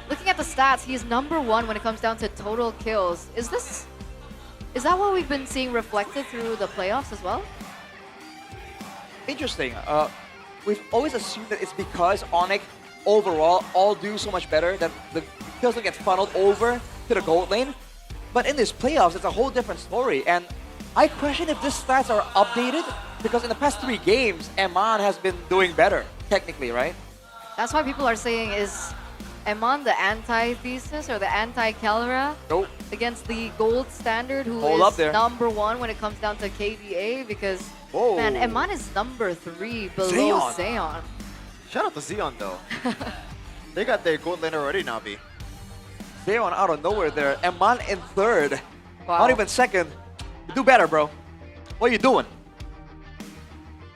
looking at the stats, he's #1 when it comes down to total kills. Is that what we've been seeing reflected through the playoffs as well? Interesting. We've always assumed that it's because ONIC overall all do so much better that the kills don't get funneled over to the gold lane. But in these playoffs, it's a whole different story. And I question if these stats are updated because in the past 3 games, Eman has been doing better, technically, right? That's why people are saying, is Eman the anti-Thesis or the anti-Kelra Nope. against the gold standard, who Hold up is there. #1 when it comes down to KDA? Because, man, Eman is #3 below Xeon. Shout out to Xeon, though. They got their gold lane already, Navi. Xeon out of nowhere there. Eman in 3rd. Wow. Not even 2nd. You do better, bro. What are you doing?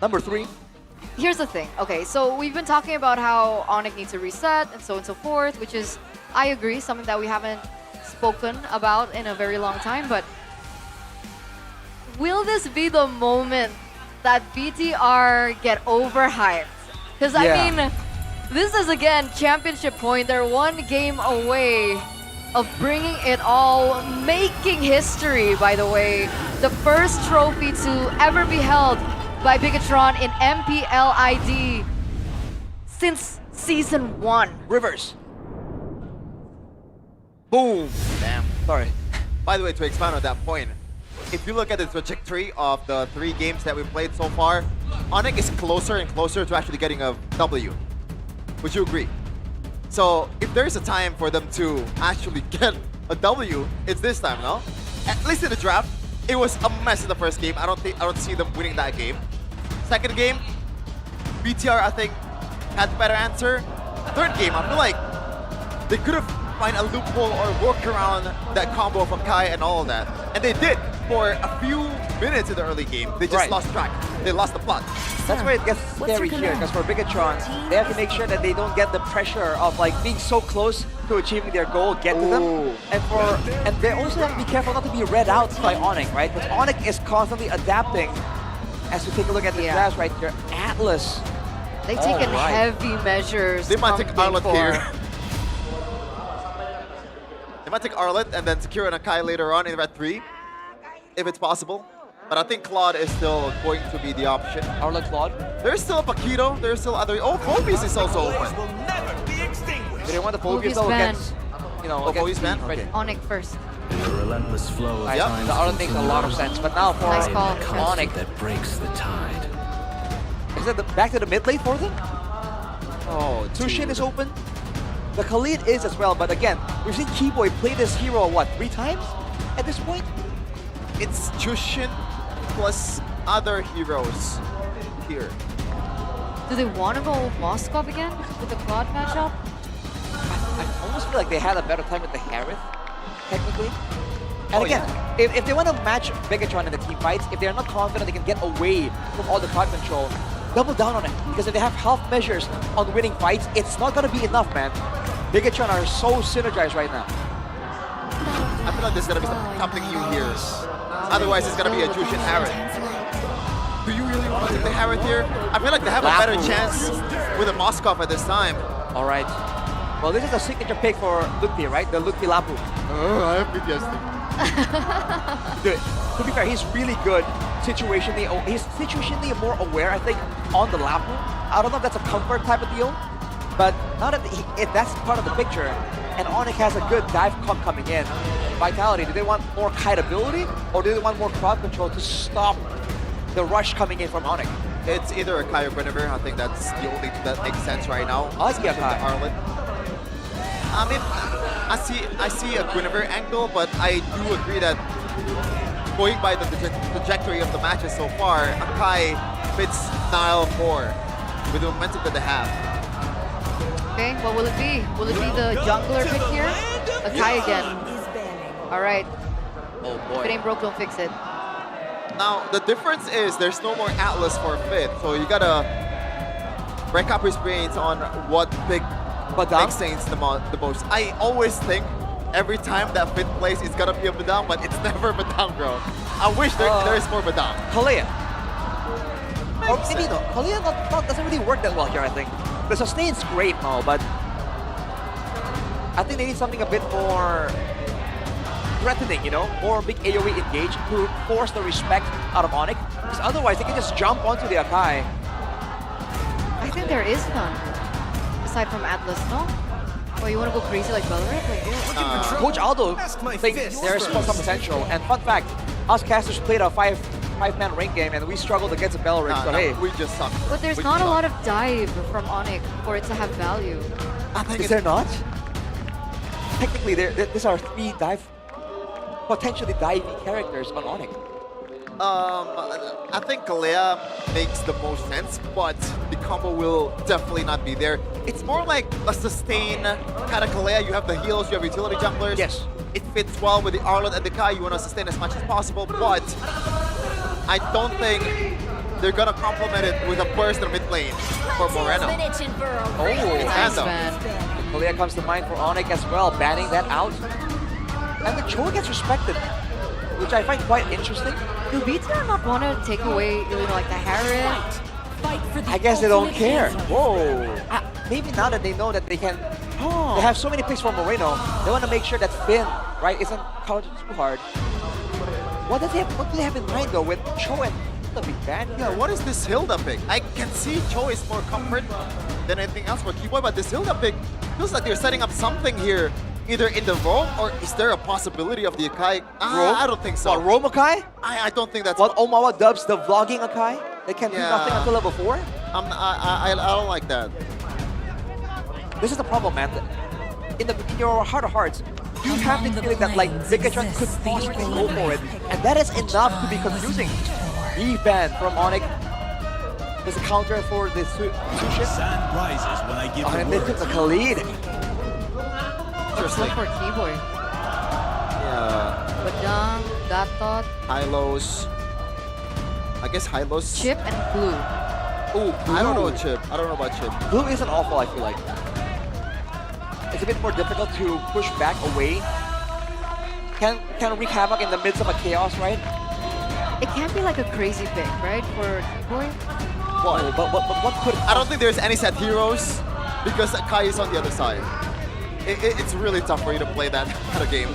#3. Here's the thing. Okay, so we've been talking about how ONIC needs to reset and so on and so forth, which is, I agree, something that we haven't spoken about in a very long time. But will this be the moment that BTR get overhyped? Because, I mean, this is, again, championship point. They're 1 game away of bringing it all, making history, by the way. The first trophy to ever be held by Bigetron in MPL ID since Season 1. Rivers. Boom. Damn. Sorry. By the way, to expand on that point, if you look at the trajectory of the 3 games that we played so far, ONIC is closer and closer to actually getting a W. Would you agree? So if there's a time for them to actually get a W, it's this time, no? At least in the draft, it was a mess in the first game. I don't see them winning that game. Second game, BTR I think had the better answer. Third game, I feel like they could have find a loophole or work around that combo from Kai and all of that. And they did for a few minutes in the early game. They just lost track. They lost the plot. That's where it gets scary here, because for Bigetron, they have to make sure that they don't get the pressure of like being so close to achieving their goal, get to them. And they also have to be careful not to be read out by ONIC, right? Because ONIC is constantly adapting. As we take a look at the class right here, Atlas. They've taken heavy measures. They might take Arlott here. might take Arlet and then secure an Akai later on in red 3, if it's possible. But I think Claude is still going to be the option. Arlet Claude. There's still a Paquito. There's still other. Oh, Phobius is also open. Do they want the Phobius Phobius though ban. against, you know, Oh, against Phobius ban? Right. Okay. ONIC first. The relentless flow of Right, time. the Arlet makes a lot of sense, but now for Nice call. ONIC, that breaks the tide. is that back to the mid lane for them? Oh, Tushin is open. The Khalid is as well, but again, we've seen Keyboy play this hero, what, 3 times at this point? It's Jushin plus other heroes here. Do they want to go Moskov again with the Claude matchup? I almost feel like they had a better time with the Harith, technically. And again, if they want to match Bigetron in the team fights, if they're not confident they can get away from all the crowd control, double down on it. Because if they have half measures on winning fights, it's not going to be enough, man. Bigetron are so synergized right now. I feel like there's gonna be something new here. Otherwise, it's gonna be a Jushin Harith. Do you really want to take the Harith here? I feel like they have a better chance with a Moskov at this time. All right. Well, this is a signature pick for Lukti, right? The Lukti Lapu. Oh, I have PTSD. Good. To be fair, he's really good situationally. He's situationally more aware, I think, on the Lapu. I don't know if that's a comfort type of deal, but now that if that's part of the picture, and ONIC has a good dive comp coming in, Vitality, do they want more kiteability, or do they want more crowd control to stop the rush coming in from ONIC? It's either a Kai or Guinevere. I think that's the only thing that makes sense right now. I like the Akai. Arlet. I mean, I see a Guinevere angle, but I do agree that going by the trajectory of the matches so far, Akai fits Nile 4 with the momentum that they have. Okay, what will it be? Will it be the jungler pick here? Akai again. All right. Oh If boy. it ain't broke, don't fix it. Now, the difference is there's no more Atlas for Fit, so you gotta break up his brains on what pick makes sense the most. I always think every time that Fit plays, it's gonna be a Badam, but it's never Badam, bro. I wish there is more Badam. Kalea. Or maybe no. Kalea doesn't really work that well here, I think. The sustain's great now, but I think they need something a bit more threatening, you know, more big AoE engage to force the respect out of ONIC. Because otherwise, they can just jump onto the Akai. I think there is none. Aside from Atlas, no? Oh, you want to go crazy like Valorant? Like, Coach Aldo thinks there's some potential. And fun fact, us casters played a five-man rank game and we struggled against a Belrix, but hey. We just suck. but there's not a lot of dive from ONIC for it to have value. Is there not? Technically, these are 3 potentially divey characters on ONIC. I think Kalea makes the most sense, but the combo will definitely not be there. It's more like a sustain kind of Kalea. You have the heals, you have utility junglers. Yes. It fits well with the Arlet and the Kai. You want to sustain as much as possible, but I don't think they're gonna complement it with a burst in mid lane for Moreno. Oh, it's nice Phantom. Kalea comes to mind for ONIC as well, banning that out. And the Cho gets respected, which I find quite interesting. Do BTR not want to take away, you know, like the Harris? I guess they don't care. Whoa. Maybe now that they know that they can, they have so many picks for Moreno, they want to make sure that Finn, right, isn't counted too hard. What do they have in mind though with Cho and the big band? Yeah, what is this Hilda pick? I can see Cho is more comfort than anything else for Keyboy, but this Hilda pick feels like they're setting up something here. Either in the roam, or is there a possibility of the Akai? I don't think so. What, roam Akai? I don't think that's... What Omawa dubs the vlogging Akai? They can do nothing until level 4? I don't like that. This is the problem, man. In your heart of hearts, you have the feeling that like Bigetron could possibly go for it, and that is enough to be confusing. Ban from ONIC. There's a counter for the Sushin. Sand rises when I give and they took the Khalid. Interesting. For Keyboy. Yeah. Badang, Gatot. Hylos. I guess Hylos. Chip and Blue. Oh, I don't know Chip. I don't know about Chip. Blue isn't awful, I feel like. It's a bit more difficult to push back away. Can wreak havoc in the midst of a chaos, right? It can't be like a crazy pick, right, for Keyboy? What? But what could... I don't think there's any set heroes because Kai is on the other side. it's really tough for you to play that kind of game.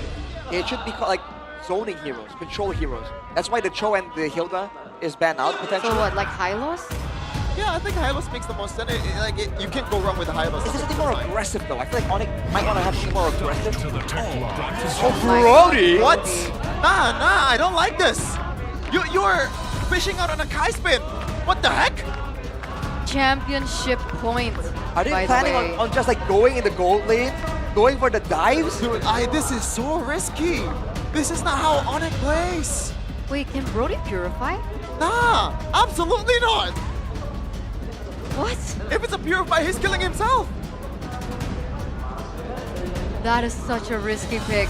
It should be called like zoning heroes, control heroes. That's why the Cho and the Hilda is banned out potentially. So what, like Hylos? Yeah, I think Hylos makes the most sense. You can't go wrong with the Hylos. Is this something more aggressive though? I feel like ONIC might want to have something more aggressive. Oh, Brody! What? Nah, I don't like this. You're fishing out on a Kai spin. What the heck? Championship point. Are they by planning the way. on just like going in the gold lane? Going for the dives? Dude, this is so risky. This is not how ONIC plays. Wait, can Brody purify? Nah, absolutely not. What? If it's a purify, he's killing himself. That is such a risky pick.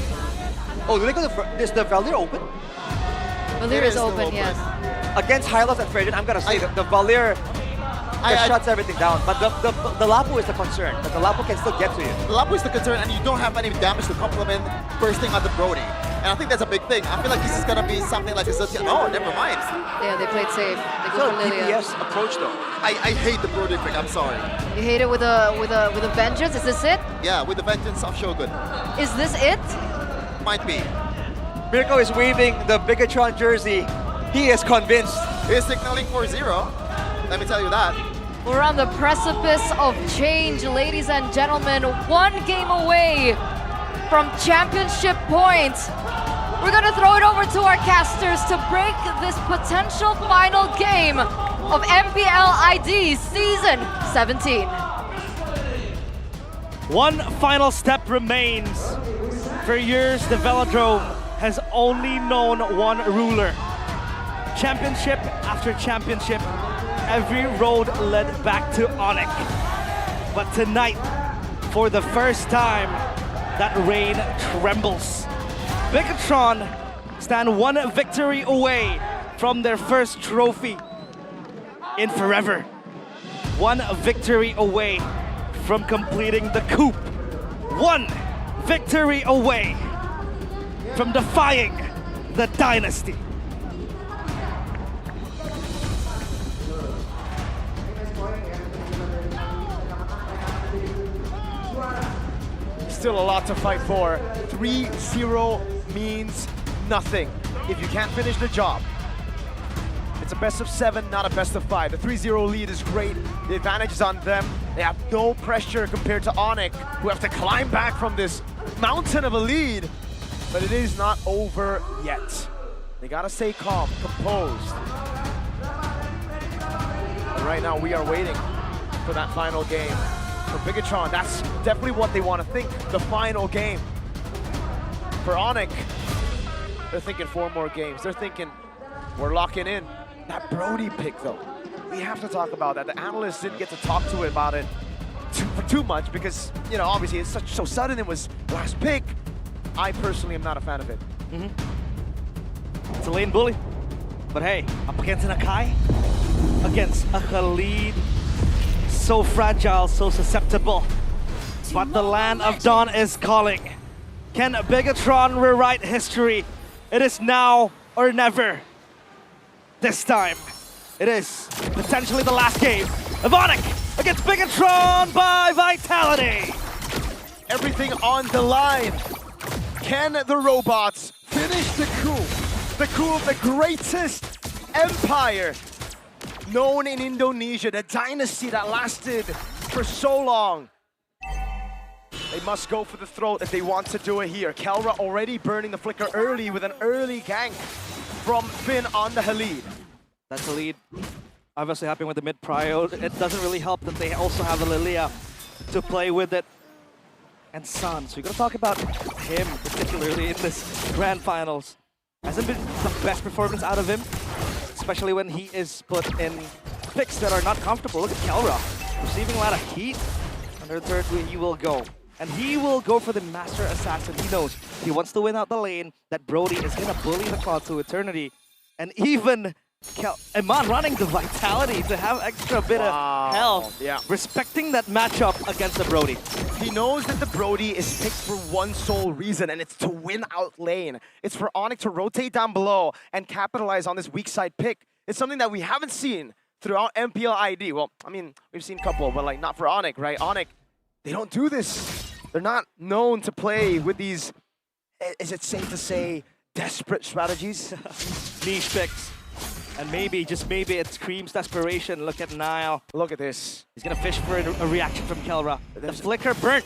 Oh, do they go to is the Valir open? Valir is open, yes. Against Hylos and Frigid, I'm gonna say the Valir shuts everything down. But the Lapu is the concern. But the Lapu can still get to you. The Lapu is the concern, and you don't have any damage to complement bursting on the Brody. And I think that's a big thing. I feel like this is gonna be something like a Ziltia. No, never mind. Yeah, they played safe. They go for Lilia. DPS approach though. I hate the Brody pick. I'm sorry. You hate it with a vengeance? Is this it? Yeah, with the vengeance of Shogun. Is this it? Might be. Mirko is waving the Bigetron jersey. He is convinced. He's signaling 4-0. Let me tell you that. We're on the precipice of change, ladies and gentlemen. One game away from championship points. We're gonna throw it over to our casters to break this potential final game of MPL ID Season 17. One final step remains. For years, the Velodrome has only known one ruler. Championship after championship, every road led back to ONIC. But tonight, for the first time, that reign trembles. Bigetron stand one victory away from their first trophy in forever. One victory away from completing the coup. One victory away from defying the dynasty. Still a lot to fight for. 3-0 means nothing if you can't finish the job. It's a best of 7, not a best of 5. The 3-0 lead is great. The advantage is on them. They have no pressure compared to ONIC, who have to climb back from this mountain of a lead. But it is not over yet. They gotta stay calm, composed. And right now we are waiting for that final game. For Bigetron, that's definitely what they want to think, the final game. For ONIC, they're thinking 4 more games. They're thinking, we're locking in. That Brody pick though, we have to talk about that. The analysts didn't get to talk to it about it too much because, you know, obviously it's so sudden. It was last pick. I personally am not a fan of it. It's a lane bully. But hey, up against an Akai, against a Khalid, so fragile, so susceptible. But the land of Dawn is calling. Can Bigetron rewrite history? It is now or never. This time, it is potentially the last game of ONIC against Bigetron by Vitality. Everything on the line. Can the robots finish the coup? The coup of the greatest empire known in Indonesia, the dynasty that lasted for so long. They must go for the throat if they want to do it here. Kelra already burning the flicker early with an early gank from Finn on the Khalid. That's the lead. Obviously happening with the mid prio. It doesn't really help that they also have a Lilia to play with it. And Sun, so you're gonna talk about him particularly in this grand finals. Hasn't been the best performance out of him, especially when he is put in picks that are not comfortable. Look at Kelra, receiving a lot of heat. Under third, he will go. And he will go for the Master Assassin. He knows he wants to win out the lane, that Brody is going to bully the Cloud to eternity. And even Iman running the Vitality to have extra bit of health. Yeah. Respecting that matchup against the Brody. He knows that the Brody is picked for one sole reason, and it's to win out lane. It's for ONIC to rotate down below and capitalize on this weak side pick. It's something that we haven't seen throughout MPL ID. Well, I mean, we've seen a couple, but like not for ONIC, right? ONIC, they don't do this. They're not known to play with these, is it safe to say, desperate strategies? Niche picks. And maybe, just maybe, it screams desperation. Look at Niall. Look at this. He's gonna fish for a reaction from Kelra. The flicker burnt.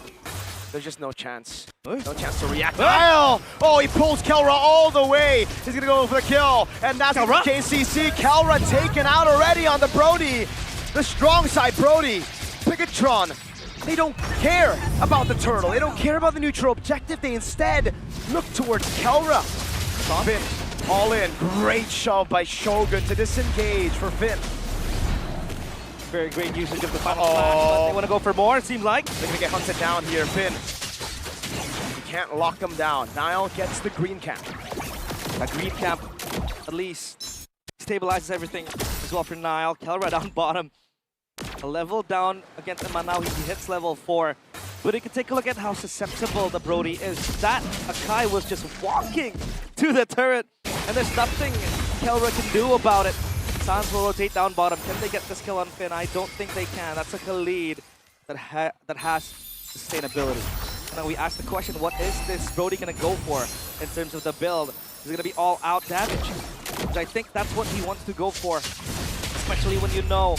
There's just no chance. No chance to react. Niall! Oh, he pulls Kelra all the way. He's gonna go for the kill. And that's KCC. Kelra taken out already on the Brody. The strong side Brody. Bigetron. They don't care about the turtle. They don't care about the neutral objective. They instead look towards Kelra. Finn, all in. Great shove by Shogun to disengage for Finn. Very great usage of the final flash, but they want to go for more, it seems like. They're going to get hunted down here. Finn, you can't lock them down. Niall gets the green camp. That green camp, at least, stabilizes everything as well for Niall. Kelra down bottom. A level down against him, and now he hits level 4. But you can take a look at how susceptible the Brody is. That Akai was just walking to the turret, and there's nothing Kelra can do about it. Sans will rotate down bottom. Can they get this kill on Finn? I don't think they can. That's a Khalid that has sustainability. Now we ask the question, what is this Brody going to go for in terms of the build? Is it going to be all out damage? Which I think that's what he wants to go for, especially when you know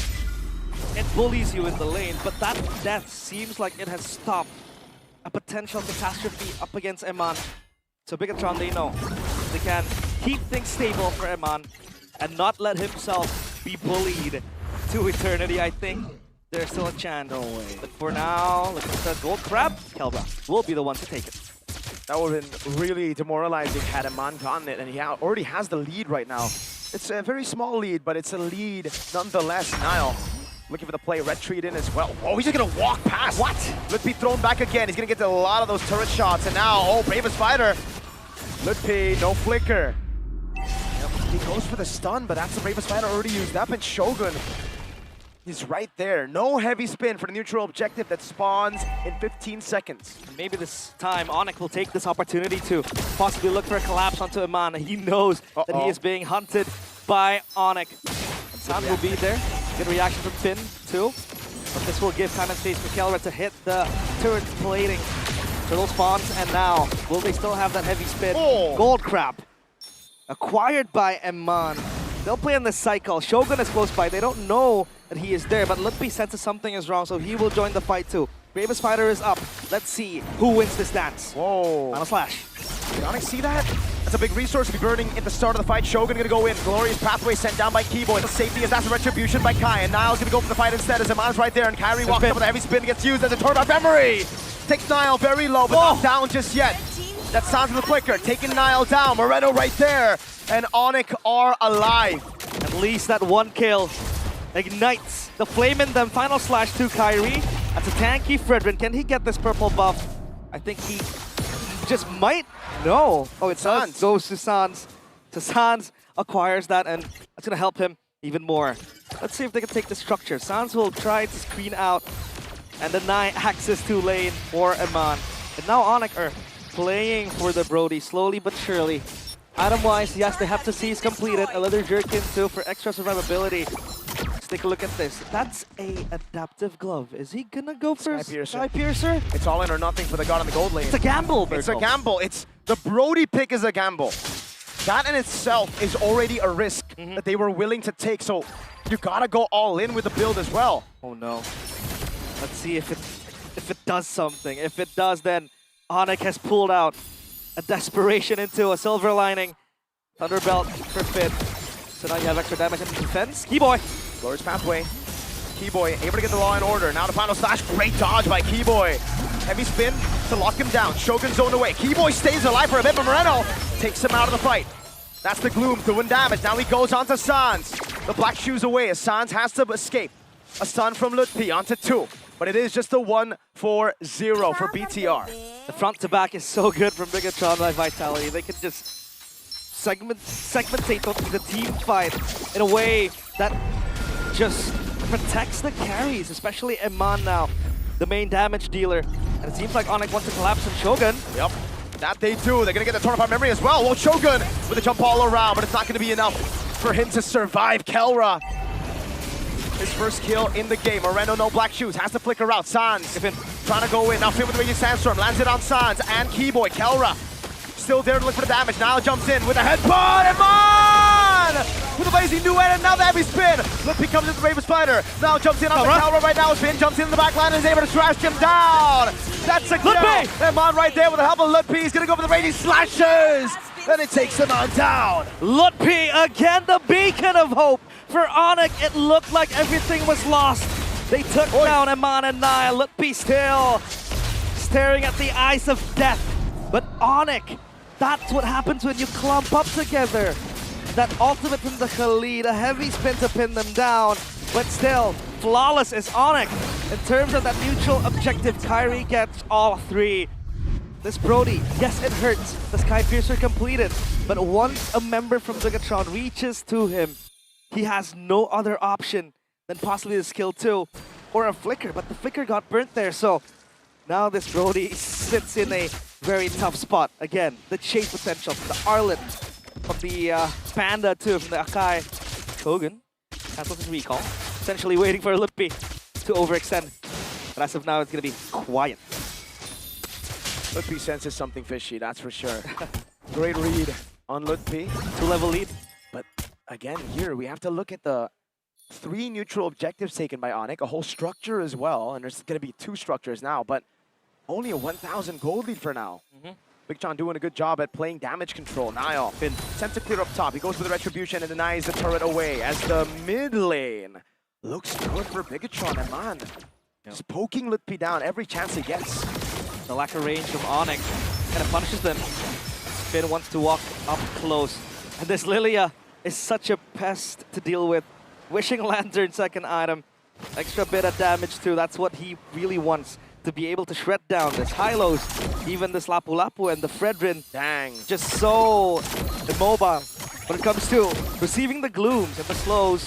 it bullies you in the lane, but that death seems like it has stopped a potential catastrophe up against Eman. So Bigetron, they know they can keep things stable for Eman and not let himself be bullied to eternity. I think there's still a chance. No way. But for now, look at the gold crab. Kelra will be the one to take it. That would have been really demoralizing had Eman gotten it, and he already has the lead right now. It's a very small lead, but it's a lead nonetheless. Niall looking for the play, retreat in as well. Oh, he's just gonna walk past. What? Lutpi thrown back again. He's gonna get a lot of those turret shots, and now, oh, bravest fighter. Lutpi, no flicker. He goes for the stun, but that's the bravest fighter already used up, and Shogun is right there. No heavy spin for the neutral objective that spawns in 15 seconds. Maybe this time ONIC will take this opportunity to possibly look for a collapse onto Eman. He knows that he is being hunted by ONIC. And San will be there. Good reaction from Finn too. But this will give time and space for Kelra to hit the turret plating. Turtle spawns, and now, will they still have that heavy spin? Gold crab. Acquired by Eman. They'll play in the cycle. Shogun is close by. They don't know that he is there, but Lutpi senses something is wrong, so he will join the fight too. Bravest fighter is up. Let's see who wins this dance. Whoa. Final slash. Did ONIC see that? That's a big resource to be burning at the start of the fight. Shogun gonna go in. Glorious pathway sent down by Keyboy. The safety is that's a retribution by Kai, and Niall's gonna go for the fight instead as Eman's right there, and Kyrie walks up with a heavy spin, gets used as a turret by memory. Takes Niall very low, but not down just yet. That sounds of the flicker, taking Niall down. Moreno right there, and ONIC are alive. At least that one kill ignites the flame in them. Final slash to Kyrie. That's a tanky Fredrin. Can he get this purple buff? I think he just might. No. Oh, it's Sans. Goes to Sans. So Sans acquires that, and that's going to help him even more. Let's see if they can take the structure. Sans will try to screen out and deny access to lane for Eman. And now ONIC are playing for the Brody slowly but surely. Item-wise, yes, they have to seize completed. A leather jerkin too for extra survivability. Let's take a look at this. That's a adaptive glove. Is he gonna go for Sky Piercer? It's all in or nothing for the god on the gold lane. It's a gamble, Berkle. It's a gamble. It's the Brody pick is a gamble. That in itself is already a risk that they were willing to take. So you gotta go all in with the build as well. Oh no. Let's see if it does something. If it does, then ONIC has pulled out a desperation into a silver lining. Thunderbelt for Finn. So now you have extra damage in defense. Keyboy. Glorious pathway. Keyboy able to get the law in order. Now the final slash. Great dodge by Keyboy. Heavy spin to lock him down. Shogun zoned away. Keyboy stays alive for a bit, but Moreno takes him out of the fight. That's the Gloom doing damage. Now he goes on to Sans. The black shoes away as Sans has to escape. A stun from Lutpi onto 2. But it is just a 1-4-0 for BTR. The front to back is so good from Bigetron by Vitality. They can just segmentate the team fight in a way that just protects the carries, especially Eman now, the main damage dealer. And it seems like ONIC wants to collapse on Shogun. Yep, that they do. They're gonna get the Tornapine memory as well. Well, Shogun with a jump all around, but it's not gonna be enough for him to survive. Kelra, his first kill in the game. Moreno, no black shoes, has to flicker out. Sans trying to go in. Now Finn with the Raging Sandstorm, lands it on Sans and Keyboy. Kelra still there to look for the damage. Niall jumps in with a headbutt, and Mon! With a blazing duet, and now the heavy spin. Lutpi comes in the Raven Spider. Now jumps in on the Kelra right now. Finn jumps in the back line and is able to trash him down. That's a kill. And Mon right there with the help of Lutpi. He's going to go for the Raging Slashes. And it takes him on down. Lutpi again, the beacon of hope. For ONIC, it looked like everything was lost. They took down Eman and Niall. Lutpi still staring at the eyes of death. But ONIC, that's what happens when you clump up together. That ultimate from the Khalid, a heavy spin to pin them down. But still, flawless is ONIC. In terms of that neutral objective, Kyrie gets all three. This Brody, yes, it hurts. The Sky Piercer completed. But once a member from Bigetron reaches to him, he has no other option than possibly the skill 2 or a flicker. But the flicker got burnt there, so now this Brody sits in a very tough spot. Again, the chase potential from the Arlet, from the Panda too, from the Akai. Kogan cancels his recall, essentially waiting for Lutpi to overextend. But as of now, it's going to be quiet. Lutpi senses something fishy, that's for sure. Great read on Lutpi. 2-level lead. But again, here we have to look at the 3 neutral objectives taken by ONIC, a whole structure as well, and there's going to be 2 structures now, but only a 1,000 gold lead for now. Bigetron doing a good job at playing damage control. Niall Finn sent to clear up top. He goes for the retribution and denies the turret away as the mid lane looks good for Bigetron. And man, just poking Lutpi down every chance he gets. The lack of range from ONIC kind of punishes them. Finn wants to walk up close. And this Lilia is such a pest to deal with. Wishing Lantern second item. Extra bit of damage too. That's what he really wants. To be able to shred down this high-lows, even this Lapu Lapu and the Fredrin. Dang. Just so immobile when it comes to receiving the glooms and the slows.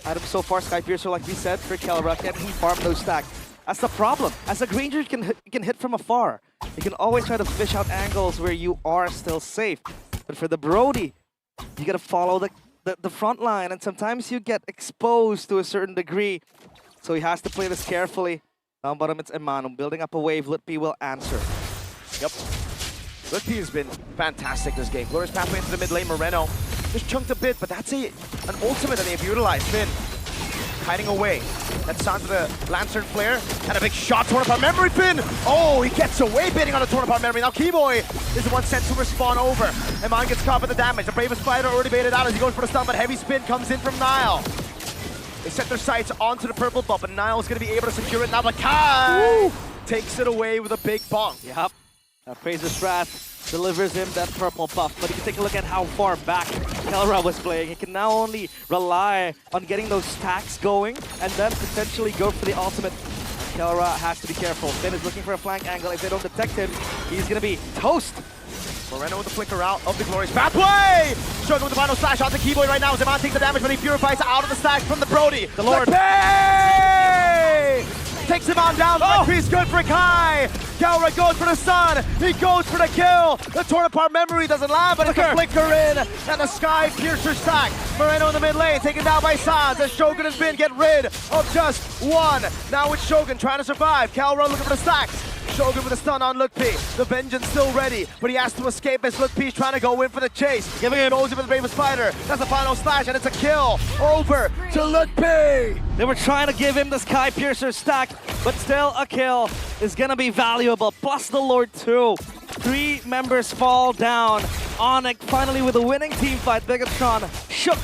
Items so far, Sky Piercer, like we said, for Kelra, can he farm those stacks? That's the problem. As a Granger, you can hit from afar. You can always try to fish out angles where you are still safe. But for the Brody, you gotta follow the front line, and sometimes you get exposed to a certain degree. So he has to play this carefully. Down bottom, it's Eman building up a wave. Lutpi will answer. Yep. Lutpi has been fantastic this game. Glorious pathway into the mid lane. Moreno just chunked a bit, but that's an ultimate that they've utilized. Finn hiding away. That's on to the Lantern Flare. And a big shot. Torn apart memory. Finn! Oh, he gets away bidding on a torn apart memory. Now Keyboy is the one sent to respawn over. Eman gets caught with the damage. The Brave Spider already baited out as he goes for the stun, but heavy spin comes in from Niall. They set their sights onto the purple buff, and Niall's going to be able to secure it. Now the Kai takes it away with a big bonk. Yep. Fraser's Wrath delivers him that purple buff. But if you take a look at how far back Kelra was playing, he can now only rely on getting those stacks going and then potentially go for the ultimate. Kelra has to be careful. Finn is looking for a flank angle. If they don't detect him, he's going to be toast. Moreno with the flicker out of the glorious pathway! Struggling with the final slash onto Keyboy right now. Zeman takes the damage, but he purifies out of the stack from the Brody. The Lord. Takes him on down. He's good for Kai. Kelra goes for the stun. He goes for the kill. The torn apart memory doesn't land, but it's a flicker in. And the Sky Piercer stack. Moreno in the mid lane, taken down by Sans as Shogun and Finn get rid of just one. Now it's Shogun trying to survive. Kelra looking for the stacks. Shogun with a stun on Lutpi. The Vengeance still ready, but he has to escape as Lutpi's trying to go in for the chase. Giving him goes in for the Brave Spider. That's the final slash, and it's a kill over to Lutpi. They were trying to give him the Sky Piercer stack, but still a kill is gonna be valuable. Plus the Lord too. 3 members fall down. ONIC finally with a winning team fight. Bigetron shook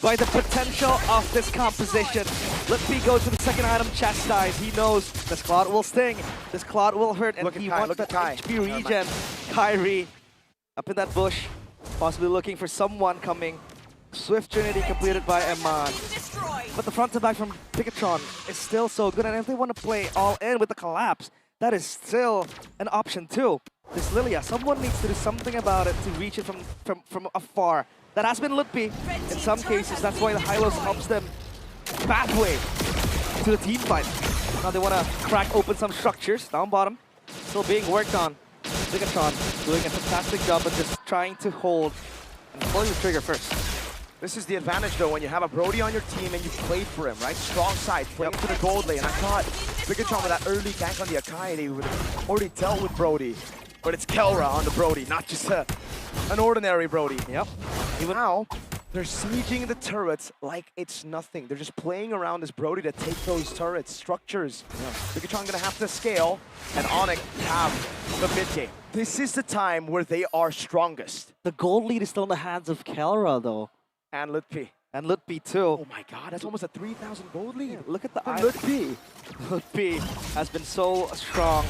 by the potential of this composition. Lutpi goes for the second item, Chastise. He knows this Cloud will sting, this Cloud will hurt, and he wants that HP regen. Kyrie up in that bush, possibly looking for someone coming. Swift Trinity completed by Eman. But the front to back from Bigetron is still so good, and if they want to play all in with the collapse, that is still an option too. This Lilia, someone needs to do something about it to reach it from afar. That has been Lutpi in some cases. That's why the high-lows helps them pathway to the team fight. Now they want to crack open some structures down bottom. Still being worked on. Bigetron doing a fantastic job of just trying to hold and pulling the trigger first. This is the advantage though when you have a Brody on your team and you played for him, right? Strong side, playing to the gold lane. I thought Bigetron with that early gank on the Akai, they would have already dealt with Brody. But it's Kelra on the Brody, not just an ordinary Brody. Yep. Even now, they're sieging the turrets like it's nothing. They're just playing around this Brody to take those turrets, structures. Bigetron gonna have to scale, and ONIC have the mid game. This is the time where they are strongest. The gold lead is still in the hands of Kelra though. And Lutpi. And Lutpi too. Oh my god, that's almost a 3,000 gold lead. Yeah, look at the Lutpi. Lutpi has been so strong.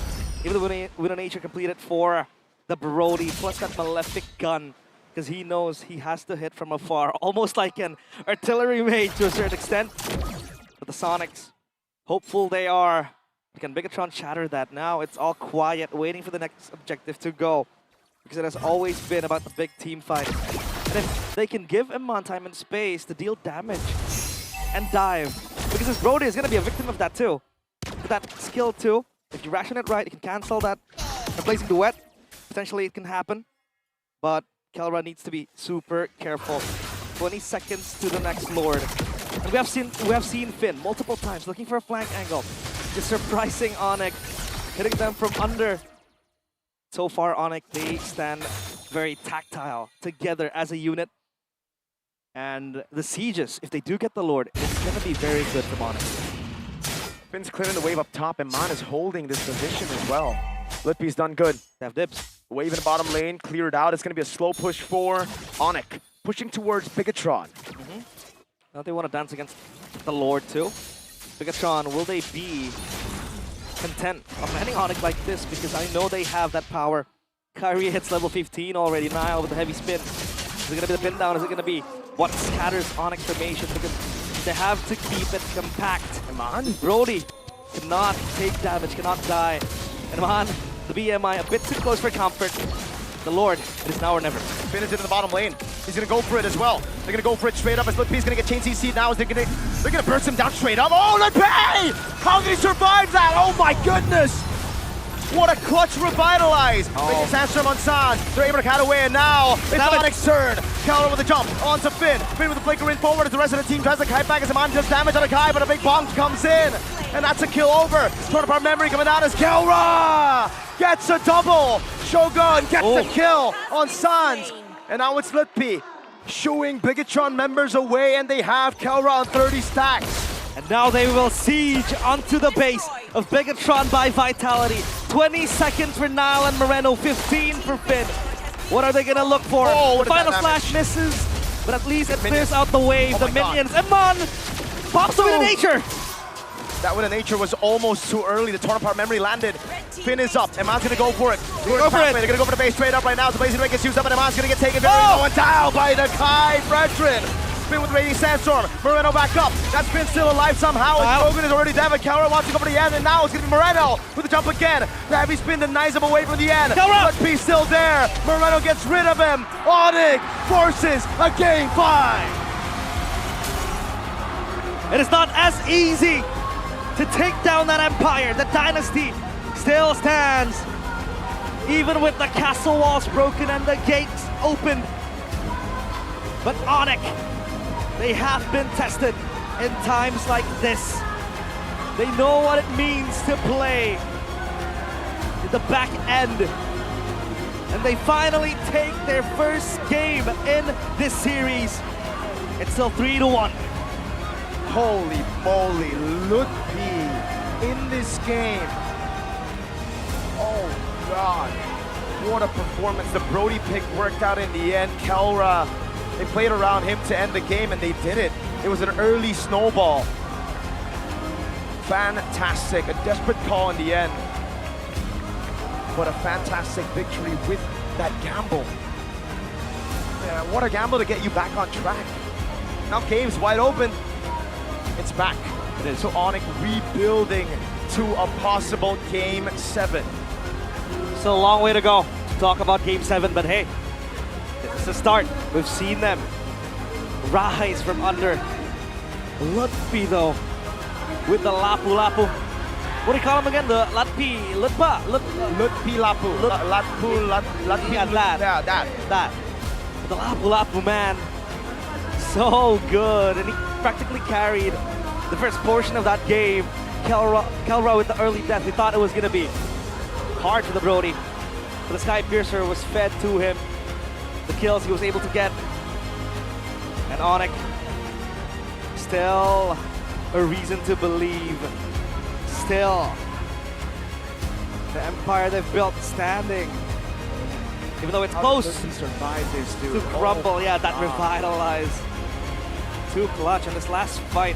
Even the Winner Nature completed for the Brody, plus that Malefic gun. Because he knows he has to hit from afar. Almost like an artillery mage to a certain extent. But the Sonics, hopeful they are. Can Bigetron shatter that? Now it's all quiet, waiting for the next objective to go. Because it has always been about the big team fight. And if they can give Iman time and space to deal damage and dive. Because this Brody is going to be a victim of that too. With that skill too. If you ration it right, you can cancel that. Replacing Duet, potentially it can happen. But Kelra needs to be super careful. 20 seconds to the next Lord. And we have seen Finn multiple times looking for a flank angle. Just surprising ONIC, hitting them from under. So far, ONIC, they stand very tactile together as a unit. And the sieges, if they do get the Lord, it's going to be very good from ONIC. Finn's clearing the wave up top, and Man is holding this position as well. Lutpi's done good. They have dips. Wave in the bottom lane, cleared out. It's going to be a slow push for ONIC, pushing towards Bigetron. Now they want to dance against the Lord too. Bigetron, will they be content of ending ONIC like this? Because I know they have that power. Kyrie hits level 15 already. Nile with the heavy spin. Is it going to be the pin down? Is it going to be what scatters ONIC's formation? Because they have to keep it compact. Iman? Brody cannot take damage, cannot die. And Iman, the BMI, a bit too close for comfort. The Lord, it is now or never. Finish it in the bottom lane. He's going to go for it as well. They're going to go for it straight up as Lutpi's going to get chain CC now. They're going to burst him down straight up. Oh, Lutpi! How did he survive that? Oh my goodness! What a clutch revitalize! Making Sandstorm on San. They're able to cut away, and now it's ONIC's turn. Kelra with a jump onto Finn. Finn with the flicker in forward as the rest of the team tries to kite back as Iman does damage on a Kai, but a big bonk comes in. And that's a kill over. Torn apart memory coming out as Kelra gets a double. Shogun gets a kill on Sans. And now it's Lutpi shooing Bigetron members away, and they have Kelra on 30 stacks. And now they will siege onto the base of Bigetron by Vitality. 20 seconds for Nile and Moreno, 15 for Finn. What are they gonna look for? The final slash misses, but at least it clears out the wave. The minions, Iman pops the Winner Nature. That Winner Nature was almost too early. The torn apart memory landed. Finn is up. Iman's gonna go for it. They're gonna go for the base straight up right now. The Blazing Ring gets used up, and Iman's gonna get taken very low and down by the Kai Fredrin. Finn with Raging Sandstorm. Moreno back up. That's Finn still alive somehow. And Shogun is already dead, but Kelra wants to go for the end, and now it's gonna be Moreno with the jump again. The heavy spin denies him away from the end. Lutpi's still there. Moreno gets rid of him. ONIC forces a game 5. It is not as easy to take down that empire. The dynasty still stands, even with the castle walls broken and the gates opened. But ONIC, they have been tested in times like this. They know what it means to play in the back end. And they finally take their first game in this series. It's still 3-1. Holy moly, Lutpi in this game. Oh God, what a performance. The Brody pick worked out in the end. Kelra, they played around him to end the game, and they did it. It was an early snowball. Fantastic, a desperate call in the end. But a fantastic victory with that gamble. Yeah, what a gamble to get you back on track. Now Cave's wide open. It's back. It is. So ONIC rebuilding to a possible Game 7. Still a long way to go to talk about Game 7, but hey, it's a start. We've seen them rise from under. Lutpi though, with the Lapu Lapu. What do you call him again? The Lutpi Lapu. Lutpi, yeah, that. The Lapu Lapu man so good, and he practically carried the first portion of that game. Kelra with the early death, we thought it was going to be hard for the Brody, but the Sky Piercer was fed to him. The kills he was able to get, and ONIC still a reason to believe. Still, the empire they've built standing. Even though it's close to crumble, yeah, that revitalized. Too clutch in this last fight.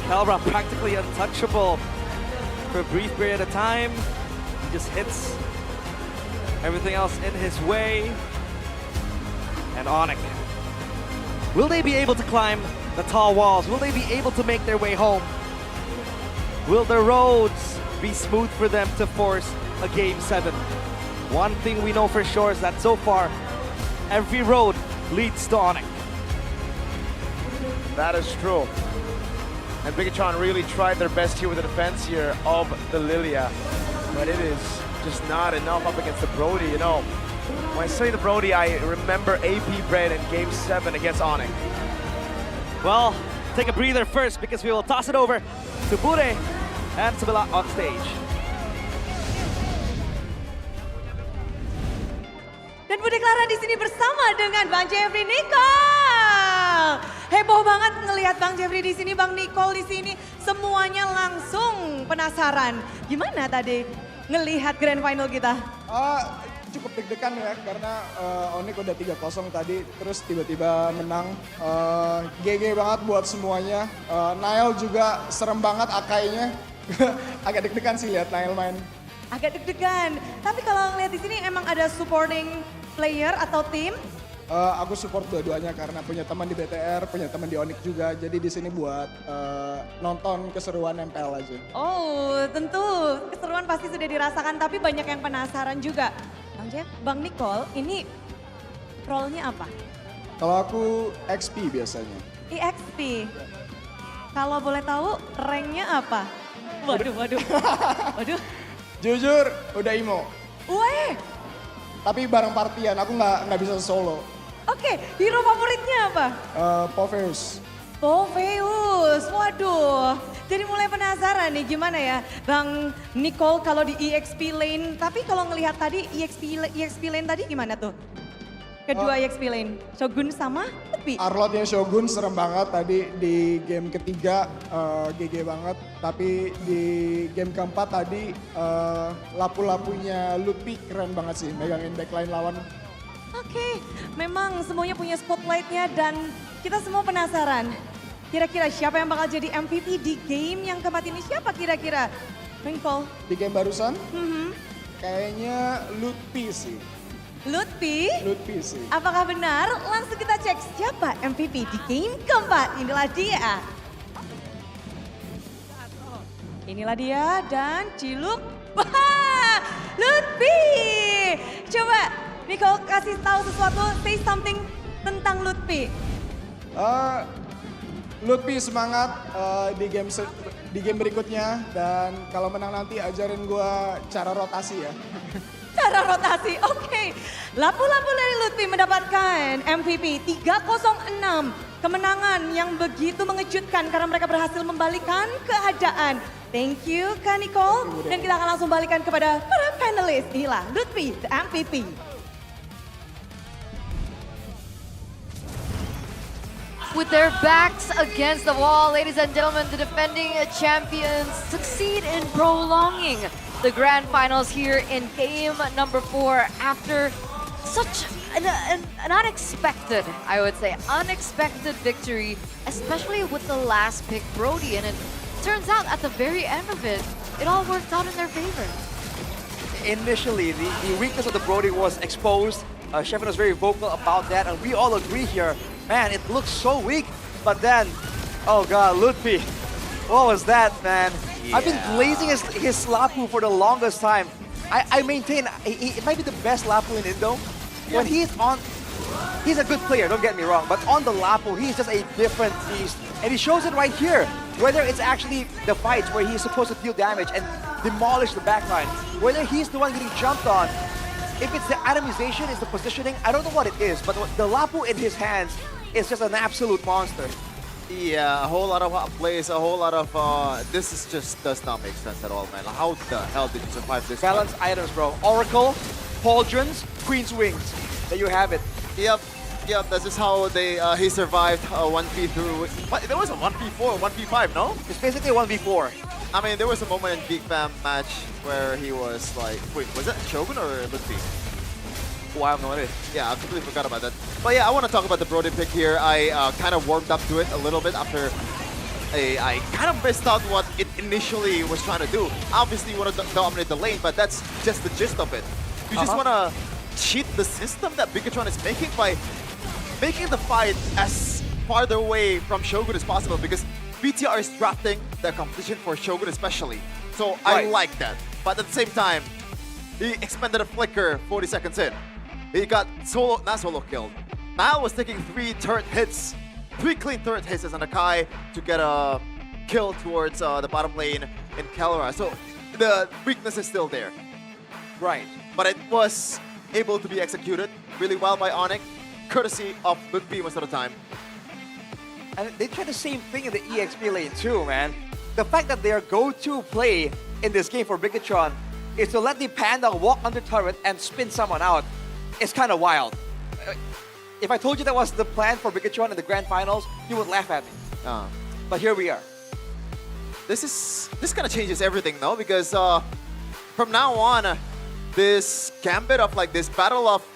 Kelra practically untouchable for a brief period of time. He just hits everything else in his way. And ONIC, will they be able to climb the tall walls? Will they be able to make their way home? Will the roads be smooth for them to force a Game 7? One thing we know for sure is that so far, every road leads to ONIC. That is true. And Bigetron really tried their best here with the defense here of the Lilia. But it is just not enough up against the Brody, you know. When I say the Brody, I remember AP Bread in Game 7 against ONIC. Well, take a breather first because we will toss it over to Bude and Sabila on stage. Dan Bude Clara di sini bersama dengan Bang Jeffrey Nicole. Heboh banget ngelihat Bang Jeffrey di sini, Bang Nicole di sini. Semuanya langsung penasaran. Gimana tadi ngelihat grand final kita? Cukup deg-degan ya, karena ONIC udah 3-0 tadi, terus tiba-tiba menang. GG banget buat semuanya. Nail juga serem banget akainya. Agak deg-degan sih lihat Nail main. Agak deg-degan. Tapi kalau ngelihat di sini emang ada supporting player atau tim? Aku support dua-duanya karena punya teman di BTR, punya teman di ONIC juga. Jadi di sini buat nonton keseruan MPL aja. Oh, tentu keseruan pasti sudah dirasakan, tapi banyak yang penasaran juga. Bang Jeff, Bang Nicole, ini role-nya apa? Kalau aku XP biasanya. EXP. Kalau boleh tahu rank-nya apa? Waduh. Jujur, udah imo. Weh. Tapi bareng partian, aku nggak bisa solo. Oke, hero favoritnya apa? Popheus. Popheus, waduh. Jadi mulai penasaran nih gimana ya Bang Nicole kalau di EXP lane. Tapi kalau ngelihat tadi EXP lane tadi gimana tuh? Kedua EXP lane, Shogun sama Lupi. Arlotnya Shogun serem banget tadi di game ketiga, GG banget. Tapi di game keempat tadi lapu-lapunya Lupi keren banget sih, megangin backline lawan. Oke, memang semuanya punya spotlightnya dan kita semua penasaran. Kira-kira siapa yang bakal jadi MVP di game yang keempat ini? Siapa kira-kira? Nicole? Di game barusan? Kayaknya Lutfi sih. Lutfi? Lutfi sih. Apakah benar? Langsung kita cek siapa MVP di game keempat. Inilah dia. Inilah dia dan Ciluk. Wah, Lutfi! Coba Nicole kasih tahu sesuatu, say something tentang Lutfi. Lutfi semangat di game berikutnya, dan kalau menang nanti ajarin gue cara rotasi ya. Cara rotasi, oke. Lapu-lapu dari Lutfi mendapatkan MVP 306. Kemenangan yang begitu mengejutkan karena mereka berhasil membalikkan keadaan. Thank you Kak Nicole. Dan kita akan langsung balikan kepada para panelis. Inilah Lutfi, the MVP. With their backs against the wall, ladies and gentlemen, the defending champions succeed in prolonging the grand finals here in game number 4 after such an unexpected, I would say, unexpected victory, especially with the last pick, Brody. And it turns out at the very end of it, it all worked out in their favor. Initially, the weakness of the Brody was exposed. Shevin was very vocal about that, and we all agree here. Man, it looks so weak, but then, oh god, Lutfi, what was that, man? Yeah. I've been glazing his Lapu for the longest time. I maintain it might be the best Lapu in Indo. Yeah. When he's on, he's a good player, don't get me wrong, but on the Lapu, he's just a different beast. And he shows it right here, whether it's actually the fights where he's supposed to deal damage and demolish the backline, whether he's the one getting jumped on. If it's the atomization, it's the positioning, I don't know what it is, but the Lapu in his hands is just an absolute monster. Yeah, a whole lot of hot plays, a whole lot of this is just does not make sense at all, man. How the hell did you survive this? Balance items, bro. Oracle, Pauldrons, Queen's Wings. There you have it. Yep, this is how they he survived 1v through. What, there was a 1v4, 1v5, no? It's basically a 1v4. I mean, there was a moment in Geek Fam match where he was like, wait, was that Shogun or Luffy? Oh, I have no idea. Yeah, I completely forgot about that. But yeah, I want to talk about the Brody pick here. I kind of warmed up to it a little bit after I kind of missed out what it initially was trying to do. Obviously, you want to dominate the lane, but that's just the gist of it. You just want to cheat the system that Bigetron is making by making the fight as farther away from Shogun as possible, because BTR is drafting the competition for Shogun especially. So I like that. But at the same time, he expended a flicker 40 seconds in. He got not solo killed. Nile was taking 3 turret hits, 3 clean turret hits as an Akai to get a kill towards the bottom lane in Kelra. So the weakness is still there. Right. But it was able to be executed really well by ONIC, courtesy of Ludwig most of the time. And they tried the same thing in the EXP lane too, man. The fact that their go-to play in this game for Bigetron is to let the Panda walk under turret and spin someone out. It's kind of wild. If I told you that was the plan for Bigetron in the Grand Finals, you would laugh at me. But here we are. This kind of changes everything, though, because from now on, this gambit of like this battle of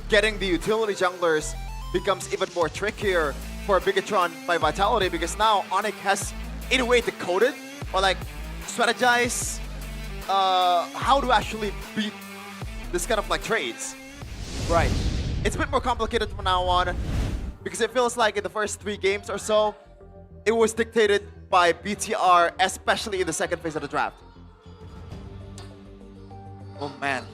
getting the utility junglers becomes even more trickier for Bigetron by Vitality, because now ONIC has in a way decoded or like strategize how to actually beat this kind of like trades. Right. It's a bit more complicated from now on, because it feels like in the first 3 games or so, it was dictated by BTR, especially in the second phase of the draft. Oh man.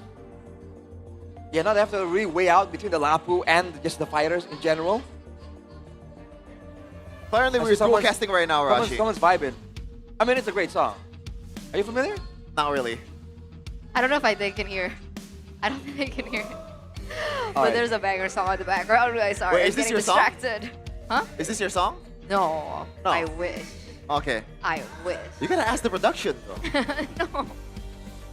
Yeah, now they have to really weigh out between the Lapu and just the fighters in general. Apparently we're dual casting right now, Rashi. Someone's vibing. I mean, it's a great song. Are you familiar? Not really. I don't know if they can hear. I don't think they can hear it. But Alright. there's a banger song in the background. I'm sorry, Wait, I'm is this getting your song? distracted. Huh? Is this your song? No, No. I wish. Okay. I wish. You gotta ask the production, bro. No.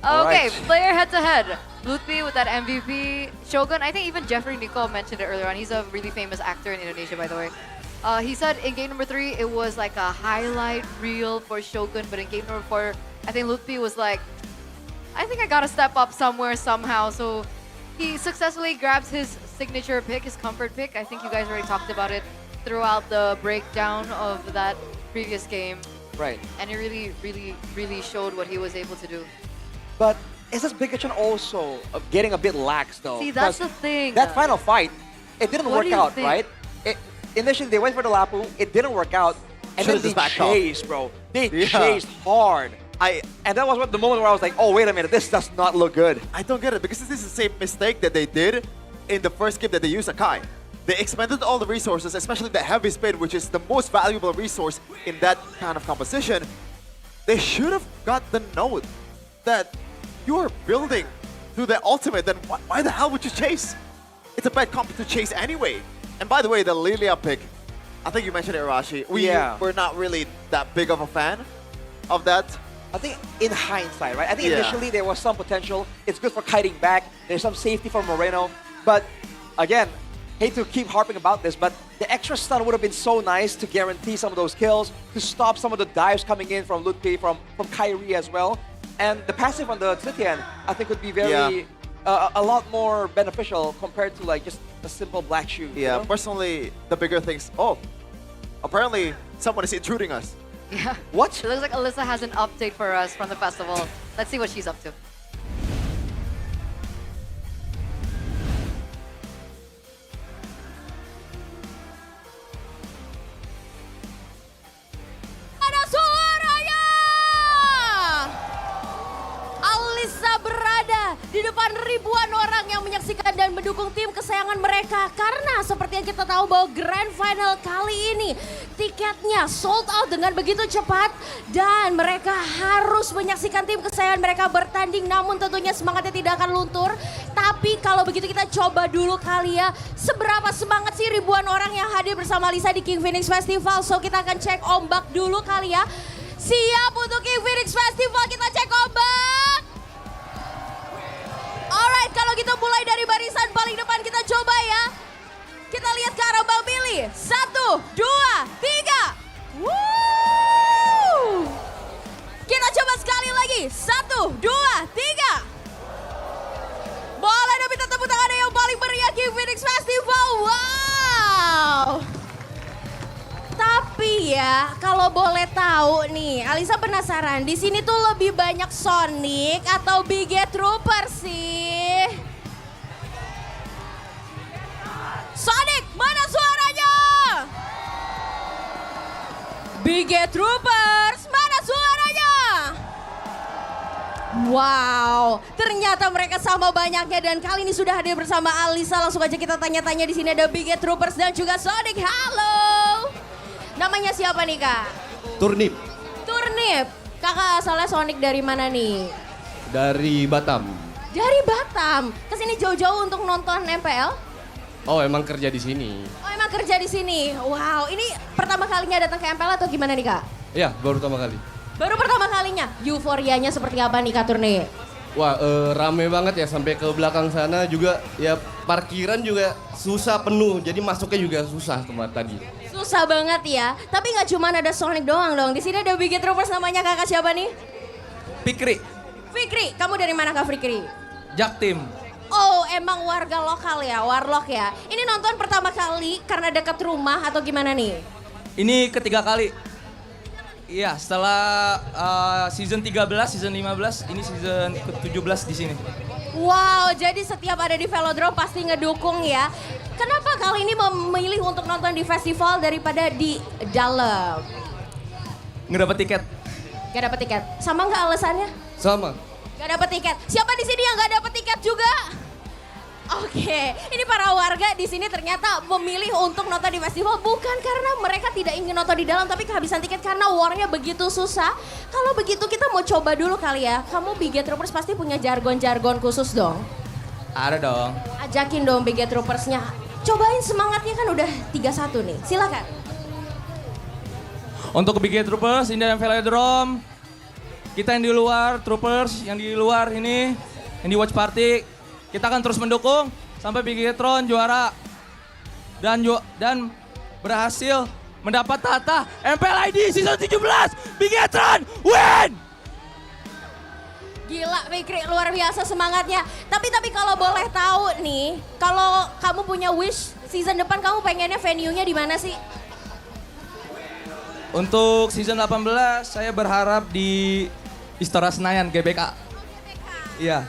All Okay, right. player head-to-head. Lutfi with that MVP. Shogun, I think even Jeffrey Nicole mentioned it earlier on. He's a really famous actor in Indonesia, by the way. He said in game number 3, it was like a highlight reel for Shogun, but in game number 4, I think Lutfi was like, I think I gotta step up somewhere, somehow. So he successfully grabs his signature pick, his comfort pick. I think you guys already talked about it throughout the breakdown of that previous game. Right. And it really showed what he was able to do. But is this Bigetron also getting a bit lax though? See, that's the Because thing. That final fight, it didn't What work do you out, think? right? Initially, they went for the Lapu. It didn't work out. And Should've then just they backed off. chased, bro. They Yeah. chased hard. And that was the moment where I was like, oh, wait a minute. This does not look good. I don't get it, because this is the same mistake that they did in the first game that they used Akai. They expended all the resources, especially the heavy spin, which is the most valuable resource in that kind of composition. They should have got the note that you're building to the ultimate, then why the hell would you chase? It's a bad comp to chase anyway. And by the way, the Lilia pick, I think you mentioned it, Rashi. We're not really that big of a fan of that. I think in hindsight, right? I think Yeah. initially there was some potential. It's good for kiting back. There's some safety for Moreno. But again, hate to keep harping about this, but the extra stun would have been so nice to guarantee some of those kills, to stop some of the dives coming in from Ludwig, from Kyrie as well. And the passive on the Tzitian, I think would be very, a lot more beneficial compared to like just a simple black shoe. Yeah, you know? personally, the bigger things. Oh, apparently someone is intruding us. Yeah. What? It looks like Alyssa has an update for us from the festival. Let's see what she's up to. Ada suaranya! Alyssa berada di depan ribuan orang yang menyaksikan dan mendukung tim kesayangan mereka. Karena seperti yang kita tahu bahwa Grand Final kali ini tiketnya sold out dengan begitu cepat. Dan mereka harus menyaksikan tim kesayangan mereka bertanding, namun tentunya semangatnya tidak akan luntur. Tapi kalau begitu kita coba dulu kali ya, seberapa semangat sih ribuan orang yang hadir bersama Lisa di KINGFINIX Festival. So kita akan cek ombak dulu kali ya. Siap untuk KINGFINIX Festival, kita cek ombak. Alright, kalau gitu mulai dari barisan paling depan kita coba ya. Kita lihat ke arah Bang Billy. 1, 2, 3. Woo! Kita coba sekali lagi. 1, 2, 3. Boleh dong minta tepuk tangan yang paling meriah KINGFINIX Festival. Wow! Tapi ya, kalau boleh tahu nih, Alisa penasaran, di sini tuh lebih banyak Sonic atau Bigetron sih? Sonic, mana suaranya? Bigetron, mana suaranya? Wow, ternyata mereka sama banyaknya dan kali ini sudah hadir bersama Alisa. Langsung aja kita tanya-tanya, di sini ada Bigetron dan juga Sonic. Halo. Namanya siapa nih Kak? Turnip. Turnip. Kakak asalnya Sonic dari mana nih? Dari Batam. Dari Batam. Kesini jauh-jauh untuk nonton MPL? Oh, emang kerja di sini. Oh, emang kerja di sini. Wow, ini pertama kalinya datang ke MPL atau gimana nih Kak? Iya, baru pertama kali. Baru pertama kalinya. Euforianya seperti apa nih Kak Turnip? Wah, rame banget ya, sampai ke belakang sana juga ya, parkiran juga susah penuh. Jadi masuknya juga susah kemarin tadi. Susah banget ya. Tapi nggak cuma ada Sonic doang dong. Di sini ada Bigetron, namanya kakak siapa nih? Fikri. Fikri, kamu dari mana Kak Fikri? Jaktim. Oh, emang warga lokal ya, warlock ya. Ini nonton pertama kali karena dekat rumah atau gimana nih? Ini ketiga kali. Iya, setelah season 13, season 15, ini season ke-17 di sini. Wow, jadi setiap ada di Velodrome pasti ngedukung ya. Kenapa kali ini memilih untuk nonton di festival daripada di dalam? Nggak dapet tiket. Gak dapet tiket. Sama nggak alasannya? Sama. Gak dapet tiket. Siapa di sini yang gak dapet tiket juga? Oke, ini para warga di sini ternyata memilih untuk nonton di festival bukan karena mereka tidak ingin nonton di dalam, tapi kehabisan tiket karena warnya begitu susah. Kalau begitu kita mau coba dulu kali ya. Kamu Bigetroopers pasti punya jargon-jargon khusus dong? Ada dong. Ajakin dong Bigetroopersnya. Cobain semangatnya, kan udah 3-1 nih. Silakan. Untuk Bigetroopers ini dan Velodrome, kita yang di luar, Troopers yang di luar ini, yang di watch party, kita akan terus mendukung sampai Bigetron juara dan berhasil mendapat tahta MPL ID season 17. Bigetron win! Gila Fikri, luar biasa semangatnya. Tapi kalau boleh tahu nih, kalau kamu punya wish season depan kamu pengennya venue-nya di mana sih? Untuk season 18 saya berharap di Istora Senayan GBK. Iya.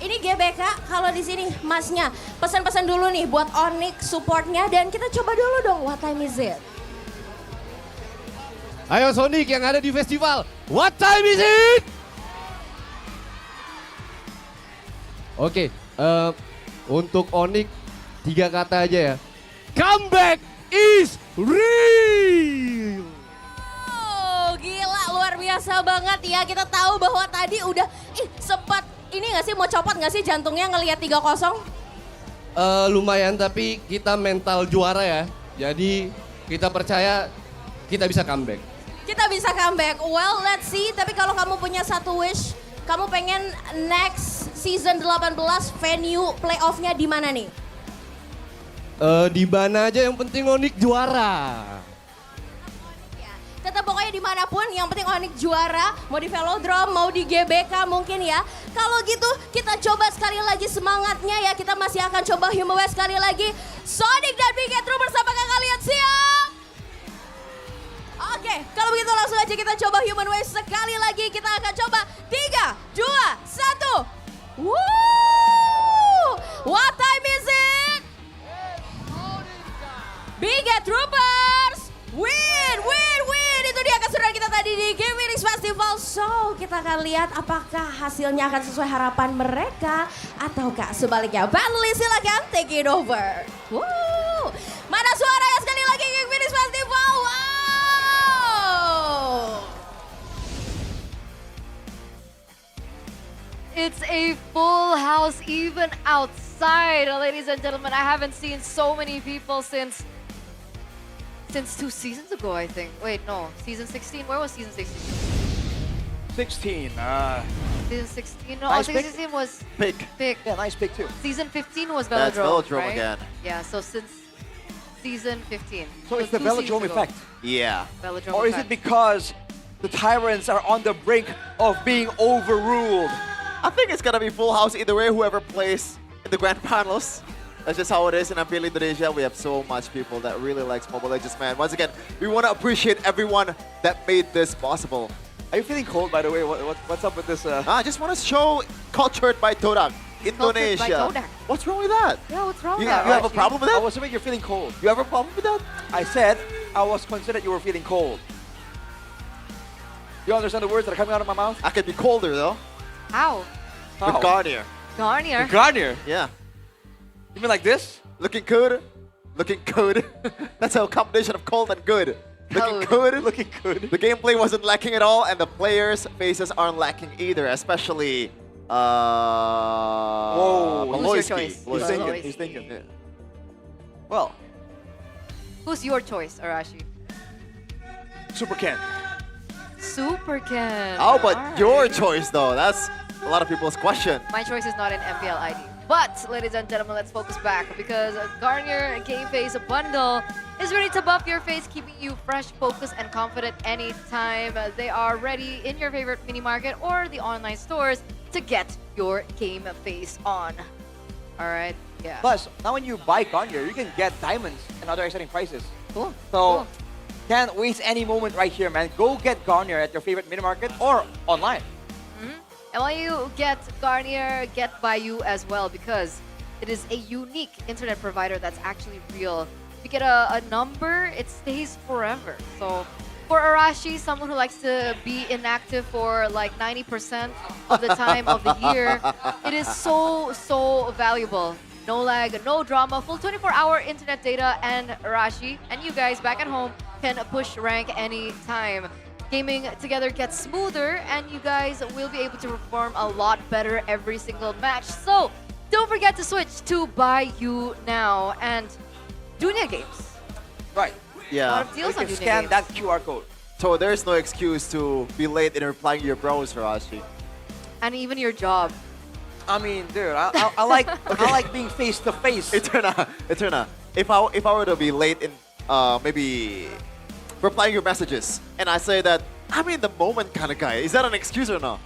Ini GBK, kalau di sini masnya pesan-pesan dulu nih buat ONIC supportnya dan kita coba dulu dong, what time is it? Ayo Sonic yang ada di festival, what time is it? Oke, untuk ONIC 3 kata aja ya. Comeback is real. Oh gila, luar biasa banget ya. Kita tahu bahwa tadi udah sempat ini gak sih, mau copot gak sih jantungnya ngelihat 3-0? Lumayan, tapi kita mental juara ya. Jadi kita percaya kita bisa comeback. Kita bisa comeback, well let's see. Tapi kalau kamu punya satu wish, kamu pengen next season 18 venue playoff-nya di mana nih? Di mana aja, yang penting ONIC juara. Tetap pokoknya dimanapun, yang penting ONIC juara, mau di Velodrome, mau di GBK mungkin ya. Kalau gitu kita coba sekali lagi semangatnya ya, kita masih akan coba Human Wave sekali lagi. Sonic dan Bigetron bersama kalian, siap? Oke, kalau begitu langsung aja kita coba Human Wave sekali lagi. Kita akan coba 3, 2, 1. Woo! What time is it? Bigetron win, win, win. Itu dia keseruan kita tadi. terjadi di KINGFINIX Festival. So, kita akan lihat apakah hasilnya akan sesuai harapan mereka ataukah sebaliknya. Battle silakan take it over. Woo! Mana suaranya sekali lagi KINGFINIX Festival? Wow! It's a full house even outside, ladies and gentlemen. I haven't seen so many people since 2 seasons ago, I think. Wait, no, season 16. Where was season 16? 16. Season 16. No, Nice season pick. 16 was Pick. pick. Yeah, nice pick too. Season 15 was That's Velodrome, Velodrome right? again. Yeah, so since season 15. So it's the 2 seasons Velodrome ago. effect. Yeah. Velodrome Or is it effect. because the Tyrants are on the brink of being overruled? I think it's gonna be full house either way, whoever plays in the grand finals. That's just how it is in MPL Indonesia. We have so much people that really likes Mobile Legends, man. Once again, we want to appreciate everyone that made this possible. Are you feeling cold, by the way? What's up with this? I just want to show cultured by Todak, Indonesia. Todak. What's wrong with that? Yeah, what's wrong You, with that? you have a problem with I that? was assuming you're feeling cold. You have a problem with that? I said I was concerned that you were feeling cold. You understand the words that are coming out of my mouth? I could be colder though. How? With Garnier. Garnier. Garnier? Yeah. You mean like this? Looking good. Looking good. That's a combination of cold and good. Looking good. Looking good. The gameplay wasn't lacking at all, and the players' faces aren't lacking either, especially Whoa. Who's your choice? He's thinking. Maloyski. He's thinking. Yeah. Well, Who's your choice, Arashi? Super Ken. Super Ken. How about Alright. your choice, though? That's a lot of people's question. My choice is not in MPL ID. But, ladies and gentlemen, let's focus back because Garnier Game Face Bundle is ready to buff your face, keeping you fresh, focused, and confident anytime. They are ready in your favorite mini market or the online stores to get your game face on. All right, yeah. Plus, now when you buy Garnier, you can get diamonds and other exciting prices. Cool. So, can't waste any moment right here, man. Go get Garnier at your favorite mini market or online. And when you get Garnier, get Bayou as well because it is a unique internet provider that's actually real. You get a number, it stays forever. So for Arashi, someone who likes to be inactive for like 90% of the time of the year, it is so valuable. No lag, no drama, full 24-hour internet data, and Arashi and you guys back at home can push rank anytime. Gaming together gets smoother and you guys will be able to perform a lot better every single match. So don't forget to switch to Bayou now and Dunya Games. Right. A lot Yeah. of deals You on can Dunya scan Games. that QR code. So there's no excuse to be late in replying to your bros, Hirashi. And even your job. I mean, dude, I like I like being face to face. Eterna. If I were to be late in maybe replying your messages, and I say that I'm in the moment kind of guy, is that an excuse or no?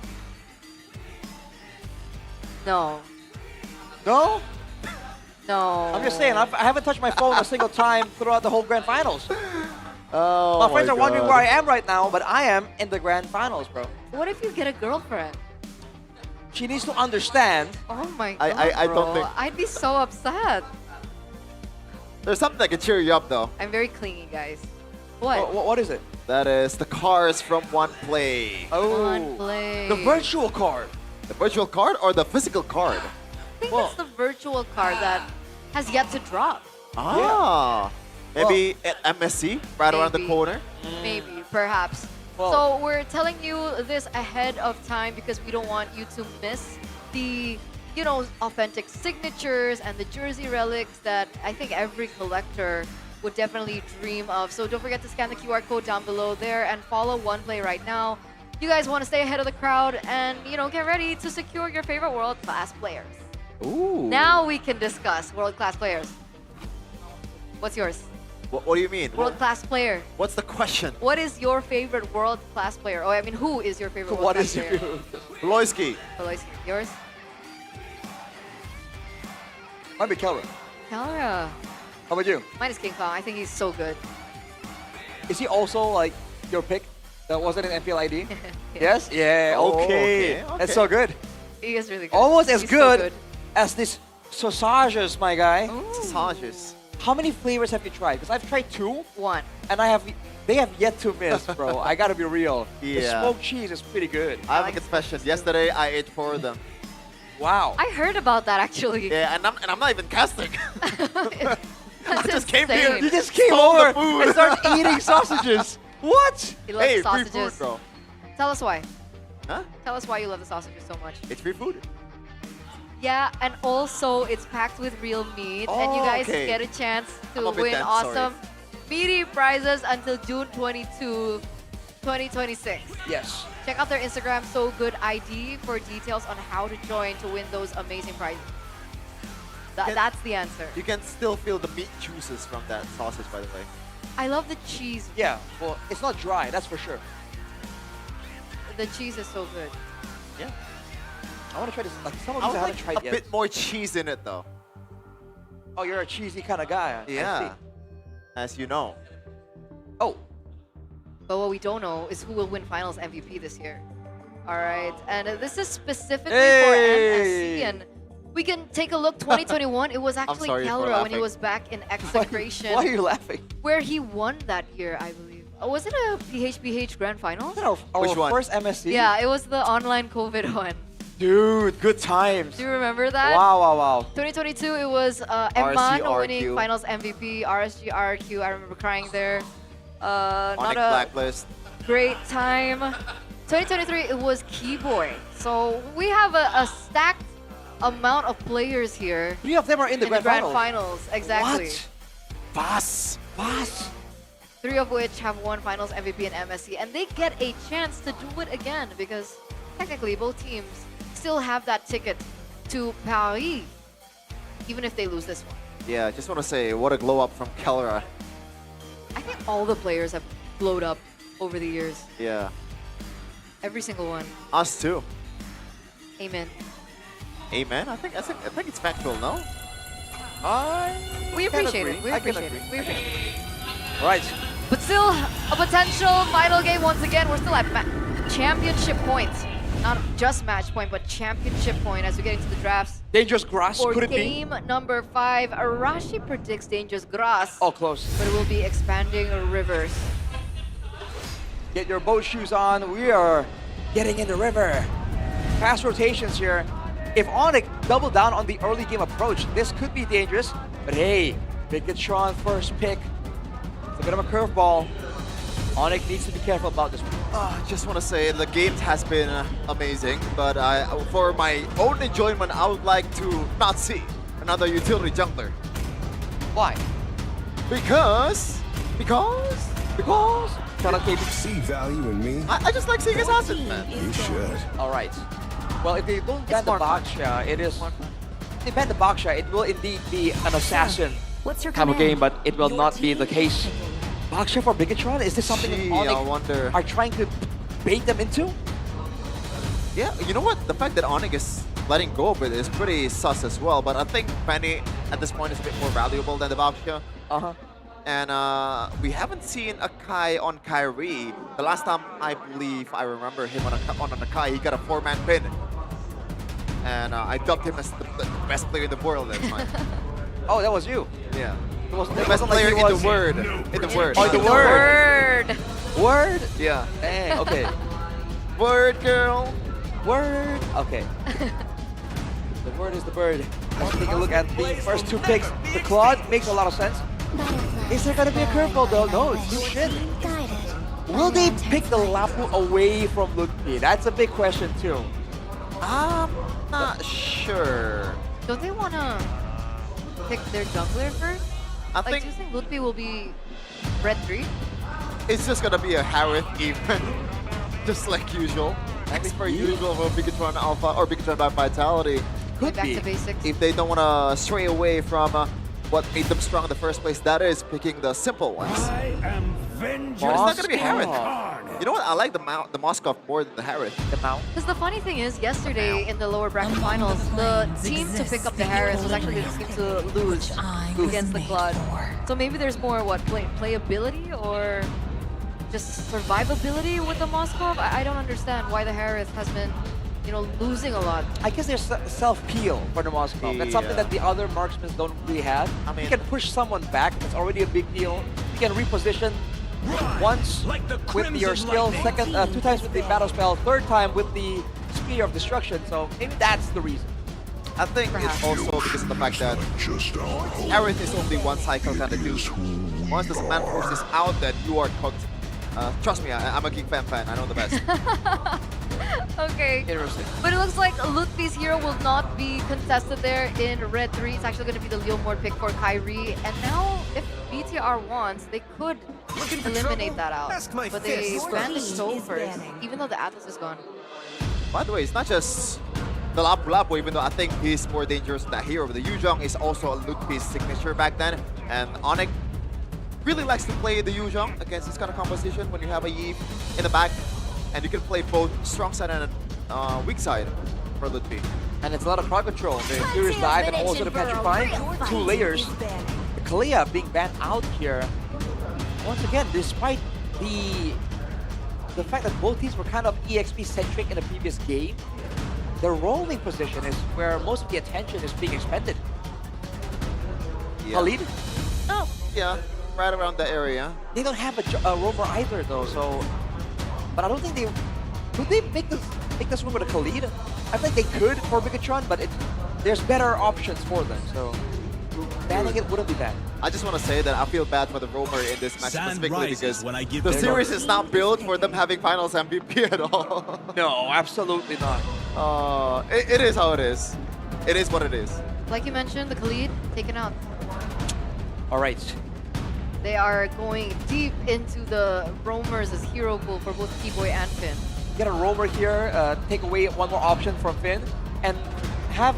No. No? No. I'm just saying, I haven't touched my phone a single time throughout the whole grand finals. Oh, My friends my are wondering God. where I am right now, but I am in the grand finals, bro. What if you get a girlfriend? She needs to understand. Oh my god, I don't bro. think- I'd be so upset. There's something that can cheer you up though. I'm very clingy, guys. What? What is it? That is the cars from One Play. One Play. The virtual card. The virtual card or the physical card? I think it's the virtual card that has yet to drop. Ah. Maybe at MSC, right around the Maybe. corner. Maybe, perhaps. Well- So we're telling you this ahead of time because we don't want you to miss the, you know, authentic signatures and the jersey relics that I think every collector would definitely dream of. So don't forget to scan the QR code down below there and follow One Play right now. You guys want to stay ahead of the crowd and, you know, get ready to secure your favorite world-class players. Ooh. Now we can discuss world-class players. What's yours? What do you mean? World-class player. What's the question? What is your favorite world-class player? Oh, I mean, who is your favorite What world-class is player? your Loisky? Aloysius, yours? Might be Kelra. Kelra. How about you? Mine is King Kong. I think he's so good. Is he also like your pick that wasn't an MPL ID? Yes? Yeah, Oh, okay. okay, That's okay. so good. He is really good. Almost as He's so good as this sausages, my guy. Sausages. How many flavors have you tried? Because I've tried 2. 1. And I have They have yet to miss, bro. I gotta be real. The Yeah. smoked cheese is pretty good. I have a confession. Yesterday, I ate 4 of them. Wow. I heard about that actually. Yeah, and I'm not even casting. I just came here. You just came stole the over food. and started eating sausages. What? He loves Hey, the free sausages. food, bro. Tell us why. Huh? Tell us why you love the sausages so much. It's free food. Yeah, and also it's packed with real meat, and you Oh, guys okay. get a chance I'm to a bit win dense, sorry. awesome meaty prizes until June 22, 2026. Yes. Check out their Instagram, So Good ID, for details on how to join to win those amazing prizes. That's the answer. You can still feel the meat juices from that sausage, by the way. I love the cheese. Yeah, well, it's not dry, that's for sure. The cheese is so good. Yeah. I want to try this. Like, some of I these would I haven't like tried a yet. bit more cheese in it, though. Oh, you're a cheesy kind of guy. I Yeah. see. As you know. Oh. But what we don't know is who will win Finals MVP this year. All right, and this is specifically Hey! for MSC, and we can take a look. 2021, it was actually sorry for Kelra when he laughing. was back in Execration. Why are you laughing? Where he won that year, I believe. Was it a PHBH Grand Finals? Our Which one? first MSC? Yeah, it was the online COVID one. Dude, good times. Do you remember that? Wow, wow, wow. 2022, it was Emman winning Finals MVP, RSG RQ. I remember crying there. Not ONIC a Blacklist. great time. 2023, it was Keyboy. So we have a stacked amount of players here. 3 of them are in the Grand Finals. Finals. Exactly. What? Fast. 3 of which have won Finals MVP and MSC, and they get a chance to do it again because technically both teams still have that ticket to Paris, even if they lose this one. Yeah, I just want to say, what a glow up from Kelra. I think all the players have blowed up over the years. Yeah. Every single one. Us too. Amen. Amen. I think it's factual, no? We can appreciate agree. it. We I can appreciate it. agree. We appreciate it. Right. But still, a potential final game once again. We're still at championship point. Not just match point, but championship point as we get into the drafts. Dangerous grass, For could it be? game number 5, Arashi predicts Dangerous Grass. Oh, close. But it will be expanding rivers. Get your boat shoes on. We are getting in the river. Fast rotations here. If ONIC double down on the early game approach, this could be dangerous. But hey, Bigetron first pick. It's a bit of a curveball. ONIC needs to be careful about this one. I just want to say the game has been amazing, but for my own enjoyment, I would like to not see another utility jungler. Why? Because. See value in me? I just like seeing assassins, man. You should. All right. Well, if they don't ban the Baksha, it is. If they ban the Baksha, it will indeed be an assassin kind of game, but it will not be the case. Baksha for Bigetron? Is this something that Gee, I ONIC wonder. are trying to bait them into? Yeah, you know what? The fact that ONIC is letting go of it is pretty sus as well, but I think Penny at this point is a bit more valuable than the Baksha. Uh-huh. And we haven't seen a Kai on Kyrie. The last time I believe I remember him on a Kai, he got a 4-man pin. And I dubbed him as the best player in the world at the time. Oh, that was you? Yeah. It was The it best wasn't like player he in was- the word. In the word. Oh, the word. Word? Yeah. Dang, okay. Word, girl. Word. Okay. The word is the bird. Let's take a look at the first 2 picks. The Claude makes a lot of sense. Is there gonna be a curveball though? No, it's new shit. Will they pick the Lapu away from Ludwig? That's a big question too. I'm not sure. Don't they want to pick their jungler first? I Do you think Ludwig will be red 3? It's just gonna be a Harith even. Just like usual. As per usual for Bigetron Alpha or Bigetron by Vitality. Could back to basics. If they don't want to stray away from what made them strong in the first place, that is picking the simple ones. I am vengeance. But it's not gonna be Harith. You know what? I like the Moskov more than the Harith. The Mount. Because the funny thing is, yesterday in the lower bracket finals, the team to pick up the Harris was actually the team to lose against the Claude. So maybe there's more, playability or just survivability with the Moskov? I don't understand why the Harris has been, losing a lot. I guess there's self-peel for the Moskov. That's something that the other marksmen don't really have. I mean, you can push someone back, that's already a big deal. You can reposition once with your skill, second, 2 times with the battle spell, third time with the Spear of Destruction. So maybe that's the reason. I think it's also because of the fact that everything is only one cycle kind of do. Once this man force is out, then you are cooked. Trust me, I'm a KINGFINIX fan. I know the best. Okay. Interesting. But it looks like Lutfi's hero will not be contested there in Red 3. It's actually going to be the Leomord pick for Kyrie. And now, if BTR wants, they could eliminate that out. But they banned the Soul first, even though the Atlas is gone. By the way, it's not just the Lapu Lapu, even though I think he's more dangerous than that hero. But the Yuzhong is also a Lutfi's signature back then. And ONIC really likes to play the Yuzhong against this kind of composition when you have a Yi in the back. And you can play both strong side and weak side for Lutfi. And it's a lot of crowd control. The Furious Dive and also the Petrifying. 2 layers. The Kalia being banned out here. Once again, despite the fact that both teams were kind of EXP-centric in the previous game, the rolling position is where most of the attention is being expended. Yeah. Khalid? Oh, yeah, right around that area. They don't have a roamer either though, so... But I don't think they... Could they make this room with a Khalid? I think they could for Bigetron, but there's better options for them, so... Banning it wouldn't be bad. I just want to say that I feel bad for the roamer in this match Sun specifically rises because when I give the them series is not built for them having finals MVP at all. No, absolutely not. It is how it is. It is what it is. Like you mentioned, the Khalid taken out. All right. They are going deep into the roamers as hero pool for both T-Boy and Finn. Get a roamer here, take away one more option from Finn, and have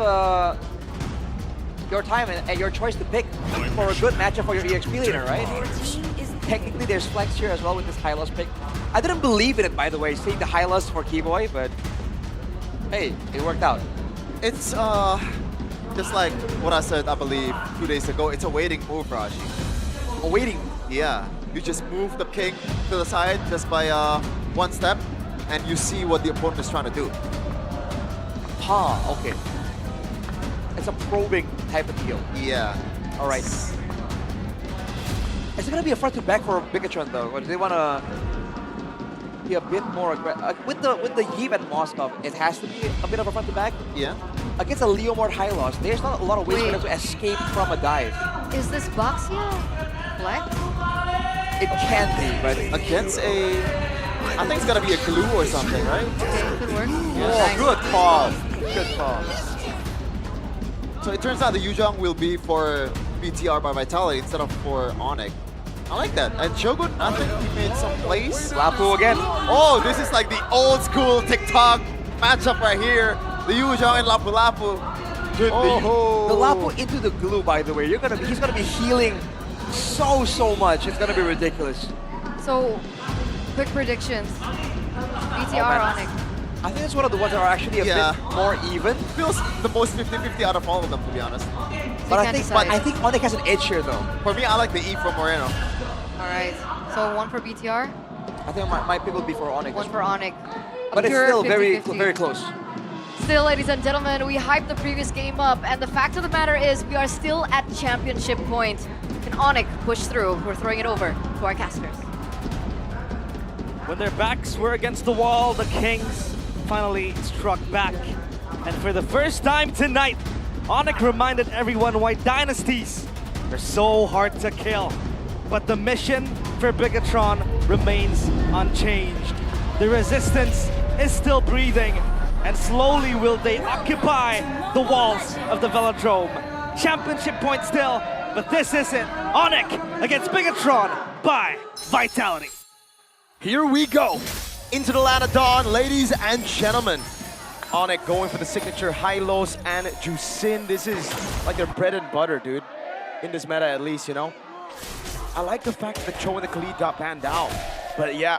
your time and your choice to pick for a good matchup for your EXP laner, right? Technically, there's flex here as well with this Hylos pick. I didn't believe in it, by the way, seeing the Hylos for Keyboy, but hey, it worked out. It's just like what I said, I believe, 2 days ago. It's a waiting move, Raji. A waiting? Yeah. You just move the king to the side just by one step, and you see what the opponent is trying to do. Okay. It's a probing type of deal. Yeah. All right. Is it going to be a front to back for Bigetron though, or do they want to be a bit more aggressive? With the Yeev and Moskov, it has to be a bit of a front to back. Yeah. Against a Leomord Hylos, there's not a lot of ways for them to escape from a dive. Is this Boxia flex? It can be, but against a, I think it's gonna be a glue or something, right? Okay, could work. Oh, good call. Good call. So it turns out the Yuzhong will be for BTR by Vitality instead of for ONIC. I like that. And Shogun, I think he made some plays. Lapu again. Oh, this is like the old school TikTok matchup right here. The Yuzhong and Lapu Lapu. The Lapu into the glue, by the way. He's gonna be healing so much. It's gonna be ridiculous. So, quick predictions. BTR ONIC. I think it's one of the ones that are actually a bit more even. Feels the most 50-50 out of all of them, to be honest. But I think ONIC has an edge here, though. For me, I like the E from Moreno. All right. So, 1 for BTR. I think my pick will be for ONIC. 1 for ONIC. But it's still very close. Still, ladies and gentlemen, we hyped the previous game up, and the fact of the matter is we are still at championship point. Can ONIC push through? We're throwing it over to our casters. When their backs were against the wall, the Kings finally struck back. And for the first time tonight, ONIC reminded everyone why dynasties are so hard to kill. But the mission for Bigetron remains unchanged. The resistance is still breathing, and slowly will they occupy the walls of the Velodrome. Championship point still, but this isn't. ONIC against Bigetron by Vitality. Here we go. Into the land of dawn, ladies and gentlemen. ONIC going for the signature Hylos and Jusin. This is like their bread and butter, dude. In this meta, at least, you know. I like the fact that Cho and the Khalid got banned out. But yeah,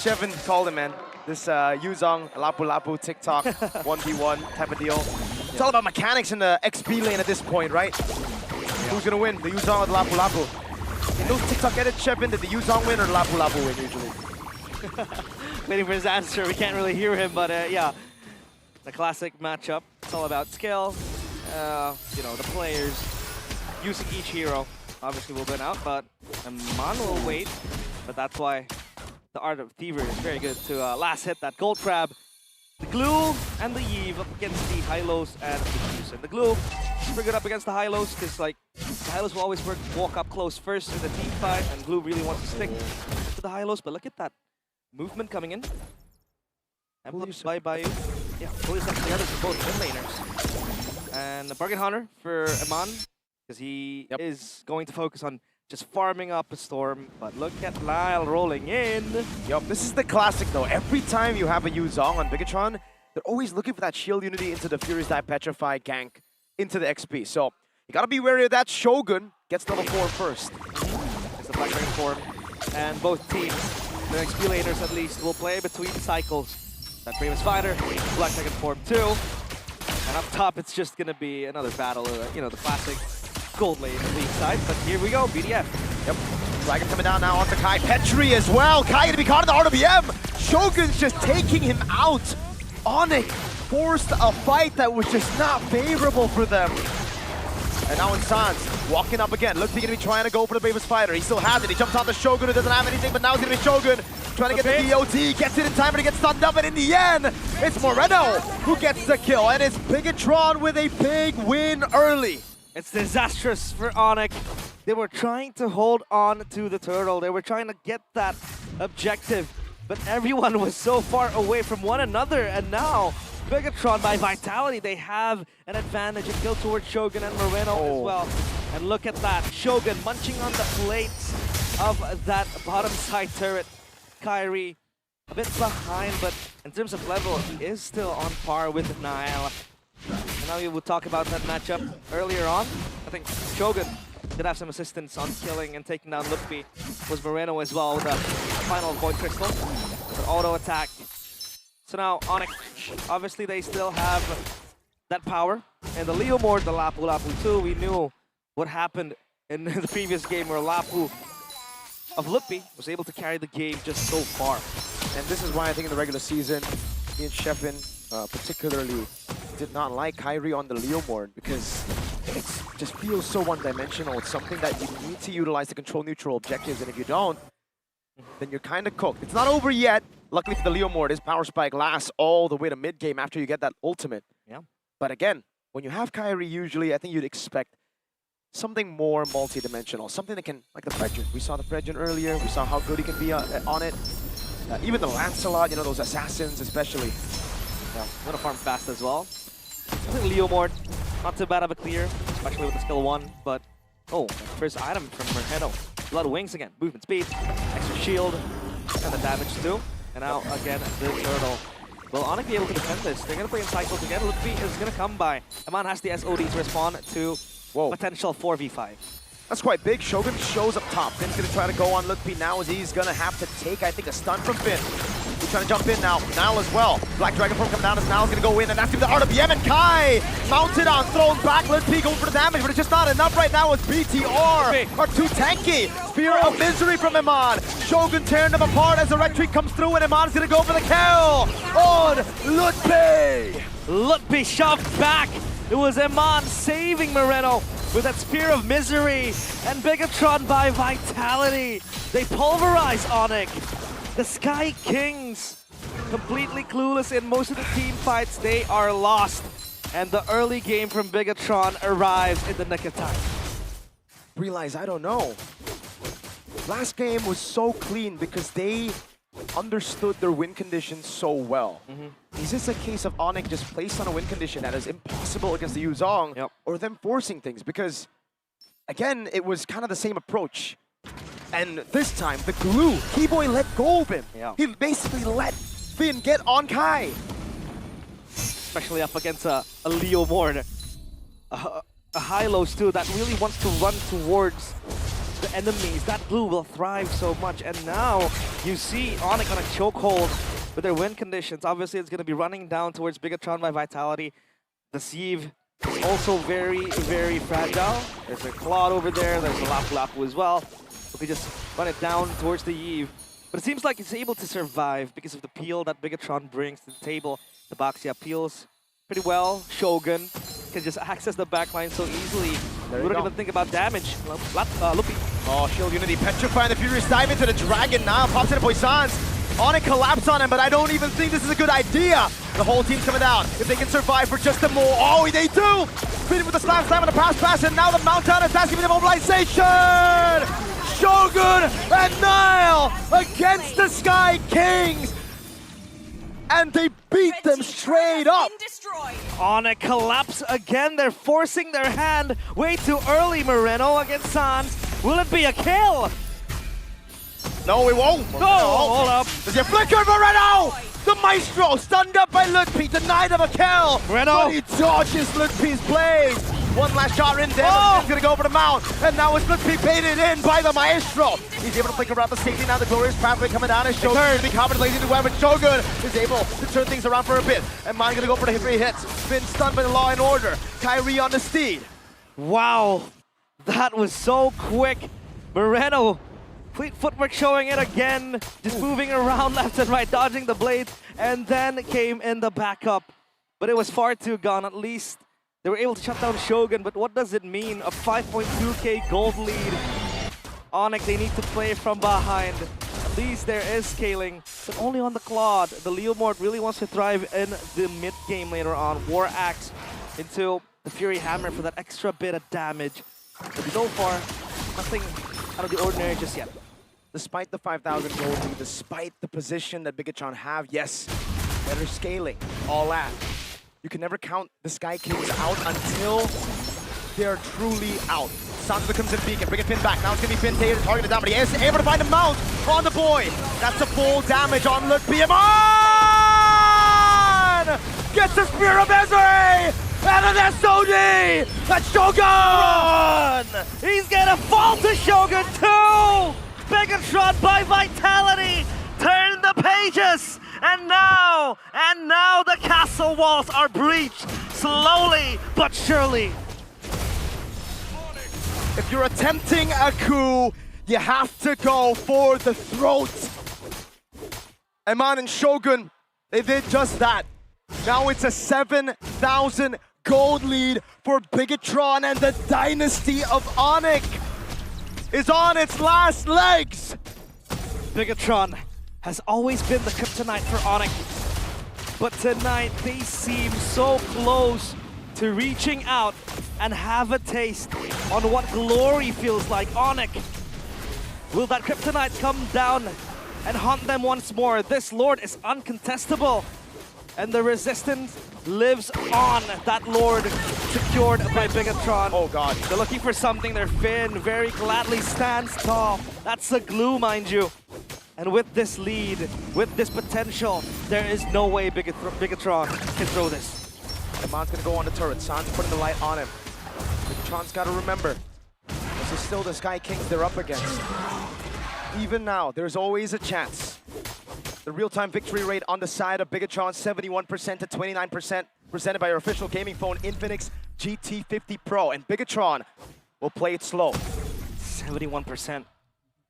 Shevin called him, man. This Yuzhong, Lapu Lapu, TikTok, 1v1 type of deal. It's all about mechanics in the XP lane at this point, right? Who's gonna win, the Yuzhong or the Lapu Lapu? In those TikTok edits, Shevin, did the Yuzhong win or the Lapu Lapu win usually? Waiting for his answer. We can't really hear him, but yeah. The classic matchup. It's all about skill. You know, the players using each hero obviously will win out, but Aman will wait. But that's why the Art of Thievery is very good to last hit that Gold Crab. The Glue and the Eve up against the Hylos and the Fuse. And the Glue is pretty good up against the Hylos because like the Hylos will always walk up close first in the team fight, and Glue really wants to stick to the Hylos. But look at that movement coming in. By Bayou. Yeah, fully set together for both mid laners. And the Bargain Hunter for Eman, because he is going to focus on just farming up a Storm. But look at Lyle rolling in. Yup, this is the classic though. Every time you have a Yuzong on Bigetron, they're always looking for that shield unity into the Furious Die Petrify gank into the XP. So you gotta be wary of that. Shogun gets level 4 first. It's the Black Dragon form. And both teams, the XP laners at least, will play between cycles. That Bravest Fighter, Black Dragon form 2. And up top, it's just gonna be another battle, you know, the classic gold lane league side. But here we go, BDF. Yep. Dragon coming down now onto Kai. Petri as well. Kai gonna be caught in the RWM. Shogun's just taking him out. ONIC forced a fight that was just not favorable for them. And now Sans walking up again. Looks like he's gonna be trying to go for the Bravest Fighter. He still has it. He jumps on the Shogun who doesn't have anything, but now it's gonna be Shogun trying to get the DOT. Gets it in time, but he gets stunned up, and in the end, it's Moreno who gets the kill. And it's Bigetron with a big win early. It's disastrous for ONIC. They were trying to hold on to the turtle. They were trying to get that objective, but everyone was so far away from one another. And now, Bigetron by Vitality, they have an advantage. A kill towards Shogun and Moreno as well. And look at that, Shogun munching on the plates of that bottom side turret. Kyrie, a bit behind, but in terms of level, he is still on par with Nile. And now we will talk about that matchup earlier on. I think Shogun did have some assistance on killing and taking down Lutfi. Was Moreno as well with a final Void Crystal. But auto attack. So now ONIC, obviously they still have that power. And the Leo Mord, the Lapu Lapu 2, we knew what happened in the previous game where Lapu of Lutfi was able to carry the game just so far. And this is why I think in the regular season, me and Sheffin particularly did not like Kyrie on the Leomord, because it just feels so one-dimensional. It's something that you need to utilize to control neutral objectives, and if you don't, then you're kind of cooked. It's not over yet. Luckily for the Leomord, his power spike lasts all the way to mid-game after you get that ultimate. Yeah. But again, when you have Kyrie, usually I think you'd expect something more multi-dimensional, something that can, like the Fredgen. We saw the Fredgen earlier, we saw how good he can be on it. Even the Lancelot, you know, those assassins especially. Yeah, gonna farm fast as well. I think Leomord, not too bad of a clear, especially with the skill 1, but first item from Moreno. Blood Wings again, movement speed, extra shield, and the damage too. And now again, the turtle. Will ONIC be able to defend this? They're gonna play in cycles again. Lutfi is gonna come by. Eman has the SOD to respond to potential 4v5. That's quite big. Shogun shows up top. Finn's gonna try to go on Lutfi now, as he's gonna have to take, I think, a stun from Finn. He's trying to jump in now. Nile as well. Black Dragon Form come down as Nile's gonna go in, and that's gonna be the RWM, and Kai mounted on, thrown back. Lutfi going for the damage, but it's just not enough right now as BTR are too tanky. Spear of Misery from Eman. Shogun tearing them apart as the retreat comes through, and Eman's gonna go for the kill on Lutfi. Lutfi shoved back. It was Eman saving Moreno with that Spear of Misery, and Bigetron by Vitality. They pulverize ONIC. The Sky Kings, completely clueless in most of the team fights. They are lost. And the early game from Bigetron arrives in the nick of time. Realize, I don't know. Last game was so clean because they understood their win conditions so well. Is this a case of ONIC just placed on a win condition that is impossible against the Yuzong, or them forcing things? Because, again, it was kind of the same approach. And this time, the glue, Keyboy let go of him. He basically let Finn get on Kai. Especially up against a Leomord. A Hylos too, that really wants to run towards the enemies. That glue will thrive so much. And now you see ONIC on a chokehold with their win conditions. Obviously, it's going to be running down towards Bigetron by Vitality. The Sieve is also very, very fragile. There's a Claude over there. There's a Lapu Lapu as well. We could just run it down towards the Eve. But it seems like it's able to survive because of the peel that Bigetron brings to the table. The Baxia peels pretty well. Shogun can just access the backline so easily. We don't even think about damage. Lutfi Oh, Shield Unity, petrifying the Furious dive into the Dragon now, pops into Poison's. ONIC collapse on him, but I don't even think this is a good idea. The whole team's coming down. If they can survive for just a more, oh, they do! Beating with the slam and the pass, and now the Mount Down is asking for the mobilization! Shogun and Nile against the Sky Kings! And they beat them straight up! ONIC collapse again. They're forcing their hand way too early. Moreno against Sans. Will it be a kill? No, it won't. No, hold up. There's a flicker, Moreno! The Maestro, stunned up by Lutpi, denied of a kill. Moreno. But he dodges Lutpi's blade. One last shot in there, but he's gonna go for the mount. And now it's Lutpi baited in by the Maestro. He's able to flick around the safety. Now the glorious pathway coming down. And Shogun to be confident, lazy to weapon. Shogun is able to turn things around for a bit. And Mine gonna go for the 3 hits. Been stunned by the Law and Order. Kyrie on the steed. Wow, that was so quick. Moreno, fleet footwork showing it again. Just moving around left and right, dodging the blades. And then came in the backup. But it was far too gone. At least they were able to shut down Shogun, but what does it mean? A 5.2k gold lead. ONIC, they need to play from behind. At least there is scaling, but only on the Claude. The Leomord really wants to thrive in the mid game later on. War Axe into the Fury Hammer for that extra bit of damage. But so far, nothing out of the ordinary just yet. Despite the 5,000 gold lead, despite the position that Bigetron have, yes, better scaling, all that. You can never count the Sky Kings out until they're truly out. Sansa comes in beacon, bring it pin back. Now it's gonna be Pin Tater targeted down, but he is able to find a mount on the boy. That's a full damage on Lutpi. Gets the Spear of Ezreal! And an SOD! That's Shogun! He's gonna fall to Shogun too! Bigetron by Vitality! Turn the pages! And now the castle walls are breached, slowly but surely. If you're attempting a coup, you have to go for the throat. Eman and Shogun, they did just that. Now it's a 7,000 gold lead for Bigetron, and the dynasty of ONIC is on its last legs. Bigetron has always been the kryptonite for ONIC, but tonight they seem so close to reaching out and have a taste on what glory feels like. ONIC, will that kryptonite come down and haunt them once more? This Lord is uncontestable, and the resistance lives on. That Lord secured by Bigetron. Oh God. They're looking for something. Their Finn very gladly stands tall. That's the glue, mind you. And with this lead, with this potential, there is no way Bigetron can throw this. Eman's gonna go on the turret. San's putting the light on him. Bigetron's gotta remember, this is still the Sky Kings they're up against. Even now, there's always a chance. The real-time victory rate on the side of Bigetron, 71% to 29%, presented by our official gaming phone, KINGFINIX GT50 Pro. And Bigetron will play it slow. 71%.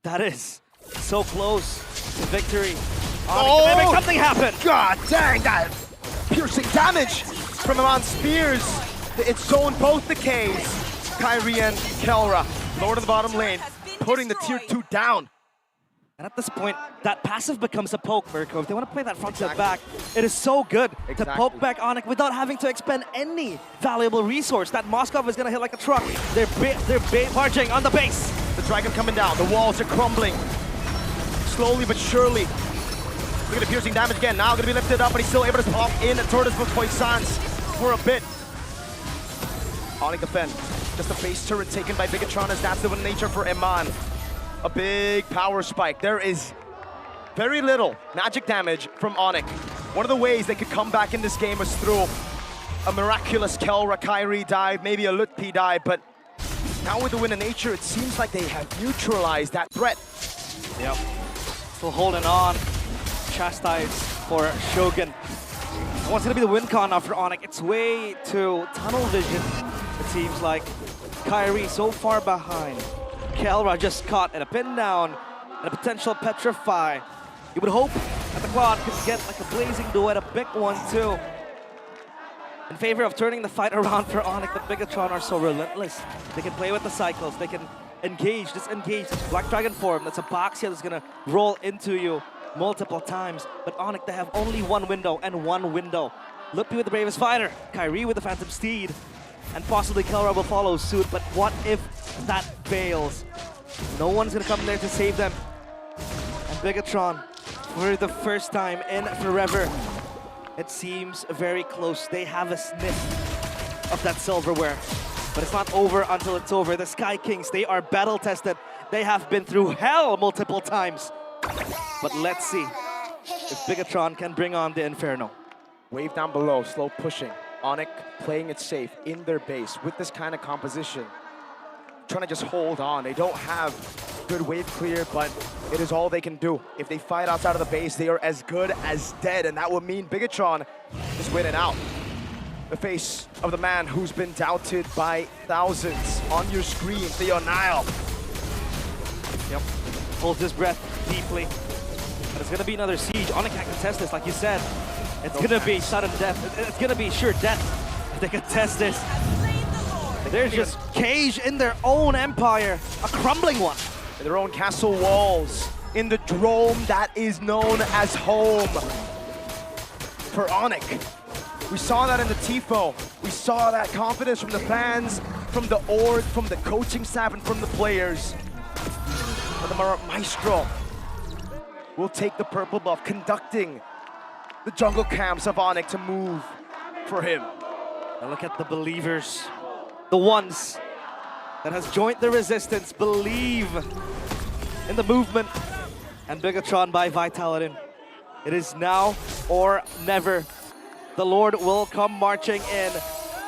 That is so close to victory. Oh! Can they make something happen? God dang, that piercing damage from Eman's spears. It's zoned both the Ks, Kyrie and Kelra. Lower to the bottom lane, putting the tier 2 down. And at this point, that passive becomes a poke, Mirko. If they want to play that front to back, it is so good to poke back ONIC without having to expend any valuable resource. That Moskov is going to hit like a truck. They're marching on the base. The Dragon coming down, the walls are crumbling. Slowly but surely. Look at the piercing damage again. Now going to be lifted up, but he's still able to pop in the Tortoise with Poissons for a bit. ONIC defend. Just a base turret taken by Bigetron, as that's the nature for Eman. A big power spike. There is very little magic damage from ONIC. One of the ways they could come back in this game was through a miraculous Kelra Kyrie dive, maybe a Lutpi dive, but now with the Wind of Nature, it seems like they have neutralized that threat. Yep. Still holding on. Chastise for Shogun. What's going to be the win con now for ONIC? It's way to tunnel vision, it seems like. Kyrie so far behind. Kelra just caught in a pin down and a potential petrify. You would hope that the Quad could get like a blazing duet, a big one too. In favor of turning the fight around for ONIC, the Bigetron are so relentless. They can play with the cycles, they can engage, disengage. This Black Dragon form, that's a box here that's gonna roll into you multiple times. But ONIC, they have only one window and one window. Lippy with the Bravest Fighter, Kyrie with the Phantom Steed, and possibly Kelra will follow suit. But what if that fails? No one's gonna come there to save them. And Bigetron, for the first time in forever, it seems very close. They have a sniff of that silverware. But it's not over until it's over. The Sky Kings, they are battle tested. They have been through hell multiple times. But let's see if Bigetron can bring on the Inferno. Wave down below, slow pushing. ONIC playing it safe in their base with this kind of composition. Trying to just hold on. They don't have good wave clear, but it is all they can do. If they fight outside of the base, they are as good as dead, and that would mean Bigetron is winning out. The face of the man who's been doubted by thousands on your screen, Theo Nile. Yep, holds his breath deeply. But it's gonna be another siege. ONIC can't contest this, like you said. It's gonna be sudden death. It's gonna be sure death if they contest this. They're just caged in their own empire, a crumbling one. In their own castle walls, in the drome that is known as home for ONIC. We saw that in the TIFO. We saw that confidence from the fans, from the org, from the coaching staff, and from the players. But the Maestro will take the purple buff, conducting the jungle camps of ONIC to move for him. Now look at the believers, the ones that has joined the resistance, believe in the movement. And Bigetron by Vitaladin. It is now or never. The Lord will come marching in.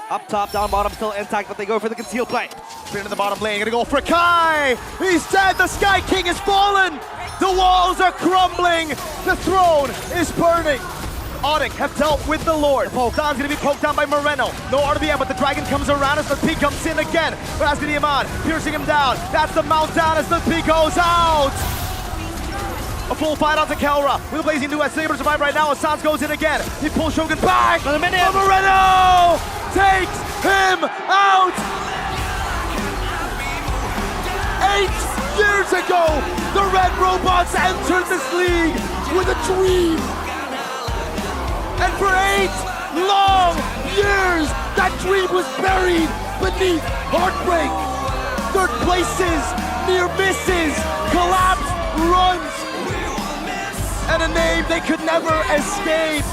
Up top, down bottom, still intact, but they go for the conceal play. Spin in the bottom lane, gonna go for Kai! He's dead, the Sky King is fallen! The walls are crumbling! The throne is burning! ONIC have dealt with the Lord. Down's gonna be poked down by Moreno. No RBM, but the dragon comes around as the P comes in again. But as the Diamond, piercing him down. That's the mount down as the P goes out! A full fight onto Kelra with a blazing duet. Saber survive right now as Sans goes in again. He pulls Shogun back. Another minute. But Moreno takes him out. 8 years ago, the Red Robots entered this league with a dream. And for 8 long years, that dream was buried beneath heartbreak. Third places, near misses, collapsed runs. And a name they could never escape.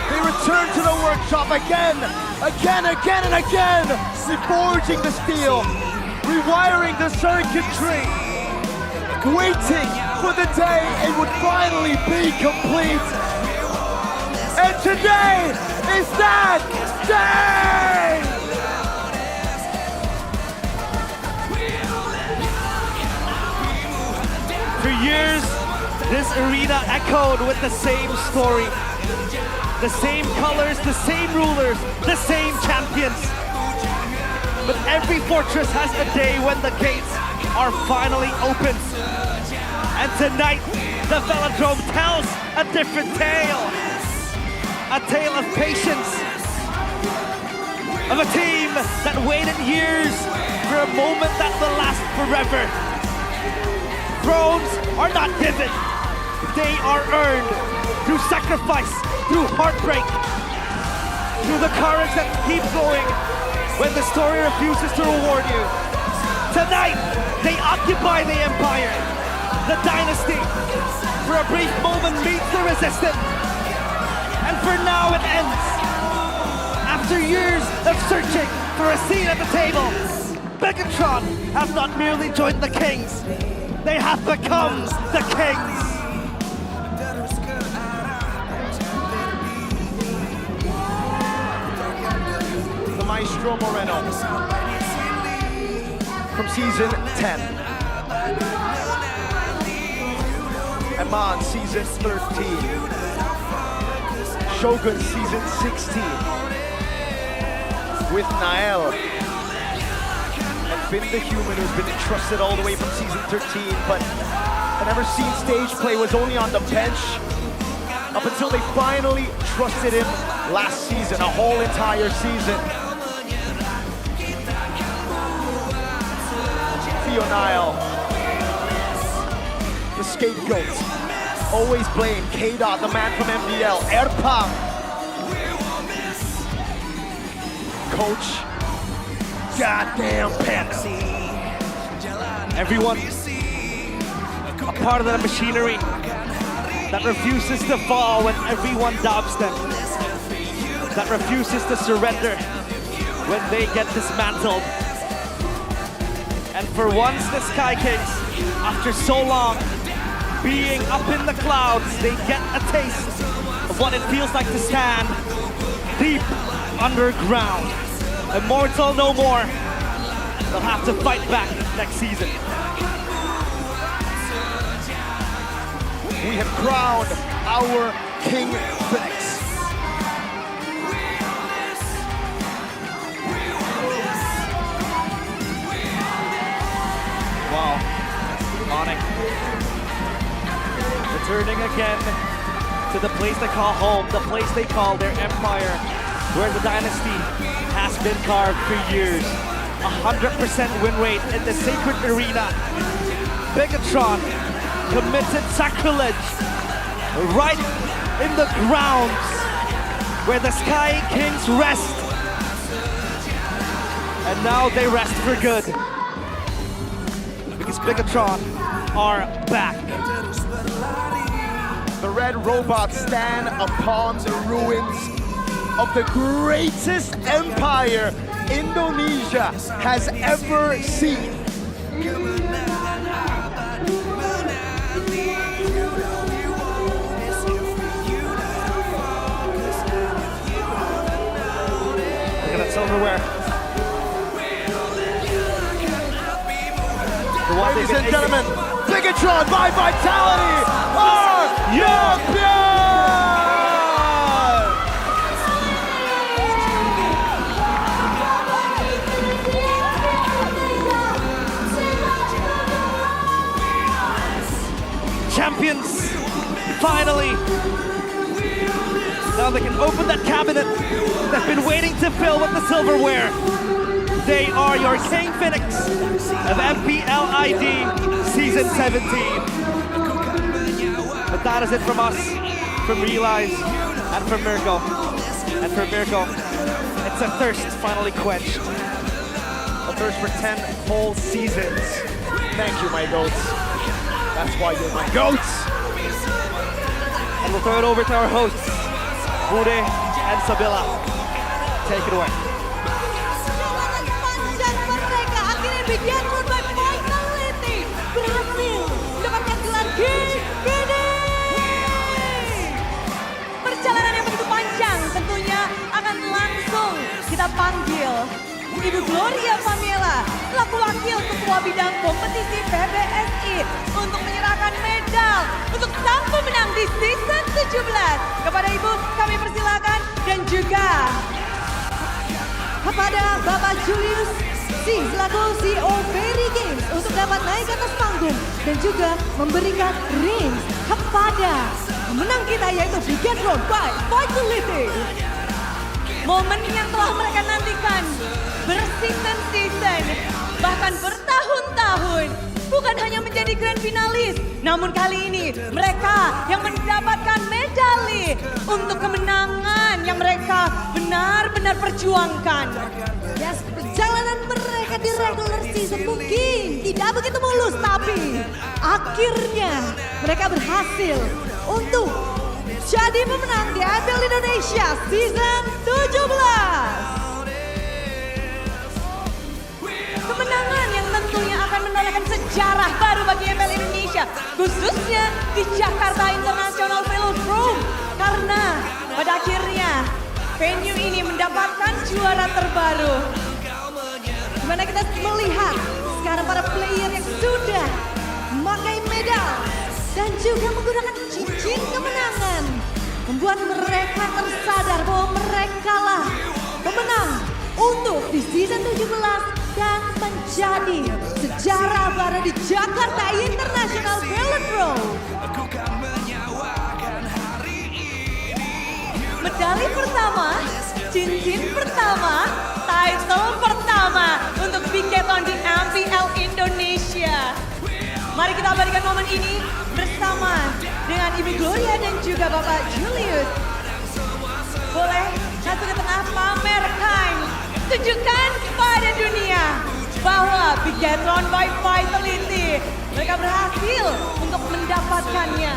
They return to the workshop again, and again, reforging the steel, rewiring the circuitry, waiting for the day it would finally be complete. And today is that day! For years, this arena echoed with the same story. The same colors, the same rulers, the same champions. But every fortress has a day when the gates are finally opened. And tonight, the Velodrome tells a different tale. A tale of patience. Of a team that waited years for a moment that will last forever. Thrones are not given. They are earned through sacrifice, through heartbreak, through the courage that keeps going when the story refuses to reward you. Tonight, they occupy the empire, the dynasty. For a brief moment meets the resistance. And for now it ends. After years of searching for a seat at the table, Bigetron have not merely joined the kings, they have become the kings. The Maestro Moreno from season 10. Eman season 13. Shogun season 16. With Nael. And Finn the Human, who's been entrusted all the way from season 13, but had never seen stage play, was only on the bench up until they finally trusted him last season, a whole entire season. Nile. The scapegoat. Always blame K-Dot, the man from MPL. Erpang. Coach. Goddamn Panda. Everyone a part of that machinery that refuses to fall when everyone doubts them. That refuses to surrender when they get dismantled. And for once, the Sky Kings, after so long being up in the clouds, they get a taste of what it feels like to stand deep underground. Immortal no more. They'll have to fight back next season. We have crowned our KINGFINIX. Wow. ONIC returning again to the place they call home, the place they call their empire, where the dynasty has been carved for years. 100% win rate in the sacred arena. Bigetron committed sacrilege right in the grounds where the Sky Kings rest. And now they rest for good, because Bigetron are back. The red robots stand upon the ruins of the greatest empire Indonesia has ever seen. Look at that silverware. Ladies and gentlemen, Bigetron by Vitality are champions! Champions, finally. Now they can open that cabinet they've been waiting to fill with the silverware. They are your KINGFINIX of MPL ID Season 17. But that is it from us, from Realize, and from Mirko. And for Mirko, it's a thirst finally quenched. A thirst for 10 whole seasons. Thank you, my goats. That's why you're my goats. And we'll throw it over to our hosts, Bude and Sabila. Take it away. Bigetron by Vitality berhasil mendapatkan gelar KINGFINIX. Perjalanan yang begitu panjang tentunya akan langsung kita panggil Ibu Gloria Pamela selaku wakil ketua bidang kompetisi PBSI untuk menyerahkan medal untuk sang pemenang di season 17. Kepada Ibu kami persilakan, dan juga kepada Bapak Julius selaku CEO Very Games untuk dapat naik ke atas panggung dan juga memberikan ring kepada pemenang kita, yaitu Bigetron by Vitality. Momen yang telah mereka nantikan berseason-season, bahkan bertahun-tahun, bukan hanya menjadi grand finalis, namun kali ini mereka yang mendapatkan medali untuk kemenangan yang mereka benar-benar perjuangkan. Yes, perjalanan mereka di regular season mungkin tidak begitu mulus, tapi akhirnya mereka berhasil untuk jadi pemenang di MPL Indonesia Season 17. Kemenangan yang tentunya akan menorehkan sejarah baru bagi MPL Indonesia, khususnya di Jakarta International Velodrome. Karena pada akhirnya venue ini mendapatkan juara terbaru. Dimana kita melihat sekarang para player yang sudah memakai medal dan juga menggunakan cincin kemenangan, membuat mereka tersadar bahwa mereka lah pemenang untuk di season 17 dan menjadi sejarah baru di Jakarta International Velodrome. Medali pertama, cincin pertama, title pertama untuk Bigetron di MPL Indonesia. Indonesia. Mari kita abadikan momen ini bersama dengan Ibu Gloria dan juga Bapak Julius. Boleh satu ke tengah pamerkan, tunjukkan pada dunia bahwa Bigetron by Vitality mereka berhasil untuk mendapatkannya.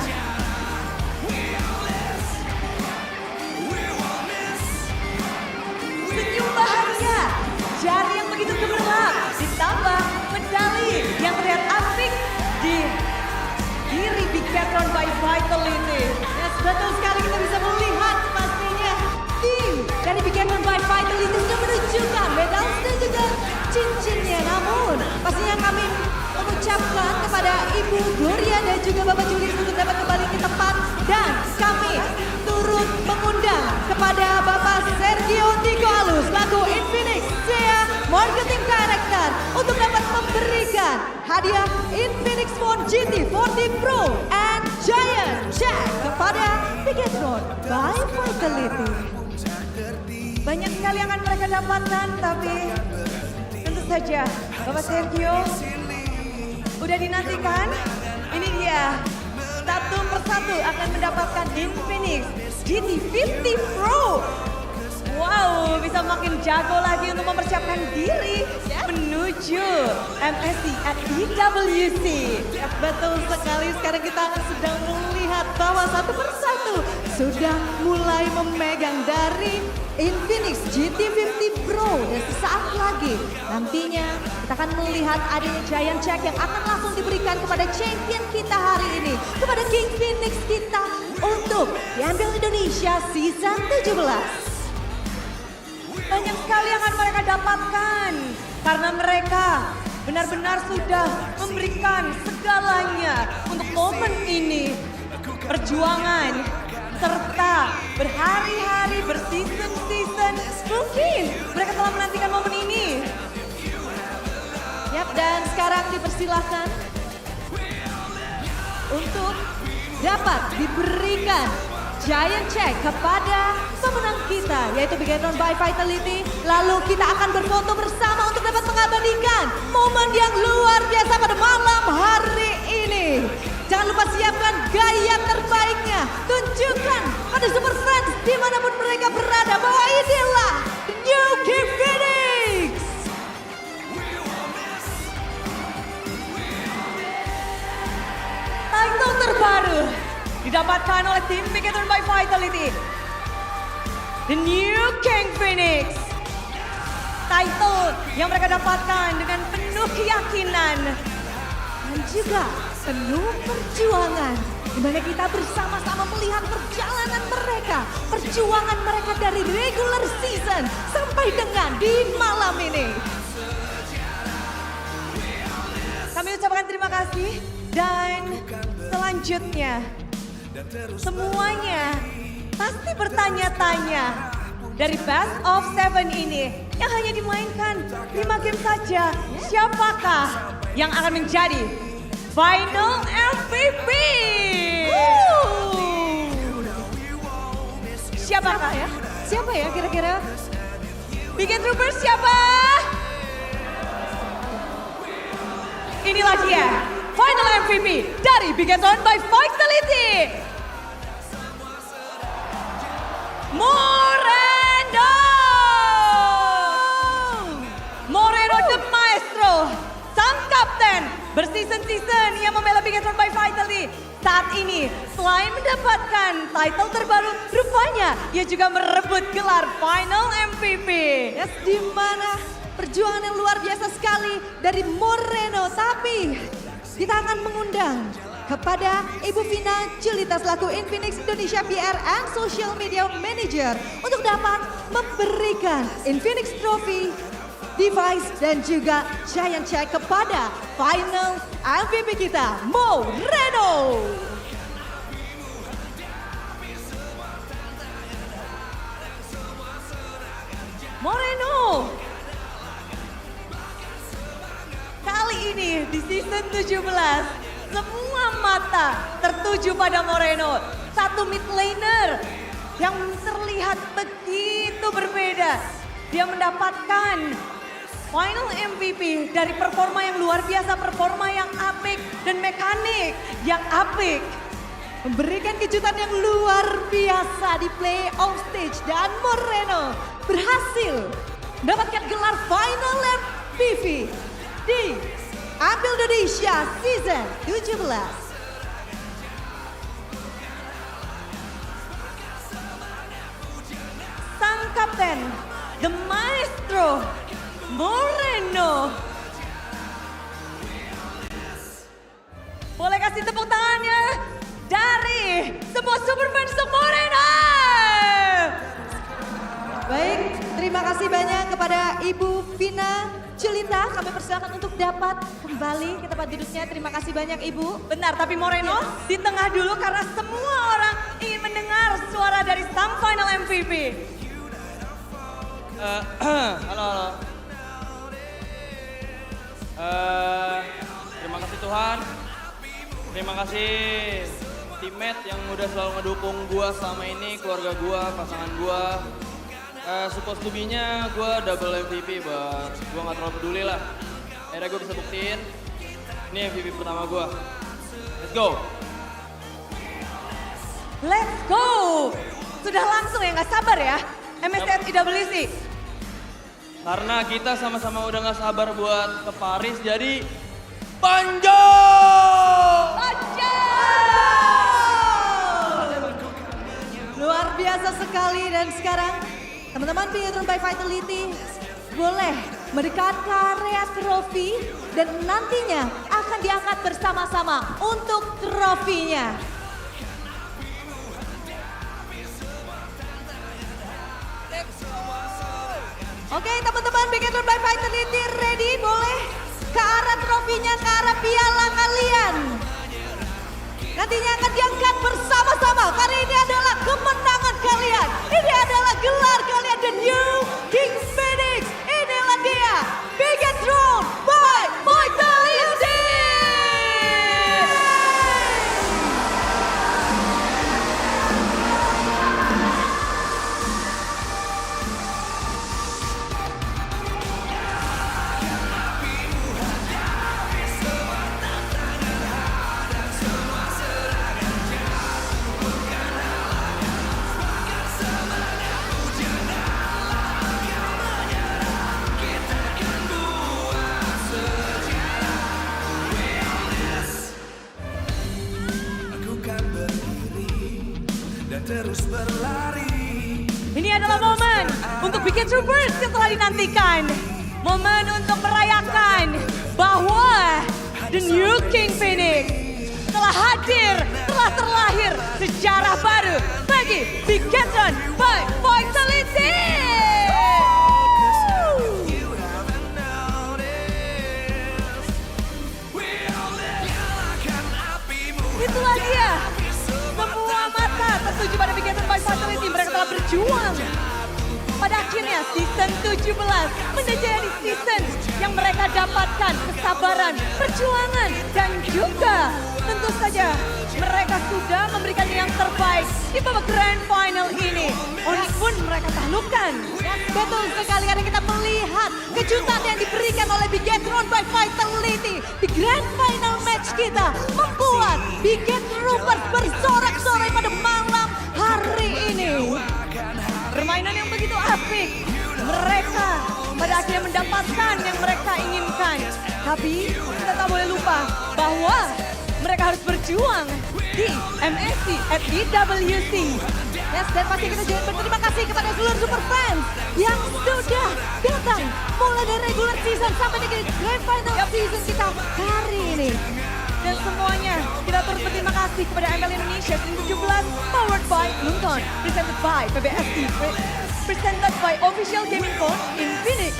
Senyum bahagia, jari yang begitu gemerlap, ditambah medali yang terlihat asik di diri Bigetron by Vitality. Yes, betul sekali kita bisa melihat pastinya tim dari Bigetron by Vitality sudah menunjukkan medal dan juga cincinnya. Namun pastinya kami mengucapkan kepada Ibu Gloria dan juga Bapak Julius untuk dapat kembali ke tempat, dan kami turut mengundang kepada Bapak Sergio Ticoalu selaku Infinix Marketing Director untuk dapat memberikan hadiah Infinix Phone GT40 Pro and Giant Check kepada Bigetron by Vitality. Banyak sekali yang akan mereka dapatkan, tapi tentu saja Bapak Sergio udah dinantikan. Ini dia, satu persatu akan mendapatkan Infinix GT50 Pro. Wow, bisa makin jago lagi untuk mempersiapkan diri menuju MSC at EWC. Ya, betul sekali, sekarang kita sedang melihat bahwa satu persatu sudah mulai memegang dari Infinix GT50 Pro. Dan sesaat lagi nantinya kita akan melihat adanya Giant Check yang akan langsung diberikan kepada champion kita hari ini, kepada KINGFINIX kita untuk di MPL Indonesia Season 17. Banyak sekali yang akan mereka dapatkan karena mereka benar-benar sudah memberikan segalanya untuk momen ini. Perjuangan serta berhari-hari, berseason-season, mungkin mereka telah menantikan momen ini. Yap, dan sekarang dipersilahkan untuk dapat diberikan Giant Check kepada pemenang kita, yaitu Bigetron by Vitality. Lalu kita akan berfoto bersama untuk dapat mengabadikan momen yang luar biasa pada malam hari ini. Jangan lupa siapkan gaya terbaiknya. Tunjukkan pada Super Friends dimanapun mereka berada bahwa inilah The New KINGFINIX. Title terbaru didapatkan oleh tim Bigetron by Vitality. The New KINGFINIX. Title yang mereka dapatkan dengan penuh keyakinan dan juga penuh perjuangan. Di mana kita bersama-sama melihat perjalanan mereka, perjuangan mereka dari regular season sampai dengan di malam ini. Kami ucapkan terima kasih, dan selanjutnya semuanya pasti bertanya-tanya dari Best of 7 ini yang hanya dimainkan 5 game saja. Siapakah yang akan menjadi Final MVP? Siapakah ya? Siapa ya kira-kira? Bikin Troopers siapa? Inilah dia, Final MVP dari Bigetron by Vitality. Moreno the Maestro, sang kapten berseason-season yang membela Bigetron by Vitality. Saat ini selain mendapatkan title terbaru, rupanya ia juga merebut gelar Final MVP. Yes, di mana perjuangan yang luar biasa sekali dari Moreno. Tapi kita akan mengundang kepada Ibu Vina Julita selaku Infinix Indonesia PR and Social Media Manager untuk dapat memberikan Infinix Trophy, device dan juga Giant Check kepada Final MVP kita, Moreno. Moreno. Kali ini di season 17, semua mata tertuju pada Moreno. Satu mid laner yang terlihat begitu berbeda. Dia mendapatkan Final MVP dari performa yang luar biasa, performa yang apik, dan mekanik yang apik. Memberikan kejutan yang luar biasa di playoff stage. Dan Moreno berhasil mendapatkan gelar Final MVP di MPL Indonesia Season 17. Sang kapten, the maestro, Moreno. Boleh kasih tepuk tangannya dari semua Superfans untuk Moreno. Baik, terima kasih banyak kepada Ibu Vina Julita. Kami persilakan untuk dapat kembali ke tempat duduknya. Terima kasih banyak Ibu. Benar, tapi Moreno di tengah dulu karena semua orang ingin mendengar suara dari sang final MVP. Halo. Terima kasih Tuhan. Terima kasih teammate yang udah selalu ngedukung gua selama ini, keluarga gua, pasangan gua. Supposed to be-nya gua double MVP, but gua gak terlalu peduli lah. Akhirnya gua bisa buktiin, ini MVP pertama gua. Let's go! Let's go! Sudah langsung ya, gak sabar ya, MSC IWC. Karena kita sama-sama udah gak sabar buat ke Paris, jadi Banjo! Luar biasa sekali dan sekarang teman-teman Bigetron by Vitality boleh mendekat ke area trofi dan nantinya akan diangkat bersama-sama untuk trofinya. Oke teman-teman Bigetron by Vitality ready, boleh ke arah trofinya, ke arah piala kalian. Nantinya akan diangkat bersama-sama karena ini adalah kemenangan kalian. Ini adalah gelar kalian, the new KINGFINIX. Inilah dia, Bigetron by Vitality. Terus berlari. Ini adalah momen untuk Bigetron Burst yang telah dinantikan. Momen untuk merayakan bahwa the new KINGFINIX telah hadir, telah terlahir sejarah baru bagi Bigetron by Vitality. Itulah dia. Semua mata tertuju pada Bigetron by Vitality. Mereka telah berjuang. Pada akhirnya season 17 menjadi season yang mereka dapatkan kesabaran, perjuangan, dan juga tentu saja mereka sudah memberikan yang terbaik di babak grand final ini. ONIC pun mereka taklukkan. Betul sekali karena kita melihat kejutan yang diberikan oleh Bigetron by Vitality di grand final match kita membuat Bigetroopers bersorak-sorai pada malam hari ini. Permainan yang begitu apik. Mereka pada akhirnya mendapatkan yang mereka inginkan. Tapi kita tak boleh lupa bahwa mereka harus berjuang di MSC at IWC. Yes, dan pasti kita juga berterima kasih kepada seluruh super fans yang sudah datang mulai dari regular season sampai dengan grand final season kita hari ini. Dan semuanya kita turut berterima kasih kepada MPL Indonesia season 17 powered by Nunton, presented by PBSI, presented by Official Gaming Phone Infinix,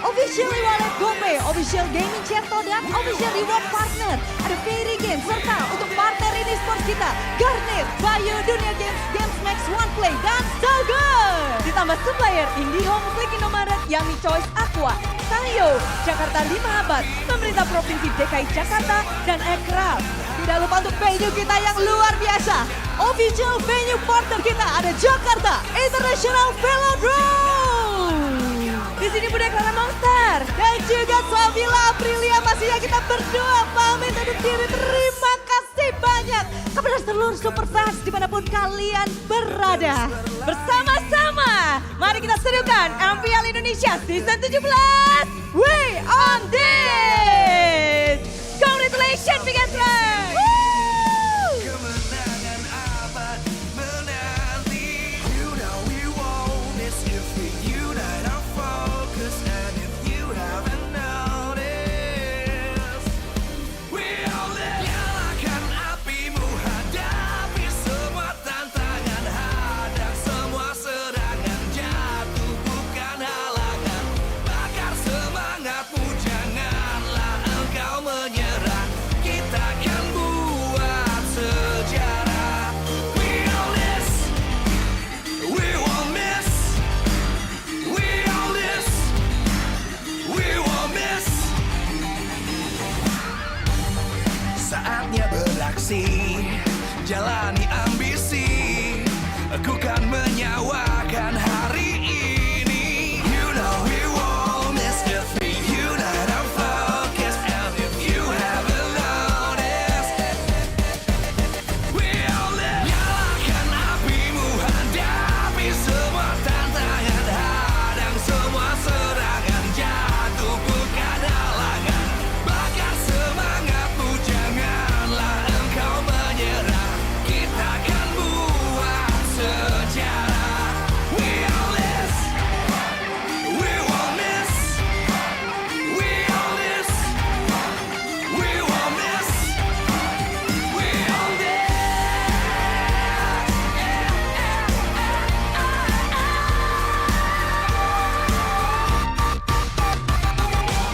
Official Wallet GoPay, Official Gaming Certo, dan Official Reward Partner. Ada Fairy Games, serta untuk partner ini sport kita, Garnet, Bayu, Dunia Games, Games Max, OnePlay, dan Sogar. Ditambah supplier IndiHome, Klik Indomaret, Yummy Choice Aqua, Tayo, Jakarta 5 Abad, Pemerintah Provinsi DKI Jakarta, dan Ekraf. Tidak lupa untuk venue kita yang luar biasa. Official venue partner kita ada Jakarta International Velodrome. Di sini Budaya Monster. juga Swabila Aprilia. Pastinya kita berdua pamit undur diri. Terima kasih banyak kepada seluruh super fans dimanapun kalian berada. Bersama-sama, mari kita serukan MPL Indonesia Season 17. We on this! Congratulations, Bigetron! Kemenangan abadi menanti. You know we won't miss if we unite our focus. And if you haven't noticed, we all live. Nyalakan apimu, hadapi semua tantangan. Hadang semua serangan, jatuh bukan halangan. Bakar semangatmu, janganlah engkau menyerah. Kita akan buat sejarah. We all this, we won't miss. We all this, we won't miss. Saatnya beraksi, jalani ambisi. Aku kan menyawakan hari ini. You know we won't miss if we unite our focus. And if you haven't noticed, we all live. Nyalakan apimu, hadapi semua tantangan. Hadang semua serangan, jatuh bukan halangan. Bakar semangatmu, janganlah engkau menyerah. Kita akan buat sejarah. We all this, we won't miss. We all this, we won't miss. We all this.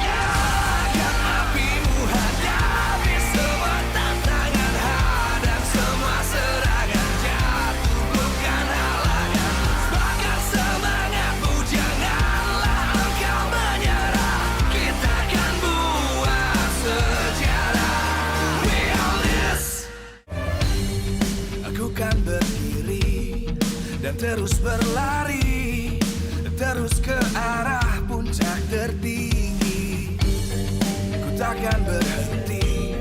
Nyalakan apimu, hadapi semua tantangan. Hadang semua serangan, jatuh bukan halangan. Bakar semangatmu, janganlah engkau menyerah. Kita akan buat sejarah. We all this. Aku kan berdiri dan terus berlari, terus ke arah puncak tertinggi. Ku takkan berhenti,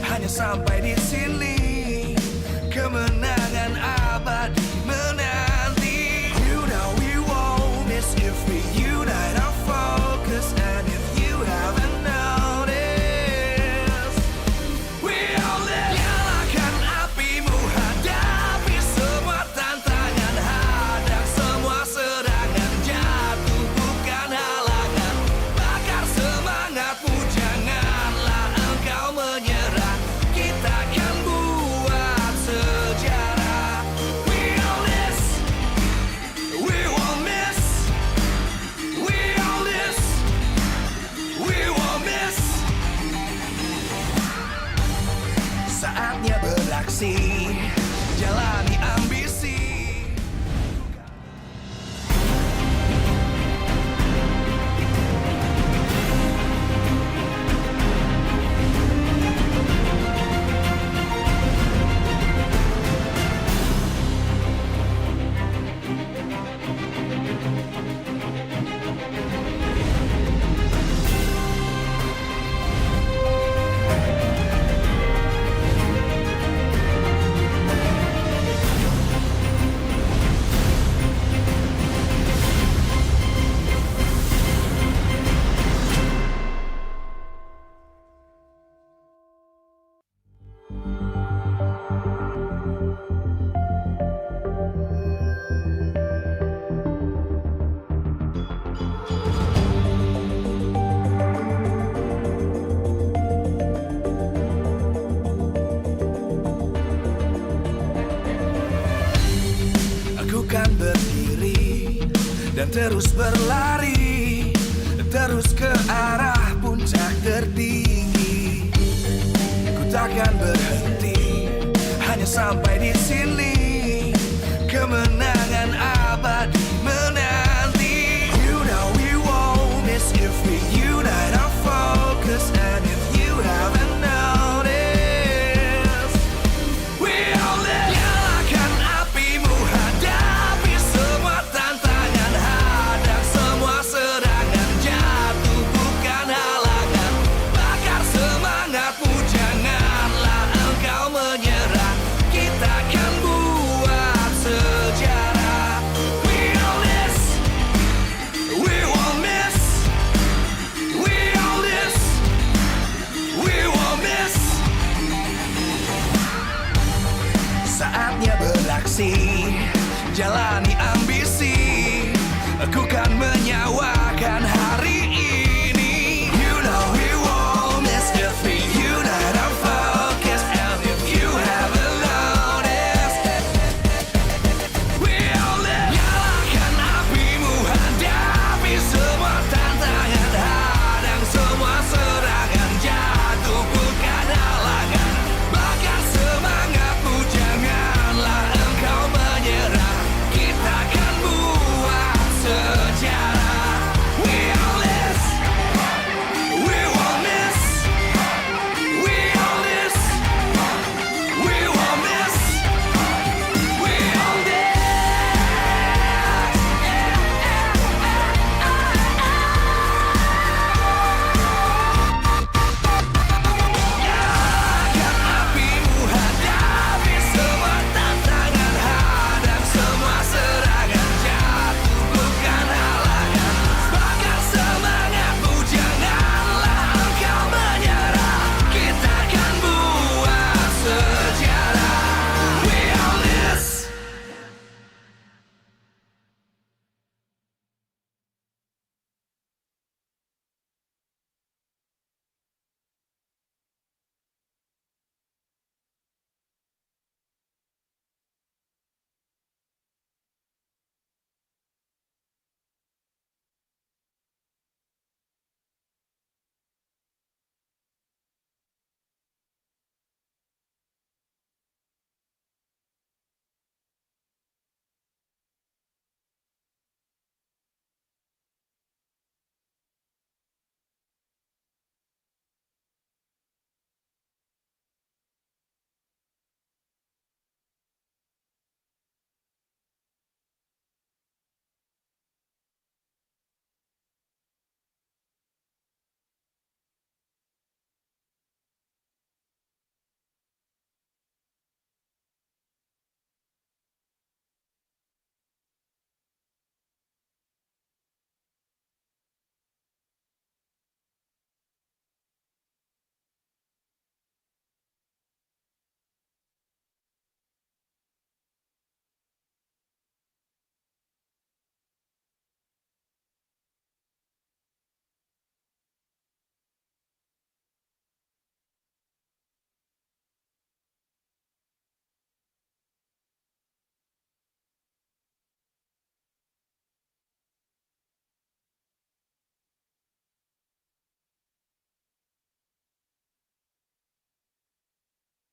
hanya sampai di sini. Kemenangan abadi menanti. You know we won't miss if we unite our focus. And if you haven't noticed, we all live. Nyalakan apimu, hadapi semua tantangan. Hadang semua serangan, jatuh bukan halangan. Bakar semangatmu, janganlah engkau menyerah. Kita akan buat sejarah. We all this, we won't miss. We all this, we won't miss. Saatnya beraksi, jalani ambisi. Aku kan berdiri dan terus berlari, terus ke arah puncak tertinggi. Ku takkan berhenti, hanya sampai di sini. Kemenangan abadi menanti. You know we won't miss if we unite our focus. And if you haven't noticed, we all live. Nyalakan apimu, hadapi semua tantangan. Hadang semua serangan, jatuh bukan halangan. nyawa